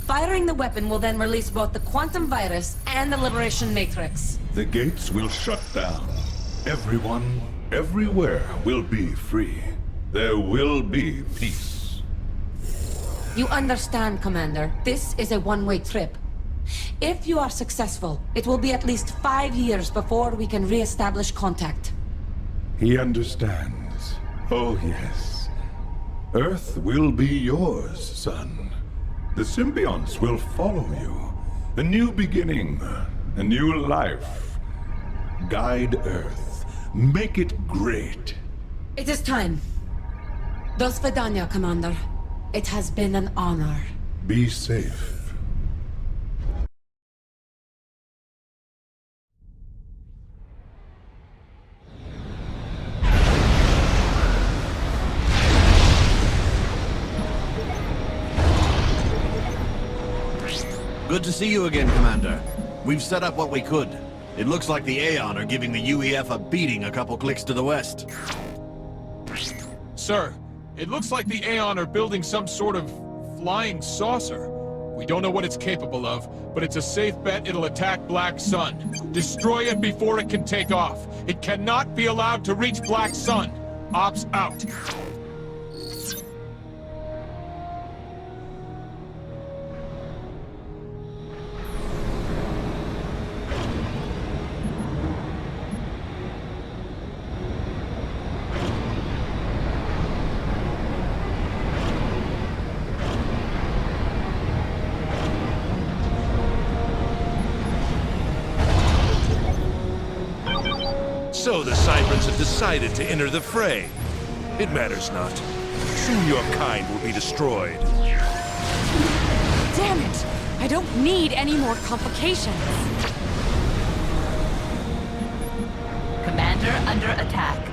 Speaker 17: Firing the weapon will then release both the quantum virus and the liberation matrix.
Speaker 12: The gates will shut down. Everyone, everywhere will be free. There will be peace.
Speaker 17: You understand, Commander. This is a one-way trip. If you are successful, it will be at least 5 years before we can re-establish contact.
Speaker 12: He understands. Oh, yes. Earth will be yours, son. The symbionts will follow you. A new beginning, a new life. Guide Earth. Make it great.
Speaker 17: It is time. Do svidaniya, Commander. It has been an honor.
Speaker 12: Be safe.
Speaker 18: Good to see you again, Commander. We've set up what we could. It looks like the Aeon are giving the UEF a beating a couple clicks to the west.
Speaker 19: Sir, it looks like the Aeon are building some sort of flying saucer. We don't know what it's capable of, but it's a safe bet it'll attack Black Sun. Destroy it before it can take off. It cannot be allowed to reach Black Sun. Ops out.
Speaker 5: So the Cybrans have decided to enter the fray. It matters not. Soon your kind will be destroyed.
Speaker 14: Damn it! I don't need any more complications.
Speaker 10: Commander under attack.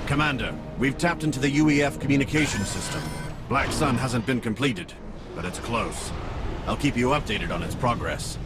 Speaker 18: Commander, we've tapped into the UEF communication system. Black Sun hasn't been completed, but it's close. I'll keep you updated on its progress.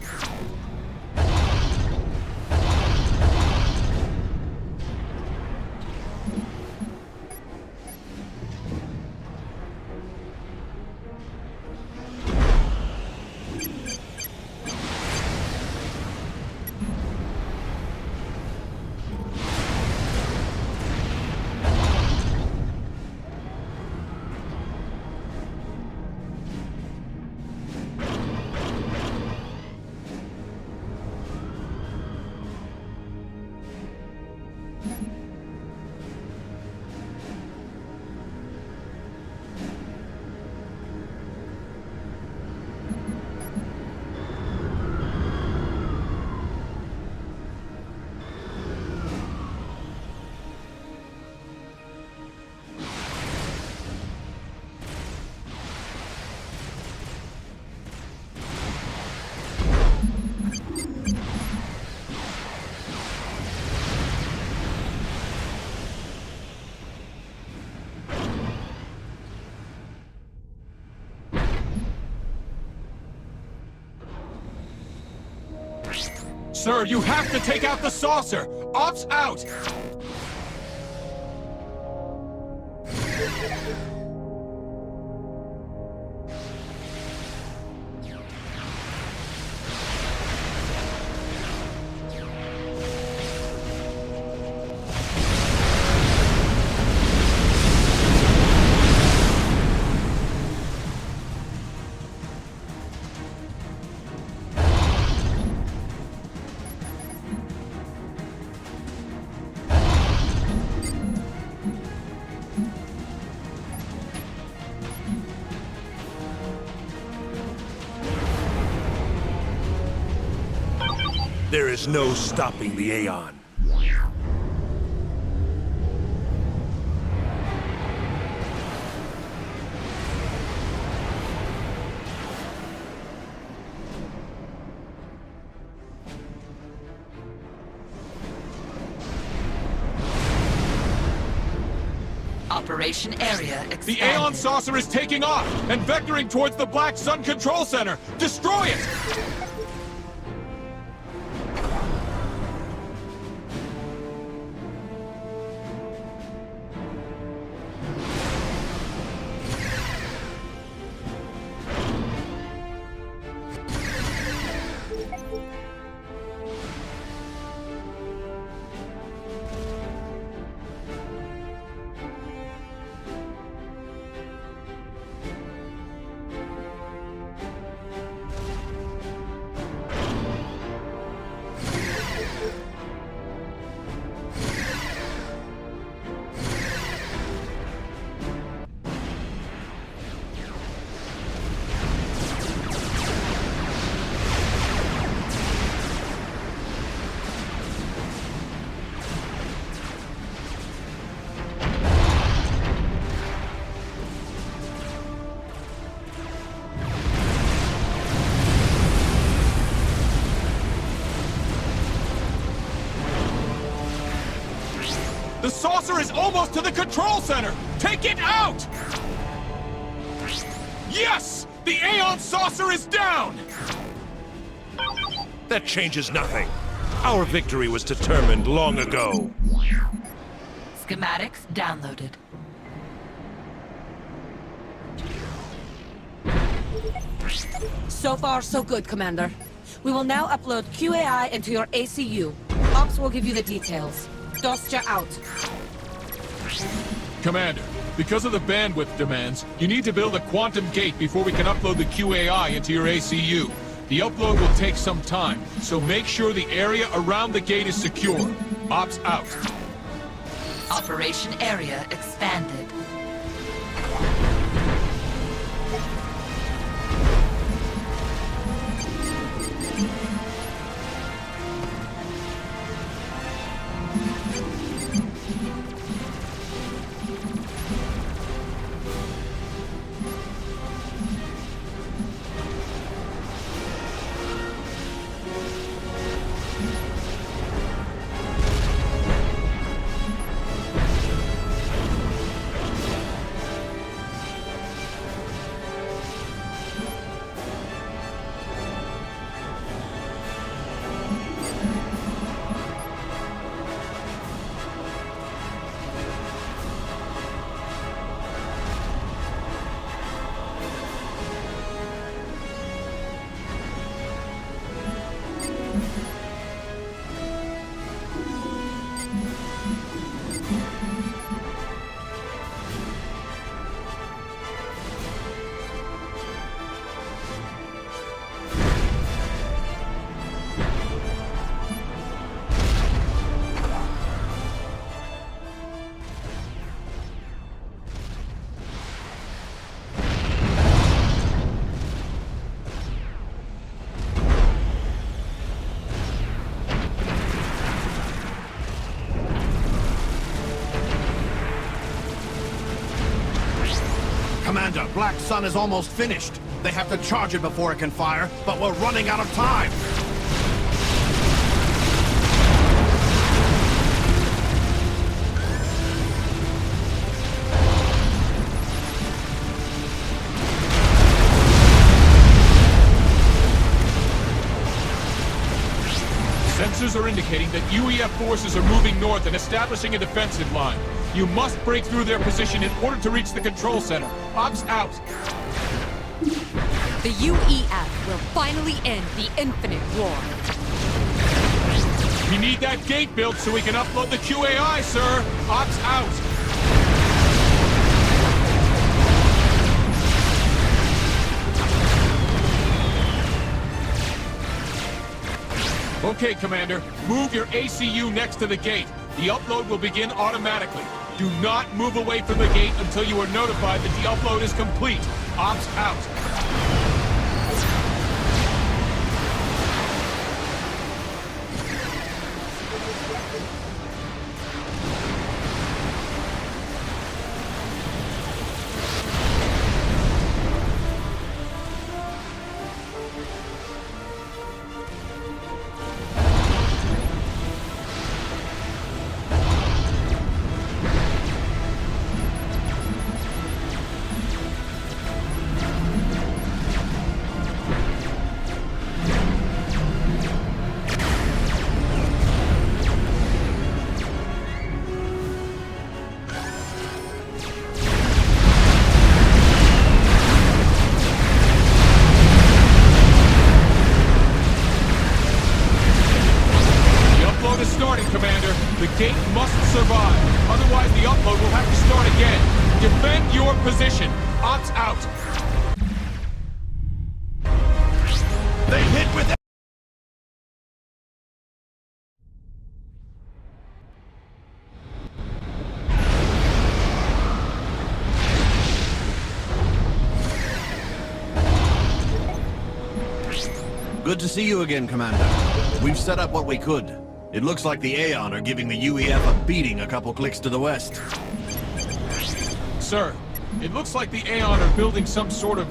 Speaker 19: Sir, you have to take out the saucer! Ops out!
Speaker 5: There is no stopping the Aeon.
Speaker 10: Operation area expanded.
Speaker 19: The Aeon saucer is taking off and vectoring towards the Black Sun Control Center! Destroy it! The saucer is almost to the control center! Take it out! Yes! The Aeon saucer is down!
Speaker 5: That changes nothing. Our victory was determined long ago.
Speaker 10: Schematics downloaded.
Speaker 17: So far, so good, Commander. We will now upload QAI into your ACU. Ops will give you the details. Dostya out.
Speaker 19: Commander, because of the bandwidth demands, you need to build a quantum gate before we can upload the QAI into your ACU. The upload will take some time, so make sure the area around the gate is secure. Ops out.
Speaker 10: Operation area expanded.
Speaker 18: Black Sun is almost finished. They have to charge it before it can fire, but we're running out of time!
Speaker 19: Sensors are indicating that UEF forces are moving north and establishing a defensive line. You must break through their position in order to reach the control center. Ops out!
Speaker 14: The UEF will finally end the Infinite War.
Speaker 19: We need that gate built so we can upload the QAI, sir! Ops out! Okay, Commander. Move your ACU next to the gate. The upload will begin automatically. Do not move away from the gate until you are notified that the upload is complete. Ops out. Position. Ops out.
Speaker 18: They hit with... Good to see you again, Commander. We've set up what we could. It looks like the Aeon are giving the UEF a beating a couple clicks to the west.
Speaker 19: Sir, it looks like the Aeon are building some sort of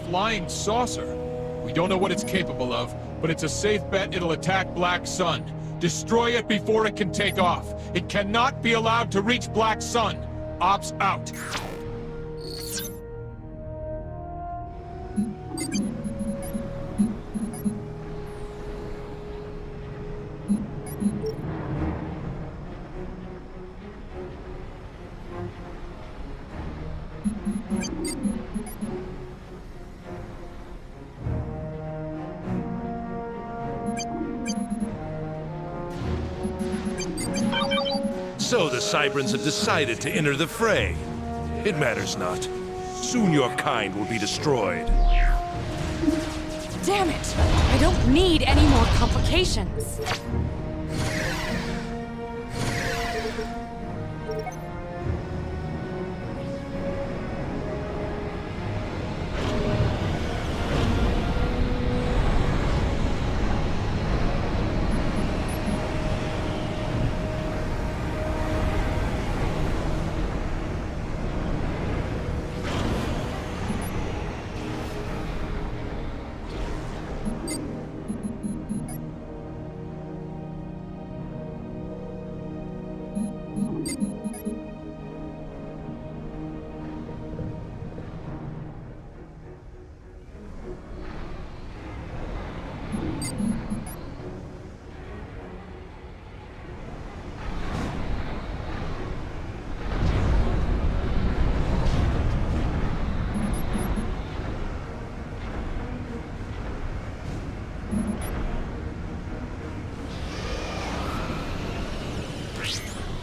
Speaker 19: flying saucer. We don't know what it's capable of, but it's a safe bet it'll attack Black Sun. Destroy it before it can take off. It cannot be allowed to reach Black Sun. Ops out.
Speaker 5: So the Cybrans have decided to enter the fray. It matters not. Soon your kind will be destroyed.
Speaker 14: Damn it! I don't need any more complications.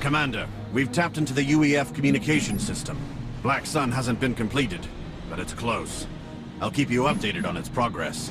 Speaker 18: Commander, we've tapped into the UEF communication system. Black Sun hasn't been completed, but it's close. I'll keep you updated on its progress.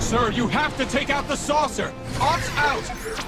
Speaker 19: Sir, you have to take out the saucer! Ops out!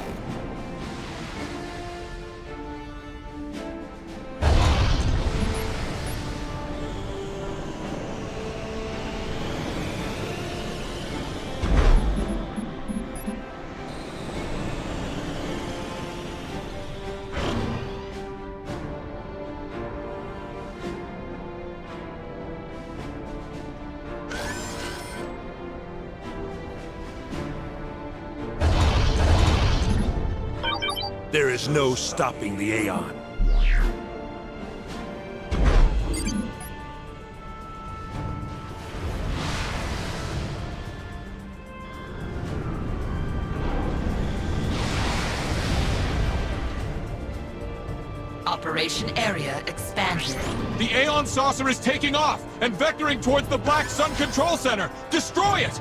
Speaker 5: There is no stopping the Aeon.
Speaker 10: Operation area expanded.
Speaker 19: The Aeon saucer is taking off and vectoring towards the Black Sun Control Center! Destroy it!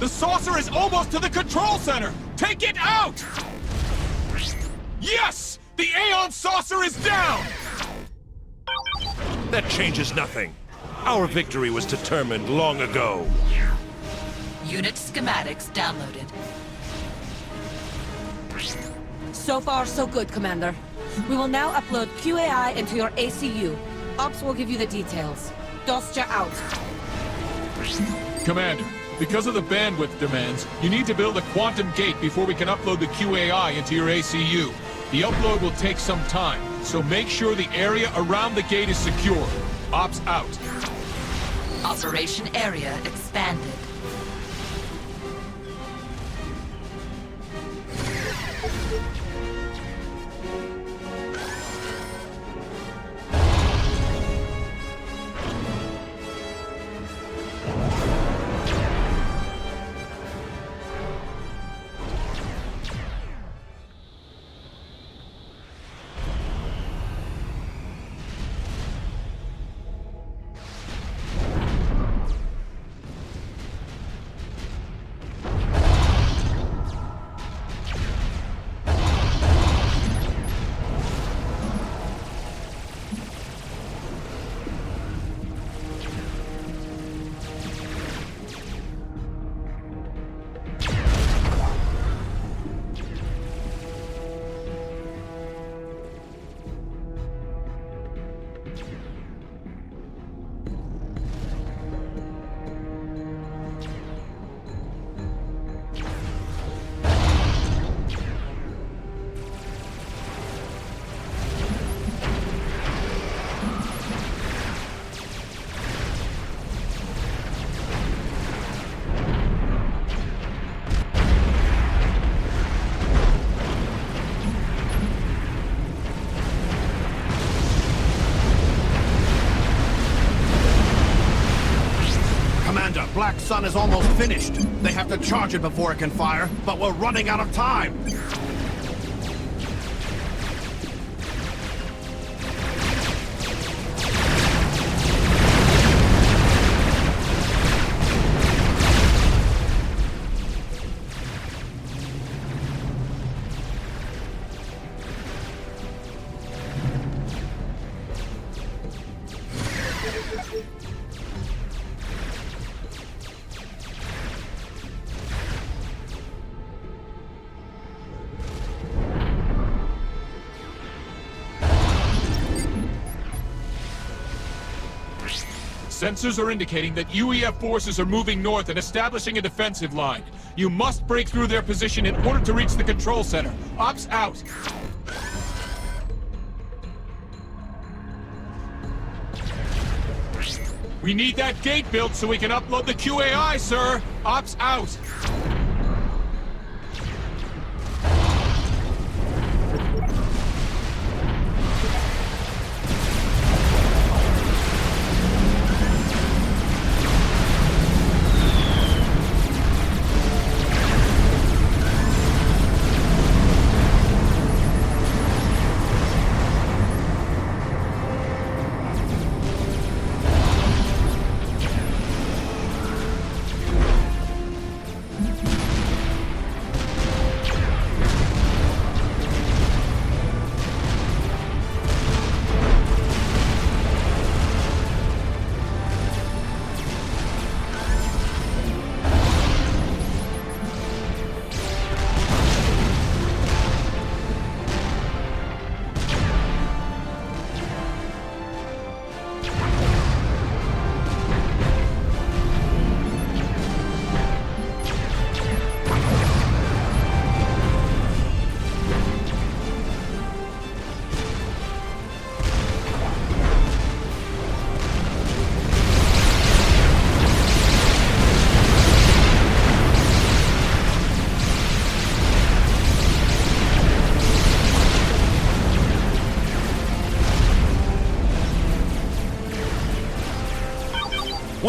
Speaker 19: The saucer is almost to the control center! Take it out! Yes! The Aeon saucer is down!
Speaker 5: That changes nothing. Our victory was determined long ago.
Speaker 10: Unit schematics downloaded.
Speaker 17: So far, so good, Commander. We will now upload QAI into your ACU. Ops will give you the details. Dostja out.
Speaker 19: Commander, because of the bandwidth demands, you need to build a quantum gate before we can upload the QAI into your ACU. The upload will take some time, so make sure the area around the gate is secure. Ops out.
Speaker 10: Operation area expanded.
Speaker 18: Black Sun is almost finished. They have to charge it before it can fire, but we're running out of time.
Speaker 19: Sensors are indicating that UEF forces are moving north and establishing a defensive line. You must break through their position in order to reach the control center. Ops out! We need that gate built so we can upload the QAI, sir! Ops out!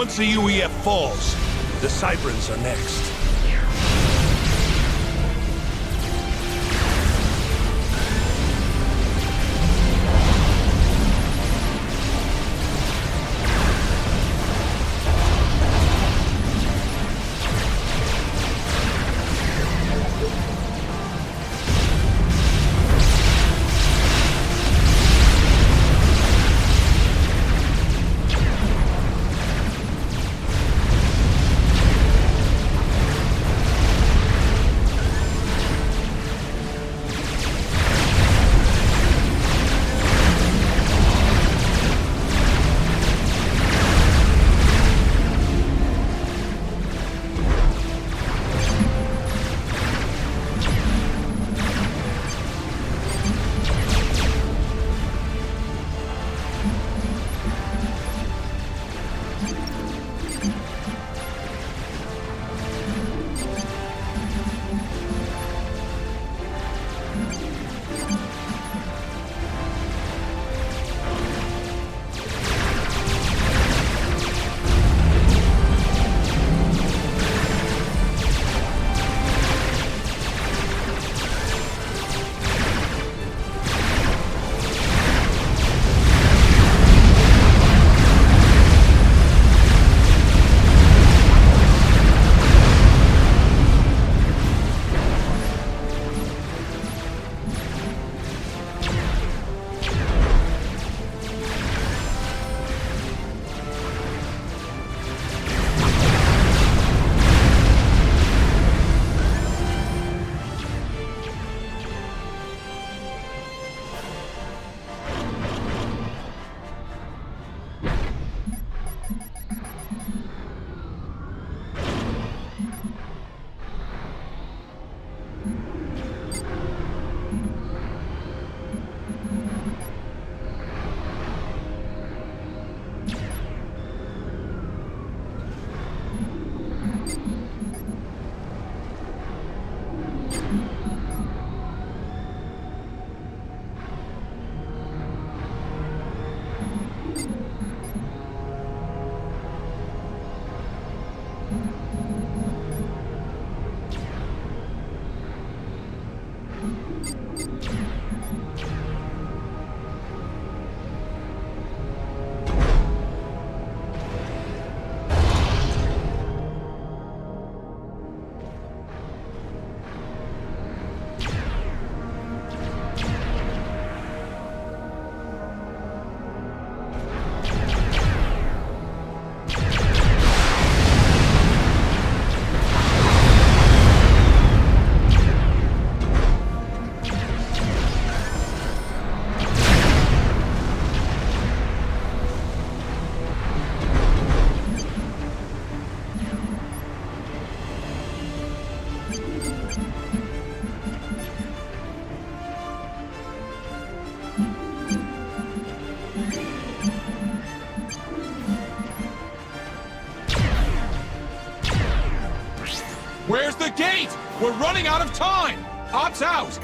Speaker 5: Once the UEF falls, the Cybrans are next.
Speaker 19: Where's the gate? We're running out of time! Ops out!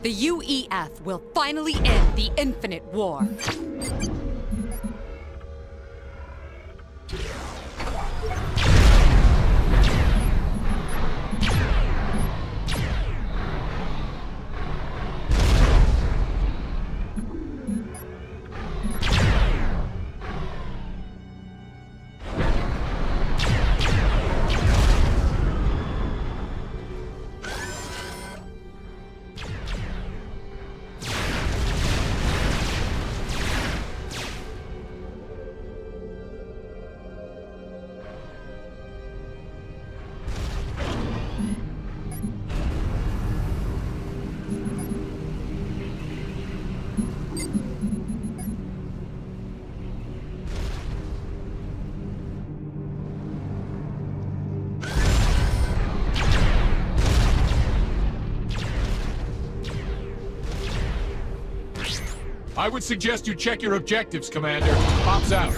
Speaker 14: The UEF will finally end the Infinite War.
Speaker 19: I would suggest you check your objectives, Commander. Ops out.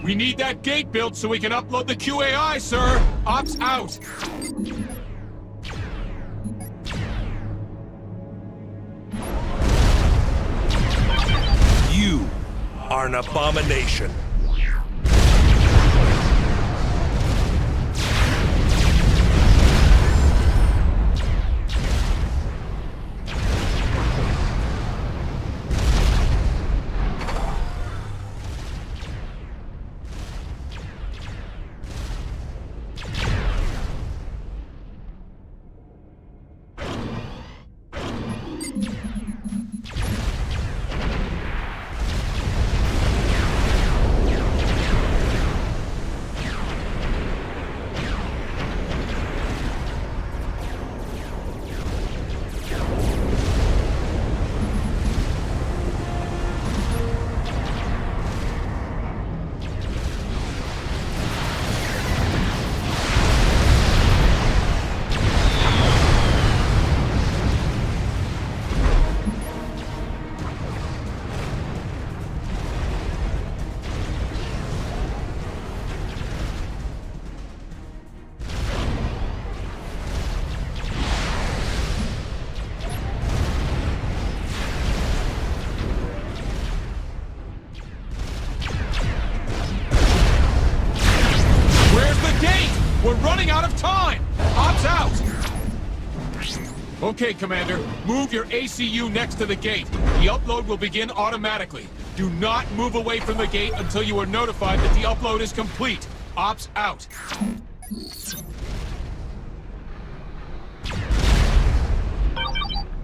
Speaker 19: We need that gate built so we can upload the QAI, sir! Ops out!
Speaker 5: You are an abomination.
Speaker 19: We're running out of time! Ops out! Okay, Commander. Move your ACU next to the gate. The upload will begin automatically. Do not move away from the gate until you are notified that the upload is complete. Ops out.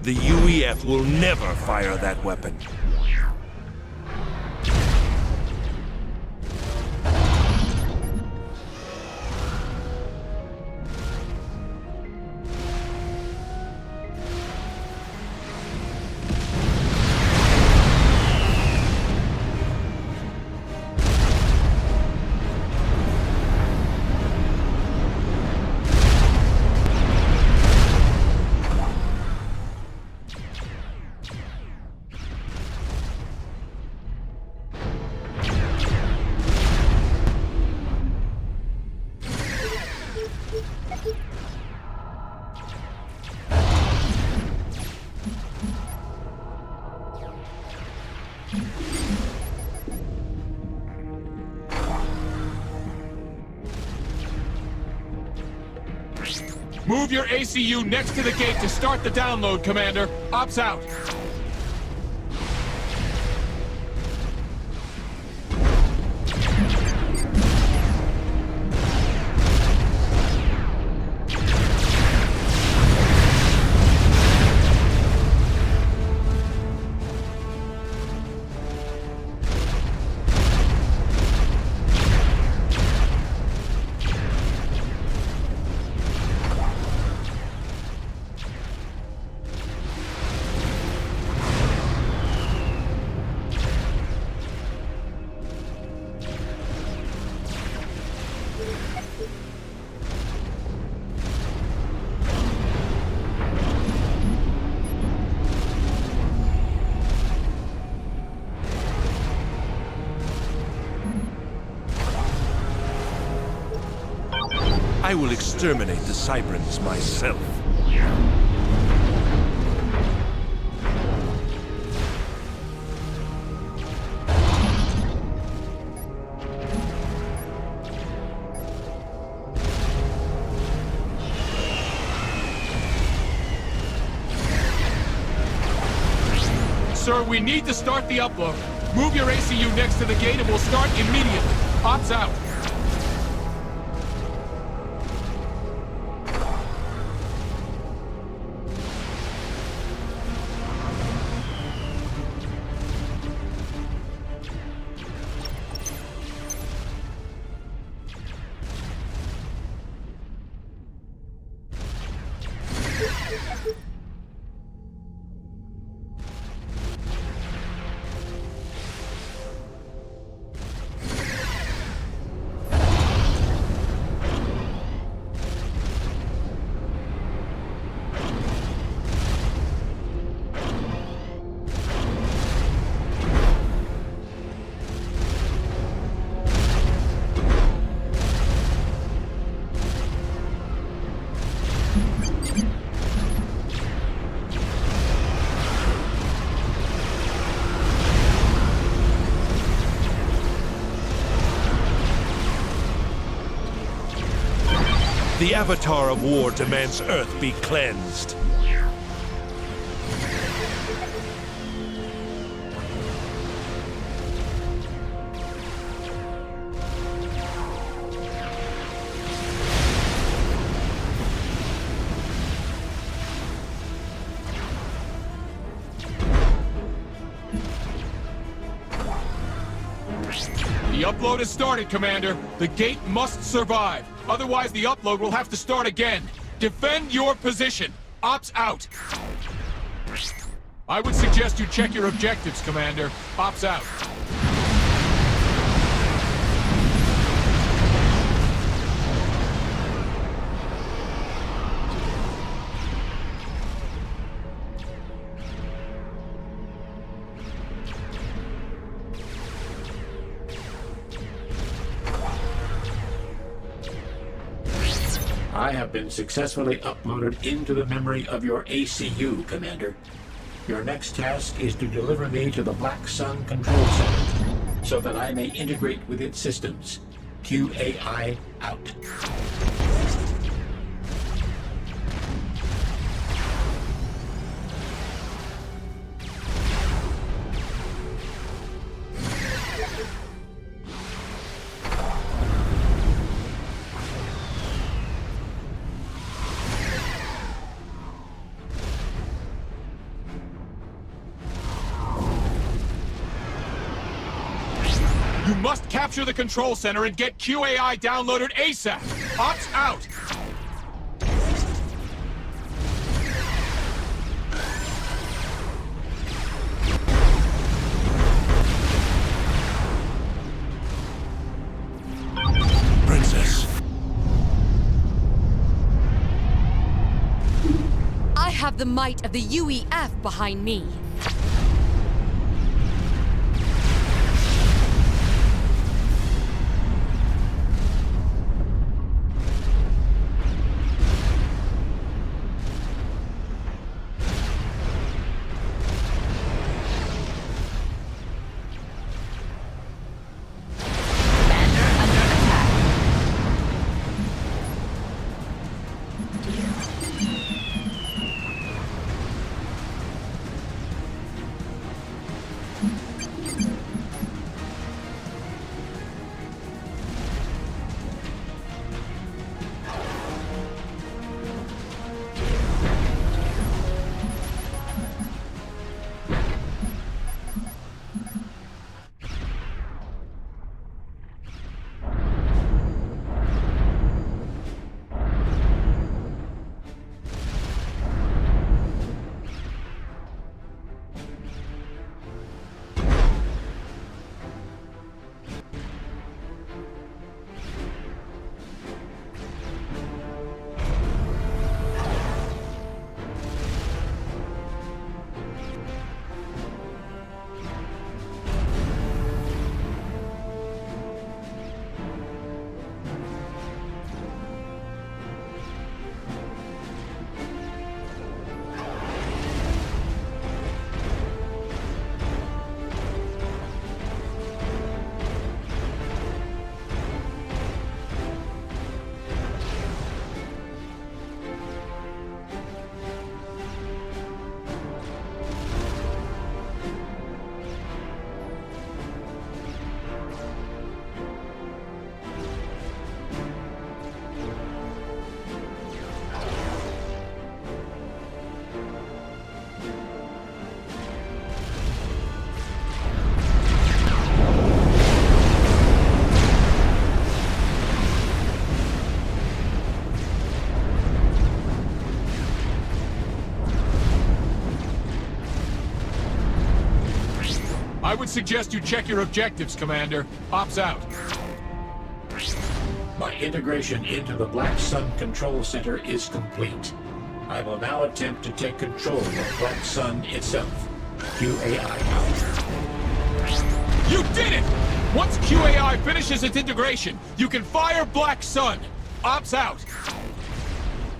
Speaker 5: The UEF will never fire that weapon.
Speaker 19: Move your ACU next to the gate to start the download, Commander. Ops out.
Speaker 5: I will exterminate the Cybrans myself.
Speaker 19: Sir, we need to start the upload. Move your ACU next to the gate and we'll start immediately. Ops out.
Speaker 5: Avatar of War demands Earth be cleansed.
Speaker 19: The upload has started, Commander. The gate must survive. Otherwise, the upload will have to start again. Defend your position. Ops out. I would suggest you check your objectives, Commander. Ops out.
Speaker 1: I have been successfully uploaded into the memory of your ACU, Commander. Your next task is to deliver me to the Black Sun Control Center, so that I may integrate with its systems. QAI out.
Speaker 19: You must capture the control center and get QAI downloaded ASAP! Ops out!
Speaker 5: Princess.
Speaker 14: I have the might of the UEF behind me.
Speaker 19: I would suggest you check your objectives, Commander. Ops out.
Speaker 1: My integration into the Black Sun Control Center is complete. I will now attempt to take control of Black Sun itself. QAI out.
Speaker 19: You did it! Once QAI finishes its integration, you can fire Black Sun. Ops out.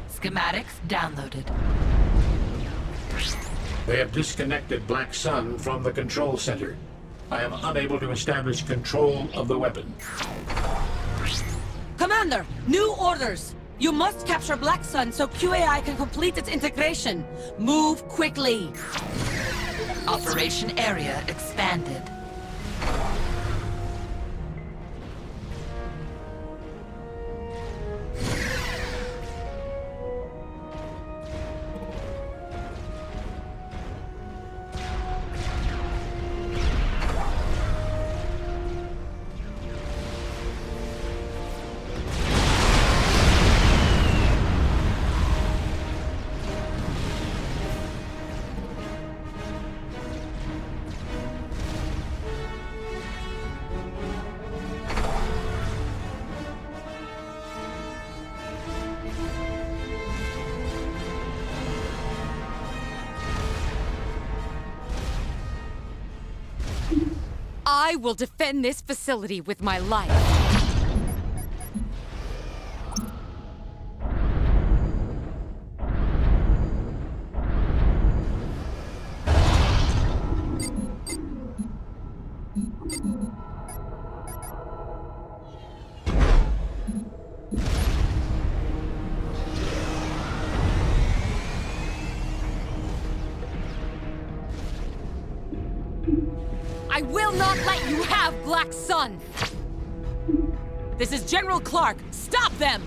Speaker 10: Schematics downloaded.
Speaker 1: They have disconnected Black Sun from the control center. I am unable to establish control of the weapon.
Speaker 17: Commander, new orders! You must capture Black Sun so QAI can complete its integration. Move quickly.
Speaker 10: Operation area expanded.
Speaker 14: I will defend this facility with my life. I will not let you have Black Sun!
Speaker 2: This is General Clark. Stop them!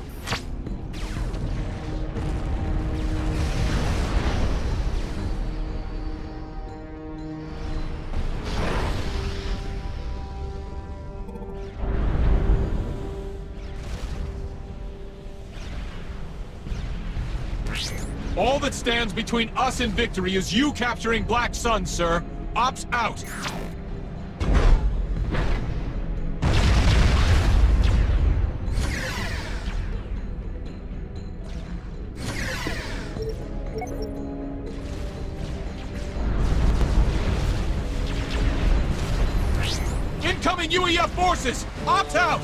Speaker 19: All that stands between us and victory is you capturing Black Sun, sir. Ops out! Incoming UEF forces! Opt out!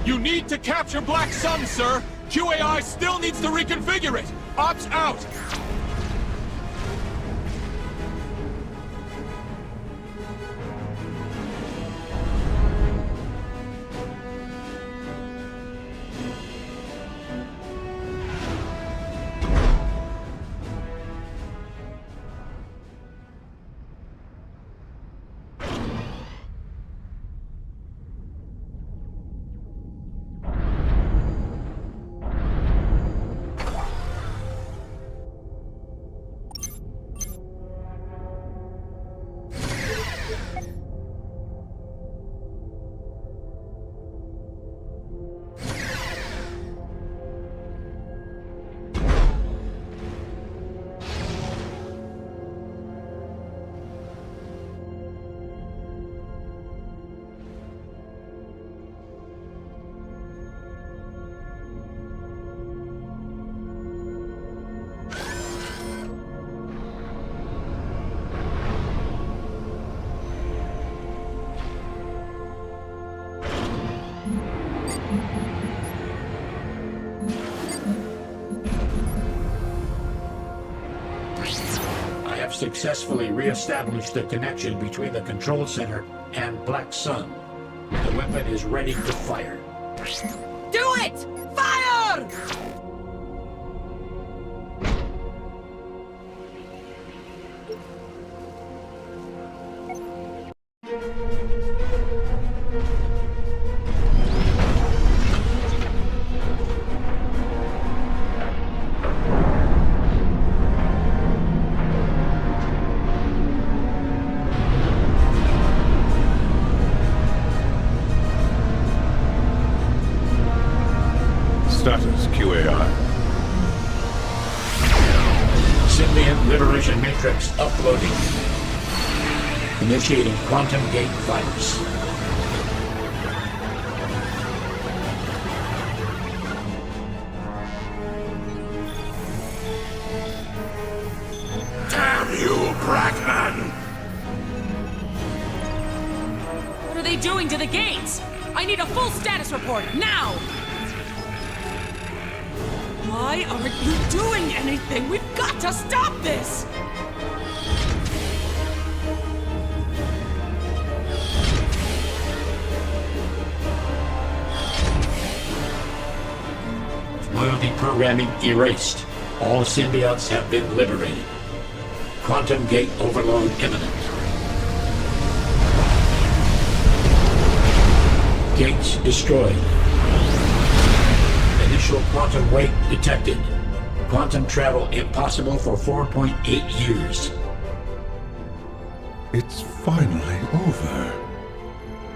Speaker 19: You need to capture Black Sun, sir! QAI still needs to reconfigure it! Ops out!
Speaker 1: have successfully re-established the connection between the control center and Black Sun. The weapon is ready to fire.
Speaker 17: Do it! Fire!
Speaker 12: Status QAI.
Speaker 1: Symbiont Liberation Matrix uploading. Initiating Quantum Gate virus.
Speaker 3: Damn you, Brackman!
Speaker 2: What are they doing to the gates? I need a full status report, now! Why aren't you doing anything? We've got to stop this!
Speaker 1: Loyalty programming erased. All symbiotes have been liberated. Quantum gate overload imminent. Gates destroyed. Initial quantum wake detected. Quantum travel impossible for 4.8 years.
Speaker 12: It's finally over.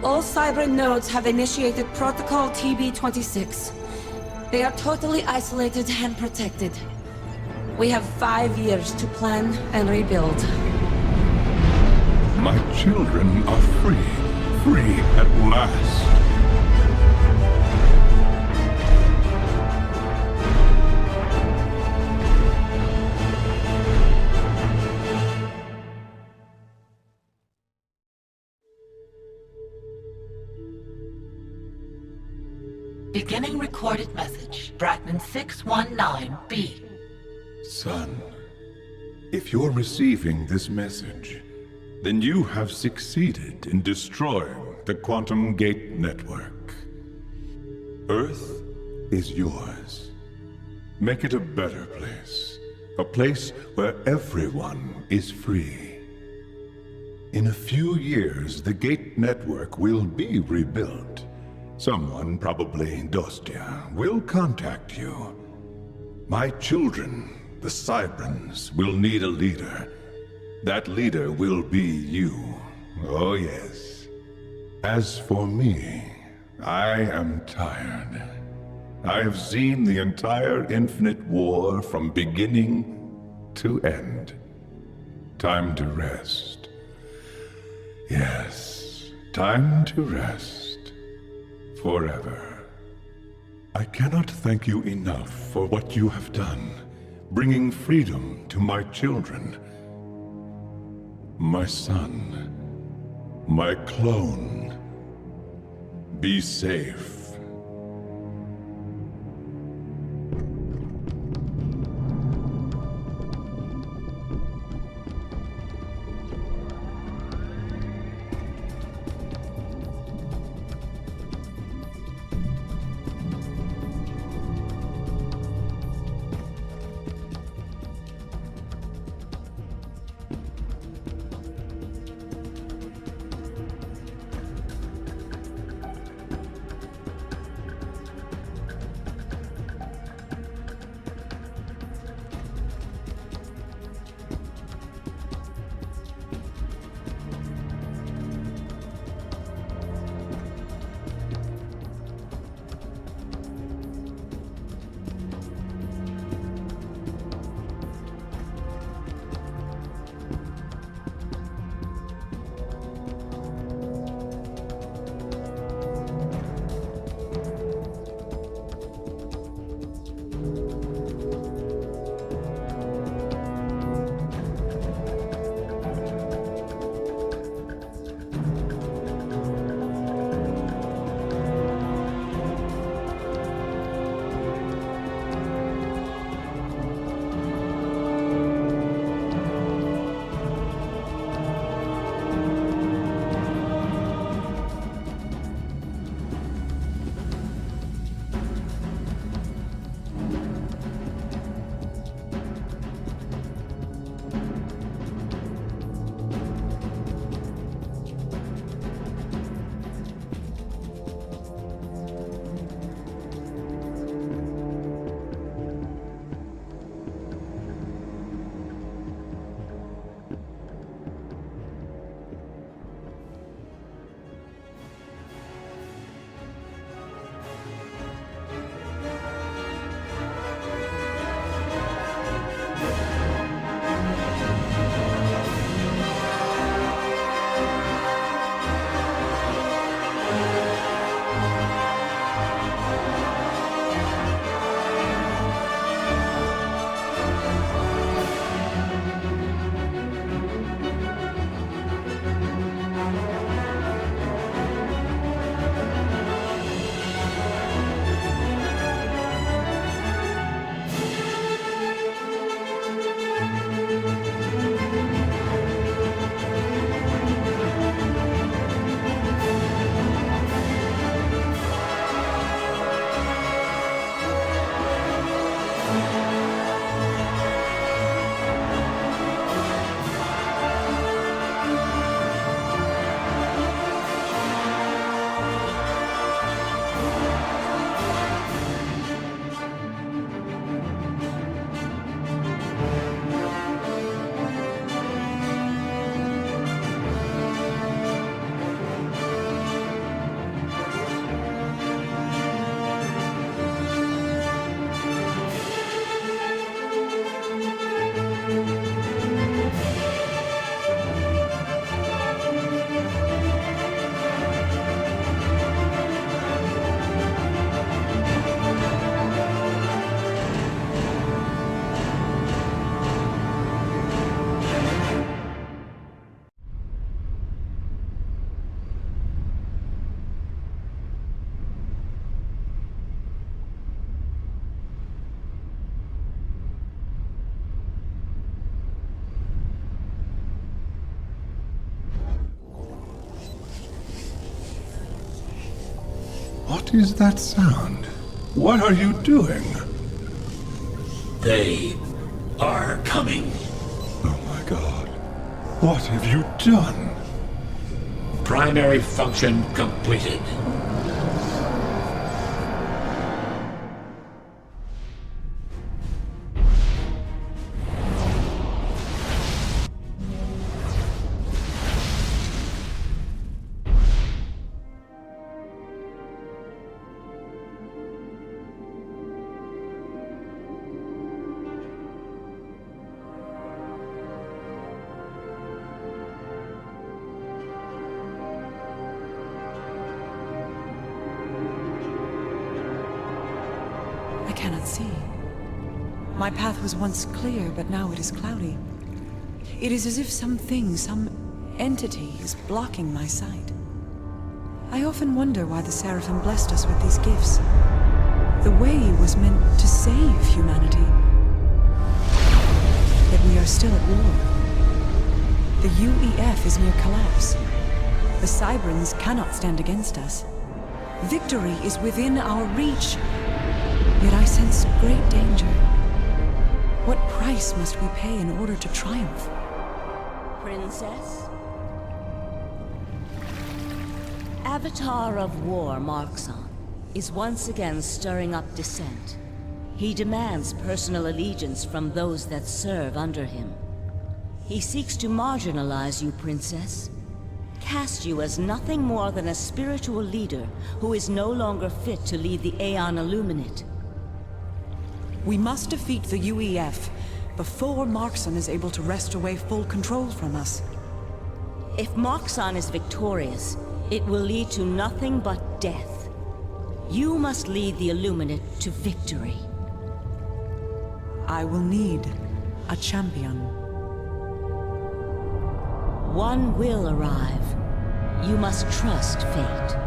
Speaker 17: All Cybran nodes have initiated Protocol TB-26. They are totally isolated and protected. We have 5 years to plan and rebuild.
Speaker 12: My children are free. Free at last.
Speaker 10: Beginning recorded message. Brackman 619B.
Speaker 12: Son, if you're receiving this message, then you have succeeded in destroying the Quantum Gate network. Earth is yours. Make it a better place. A place where everyone is free. In a few years, the Gate network will be rebuilt. Someone, probably Dostia, will contact you. My children, the Cybrans, will need a leader. That leader will be you. Oh yes. As for me, I am tired. I have seen the entire Infinite War from beginning to end. Time to rest. Yes, time to rest. Forever. I cannot thank you enough for what you have done, bringing freedom to my children. My son, my clone. Be safe. What is that sound? What are you doing?
Speaker 15: They are coming.
Speaker 12: Oh my god. What have you done?
Speaker 15: Primary function completed.
Speaker 13: I cannot see. My path was once clear, but now it is cloudy. It is as if something, some entity is blocking my sight. I often wonder why the Seraphim blessed us with these gifts. The way was meant to save humanity. Yet we are still at war. The UEF is near collapse. The Cybrans cannot stand against us. Victory is within our reach. Yet I sense great danger. What price must we pay in order to triumph?
Speaker 22: Princess? Avatar of War Marxon is once again stirring up dissent. He demands personal allegiance from those that serve under him. He seeks to marginalize you, Princess. Cast you as nothing more than a spiritual leader who is no longer fit to lead the Aeon Illuminate.
Speaker 13: We must defeat the UEF before Marxon is able to wrest away full control from us.
Speaker 22: If Marxon is victorious, it will lead to nothing but death. You must lead the Illuminate to victory.
Speaker 13: I will need a champion.
Speaker 22: One will arrive. You must trust fate.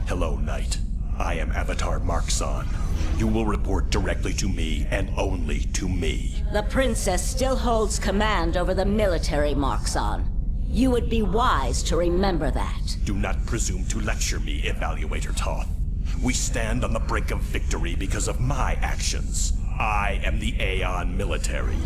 Speaker 23: Hello, Knight. I am Avatar Marxon. You will report directly to me, and only to me.
Speaker 22: The Princess still holds command over the military, Marxon. You would be wise to remember that.
Speaker 23: Do not presume to lecture me, Evaluator Toth. We stand on the brink of victory because of my actions. I am the Aeon military.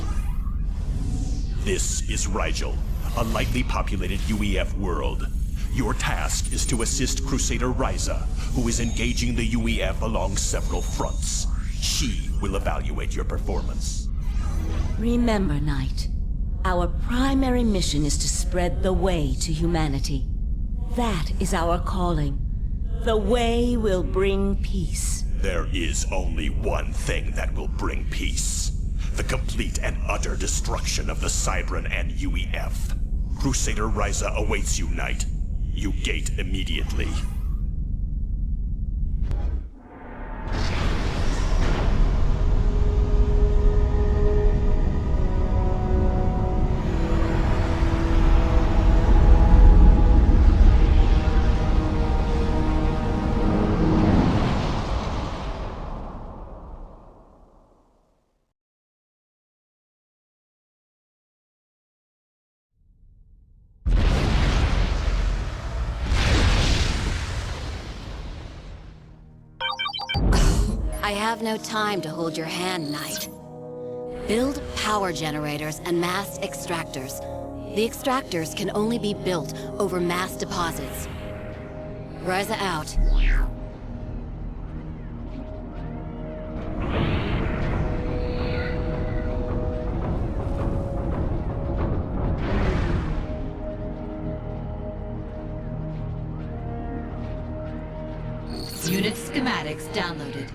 Speaker 23: This is Rigel, a lightly populated UEF world. Your task is to assist Crusader Ryza, who is engaging the UEF along several fronts. She will evaluate your performance.
Speaker 22: Remember, Knight, our primary mission is to spread the way to humanity. That is our calling. The way will bring peace.
Speaker 23: There is only one thing that will bring peace. The complete and utter destruction of the Cybran and UEF. Crusader Ryza awaits you, Knight. You gate immediately.
Speaker 6: I have no time to hold your hand, Knight. Build power generators and mass extractors. The extractors can only be built over mass deposits. Ryza out.
Speaker 10: Unit schematics downloaded.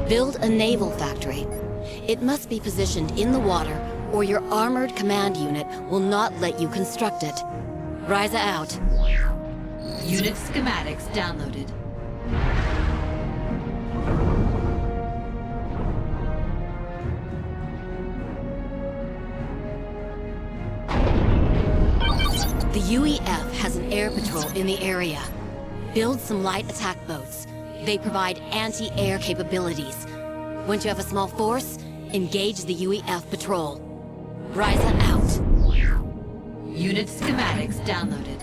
Speaker 6: Build a naval factory. It must be positioned in the water, or your armored command unit will not let you construct it. Ryza out.
Speaker 10: Unit schematics downloaded.
Speaker 6: The UEF has an air patrol in the area. Build some light attack boats. They provide anti-air capabilities. Once you have a small force, engage the UEF patrol. Ryza out.
Speaker 10: Unit schematics downloaded.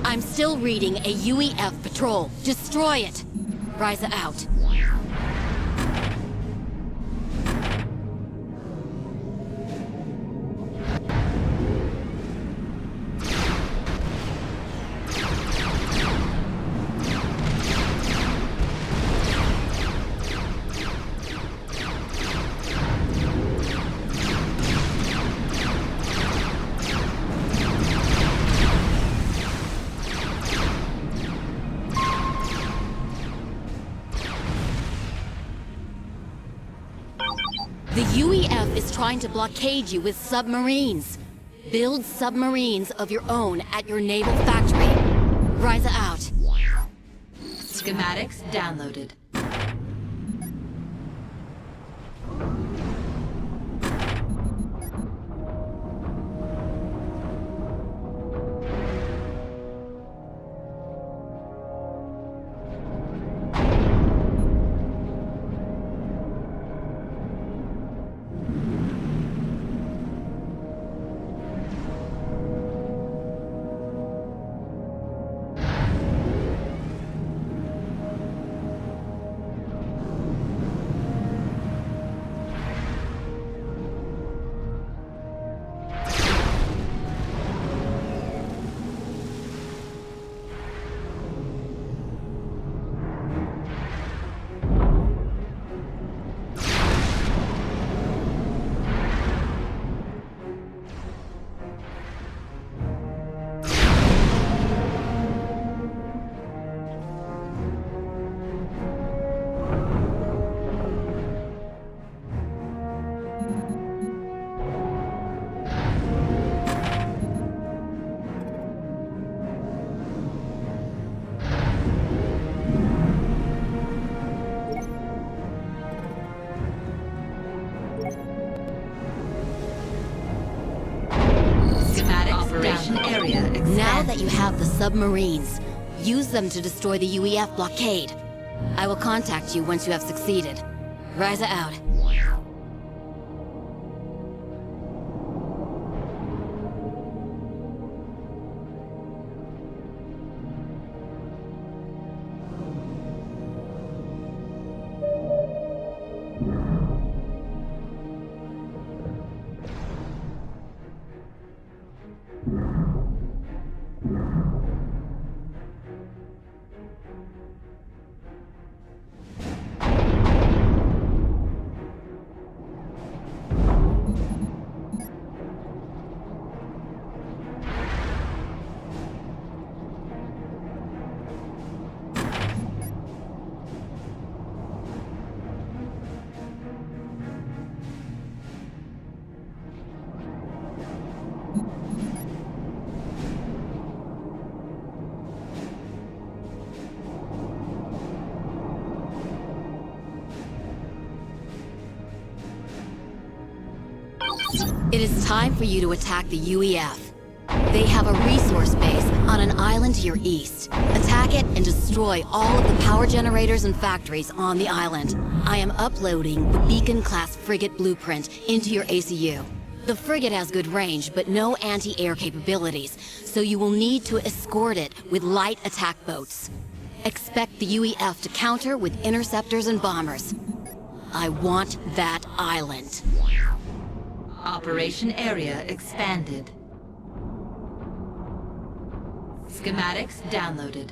Speaker 6: I'm still reading a UEF patrol. Destroy it. Ryza out. The UEF is trying to blockade you with submarines. Build submarines of your own at your naval factory. Ryza out.
Speaker 10: Schematics downloaded.
Speaker 6: Now that you have the submarines, use them to destroy the UEF blockade. I will contact you once you have succeeded. Ryza out. It is time for you to attack the UEF. They have a resource base on an island to your east. Attack it and destroy all of the power generators and factories on the island. I am uploading the Beacon-class frigate blueprint into your ACU.
Speaker 4: The frigate has good range, but no anti-air capabilities, so you will need to escort it with light attack boats. Expect the UEF to counter with interceptors and bombers. I want that island.
Speaker 10: Operation area expanded. Schematics downloaded.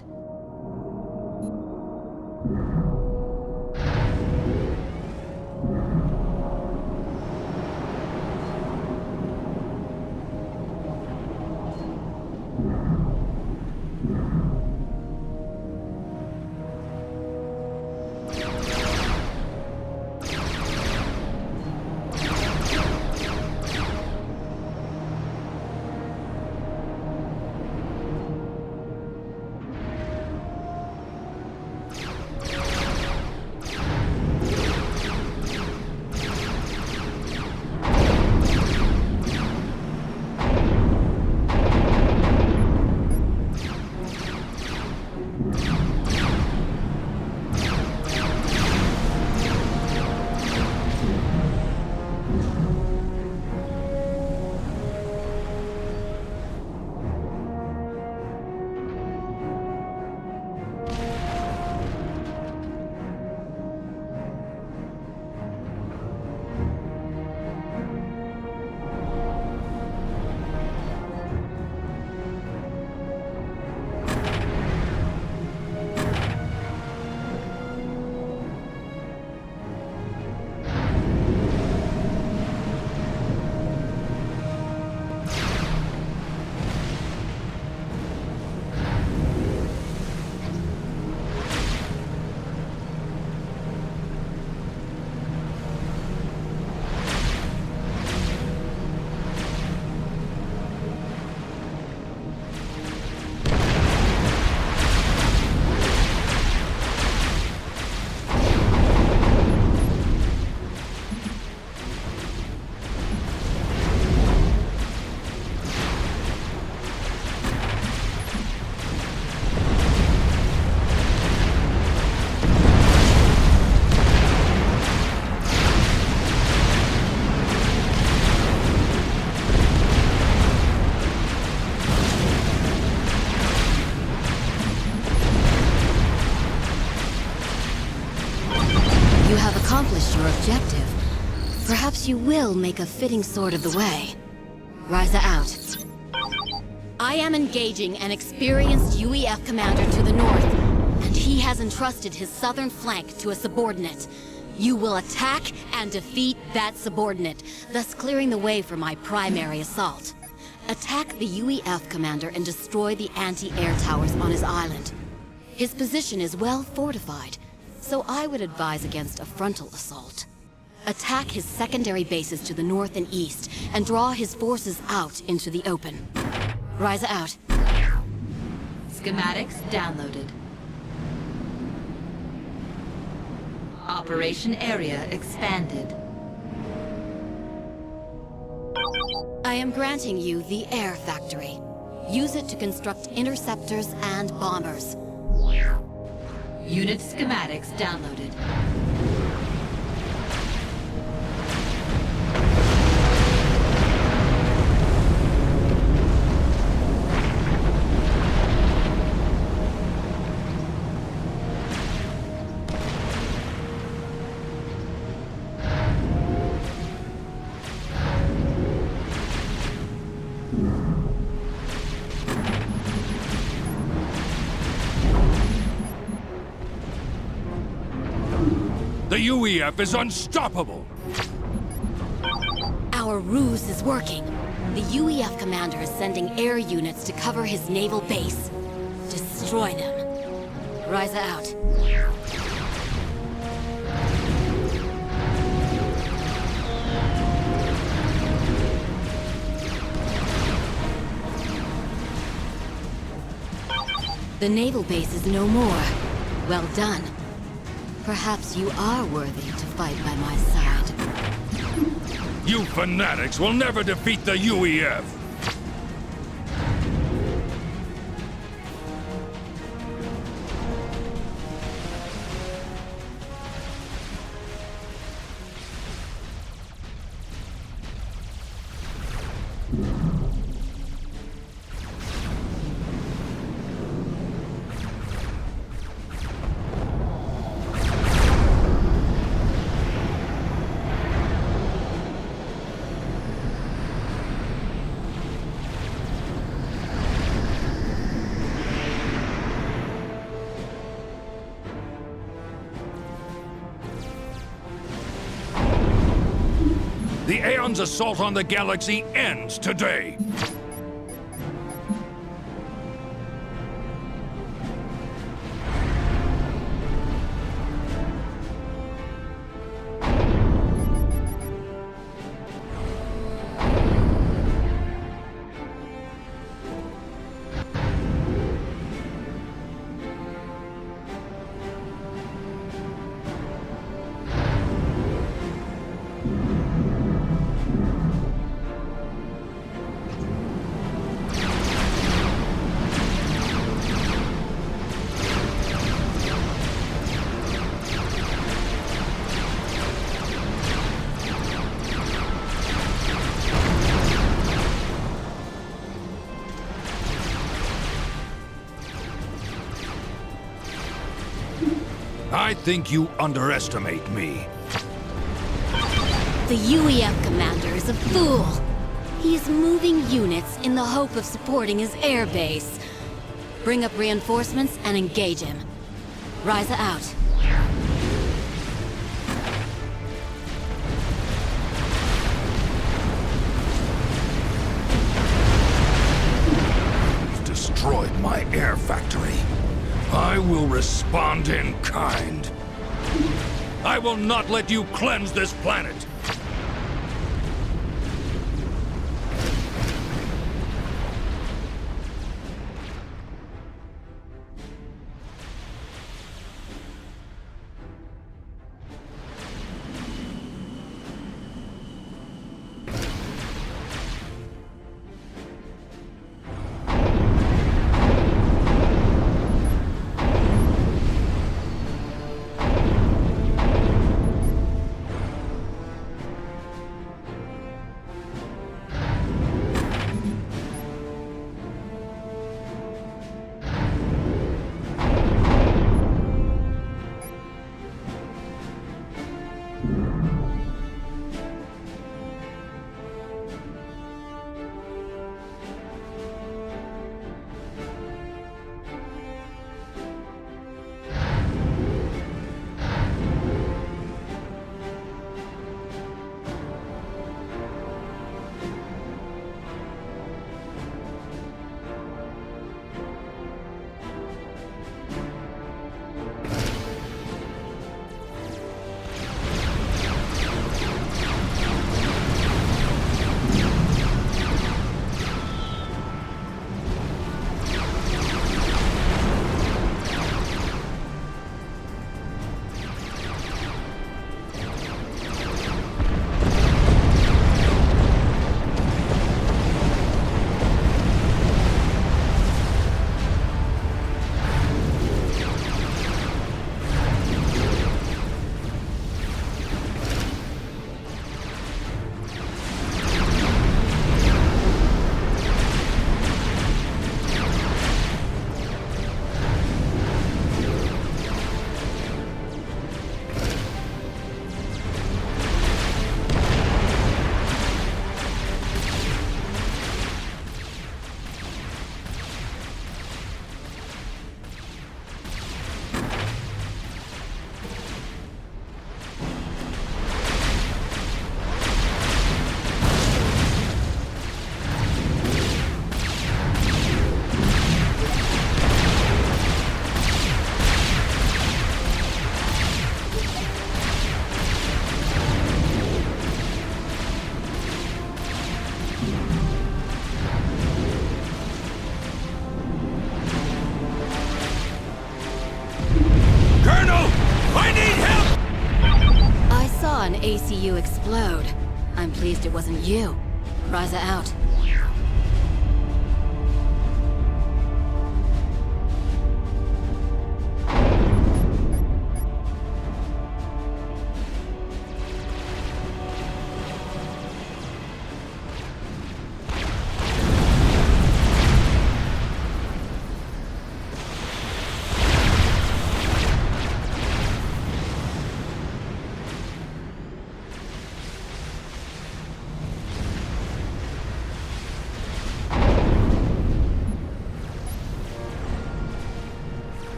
Speaker 4: Accomplished your objective. Perhaps you will make a fitting sword of the way. Ryza out. I am engaging an experienced UEF commander to the north, and he has entrusted his southern flank to a subordinate. You will attack and defeat that subordinate, thus clearing the way for my primary assault. Attack the UEF commander and destroy the anti-air towers on his island. His position is well fortified, so I would advise against a frontal assault. Attack his secondary bases to the north and east, and draw his forces out into the open. Ryza out.
Speaker 10: Schematics downloaded. Operation area expanded.
Speaker 4: I am granting you the Air Factory. Use it to construct interceptors and bombers.
Speaker 10: Unit schematics downloaded.
Speaker 9: The UEF is unstoppable!
Speaker 4: Our ruse is working. The UEF commander is sending air units to cover his naval base. Destroy them. Ryza out. The naval base is no more. Well done. Perhaps you are worthy to fight by my side.
Speaker 9: You fanatics will never defeat the UEF!
Speaker 5: Sun's assault on the galaxy ends today. I think you underestimate me.
Speaker 4: The UEF commander is a fool. He is moving units in the hope of supporting his air base. Bring up reinforcements and engage him. Ryza out.
Speaker 5: You've destroyed my air factory. I will respond in kind. I will not let you cleanse this planet.
Speaker 4: An ACU explode. I'm pleased it wasn't you. Ryza out.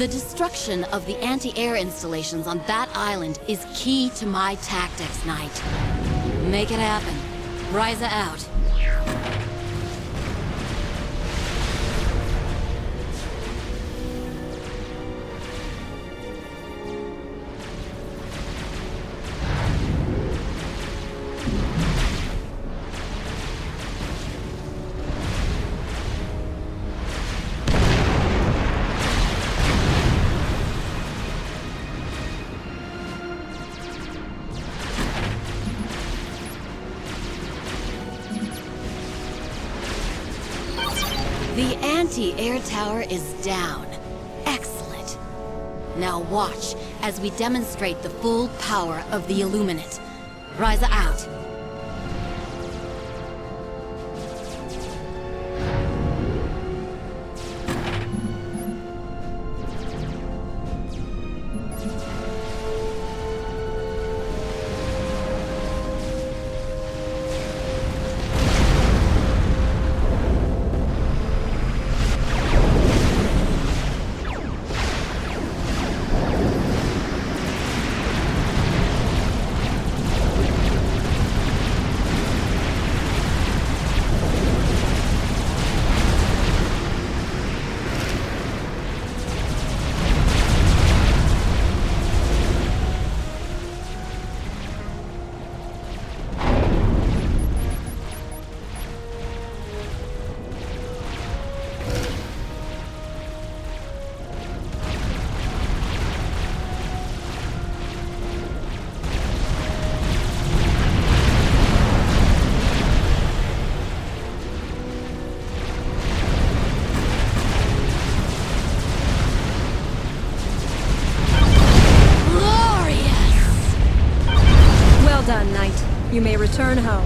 Speaker 4: The destruction of the anti-air installations on that island is key to my tactics, Knight. Make it happen. Ryza out. The anti-air tower is down. Excellent. Now watch as we demonstrate the full power of the Illuminate. Ryza out.
Speaker 8: Done, Knight. You may return home.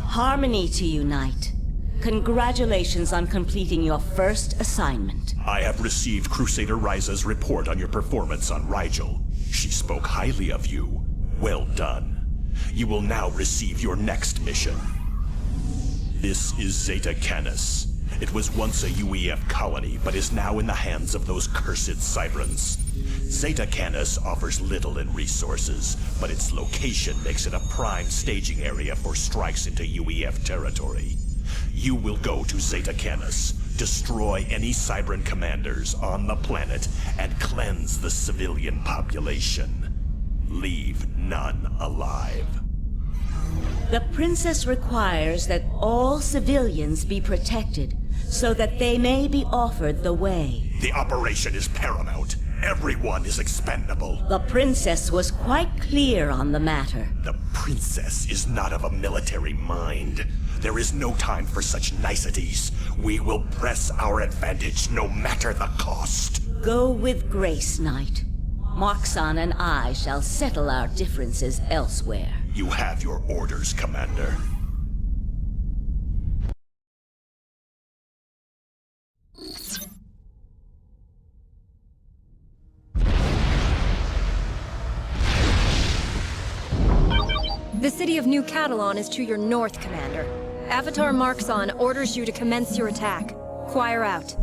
Speaker 22: Harmony to you, Knight. Congratulations on completing your first assignment.
Speaker 23: I have received Crusader Ryza's report on your performance on Rigel. She spoke highly of you. Well done. You will now receive your next mission. This is Zeta Canis. It was once a UEF colony, but is now in the hands of those cursed Cybrans. Zeta Canis offers little in resources, but its location makes it a prime staging area for strikes into UEF territory. You will go to Zeta Canis, destroy any Cybran commanders on the planet, and cleanse the civilian population. Leave none alive.
Speaker 22: The Princess requires that all civilians be protected, so that they may be offered the way.
Speaker 23: The operation is paramount. Everyone is expendable.
Speaker 22: The Princess was quite clear on the matter.
Speaker 23: The Princess is not of a military mind. There is no time for such niceties. We will press our advantage no matter the cost.
Speaker 22: Go with grace, Knight. Marxon and I shall settle our differences elsewhere.
Speaker 23: You have your orders, Commander.
Speaker 8: The city of New Catalan is to your north, Commander. Avatar Marxon orders you to commence your attack. Choir out.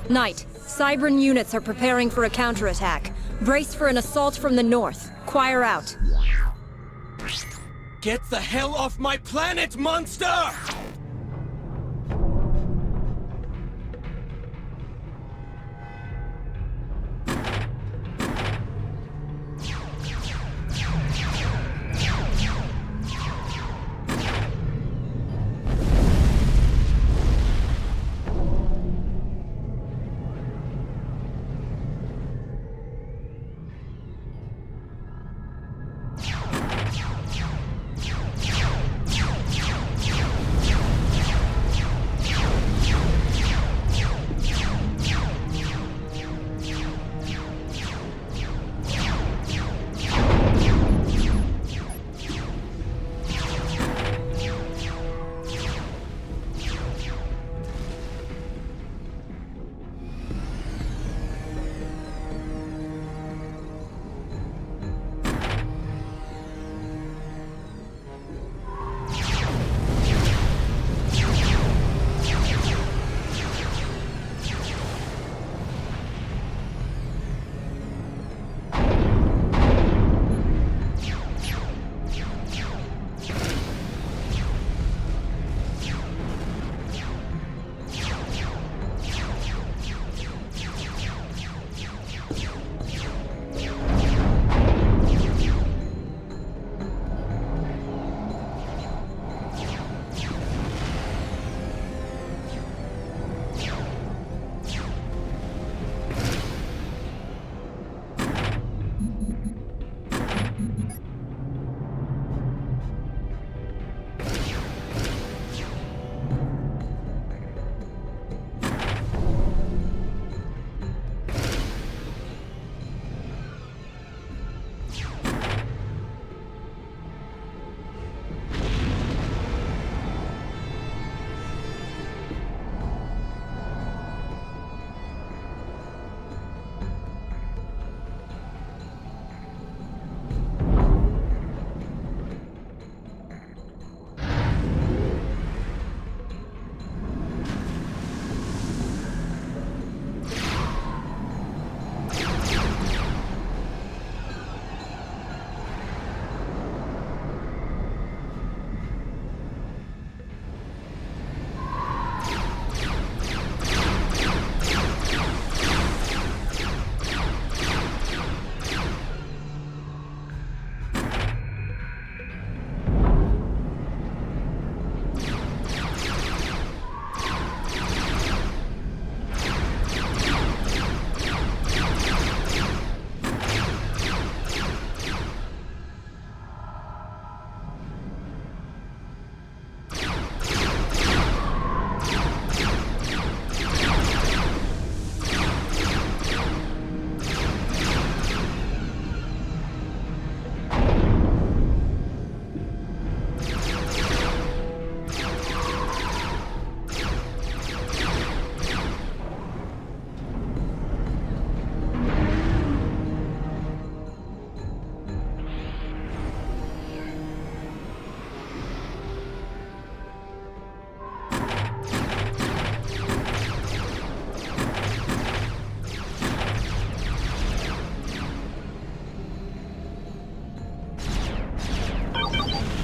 Speaker 8: Knight, Cybran units are preparing for a counterattack. Brace for an assault from the north. Choir out.
Speaker 7: Get the hell off my planet, monster!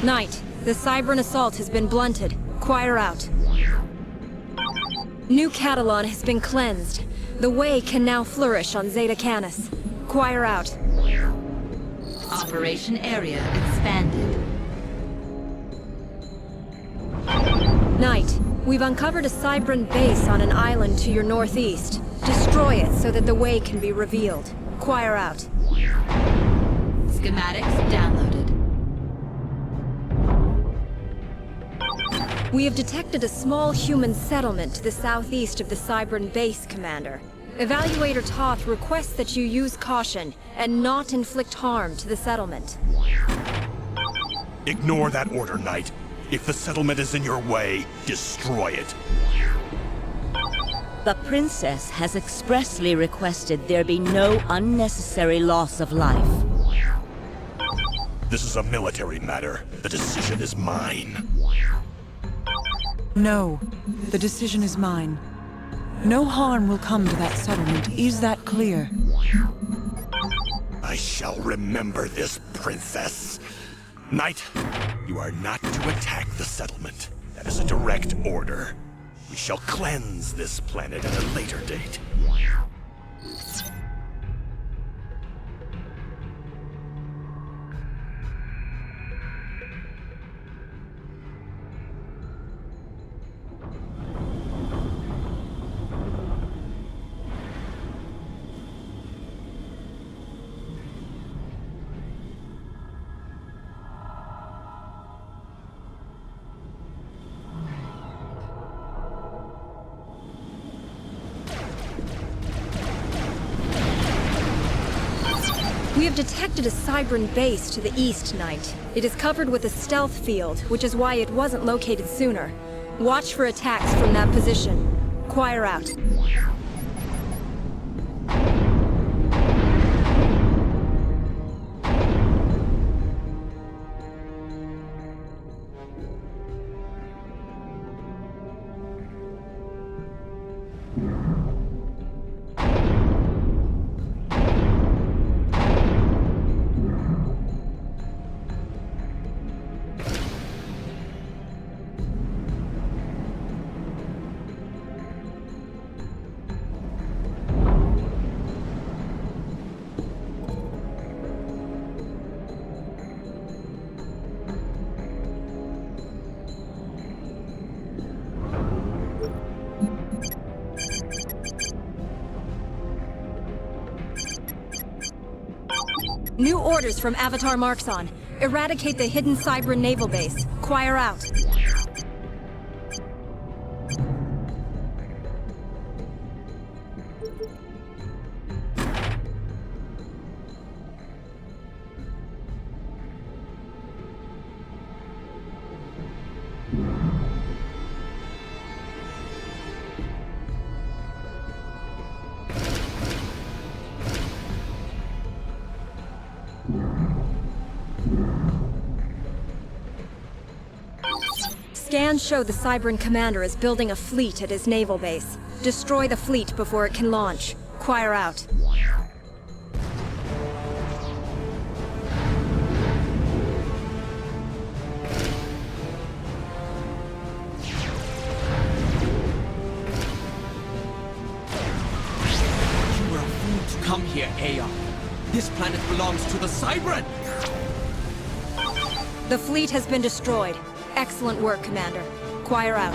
Speaker 8: Knight, the Cybran assault has been blunted. Choir out. New Catalan has been cleansed. The way can now flourish on Zeta Canis. Choir out.
Speaker 10: Operation area expanded.
Speaker 8: Knight, we've uncovered a Cybran base on an island to your northeast. Destroy it so that the way can be revealed. Choir out.
Speaker 10: Schematics downloaded.
Speaker 8: We have detected a small human settlement to the southeast of the Cybran base, Commander. Evaluator Toth requests that you use caution and not inflict harm to the settlement.
Speaker 23: Ignore that order, Knight. If the settlement is in your way, destroy it.
Speaker 22: The Princess has expressly requested there be no unnecessary loss of life.
Speaker 23: This is a military matter. The decision is mine.
Speaker 13: No, the decision is mine. No harm will come to that settlement. Is that clear?
Speaker 23: I shall remember this, princess. Knight, you are not to attack the settlement. That is a direct order. We shall cleanse this planet at a later date.
Speaker 8: We have detected a Cybran base to the east, Knight. It is covered with a stealth field, which is why it wasn't located sooner. Watch for attacks from that position. Choir out. New orders from Avatar Marxon. Eradicate the hidden Cybran naval base. Choir out. Scans show the Cybran commander is building a fleet at his naval base. Destroy the fleet before it can launch. Choir out.
Speaker 7: You were a fool to come here, Aeon. This planet belongs to the Cybran!
Speaker 8: The fleet has been destroyed. Excellent work, Commander. Choir out.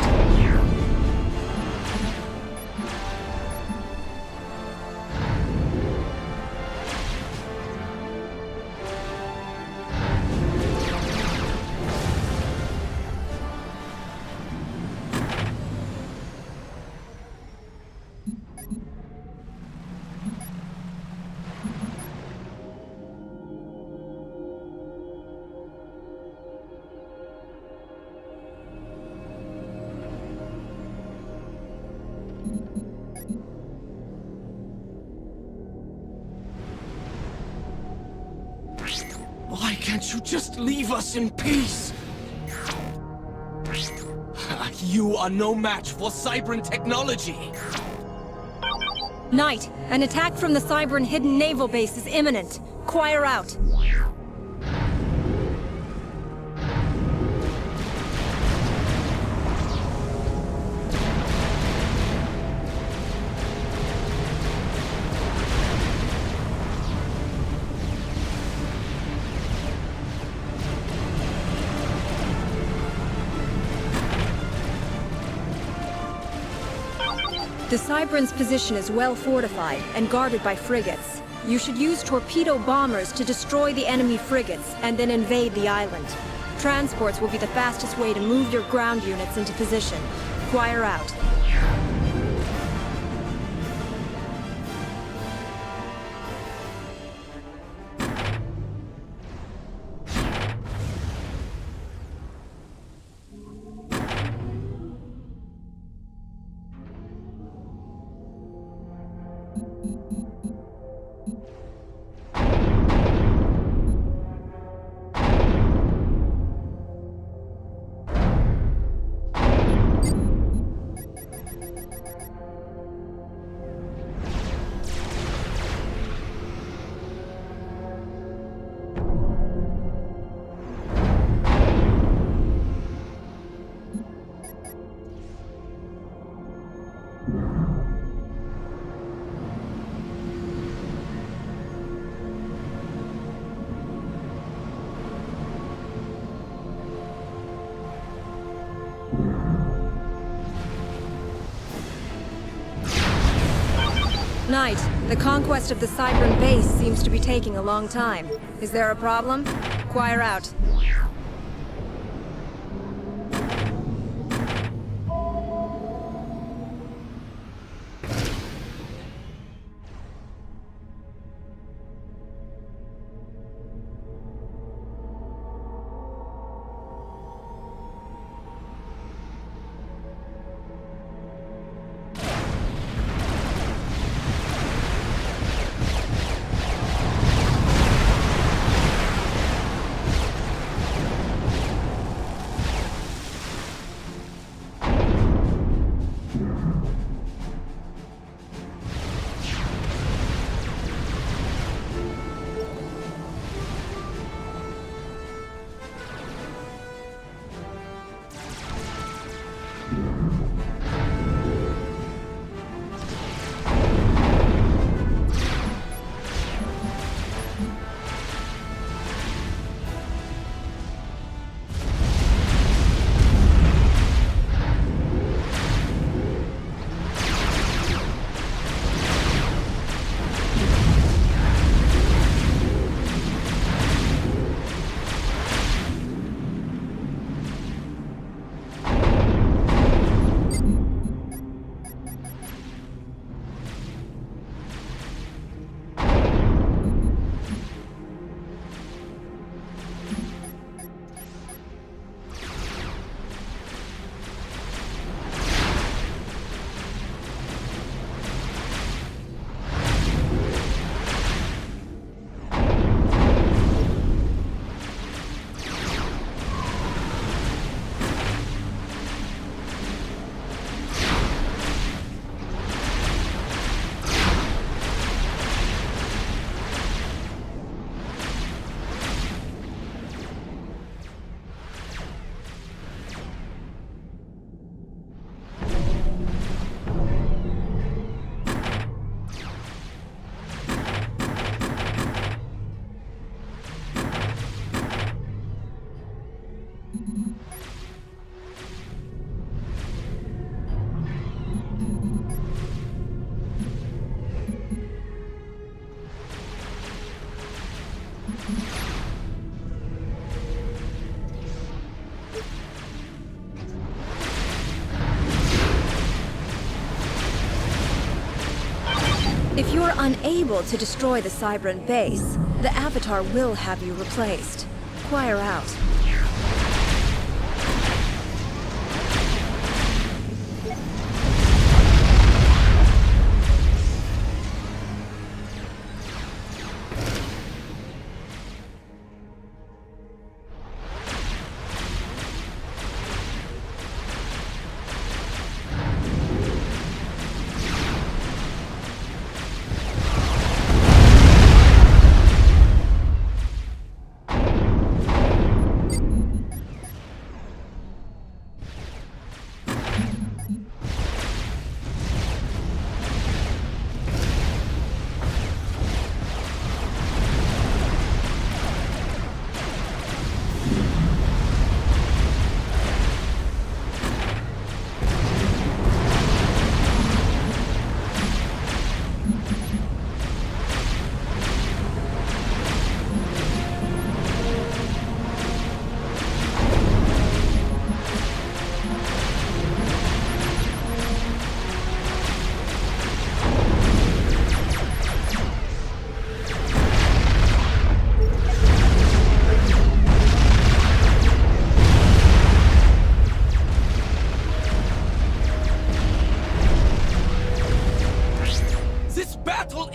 Speaker 7: Why can't you just leave us in peace? You are no match for Cybran technology!
Speaker 8: Knight, an attack from the Cybran hidden naval base is imminent. Choir out. The Cybran's position is well fortified and guarded by frigates. You should use torpedo bombers to destroy the enemy frigates and then invade the island. Transports will be the fastest way to move your ground units into position. Choir out. Knight, the conquest of the Cybran base seems to be taking a long time. Is there a problem? Inquire out. If you're unable to destroy the Cybran base, the Avatar will have you replaced. Inquire out.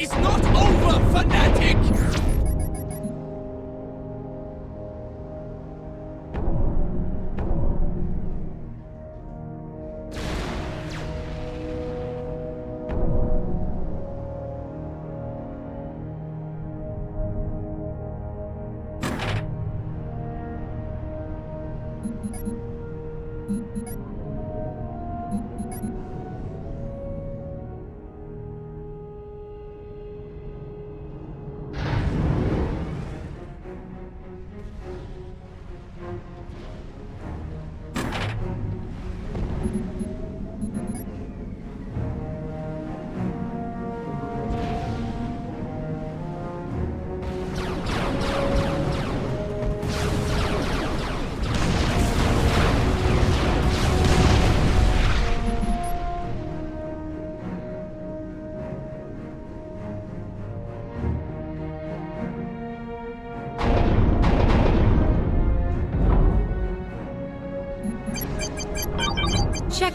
Speaker 7: is not over, fanatic!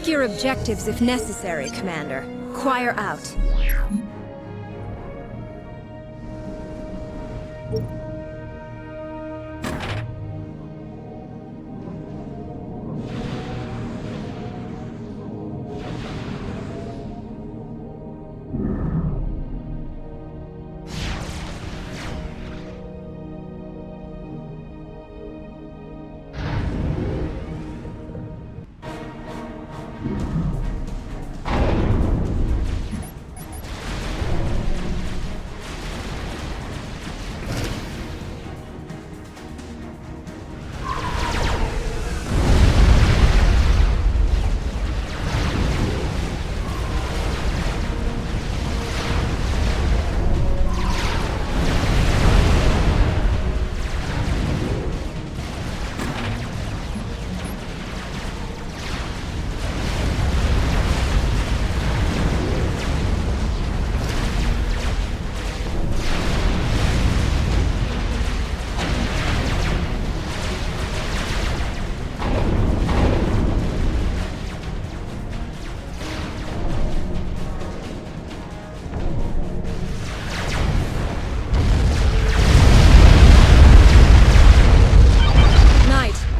Speaker 8: Take your objectives if necessary, Commander. Choir out.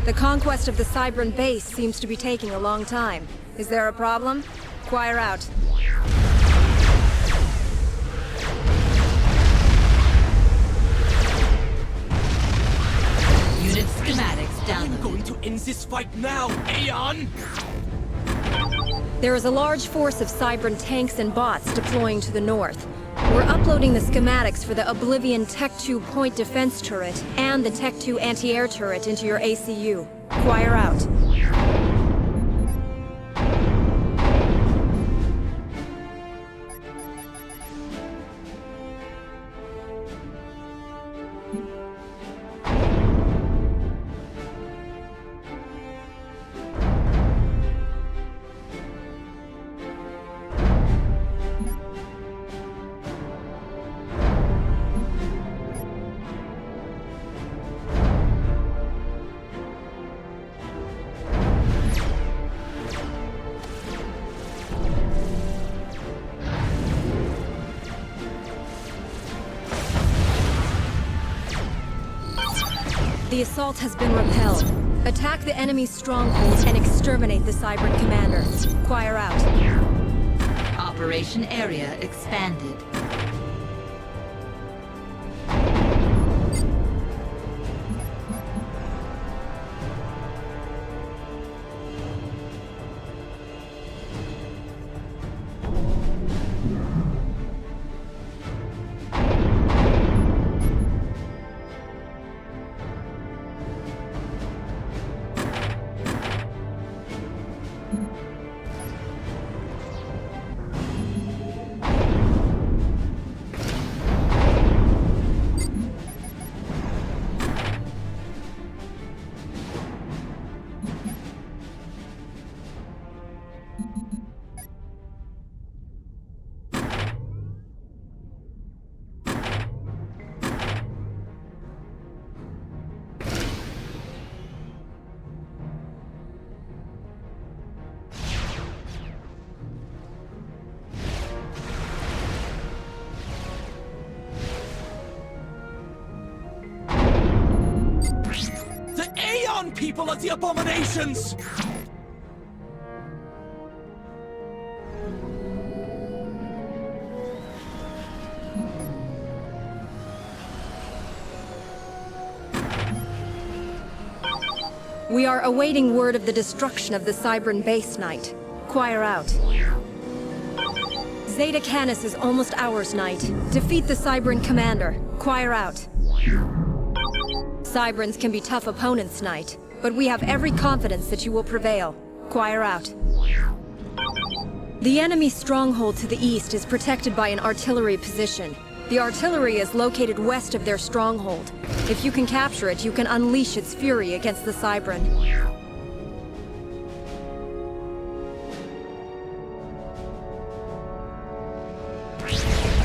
Speaker 8: The conquest of the Cybran base seems to be taking a long time. Is there a problem? Choir out.
Speaker 10: Unit schematics down.
Speaker 7: I'm going to end this fight now, Aeon!
Speaker 8: There is a large force of Cybran tanks and bots deploying to the north. We're uploading the schematics for the Oblivion Tech 2 point defense turret and the Tech 2 anti-air turret into your ACU. Choir out. The assault has been repelled. Attack the enemy's strongholds and exterminate the Cybran commander. Choir out.
Speaker 10: Operation area expanded.
Speaker 7: People are the abominations!
Speaker 8: We are awaiting word of the destruction of the Cybran base Knight. Choir out. Zeta Canis is almost ours, Knight. Defeat the Cybran commander. Choir out. Cybrans can be tough opponents, Knight, but we have every confidence that you will prevail. Choir out. The enemy stronghold to the east is protected by an artillery position. The artillery is located west of their stronghold. If you can capture it, you can unleash its fury against the Cybran.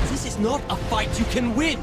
Speaker 7: This is not a fight you can win!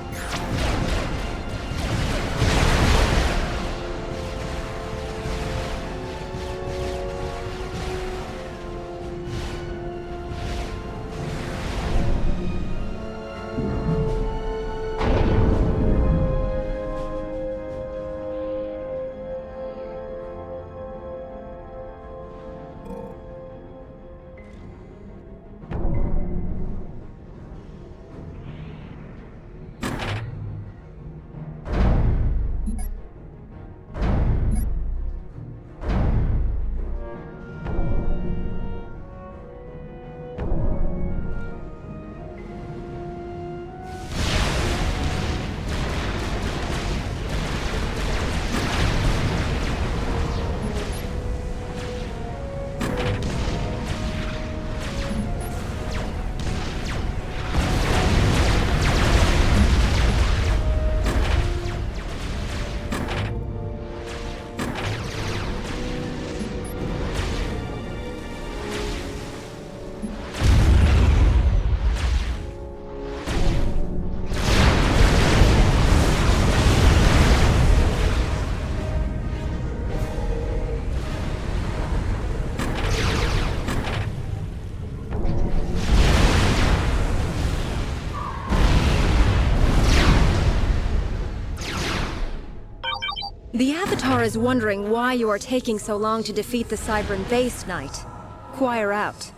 Speaker 8: The Avatar is wondering why you are taking so long to defeat the Cybran base knight. Choir out.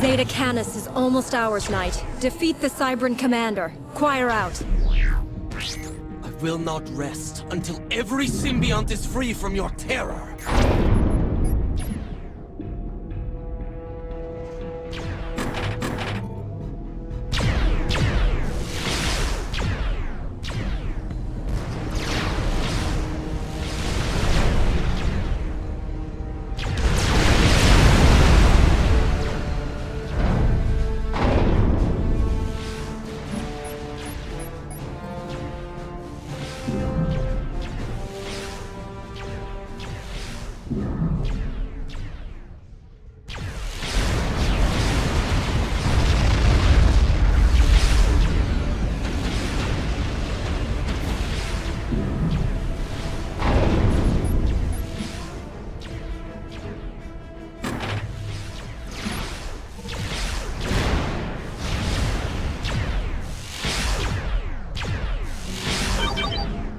Speaker 8: Zeta Canis is almost ours, knight. Defeat the Cybran commander. Choir out.
Speaker 7: I will not rest until every Symbiont is free from your terror.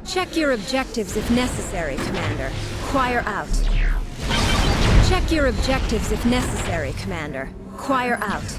Speaker 8: Check your objectives if necessary, Commander. Choir out. Check your objectives if necessary, Commander. Choir out.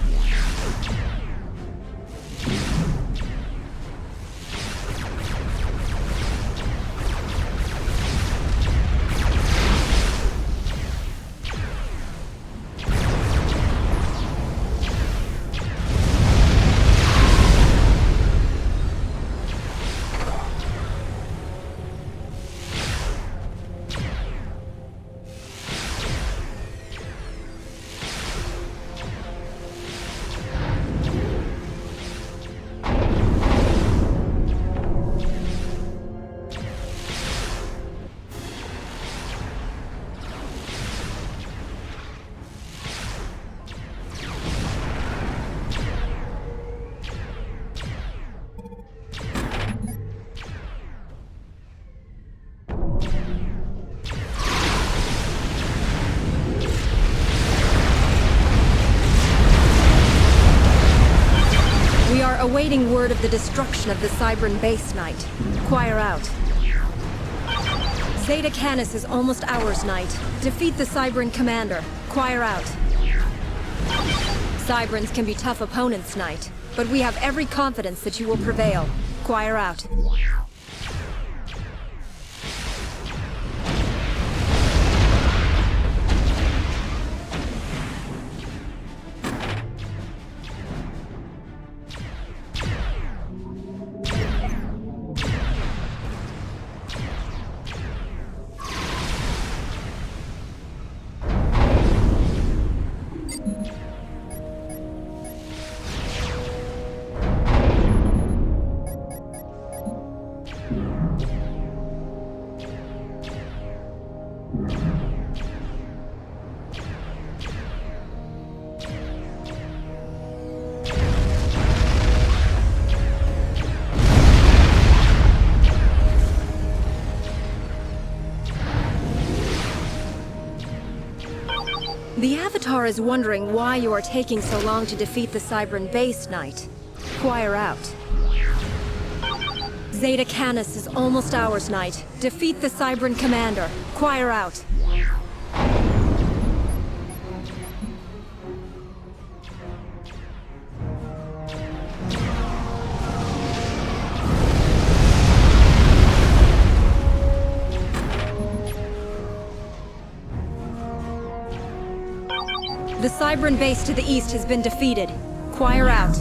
Speaker 8: Awaiting word of the destruction of the Cybran base knight. Choir out. Zeta Canis is almost ours, knight. Defeat the Cybran commander. Choir out. Cybrans can be tough opponents, knight, but we have every confidence that you will prevail. Choir out. The Avatar is wondering why you are taking so long to defeat the Cybran base knight. Choir out. Zeta Canis is almost ours, knight. Defeat the Cybran commander. Choir out. The Cybran base to the east has been defeated. Choir out.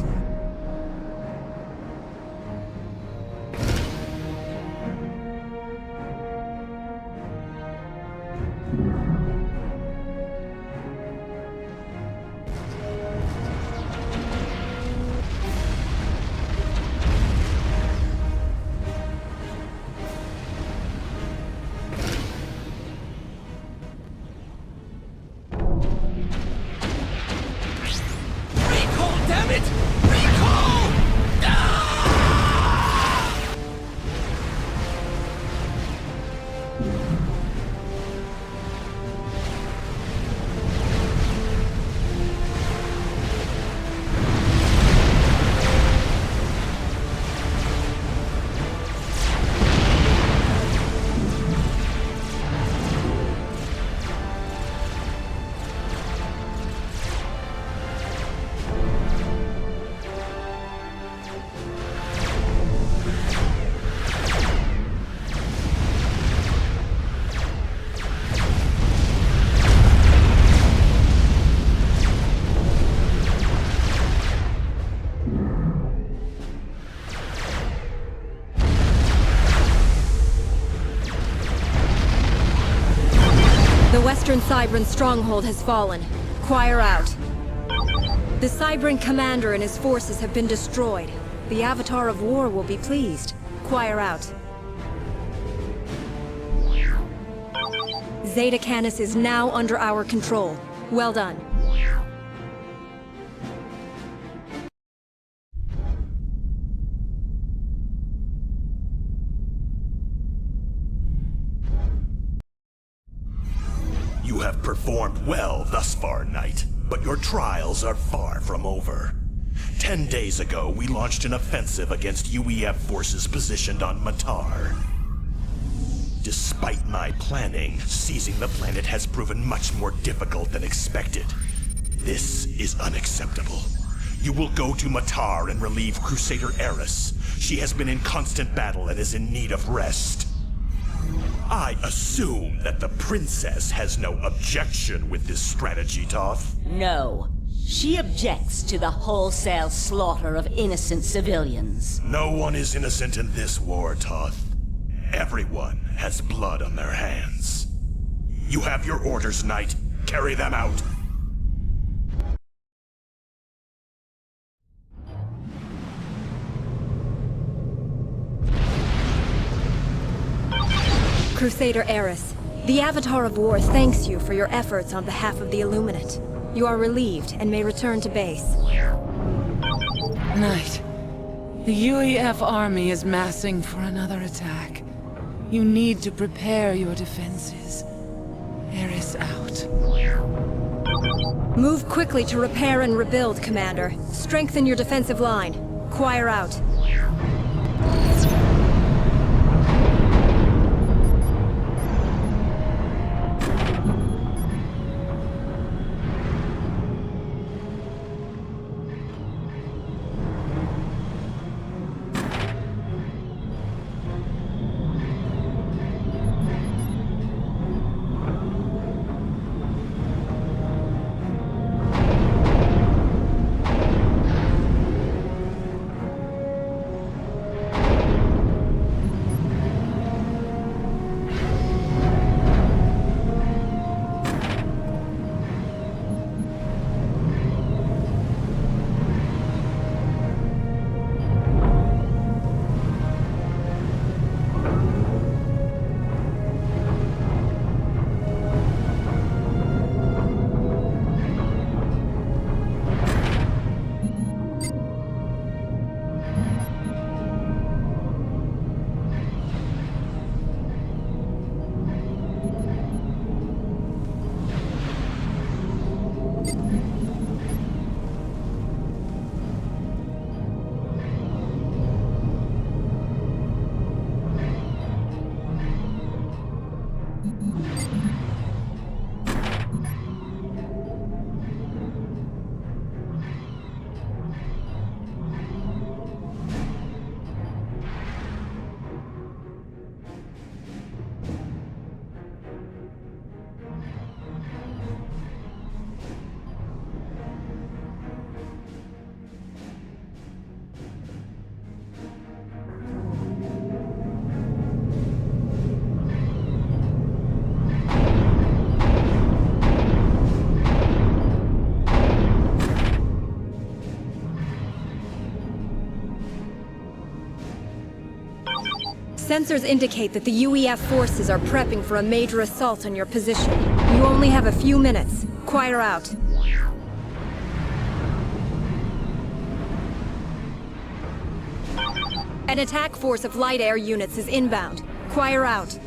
Speaker 8: Cybran stronghold has fallen. Choir out. The Cybran commander and his forces have been destroyed. The Avatar of War will be pleased. Choir out. Zeta Canis is now under our control. Well done.
Speaker 23: You have performed well thus far, Knight, but your trials are far from over. 10 days ago, we launched an offensive against UEF forces positioned on Matar. Despite my planning, seizing the planet has proven much more difficult than expected. This is unacceptable. You will go to Matar and relieve Crusader Eris. She has been in constant battle and is in need of rest. I assume that the princess has no objection with this strategy, Toth?
Speaker 22: No. She objects to the wholesale slaughter of innocent civilians.
Speaker 23: No one is innocent in this war, Toth. Everyone has blood on their hands. You have your orders, Knight. Carry them out.
Speaker 8: Crusader Eris, the Avatar of War thanks you for your efforts on behalf of the Illuminate. You are relieved and may return to base.
Speaker 2: Knight, the UEF army is massing for another attack. You need to prepare your defenses. Eris out.
Speaker 8: Move quickly to repair and rebuild, Commander. Strengthen your defensive line. Choir out. Sensors indicate that the UEF forces are prepping for a major assault on your position. You only have a few minutes. Choir out. An attack force of light air units is inbound. Choir out.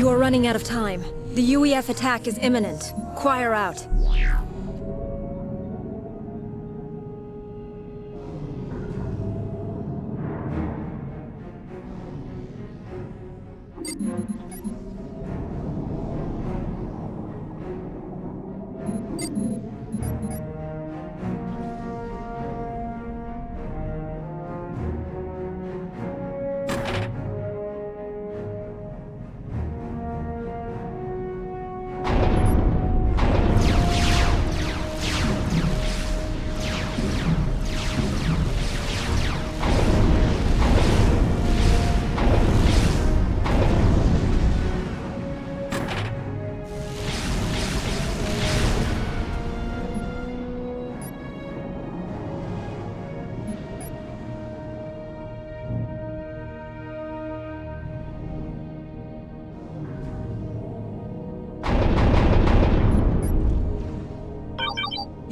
Speaker 8: You are running out of time. The UEF attack is imminent. Choir out.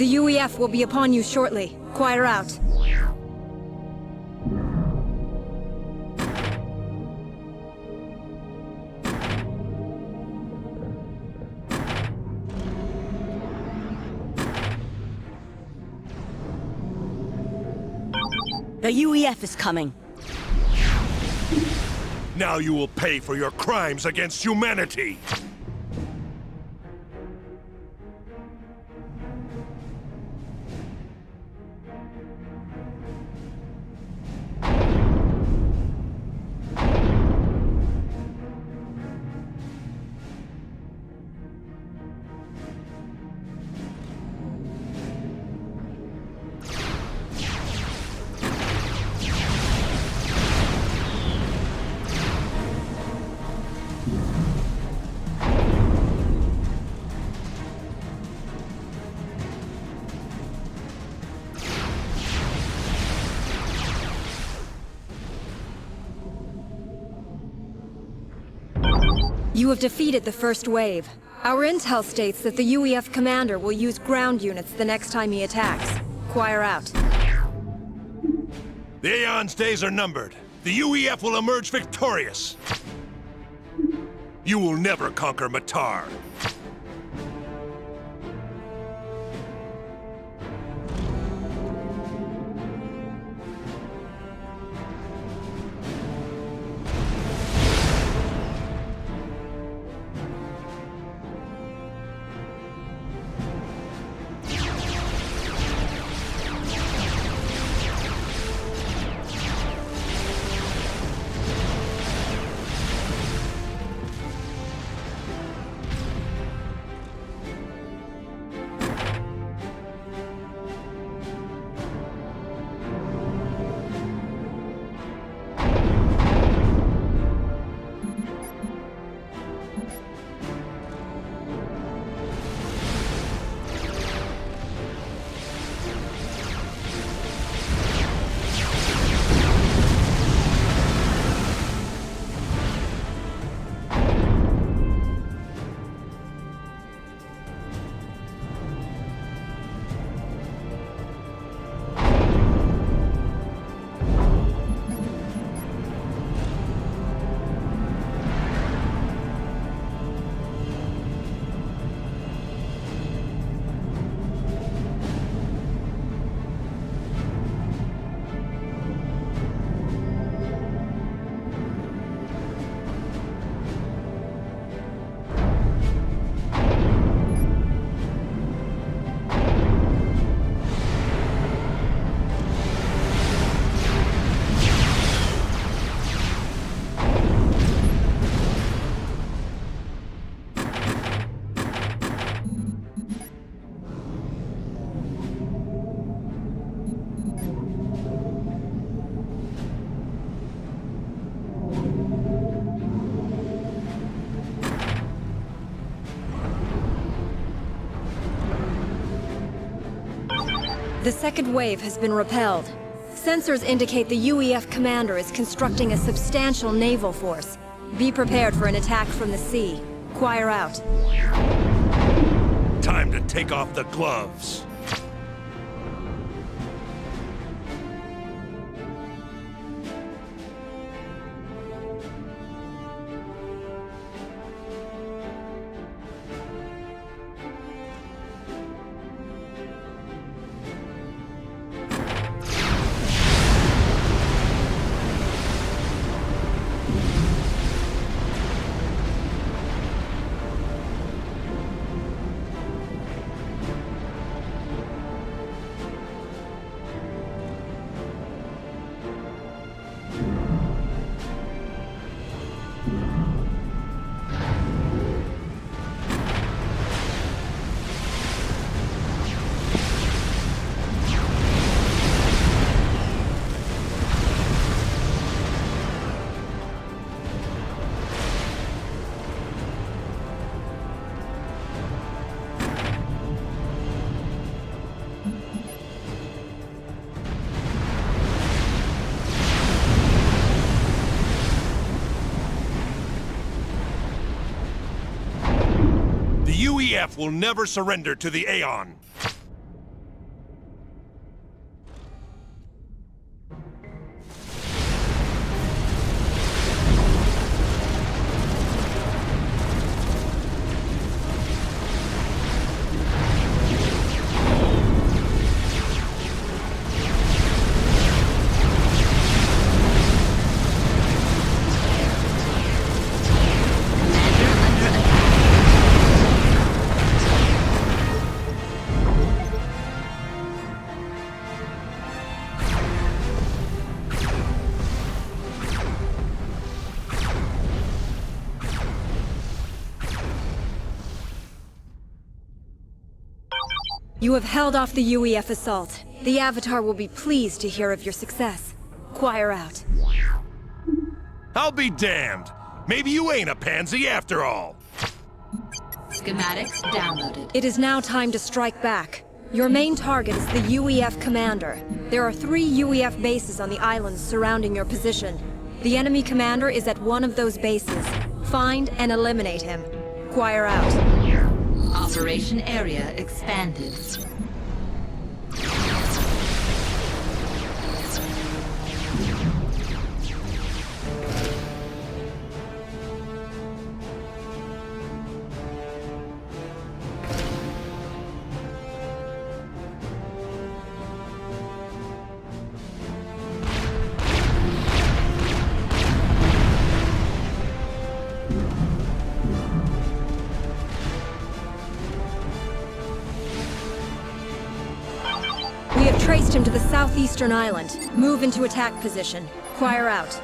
Speaker 8: The UEF will be upon you shortly. Choir out.
Speaker 22: The UEF is coming.
Speaker 5: Now you will pay for your crimes against humanity!
Speaker 8: You have defeated the first wave. Our intel states that the UEF commander will use ground units the next time he attacks. Choir out.
Speaker 5: The Aeon's days are numbered. The UEF will emerge victorious. You will never conquer Matar.
Speaker 8: The second wave has been repelled. Sensors indicate the UEF commander is constructing a substantial naval force. Be prepared for an attack from the sea. Choir out.
Speaker 5: Time to take off the gloves. UEF will never surrender to the Aeon.
Speaker 8: You have held off the UEF assault. The Avatar will be pleased to hear of your success. Choir out.
Speaker 5: I'll be damned. Maybe you ain't a pansy after all.
Speaker 10: Schematics downloaded.
Speaker 8: It is now time to strike back. Your main target is the UEF commander. There are 3 UEF bases on the islands surrounding your position. The enemy commander is at one of those bases. Find and eliminate him. Choir out.
Speaker 10: Operation area expanded.
Speaker 8: We have traced him to the southeastern island. Move into attack position. Choir out.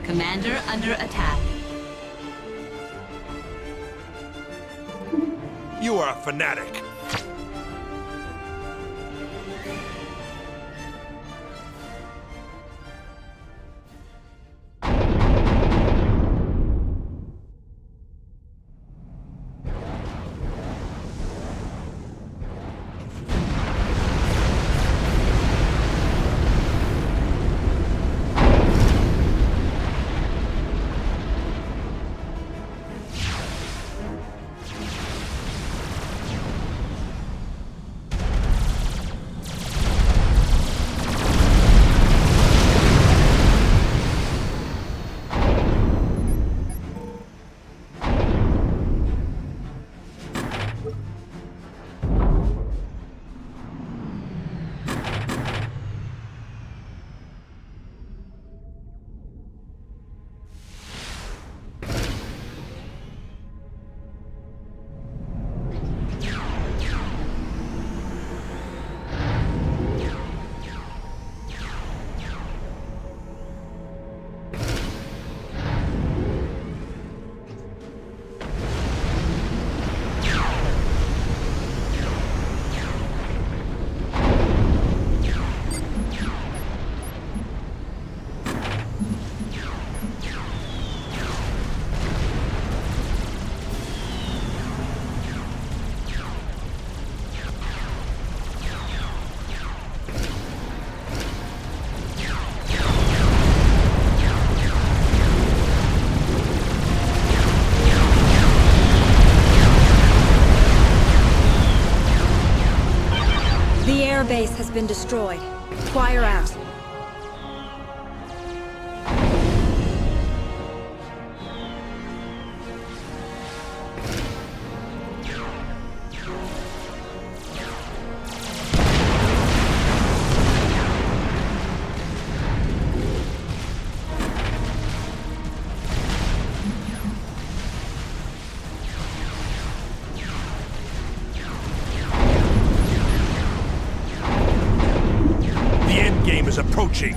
Speaker 10: Commander under attack.
Speaker 5: You are a fanatic.
Speaker 8: Our base has been destroyed. Choir out.
Speaker 5: approaching.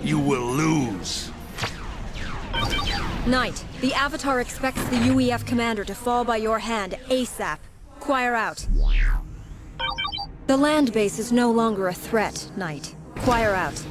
Speaker 5: You will lose.
Speaker 8: Knight, the Avatar expects the UEF commander to fall by your hand ASAP. Choir out. The land base is no longer a threat, Knight. Choir out.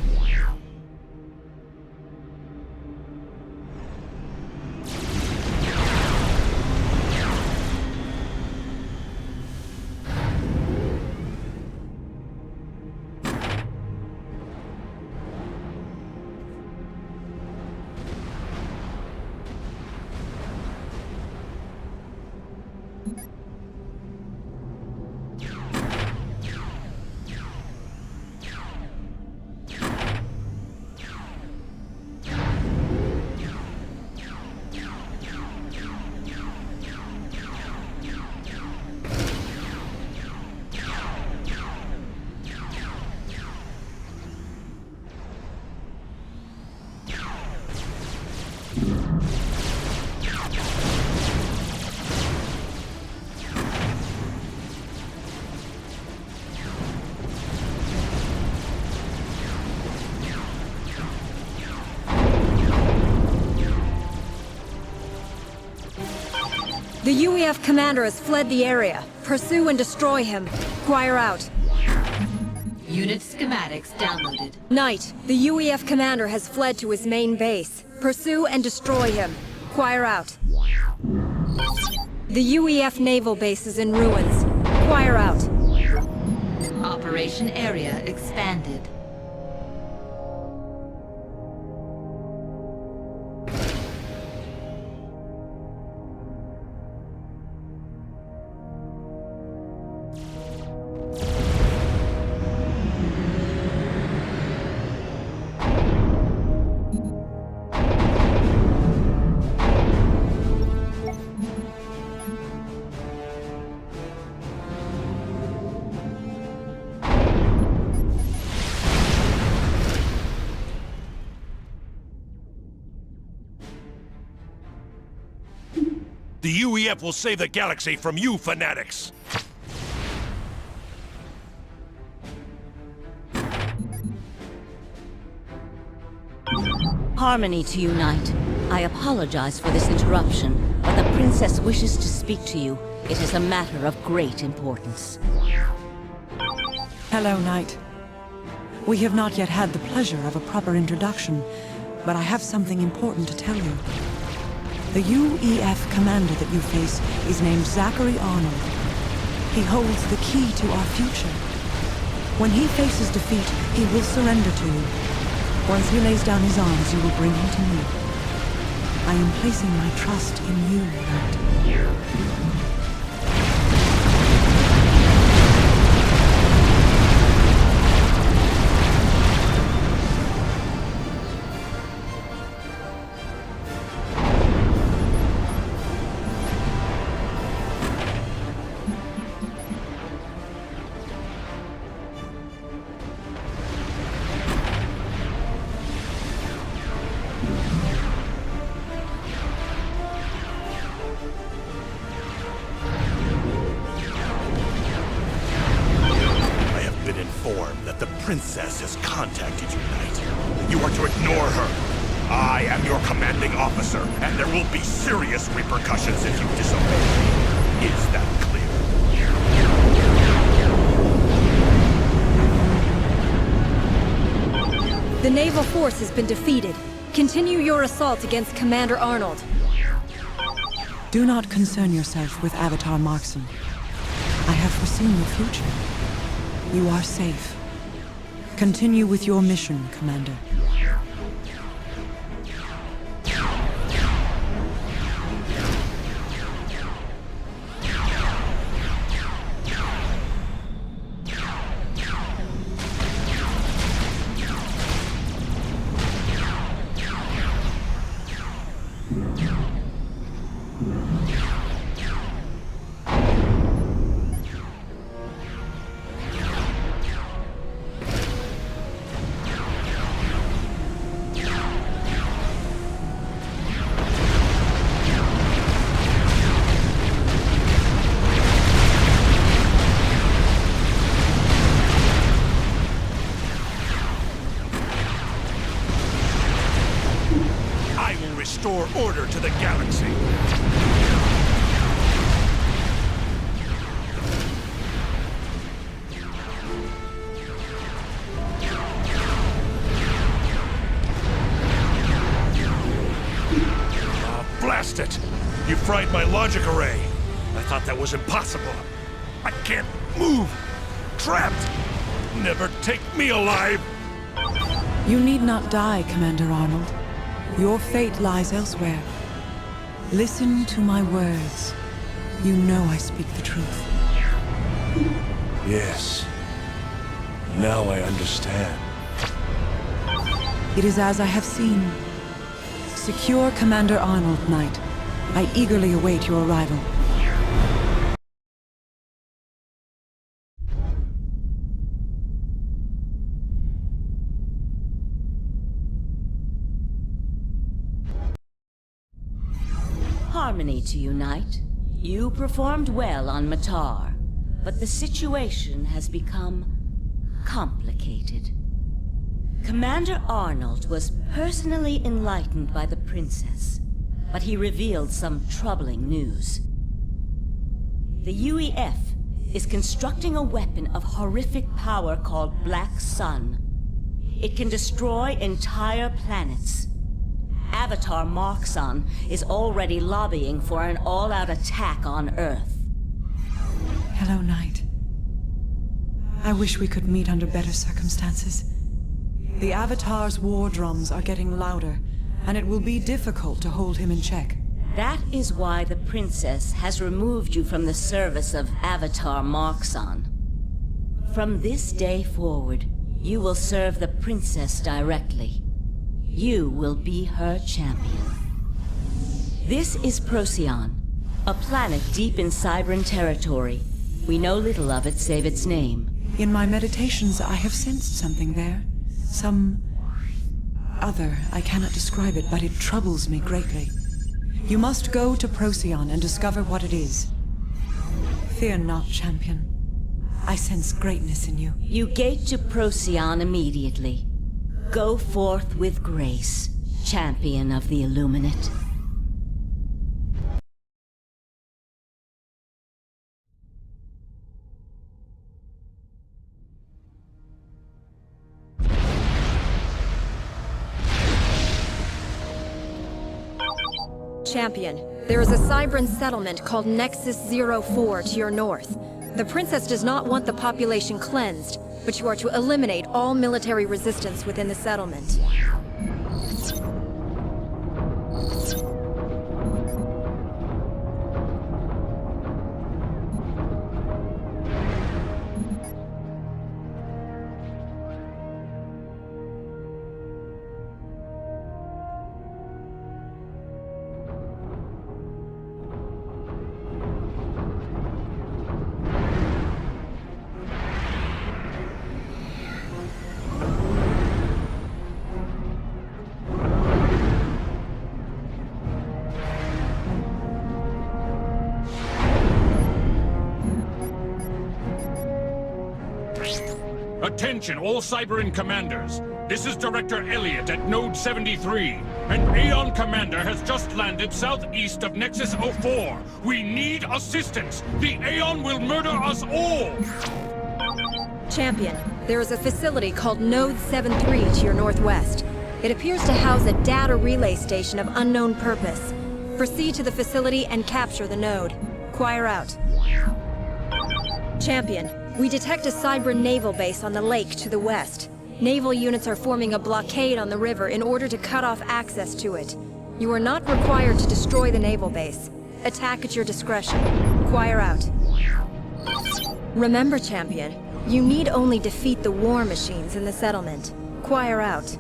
Speaker 8: The UEF commander has fled the area. Pursue and destroy him. Choir out.
Speaker 10: Unit schematics downloaded.
Speaker 8: Knight, the UEF commander has fled to his main base. Pursue and destroy him. Choir out. The UEF naval base is in ruins. Choir out.
Speaker 10: Operation area expanded.
Speaker 5: The UEF will save the galaxy from you fanatics!
Speaker 22: Harmony to you, Knight. I apologize for this interruption, but the Princess wishes to speak to you. It is a matter of great importance.
Speaker 13: Hello, Knight. We have not yet had the pleasure of a proper introduction, but I have something important to tell you. The UEF commander that you face is named Zachary Arnold. He holds the key to our future. When he faces defeat, he will surrender to you. Once he lays down his arms, you will bring him to me. I am placing my trust in you, Knight.
Speaker 23: Princess has contacted you, Knight. You are to ignore her. I am your commanding officer, and there will be serious repercussions if you disobey me. Is that clear?
Speaker 8: The naval force has been defeated. Continue your assault against Commander Arnold.
Speaker 13: Do not concern yourself with Avatar Markson. I have foreseen your future. You are safe. Continue with your mission, Commander.
Speaker 5: fried my logic array. I thought that was impossible. I can't move. Trapped. Never take me alive.
Speaker 13: You need not die, Commander Arnold. Your fate lies elsewhere. Listen to my words. You know I speak the truth.
Speaker 5: Yes. Now I understand.
Speaker 13: It is as I have seen. Secure Commander Arnold, Knight. I eagerly await your arrival.
Speaker 22: Harmony to you, Knight. You performed well on Matar, but the situation has become complicated. Commander Arnold was personally enlightened by the Princess, but he revealed some troubling news. The UEF is constructing a weapon of horrific power called Black Sun. It can destroy entire planets. Avatar Marxon is already lobbying for an all-out attack on Earth.
Speaker 13: Hello, Knight. I wish we could meet under better circumstances. The Avatar's war drums are getting louder, and it will be difficult to hold him in check.
Speaker 22: That is why the Princess has removed you from the service of Avatar Marxon. From this day forward, you will serve the Princess directly. You will be her champion. This is Procyon, a planet deep in Cybran territory. We know little of it save its name.
Speaker 13: In my meditations, I have sensed something there. Some other. I cannot describe it, but it troubles me greatly. You must go to Procyon and discover what it is. Fear not, champion. I sense greatness in you.
Speaker 22: You gate to Procyon immediately. Go forth with grace, champion of the Illuminate.
Speaker 8: Champion, there is a Cybran settlement called Nexus 04 to your north. The Princess does not want the population cleansed, but you are to eliminate all military resistance within the settlement.
Speaker 9: Attention, all Cybran commanders. This is Director Elliot at Node 73. An Aeon commander has just landed southeast of Nexus 04. We need assistance. The Aeon will murder us all.
Speaker 8: Champion, there is a facility called Node 73 to your northwest. It appears to house a data relay station of unknown purpose. Proceed to the facility and capture the node. Quire out. Champion, we detect a Cybran naval base on the lake to the west. Naval units are forming a blockade on the river in order to cut off access to it. You are not required to destroy the naval base. Attack at your discretion. Quire out. Remember, Champion, you need only defeat the war machines in the settlement. Quire out.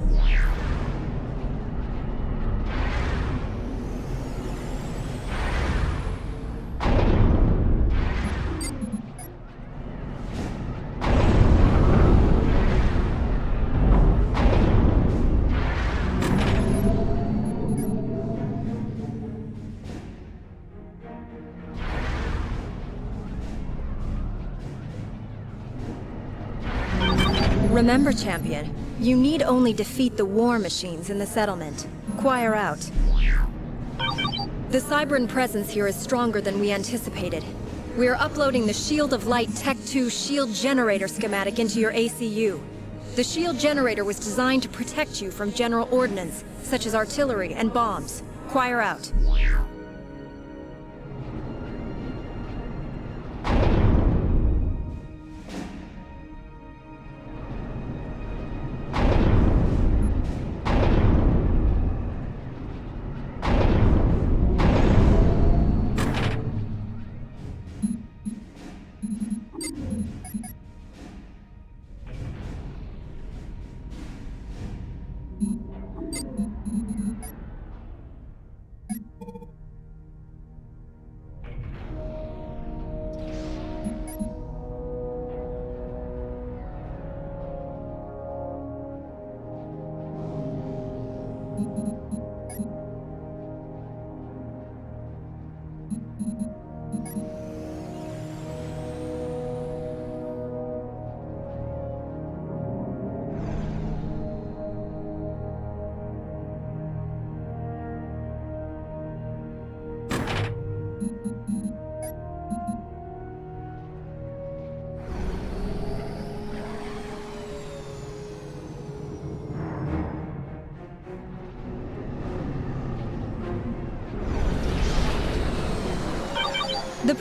Speaker 8: Remember, Champion, you need only defeat the war machines in the settlement. Quire out. The Cybran presence here is stronger than we anticipated. We are uploading the Shield of Light Tech 2 shield generator schematic into your ACU. The shield generator was designed to protect you from general ordnance, such as artillery and bombs. Quire out.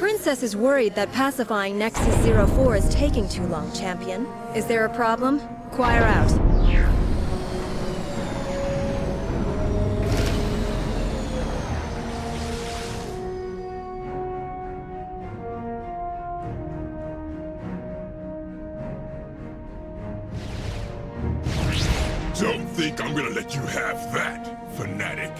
Speaker 8: Princess is worried that pacifying Nexus 04 is taking too long, Champion. Is there a problem? Inquire out.
Speaker 11: Don't think I'm gonna let you have that, fanatic.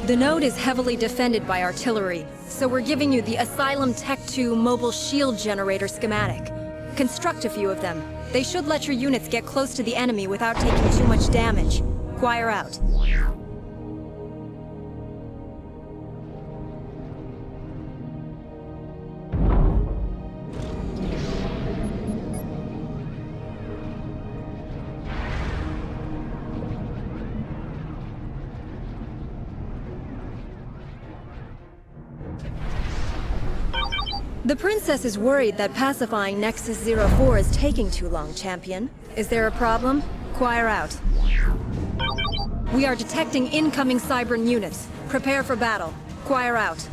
Speaker 8: The node is heavily defended by artillery, so we're giving you the Asylum Tech 2 mobile shield generator schematic. Construct a few of them. They should let your units get close to the enemy without taking too much damage. Inquire out. The Princess is worried that pacifying Nexus 04 is taking too long, Champion. Is there a problem? Inquire out. We are detecting incoming Cybran units. Prepare for battle. Inquire out.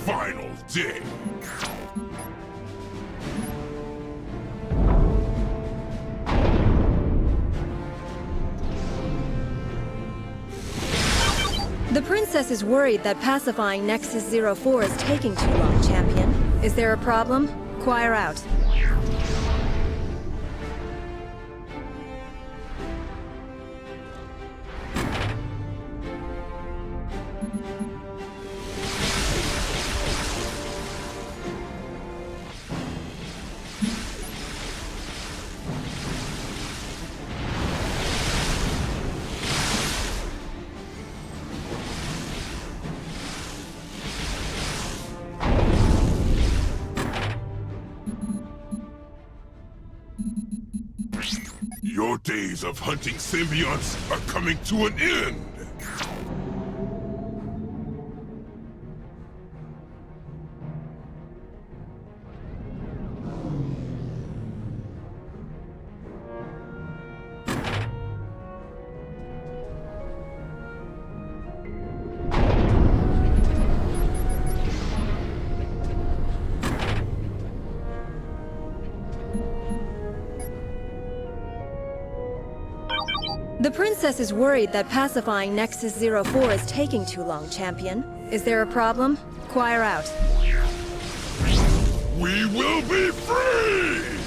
Speaker 11: Final day.
Speaker 8: The Princess is worried that pacifying Nexus 04 is taking too long, Champion. Is there a problem? Inquire out.
Speaker 11: Your days of hunting symbionts are coming to an end!
Speaker 8: The Princess is worried that pacifying Nexus 04 is taking too long, Champion. Is there a problem? Inquire out.
Speaker 11: We will be free!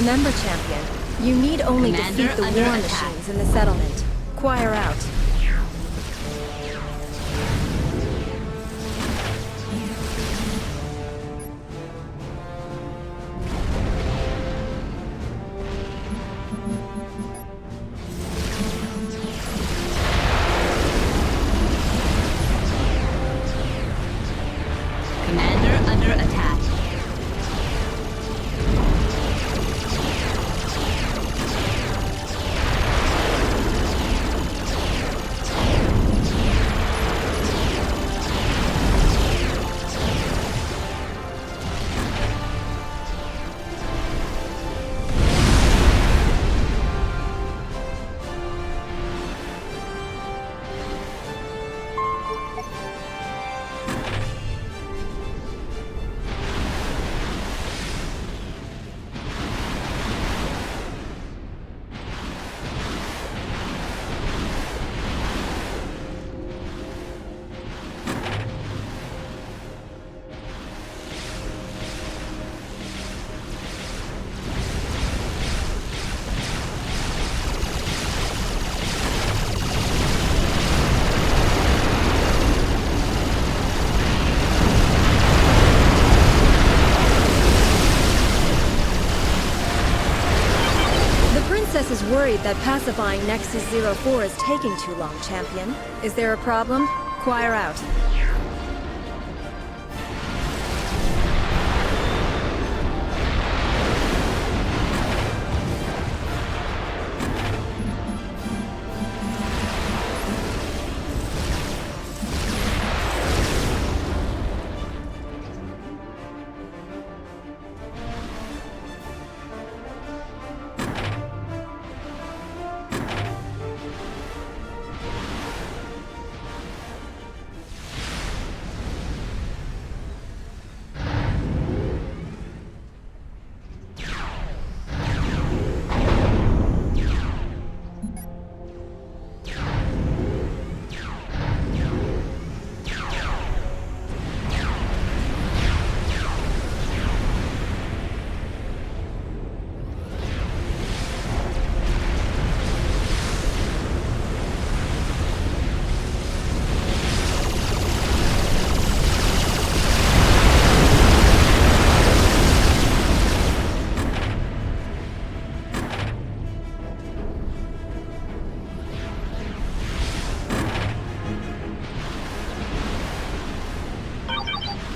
Speaker 8: Remember, Champion, you need only
Speaker 10: Commander
Speaker 8: defeat the
Speaker 10: under
Speaker 8: war
Speaker 10: attack.
Speaker 8: machines in the settlement. Choir out.
Speaker 10: Commander under attack.
Speaker 8: Is worried that pacifying Nexus 04 is taking too long, Champion. Is there a problem? Choir out.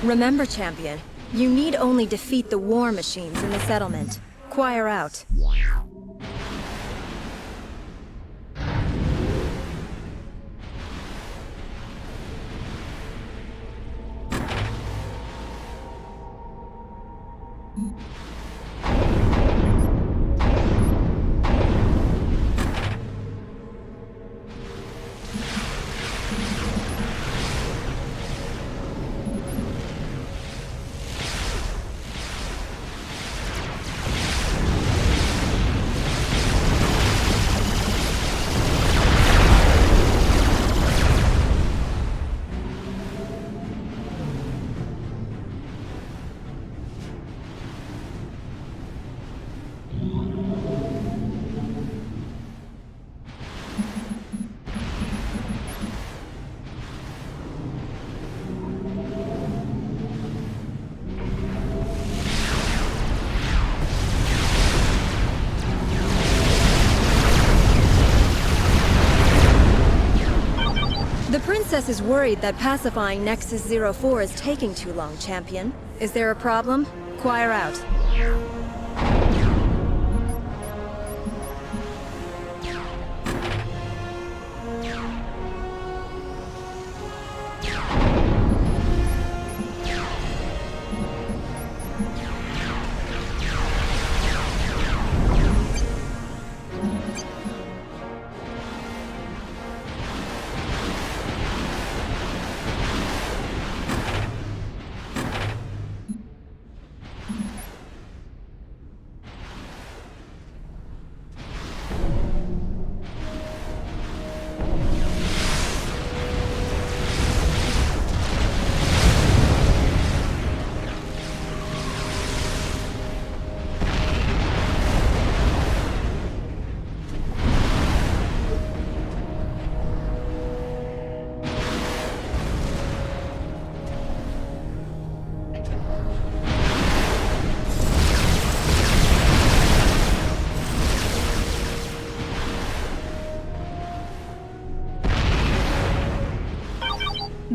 Speaker 8: Remember, Champion, you need only defeat the war machines in the settlement. Choir out. The Princess is worried that pacifying Nexus 04 is taking too long, Champion. Is there a problem? Choir out.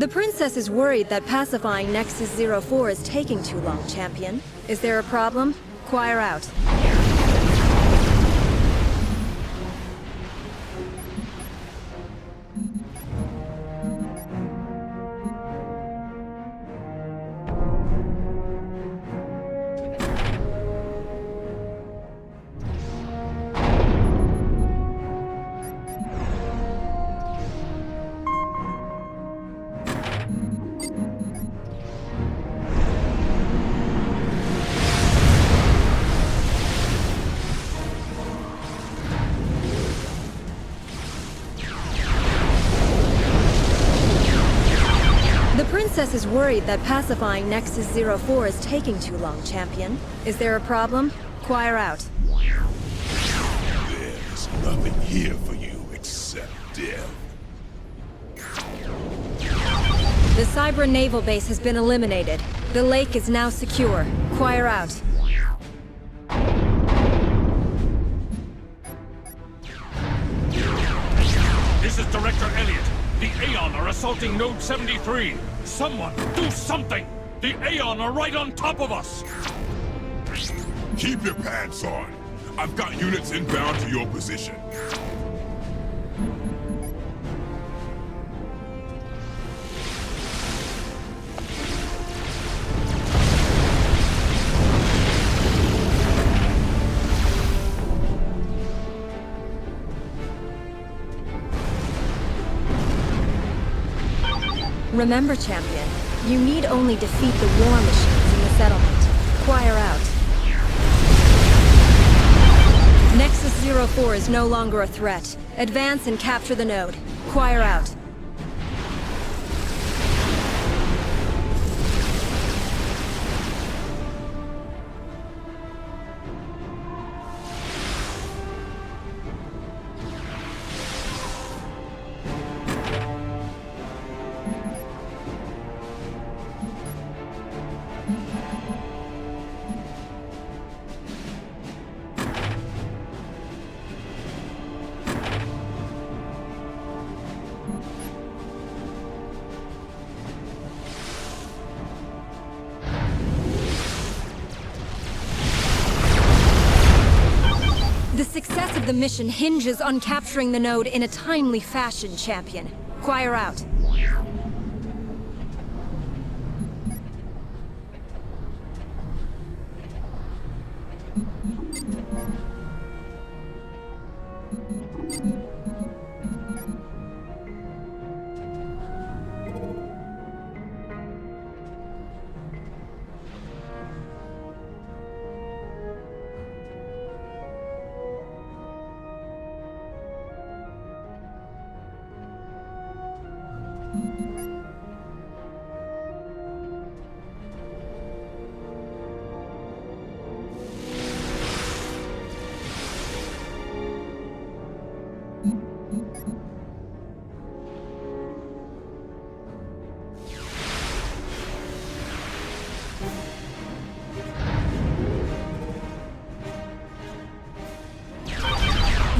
Speaker 8: The princess is worried that pacifying Nexus 04 is taking too long, champion. Is there a problem? Inquire out. The princess is worried that pacifying Nexus 04 is taking too long, champion. Is there a problem? Inquire out.
Speaker 11: There's nothing here for you except death.
Speaker 8: The Cybran naval base has been eliminated. The lake is now secure. Inquire out.
Speaker 9: This is Director Elliot. The Aeon are assaulting Node 73. Someone, do something! The Aeon are right on top of us!
Speaker 11: Keep your pants on. I've got units inbound to your position.
Speaker 8: Remember, champion, you need only defeat the war machines in the settlement. Inquire out. Nexus 04 is no longer a threat. Advance and capture the node. Inquire out. The success of the mission hinges on capturing the node in a timely fashion, champion. Inquire out.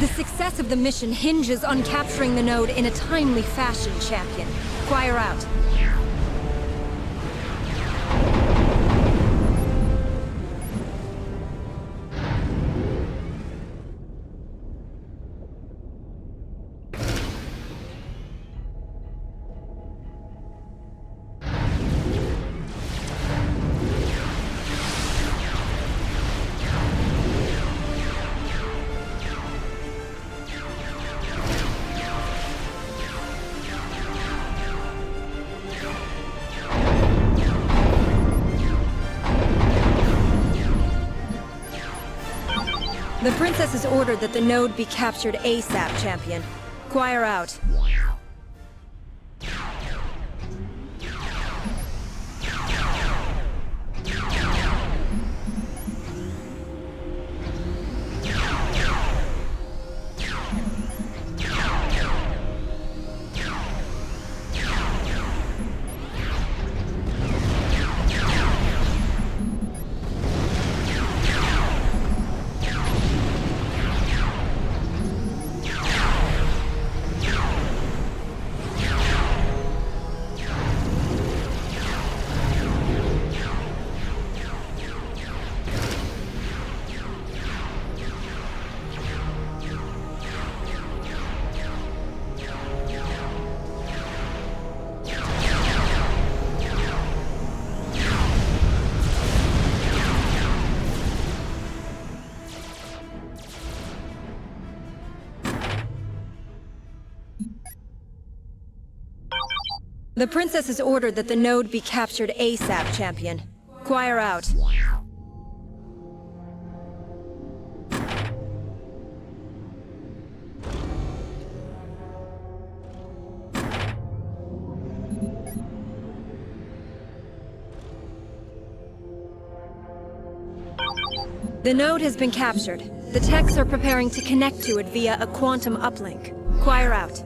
Speaker 8: The success of the mission hinges on capturing the node in a timely fashion, champion. Inquire out. The princess has ordered that the node be captured ASAP, champion. Inquire out. The Princess has ordered that the node be captured ASAP, Champion. Choir out. The node has been captured. The techs are preparing to connect to it via a quantum uplink. Choir out.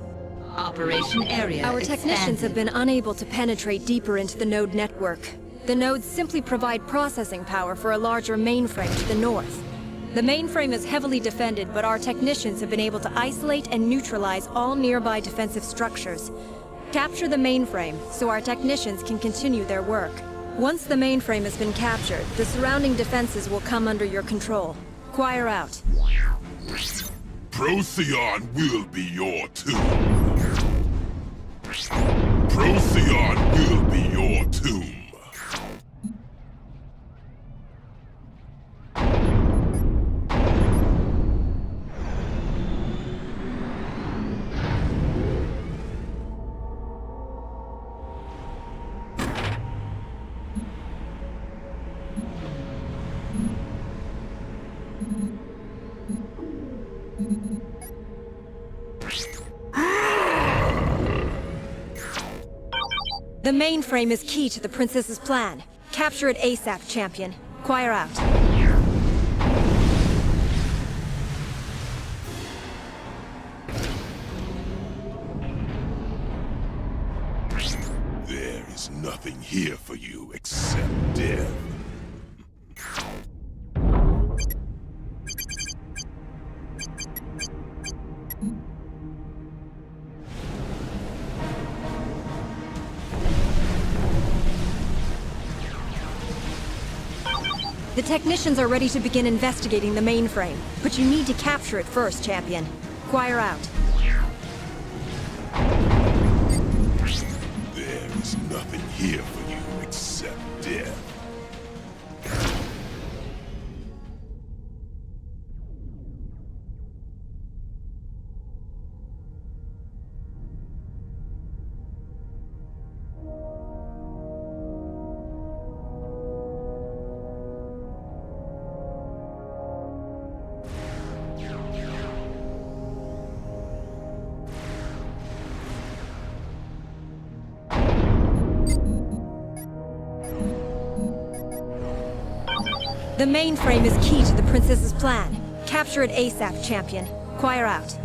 Speaker 10: Operation area
Speaker 8: Our technicians have been unable to penetrate deeper into the node network. The nodes simply provide processing power for a larger mainframe to the north. The mainframe is heavily defended, but our technicians have been able to isolate and neutralize all nearby defensive structures. Capture the mainframe, so our technicians can continue their work. Once the mainframe has been captured, the surrounding defenses will come under your control. Choir out.
Speaker 11: Procyon will be your tomb. Procyon will be your tomb.
Speaker 8: The mainframe is key to the Princess's plan. Capture it ASAP, Champion. Choir out.
Speaker 11: There is nothing here for you except death.
Speaker 8: The technicians are ready to begin investigating the mainframe, but you need to capture it first, Champion. Choir out.
Speaker 11: There is nothing here for you except death.
Speaker 8: The mainframe is key to the Princess's plan. Capture it ASAP, Champion. Choir out.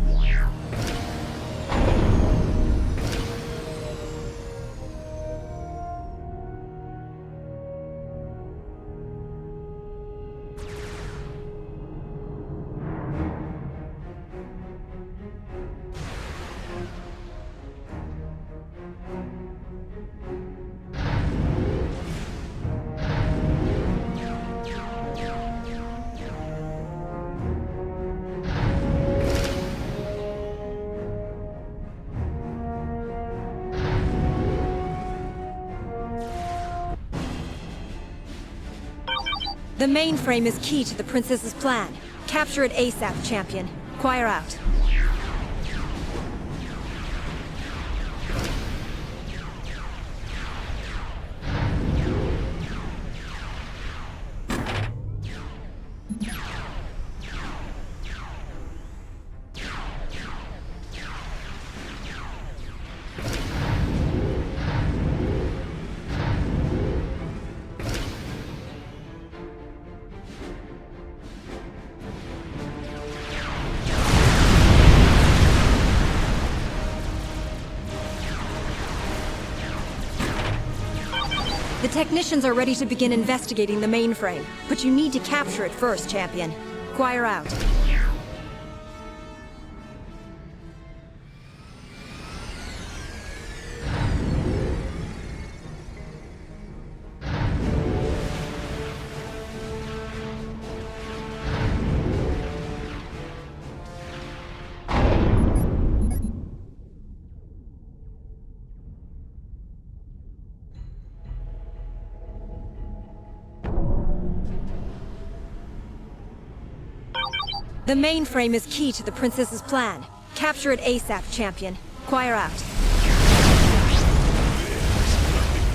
Speaker 8: The mainframe is key to the Princess's plan. Capture it ASAP, Champion. Choir out. The technicians are ready to begin investigating the mainframe, but you need to capture it first, Champion. Choir out. The mainframe is key to the Princess's plan. Capture it ASAP, Champion. Choir out.
Speaker 11: There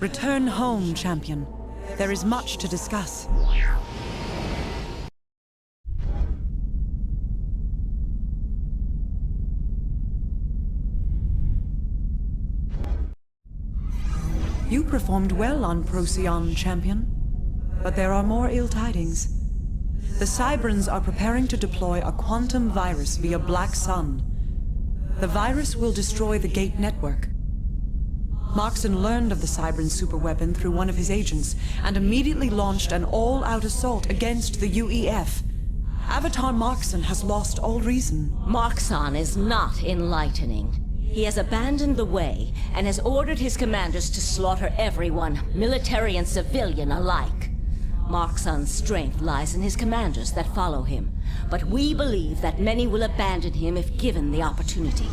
Speaker 13: Return home, champion. There is much to discuss. You performed well on Procyon, champion. But there are more ill tidings. The Cybrans are preparing to deploy a quantum virus via Black Sun. The virus will destroy the Gate network. Marxon learned of the Cybran superweapon through one of his agents, and immediately launched an all-out assault against the UEF. Avatar Marxon has lost all reason.
Speaker 22: Marxon is not enlightening. He has abandoned the way, and has ordered his commanders to slaughter everyone, military and civilian alike. Marxon's strength lies in his commanders that follow him, but we believe that many will abandon him if given the opportunity.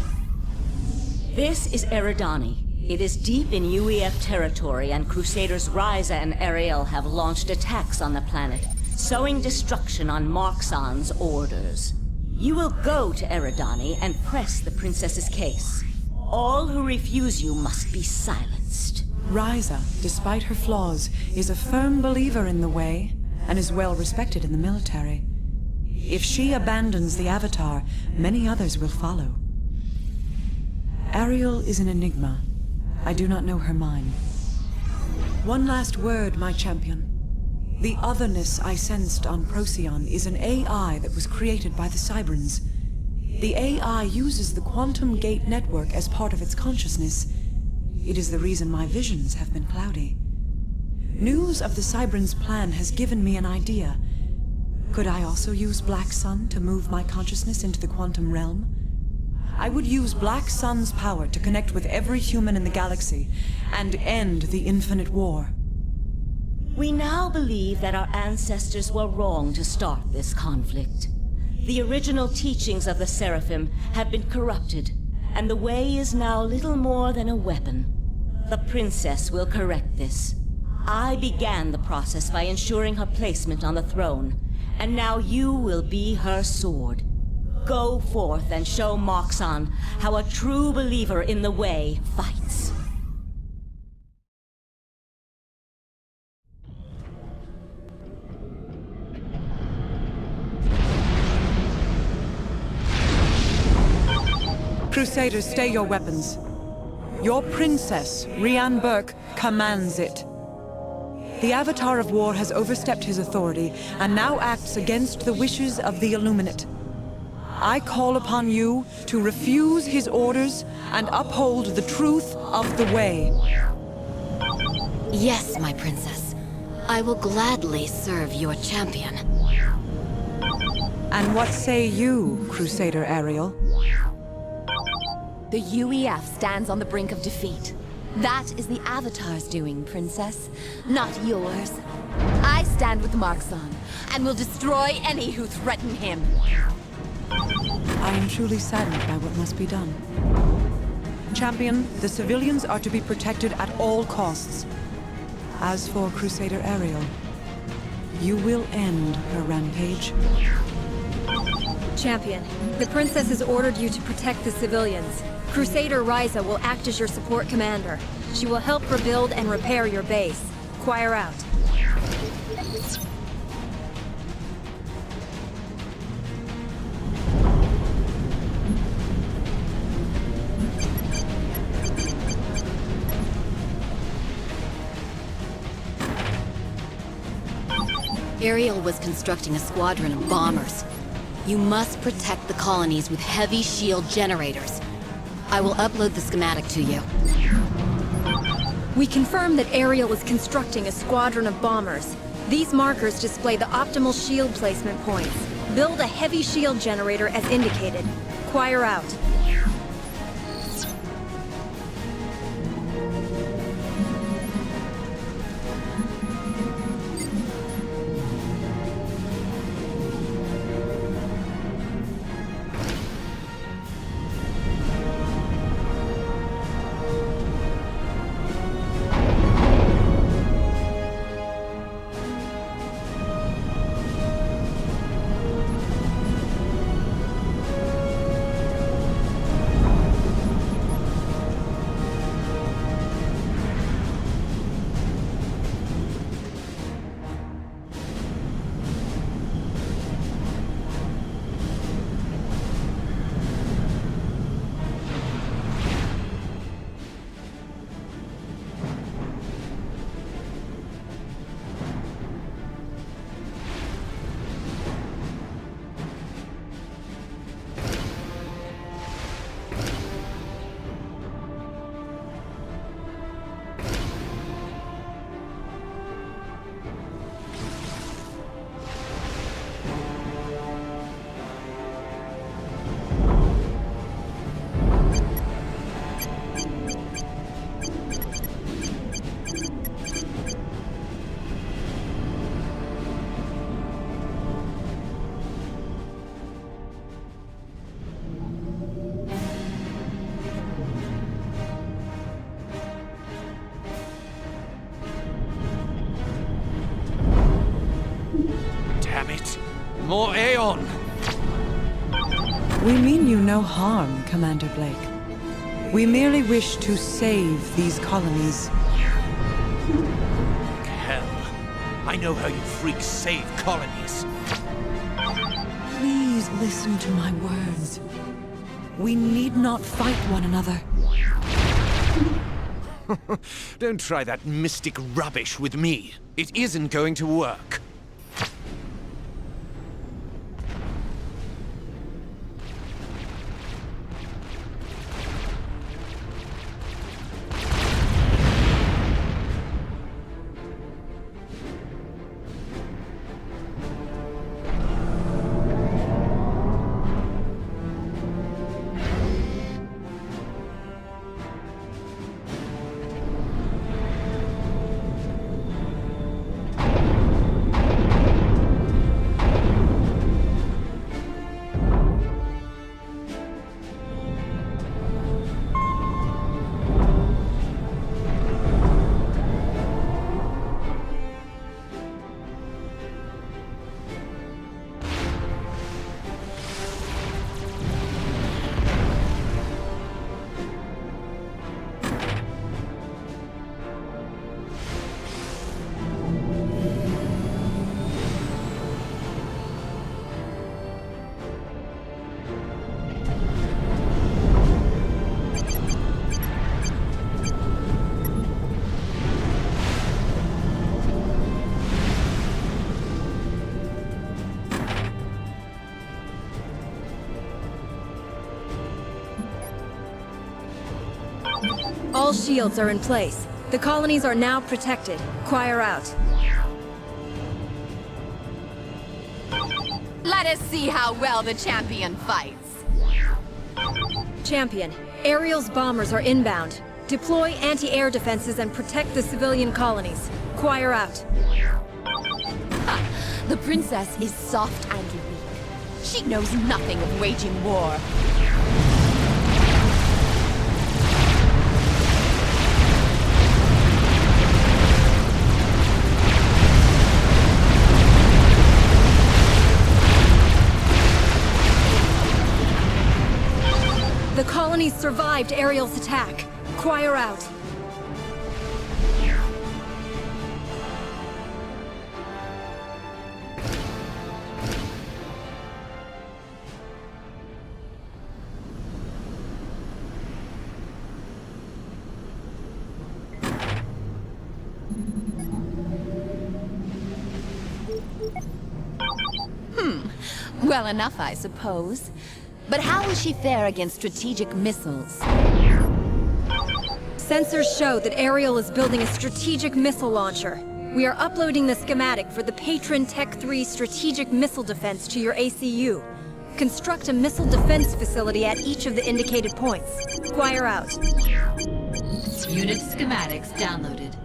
Speaker 22: This is Eridani. It is deep in UEF territory, and Crusaders Ryza and Ariel have launched attacks on the planet, sowing destruction on Marxon's orders. You will go to Eridani and press the princess's case. All who refuse you must be silenced.
Speaker 13: Ryza, despite her flaws, is a firm believer in the way, and is well respected in the military. If she abandons the Avatar, many others will follow. Ariel is an enigma. I do not know her mind. One last word, my champion. The otherness I sensed on Procyon is an AI that was created by the Cybrans. The AI uses the Quantum Gate network as part of its consciousness. It is the reason my visions have been cloudy. News of the Cybrans' plan has given me an idea. Could I also use Black Sun to move my consciousness into the quantum realm? I would use Black Sun's power to connect with every human in the galaxy and end the infinite war.
Speaker 22: We now believe that our ancestors were wrong to start this conflict. The original teachings of the Seraphim have been corrupted, and the way is now little more than a weapon. The princess will correct this. I began the process by ensuring her placement on the throne, and now you will be her sword. Go forth and show Marxon how a true believer in the way fights.
Speaker 13: Crusaders, stay your weapons. Your princess, Rian Burke, commands it. The Avatar of War has overstepped his authority and now acts against the wishes of the Illuminate. I call upon you to refuse his orders and uphold the truth of the way.
Speaker 4: Yes, my princess. I will gladly serve your champion.
Speaker 13: And what say you, Crusader Ariel?
Speaker 16: The UEF stands on the brink of defeat. That is the Avatar's doing, princess, not yours. I stand with Marxon, and will destroy any who threaten him.
Speaker 13: I am truly saddened by what must be done. Champion, the civilians are to be protected at all costs. As for Crusader Ariel, you will end her rampage.
Speaker 8: Champion, the princess has ordered you to protect the civilians. Crusader Ryza will act as your support commander. She will help rebuild and repair your base. Choir out.
Speaker 4: Ariel was constructing a squadron of bombers. You must protect the colonies with heavy shield generators. I will upload the schematic to you.
Speaker 8: We confirm that Ariel is constructing a squadron of bombers. These markers display the optimal shield placement points. Build a heavy shield generator as indicated. Choir out.
Speaker 9: more Aeon!
Speaker 13: We mean you no harm, Commander Blake. We merely wish to save these colonies.
Speaker 23: Hell, I know how you freaks save colonies.
Speaker 13: Please listen to my words. We need not fight one another.
Speaker 23: Don't try that mystic rubbish with me. It isn't going to work.
Speaker 8: All shields are in place. The colonies are now protected. Choir out.
Speaker 16: Let us see how well the champion fights.
Speaker 8: Champion, Ariel's bombers are inbound. Deploy anti-air defenses and protect the civilian colonies. Choir out.
Speaker 16: The princess is soft and weak. She knows nothing of waging war.
Speaker 8: The colonies survived Ariel's attack. Choir out.
Speaker 16: Well enough, I suppose. But how will she fare against strategic missiles?
Speaker 8: Sensors show that Ariel is building a strategic missile launcher. We are uploading the schematic for the Patron Tech 3 strategic missile defense to your ACU. Construct a missile defense facility at each of the indicated points. Choir out.
Speaker 10: Unit schematics downloaded.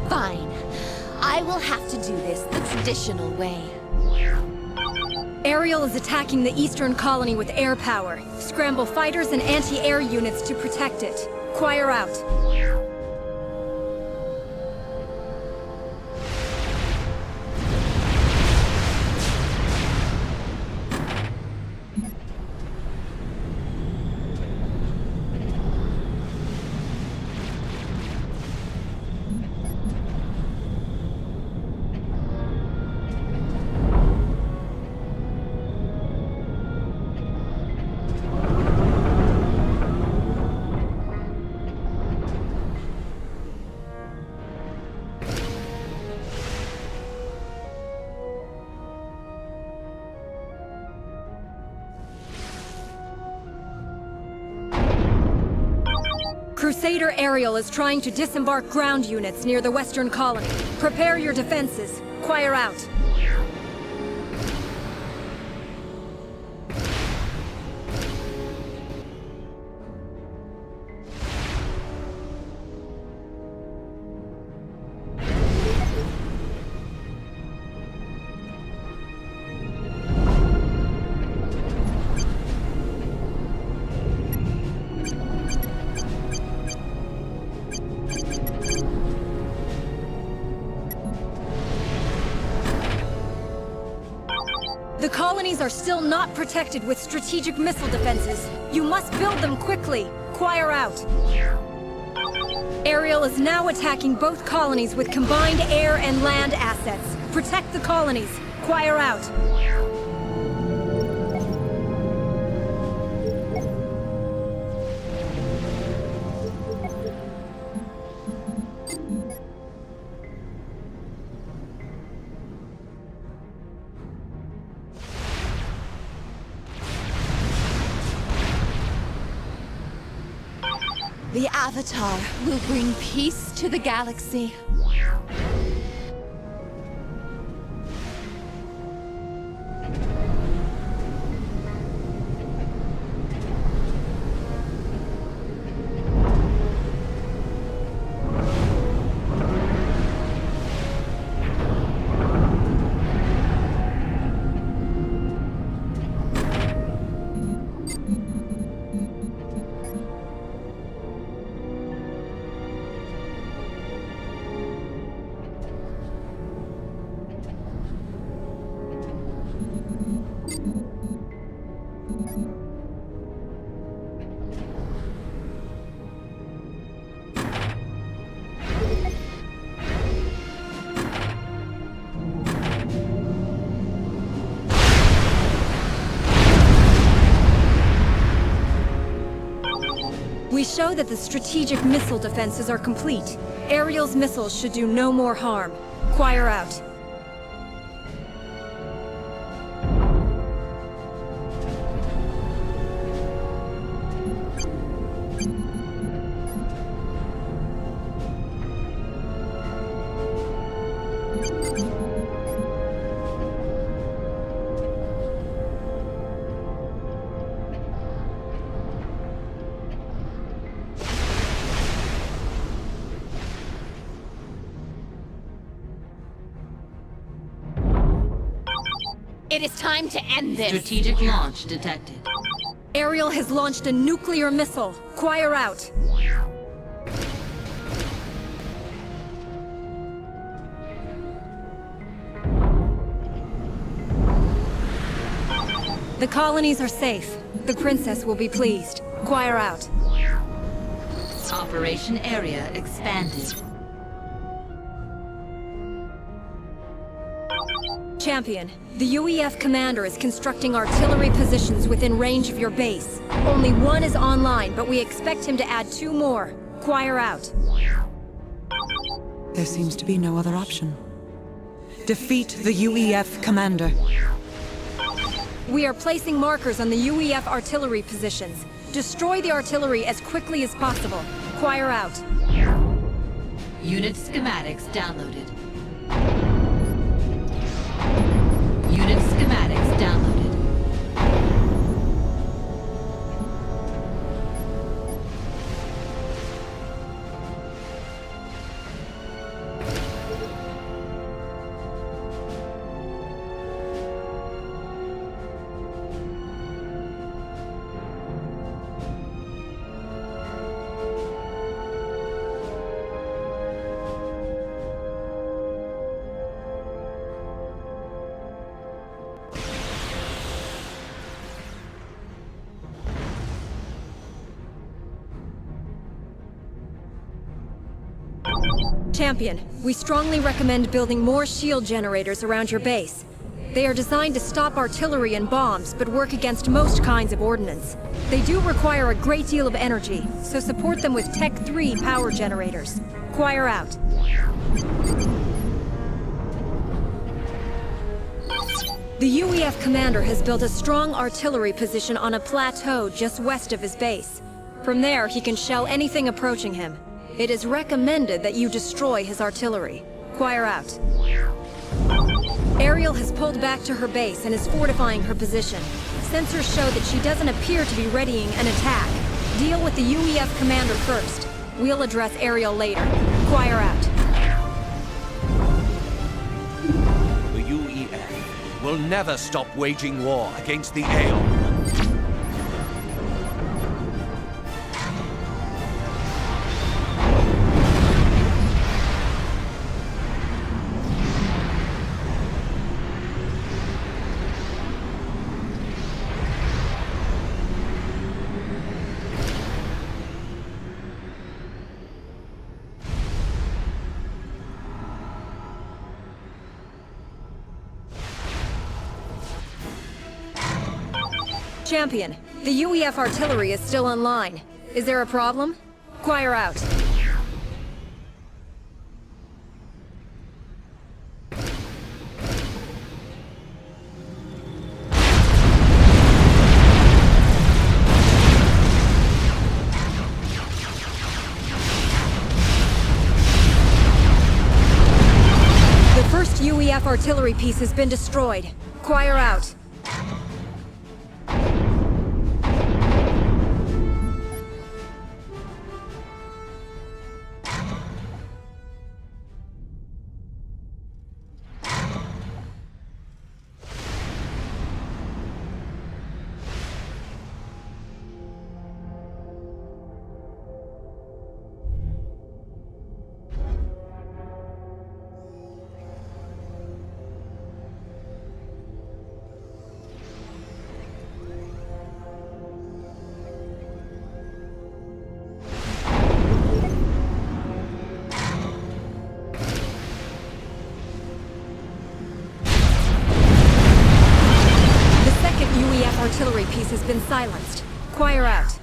Speaker 16: Fine. I will have to do this the traditional way.
Speaker 8: Ariel is attacking the eastern colony with air power. Scramble fighters and anti-air units to protect it. Choir out. Crusader Aerial is trying to disembark ground units near the western colony. Prepare your defenses. Choir out. The colonies are still not protected with strategic missile defenses. You must build them quickly. Choir out. Aerial is now attacking both colonies with combined air and land assets. Protect the colonies. Choir out.
Speaker 16: The Avatar will bring peace to the galaxy. We show that the strategic missile defenses are complete. Aerial's missiles should do no more harm. Choir out. It is time to end this.
Speaker 10: Strategic launch detected.
Speaker 8: Aerial has launched a nuclear missile. Choir out. The colonies are safe. The princess will be pleased. Choir out.
Speaker 10: Operation area expanded.
Speaker 8: Champion, the UEF commander is constructing artillery positions within range of your base. Only one is online, but we expect him to add 2 more. Choir out.
Speaker 13: There seems to be no other option. Defeat the UEF commander.
Speaker 8: We are placing markers on the UEF artillery positions. Destroy the artillery as quickly as possible. Choir out.
Speaker 10: Unit schematics downloaded. Unit schematics downloaded.
Speaker 8: Champion, we strongly recommend building more shield generators around your base. They are designed to stop artillery and bombs, but work against most kinds of ordnance. They do require a great deal of energy, so support them with Tech 3 power generators. Choir out. The UEF commander has built a strong artillery position on a plateau just west of his base. From there, he can shell anything approaching him. It is recommended that you destroy his artillery. Choir out. Ariel has pulled back to her base and is fortifying her position. Sensors show that she doesn't appear to be readying an attack. Deal with the UEF commander first. We'll address Ariel later. Choir out.
Speaker 7: The UEF will never stop waging war against the Aeon.
Speaker 8: Champion, the UEF artillery is still online. Is there a problem? Choir out. The first UEF artillery piece has been destroyed. Choir out. Artillery piece has been silenced. Choir out.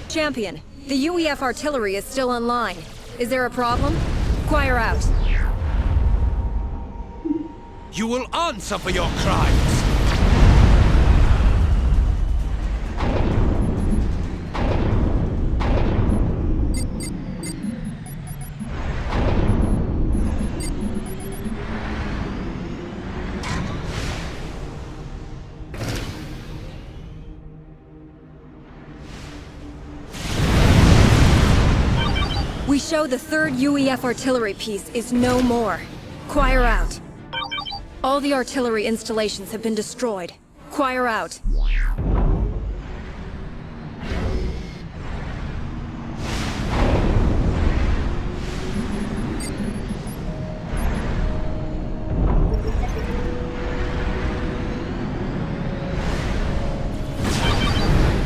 Speaker 8: Champion, the UEF artillery is still online. Is there a problem? Choir out.
Speaker 7: You will answer for your crimes!
Speaker 8: We show the third UEF artillery piece is no more. Choir out. All the artillery installations have been destroyed. Choir out.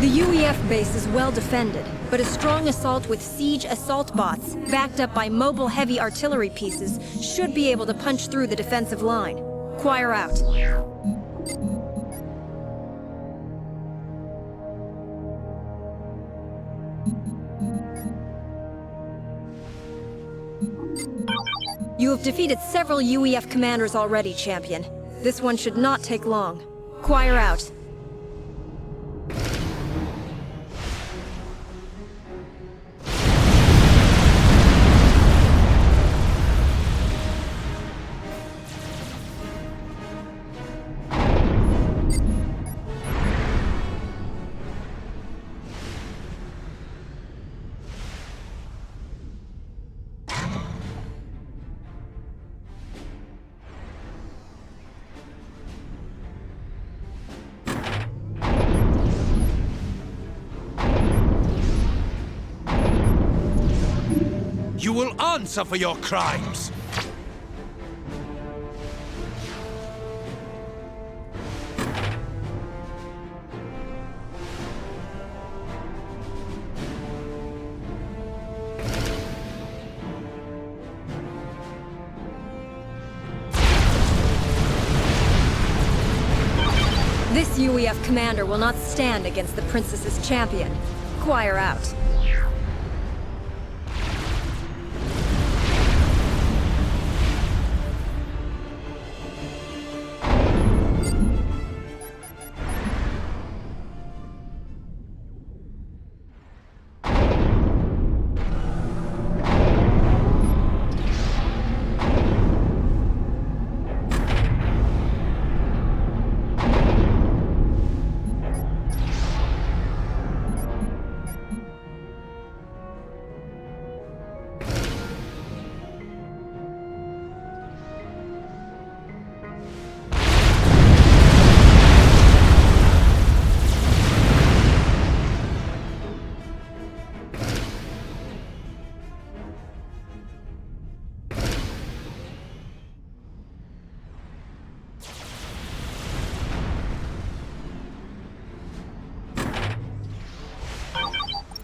Speaker 8: The UEF base is well defended, but a strong assault with siege assault bots, backed up by mobile heavy artillery pieces, should be able to punch through the defensive line. Choir out. You have defeated several UEF commanders already, Champion. This one should not take long. Choir out.
Speaker 7: You will answer for your crimes!
Speaker 8: This UEF commander will not stand against the princess's champion. Choir out.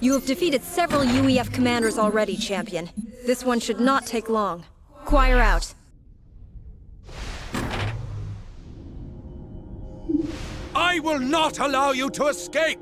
Speaker 8: You have defeated several UEF commanders already, Champion. This one should not take long. Choir out.
Speaker 5: I will not allow you to escape!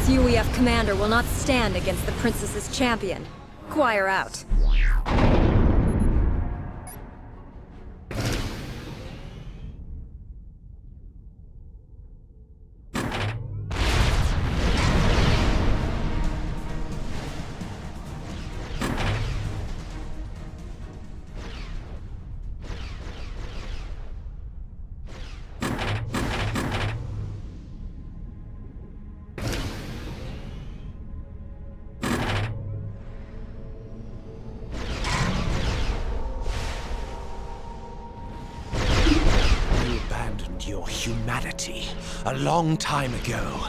Speaker 8: UEF commander will not stand against the princess's champion. Choir out.
Speaker 23: Your humanity a long time ago.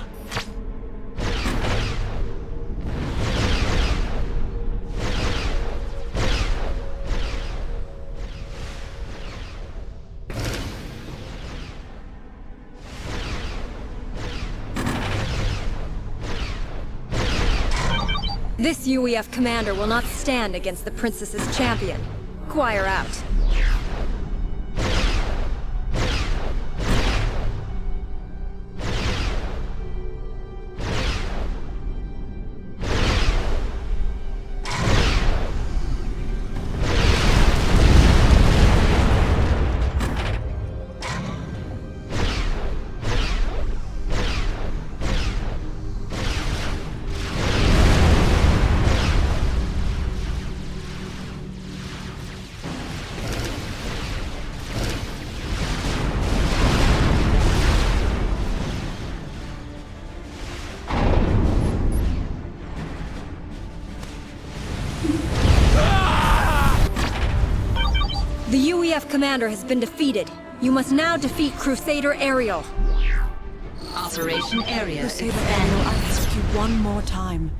Speaker 8: This UEF commander will not stand against the princess's champion. Choir out. The UEF commander has been defeated. You must now defeat Crusader Ariel.
Speaker 10: Operation Area
Speaker 13: Crusader Ariel, I ask you one more time.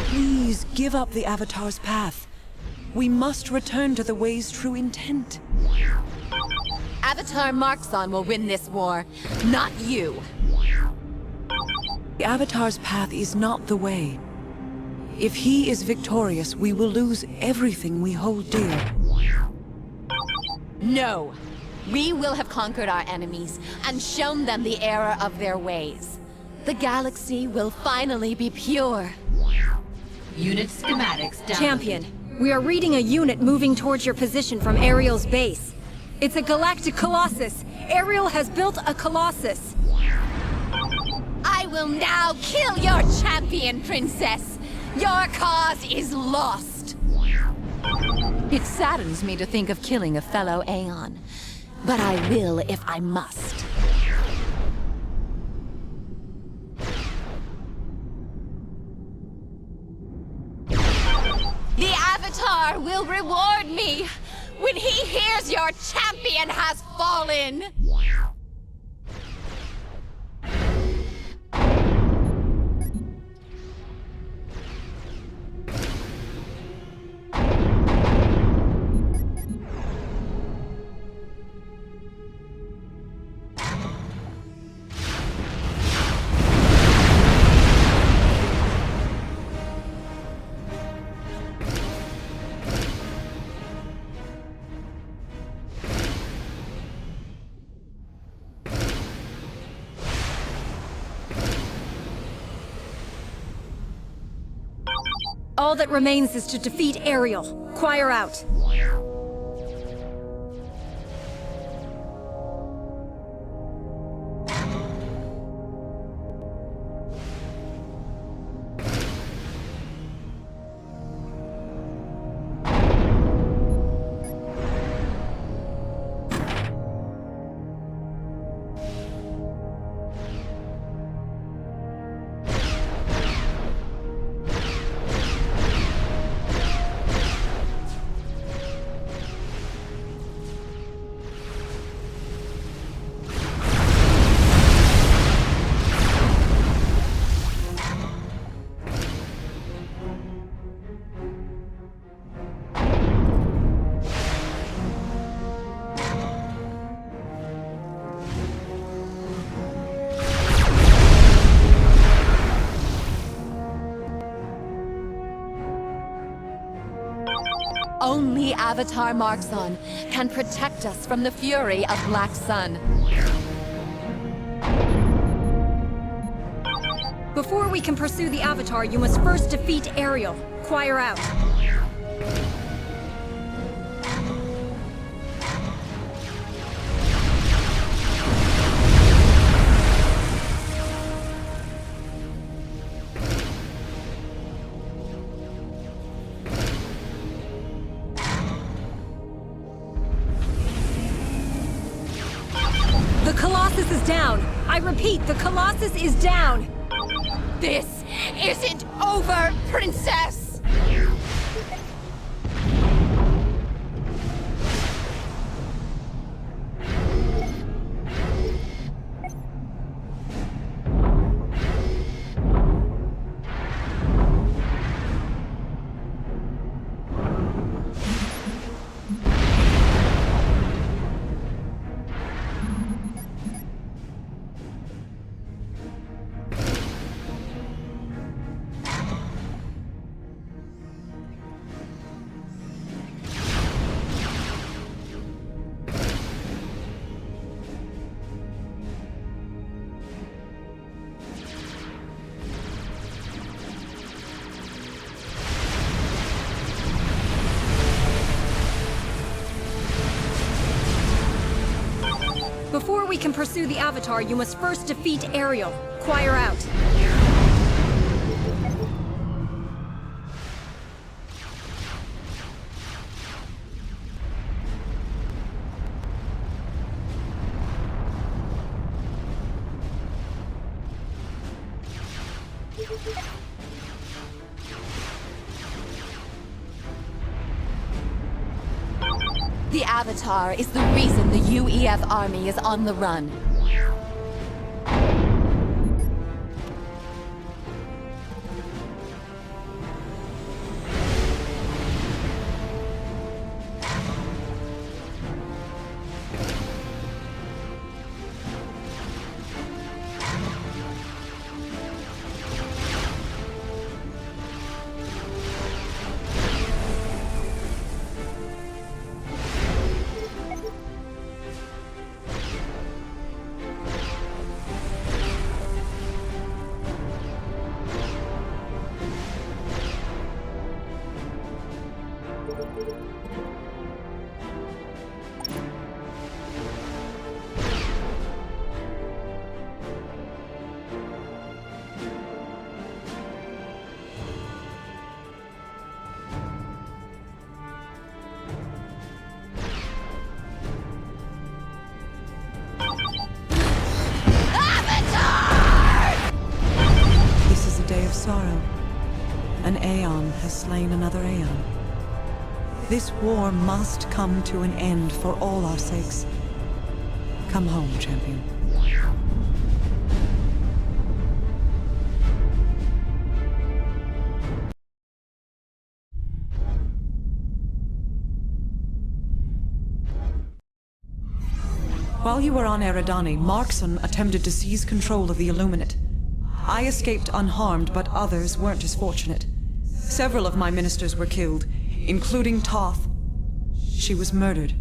Speaker 13: Please give up the Avatar's path. We must return to the way's true intent.
Speaker 16: Avatar Marxon will win this war, not you.
Speaker 13: The Avatar's path is not the way. If he is victorious, we will lose everything we hold dear.
Speaker 16: No. We will have conquered our enemies and shown them the error of their ways. The galaxy will finally be pure.
Speaker 10: Unit schematics down.
Speaker 8: Champion, we are reading a unit moving towards your position from Ariel's base. It's a galactic colossus. Ariel has built a colossus.
Speaker 16: I will now kill your champion, Princess! Your cause is lost! It saddens me to think of killing a fellow Aeon, but I will if I must. The Avatar will reward me when he hears your champion has fallen!
Speaker 8: All that remains is to defeat Ariel. Choir out.
Speaker 16: Only Avatar Marxon can protect us from the fury of Black Sun.
Speaker 8: Before we can pursue the Avatar, you must first defeat Ariel. Choir out. The Colossus is down! I repeat, the Colossus is down!
Speaker 16: This isn't over, Princess!
Speaker 8: Before we can pursue the Avatar, you must first defeat Ariel. Choir out.
Speaker 16: The Avatar is the reason the UEF army is on the run.
Speaker 13: An Aeon has slain another Aeon. This war must come to an end for all our sakes. Come home, champion. While you were on Eridani, Markson attempted to seize control of the Illuminate. I escaped unharmed, but others weren't as fortunate. Several of my ministers were killed, including Toth. She was murdered.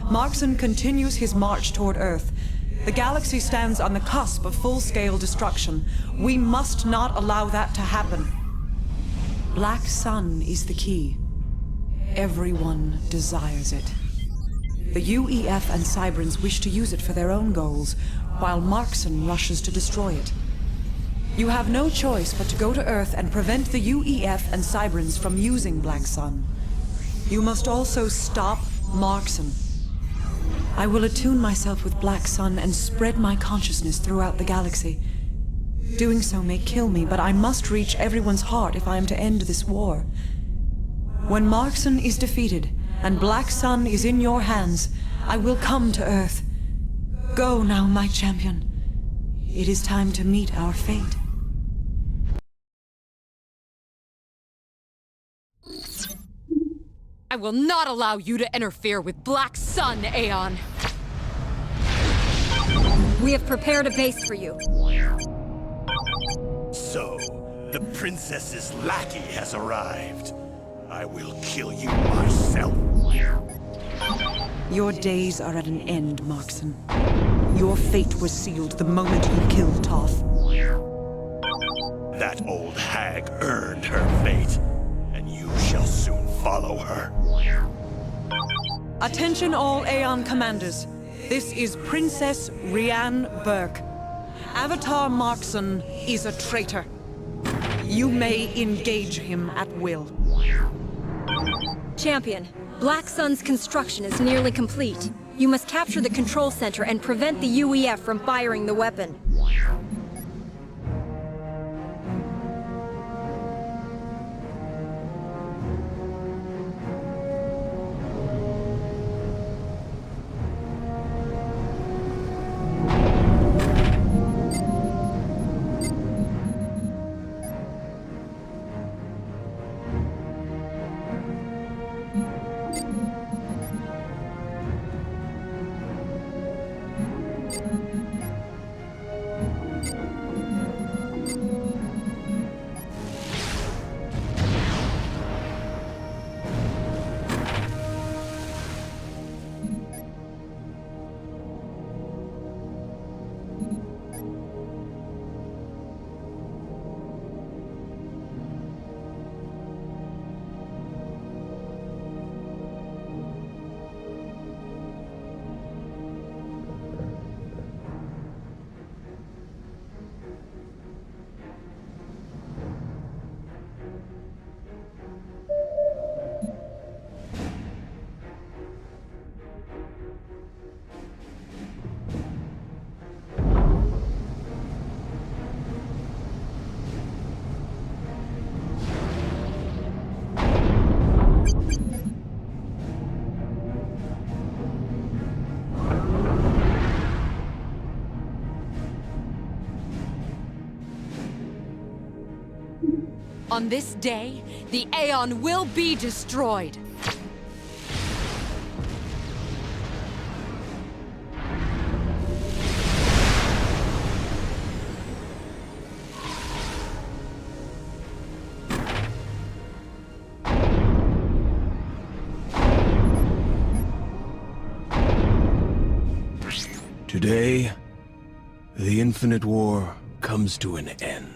Speaker 13: Markson continues his march toward Earth. The galaxy stands on the cusp of full-scale destruction. We must not allow that to happen. Black Sun is the key. Everyone desires it. The UEF and Cybrans wish to use it for their own goals, while Markson rushes to destroy it. You have no choice but to go to Earth and prevent the UEF and Cybrans from using Black Sun. You must also stop Markson. I will attune myself with Black Sun and spread my consciousness throughout the galaxy. Doing so may kill me, but I must reach everyone's heart if I am to end this war. When Markson is defeated, and Black Sun is in your hands, I will come to Earth. Go now, my champion. It is time to meet our fate.
Speaker 14: I will not allow you to interfere with Black Sun, Aeon.
Speaker 8: We have prepared a base for you.
Speaker 23: So, the princess's lackey has arrived. I will kill you myself.
Speaker 13: Your days are at an end, Markson. Your fate was sealed the moment you killed Toth.
Speaker 23: That old hag earned her fate, and you shall soon follow her.
Speaker 13: Attention all Aeon commanders. This is Princess Rianne Burke. Avatar Markson is a traitor. You may engage him at will.
Speaker 8: Champion, Black Sun's construction is nearly complete. You must capture the control center and prevent the UEF from firing the weapon.
Speaker 14: On this day, the Aeon will be destroyed.
Speaker 18: Today, the Infinite War comes to an end.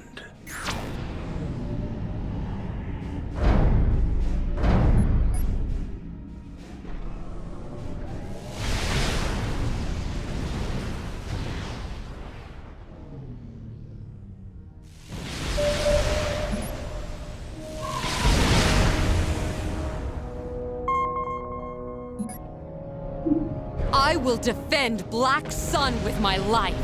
Speaker 14: I will defend Black Sun with my life.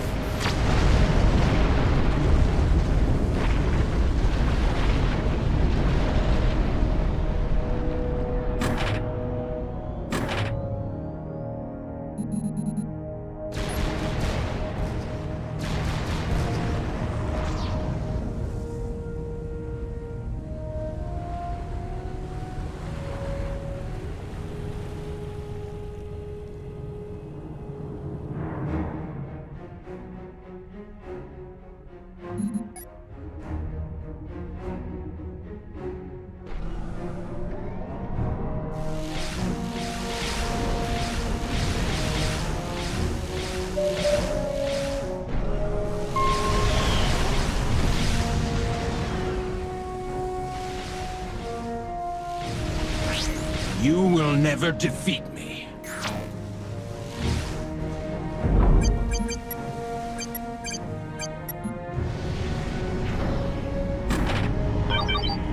Speaker 1: You will never defeat me.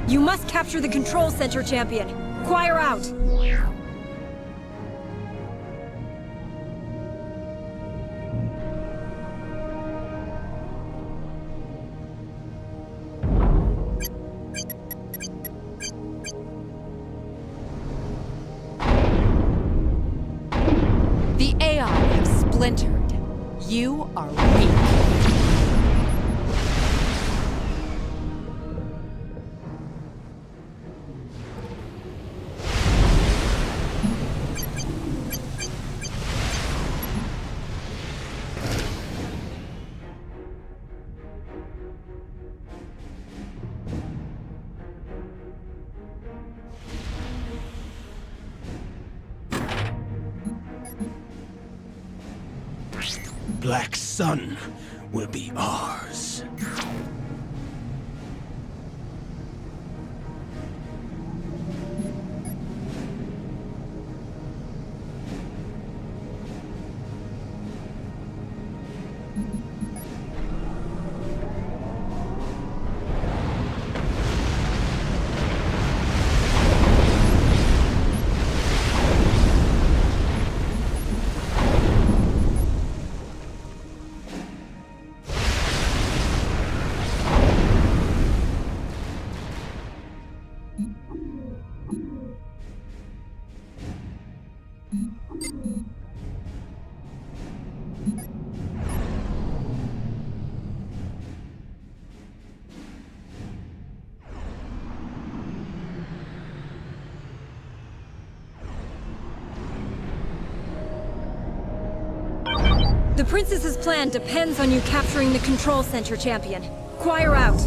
Speaker 8: You must capture the control center, champion. Choir out!
Speaker 14: The Aeon have splintered. You are weak.
Speaker 18: Black Sun will be ours.
Speaker 8: The Princess's plan depends on you capturing the control center, champion. Choir out!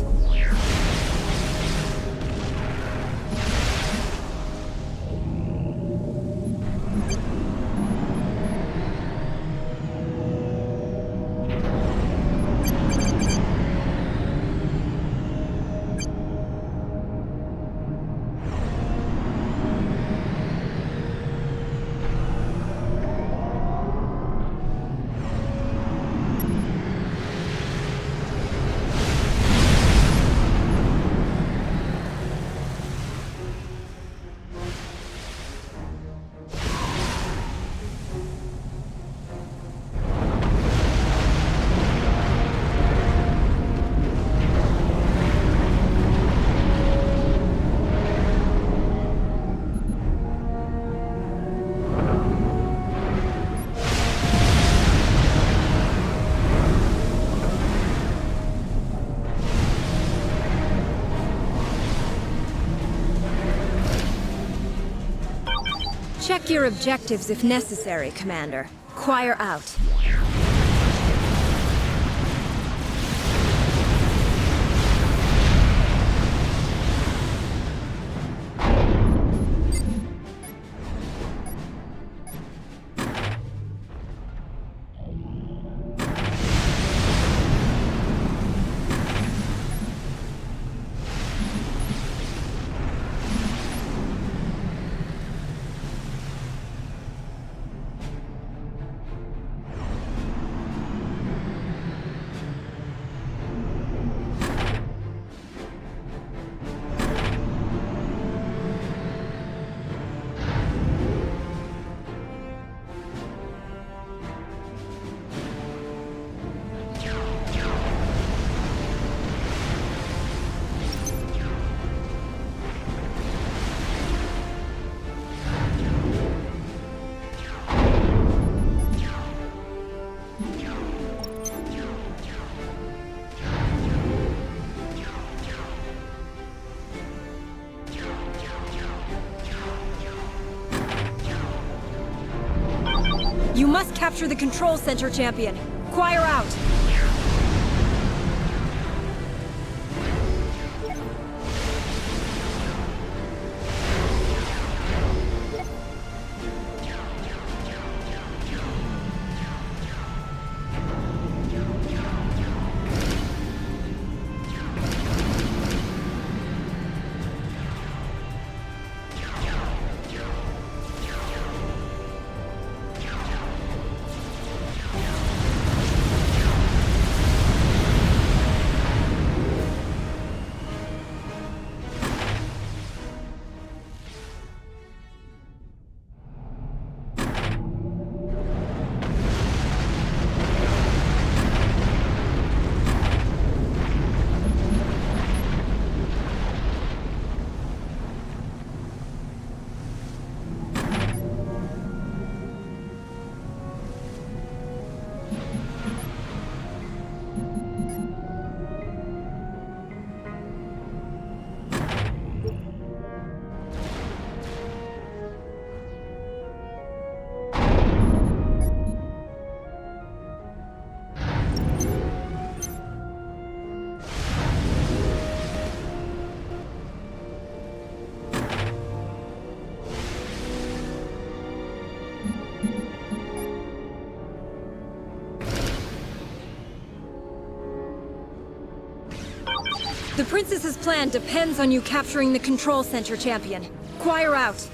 Speaker 8: Check your objectives if necessary, Commander. Choir out. You must capture the control center, champion. Choir out! The Princess's plan depends on you capturing the control center, Champion. Choir out.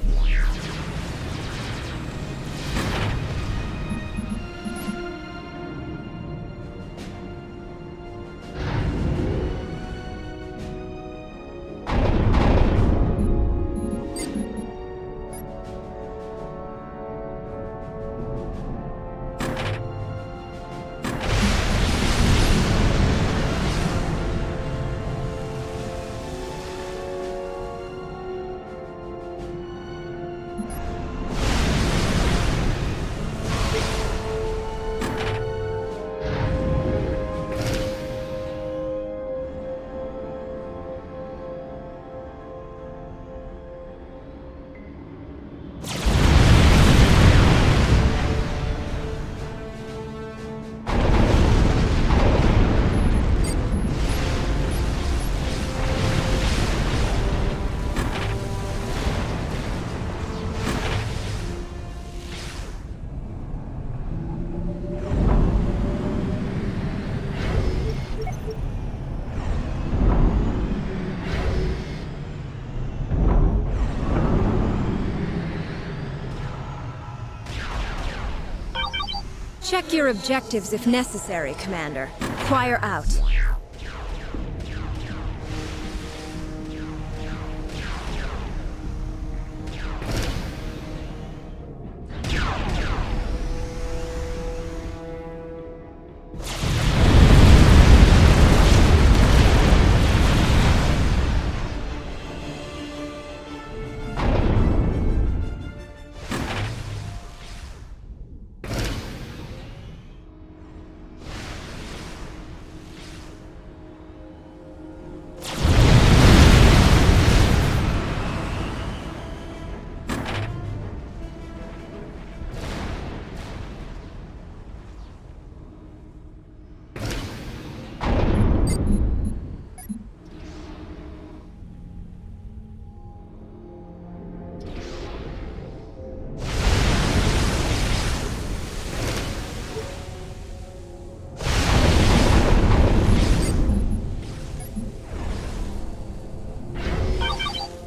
Speaker 8: Check your objectives if necessary, Commander. Choir out.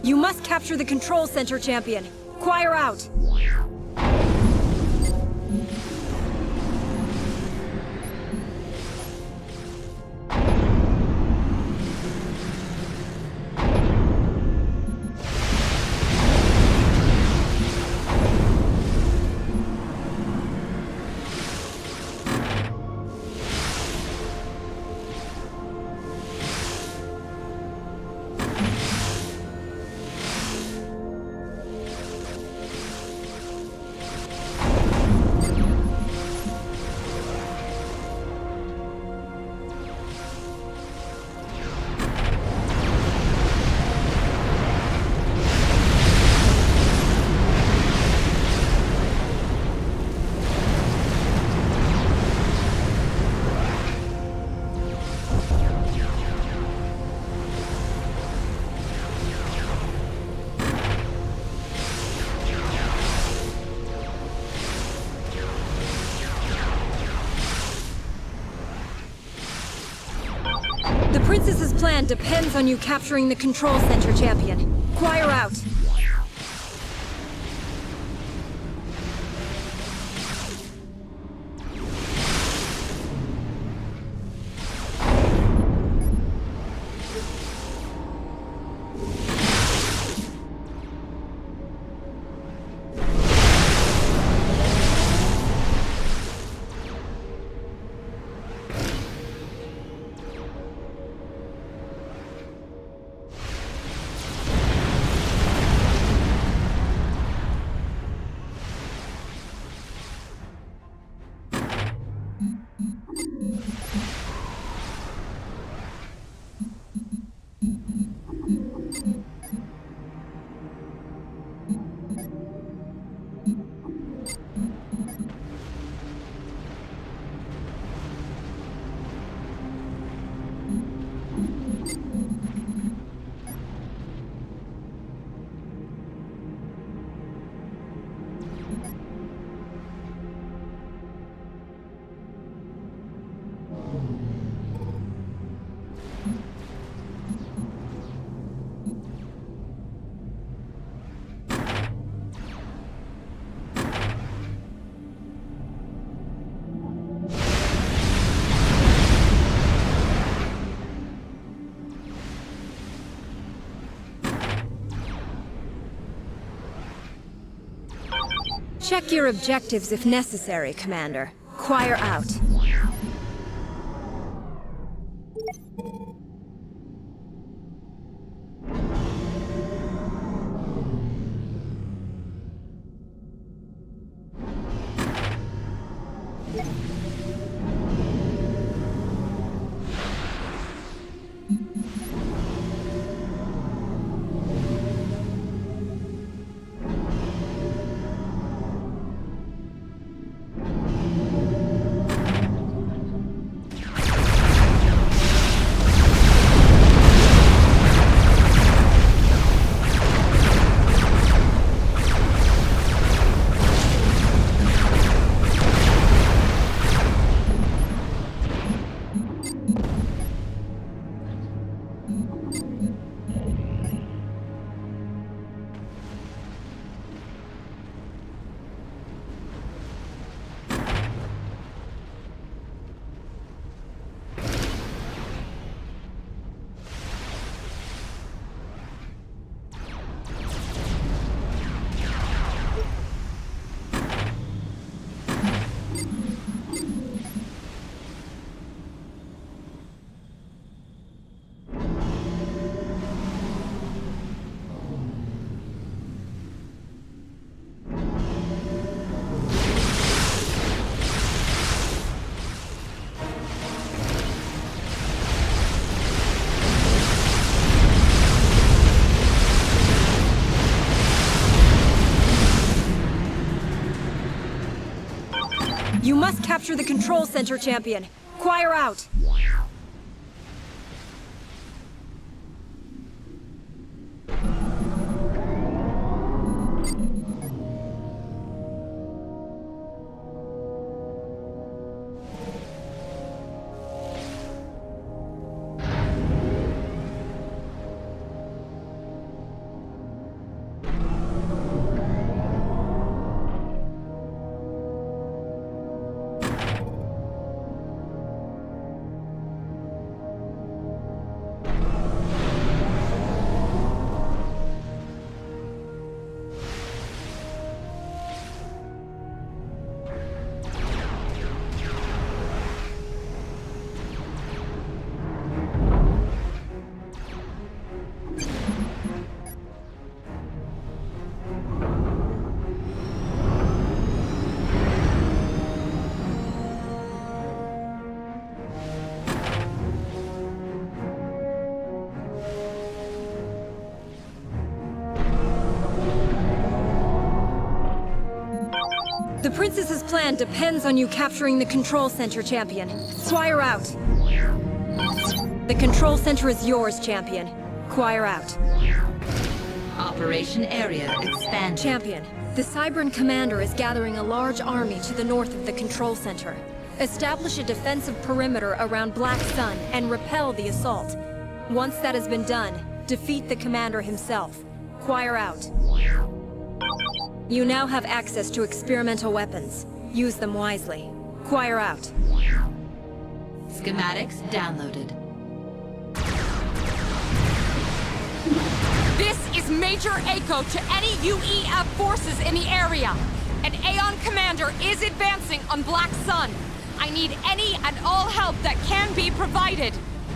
Speaker 8: You must capture the control center, Champion. Choir out. The Princess's plan depends on you capturing the control center, Champion. Choir out. Check your objectives if necessary, Commander. Choir out. You must capture the control center, champion. Choir out. The Princess's plan depends on you capturing the control center, champion. Choir out. The control center is yours, champion. Choir out.
Speaker 10: Operation area expanded.
Speaker 8: Champion, the Cybran commander is gathering a large army to the north of the control center. Establish a defensive perimeter around Black Sun and repel the assault. Once that has been done, defeat the commander himself. Choir out. You now have access to experimental weapons. Use them wisely. Choir out.
Speaker 10: Schematics downloaded.
Speaker 14: This is Major Echo to any UEF forces in the area. An Aeon commander is advancing on Black Sun. I need any and all help that can be provided.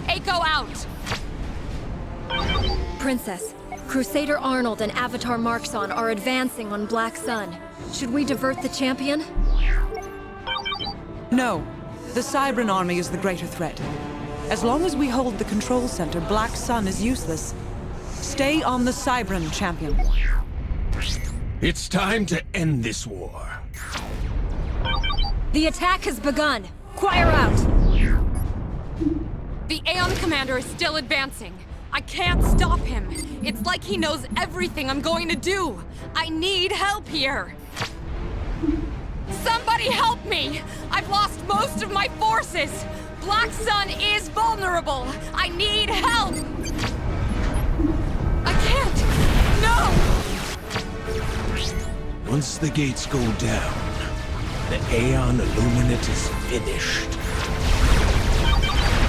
Speaker 14: Echo out.
Speaker 8: Princess, Crusader Arnold and Avatar Marxon are advancing on Black Sun. Should we divert the champion?
Speaker 13: No. The Cybran army is the greater threat. As long as we hold the control center, Black Sun is useless. Stay on the Cybran, champion.
Speaker 18: It's time to end this war.
Speaker 8: The attack has begun. Choir out.
Speaker 14: The Aeon commander is still advancing. I can't stop him. It's like he knows everything I'm going to do. I need help here. Somebody help me! I've lost most of my forces. Black Sun is vulnerable. I need help. I can't. No!
Speaker 18: Once the gates go down, the Aeon Illuminate is finished.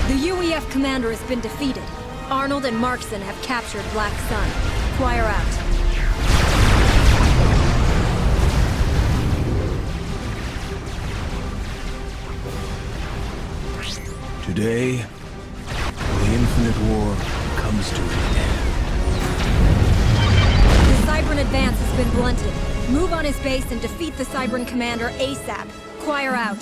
Speaker 8: The UEF commander has been defeated. Arnold and Marxon have captured Black Sun. Choir out.
Speaker 18: Today, the infinite war comes to an end.
Speaker 8: The Cybran advance has been blunted. Move on his base and defeat the Cybran commander ASAP. Choir out.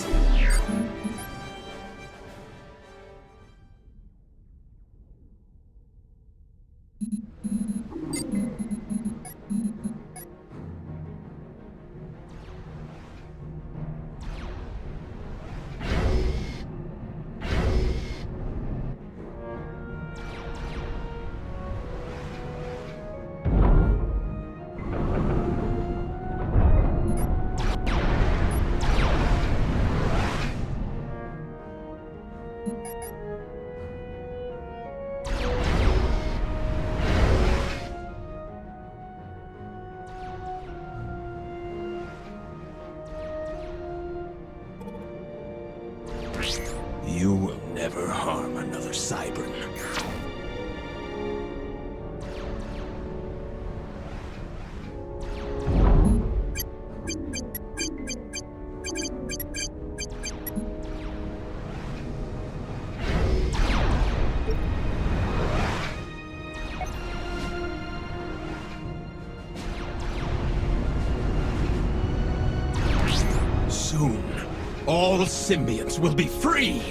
Speaker 18: You will never harm another Cybran. Soon, all symbionts will be free!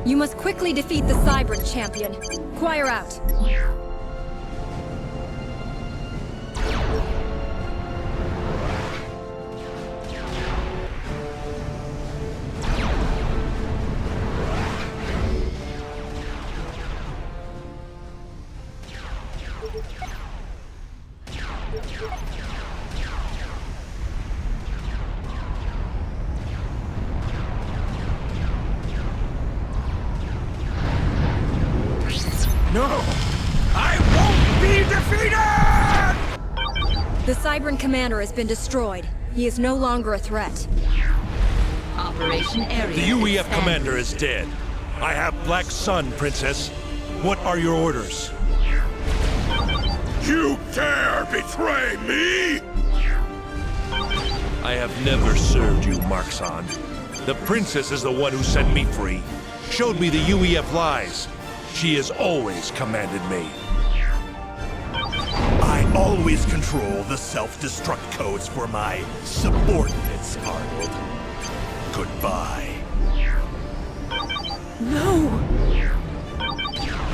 Speaker 8: You must quickly defeat the Cybran champion. Choir out.
Speaker 18: No! I won't be defeated!
Speaker 8: The Cybran commander has been destroyed. He is no longer a threat.
Speaker 10: Operation area.
Speaker 5: The UEF commander is dead. I have Black Sun, Princess. What are your orders?
Speaker 11: You dare betray me?
Speaker 5: I have never served you, Marxon. The princess is the one who set me free. Showed me the UEF lies. She has always commanded me.
Speaker 23: I always control the self-destruct codes for my subordinates, Arnold. Goodbye.
Speaker 8: No!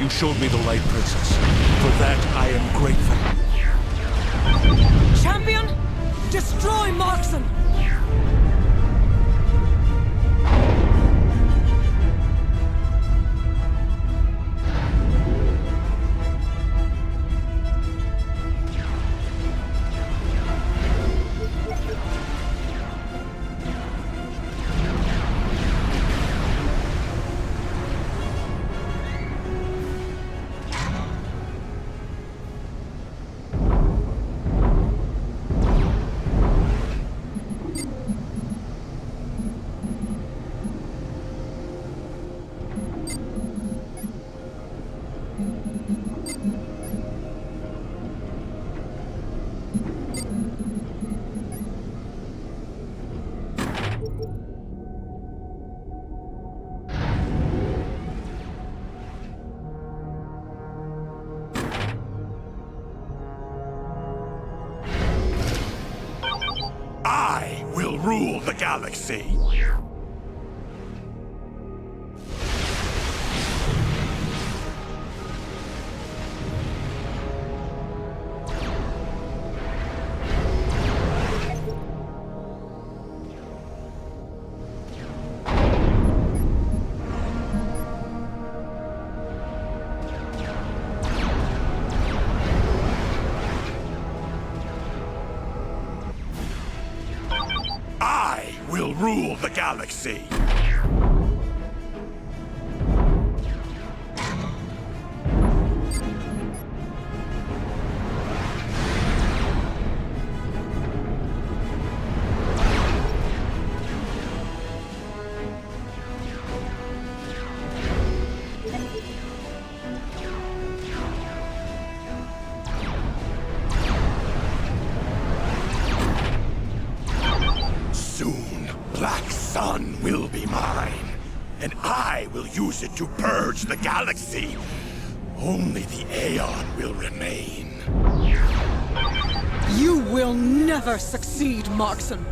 Speaker 5: You showed me the light, Princess. For that, I am grateful.
Speaker 13: Champion, destroy Marxon!
Speaker 23: I will rule the galaxy. I will rule the galaxy. Soon, Black Sun will be
Speaker 11: use it to purge the galaxy, only the Aeon will remain.
Speaker 13: You will never succeed, Markson.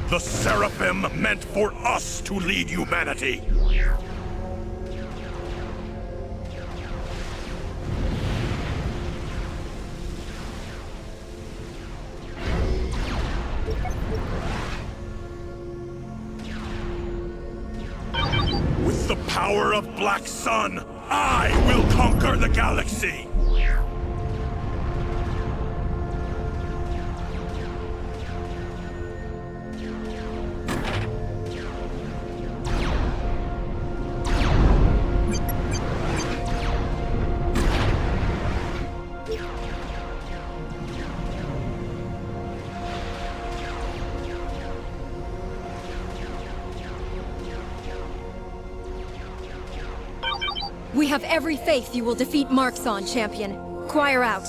Speaker 11: The Seraphim meant for us to lead humanity. With the power of Black Sun, I will conquer the galaxy!
Speaker 8: We have every faith you will defeat Markson, champion. Choir out.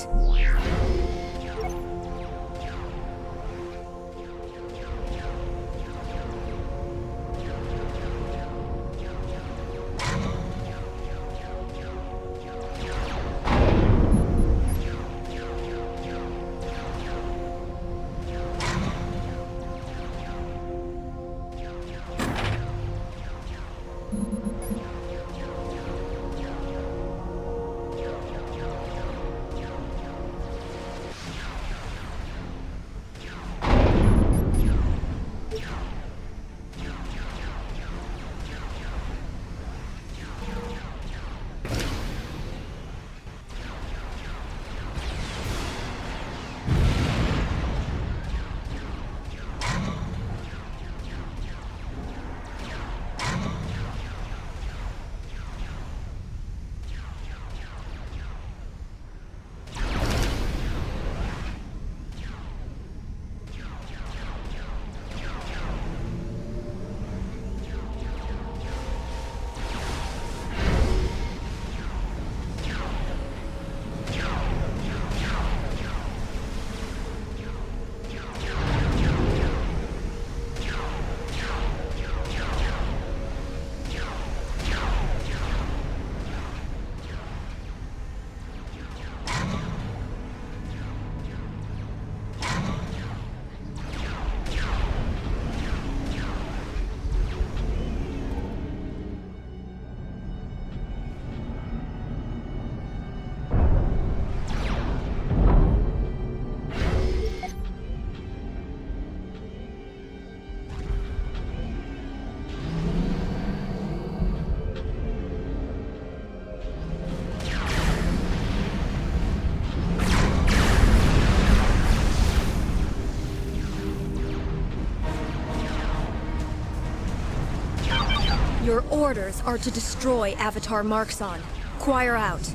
Speaker 8: Your orders are to destroy Avatar Markson. Choir out.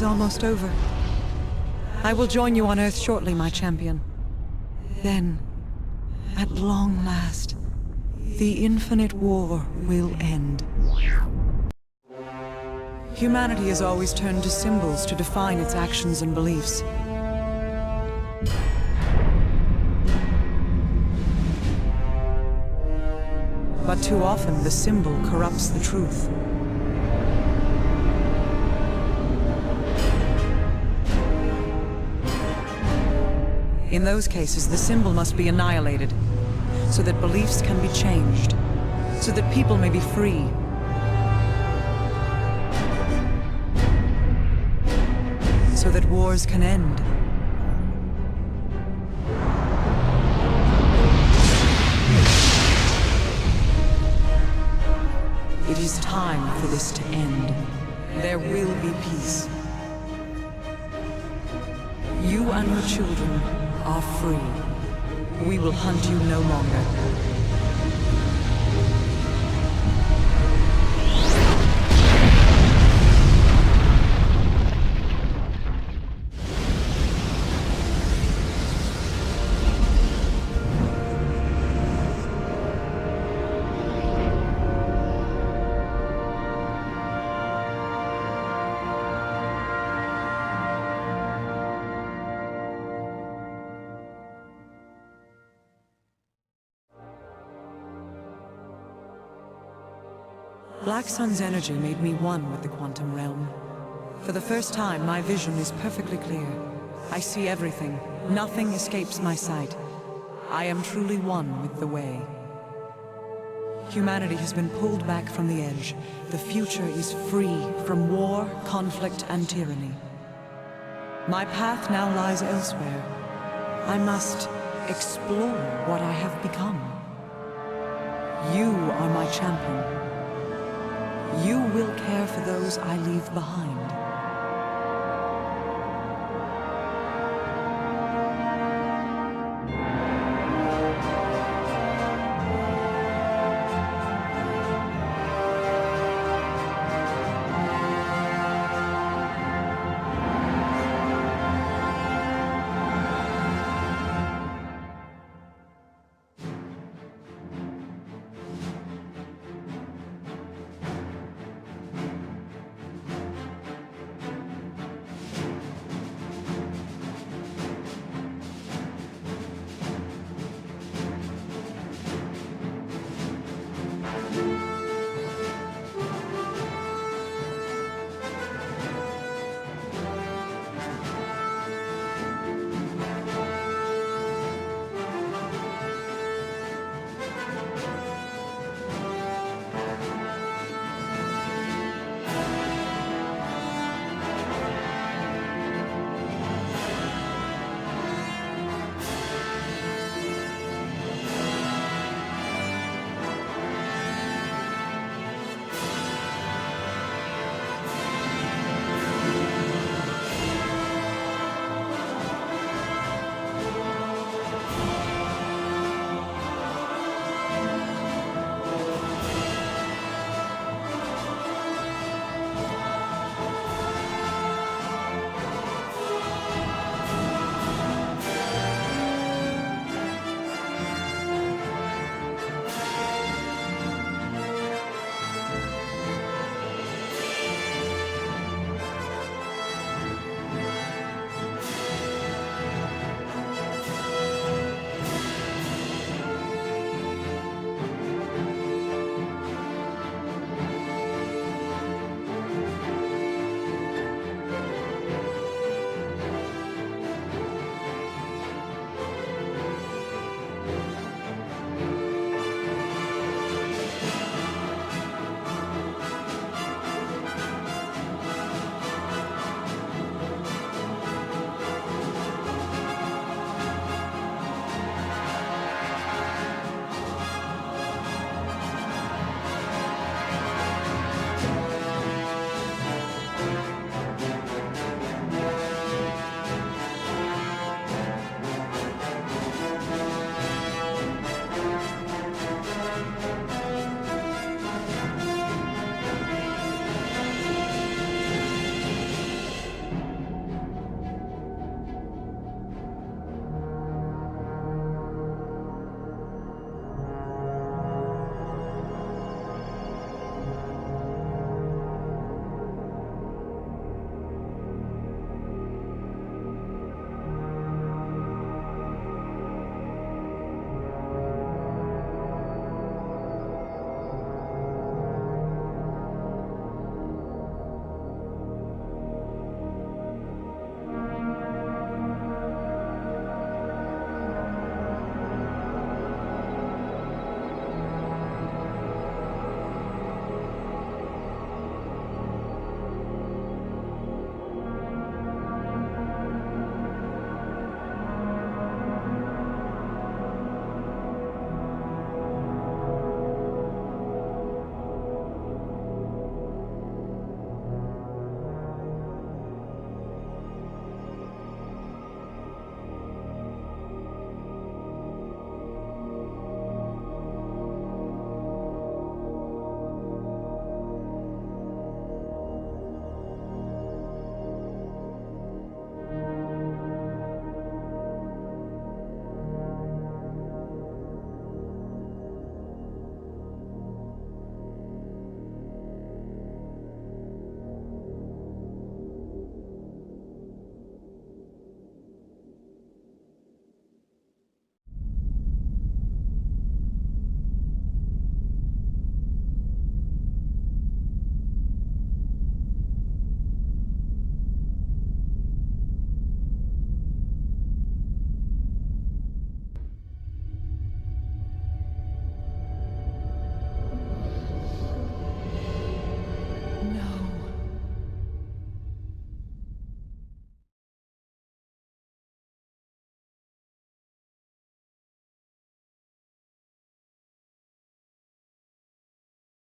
Speaker 13: Almost over. I will join you on Earth shortly, my champion. Then, at long last, the infinite war will end. Humanity has always turned to symbols to define its actions and beliefs. But too often, the symbol corrupts the truth. In those cases, the symbol must be annihilated, so that beliefs can be changed, so that people may be free. So that wars can end. time for this to end. There will be peace. You and your children are free. We will hunt you no longer. Black Sun's energy made me one with the quantum realm. For the first time, my vision is perfectly clear. I see everything. Nothing escapes my sight. I am truly one with the way. Humanity has been pulled back from the edge. The future is free from war, conflict, and tyranny. My path now lies elsewhere. I must explore what I have become. You are my champion. You will care for those I leave behind.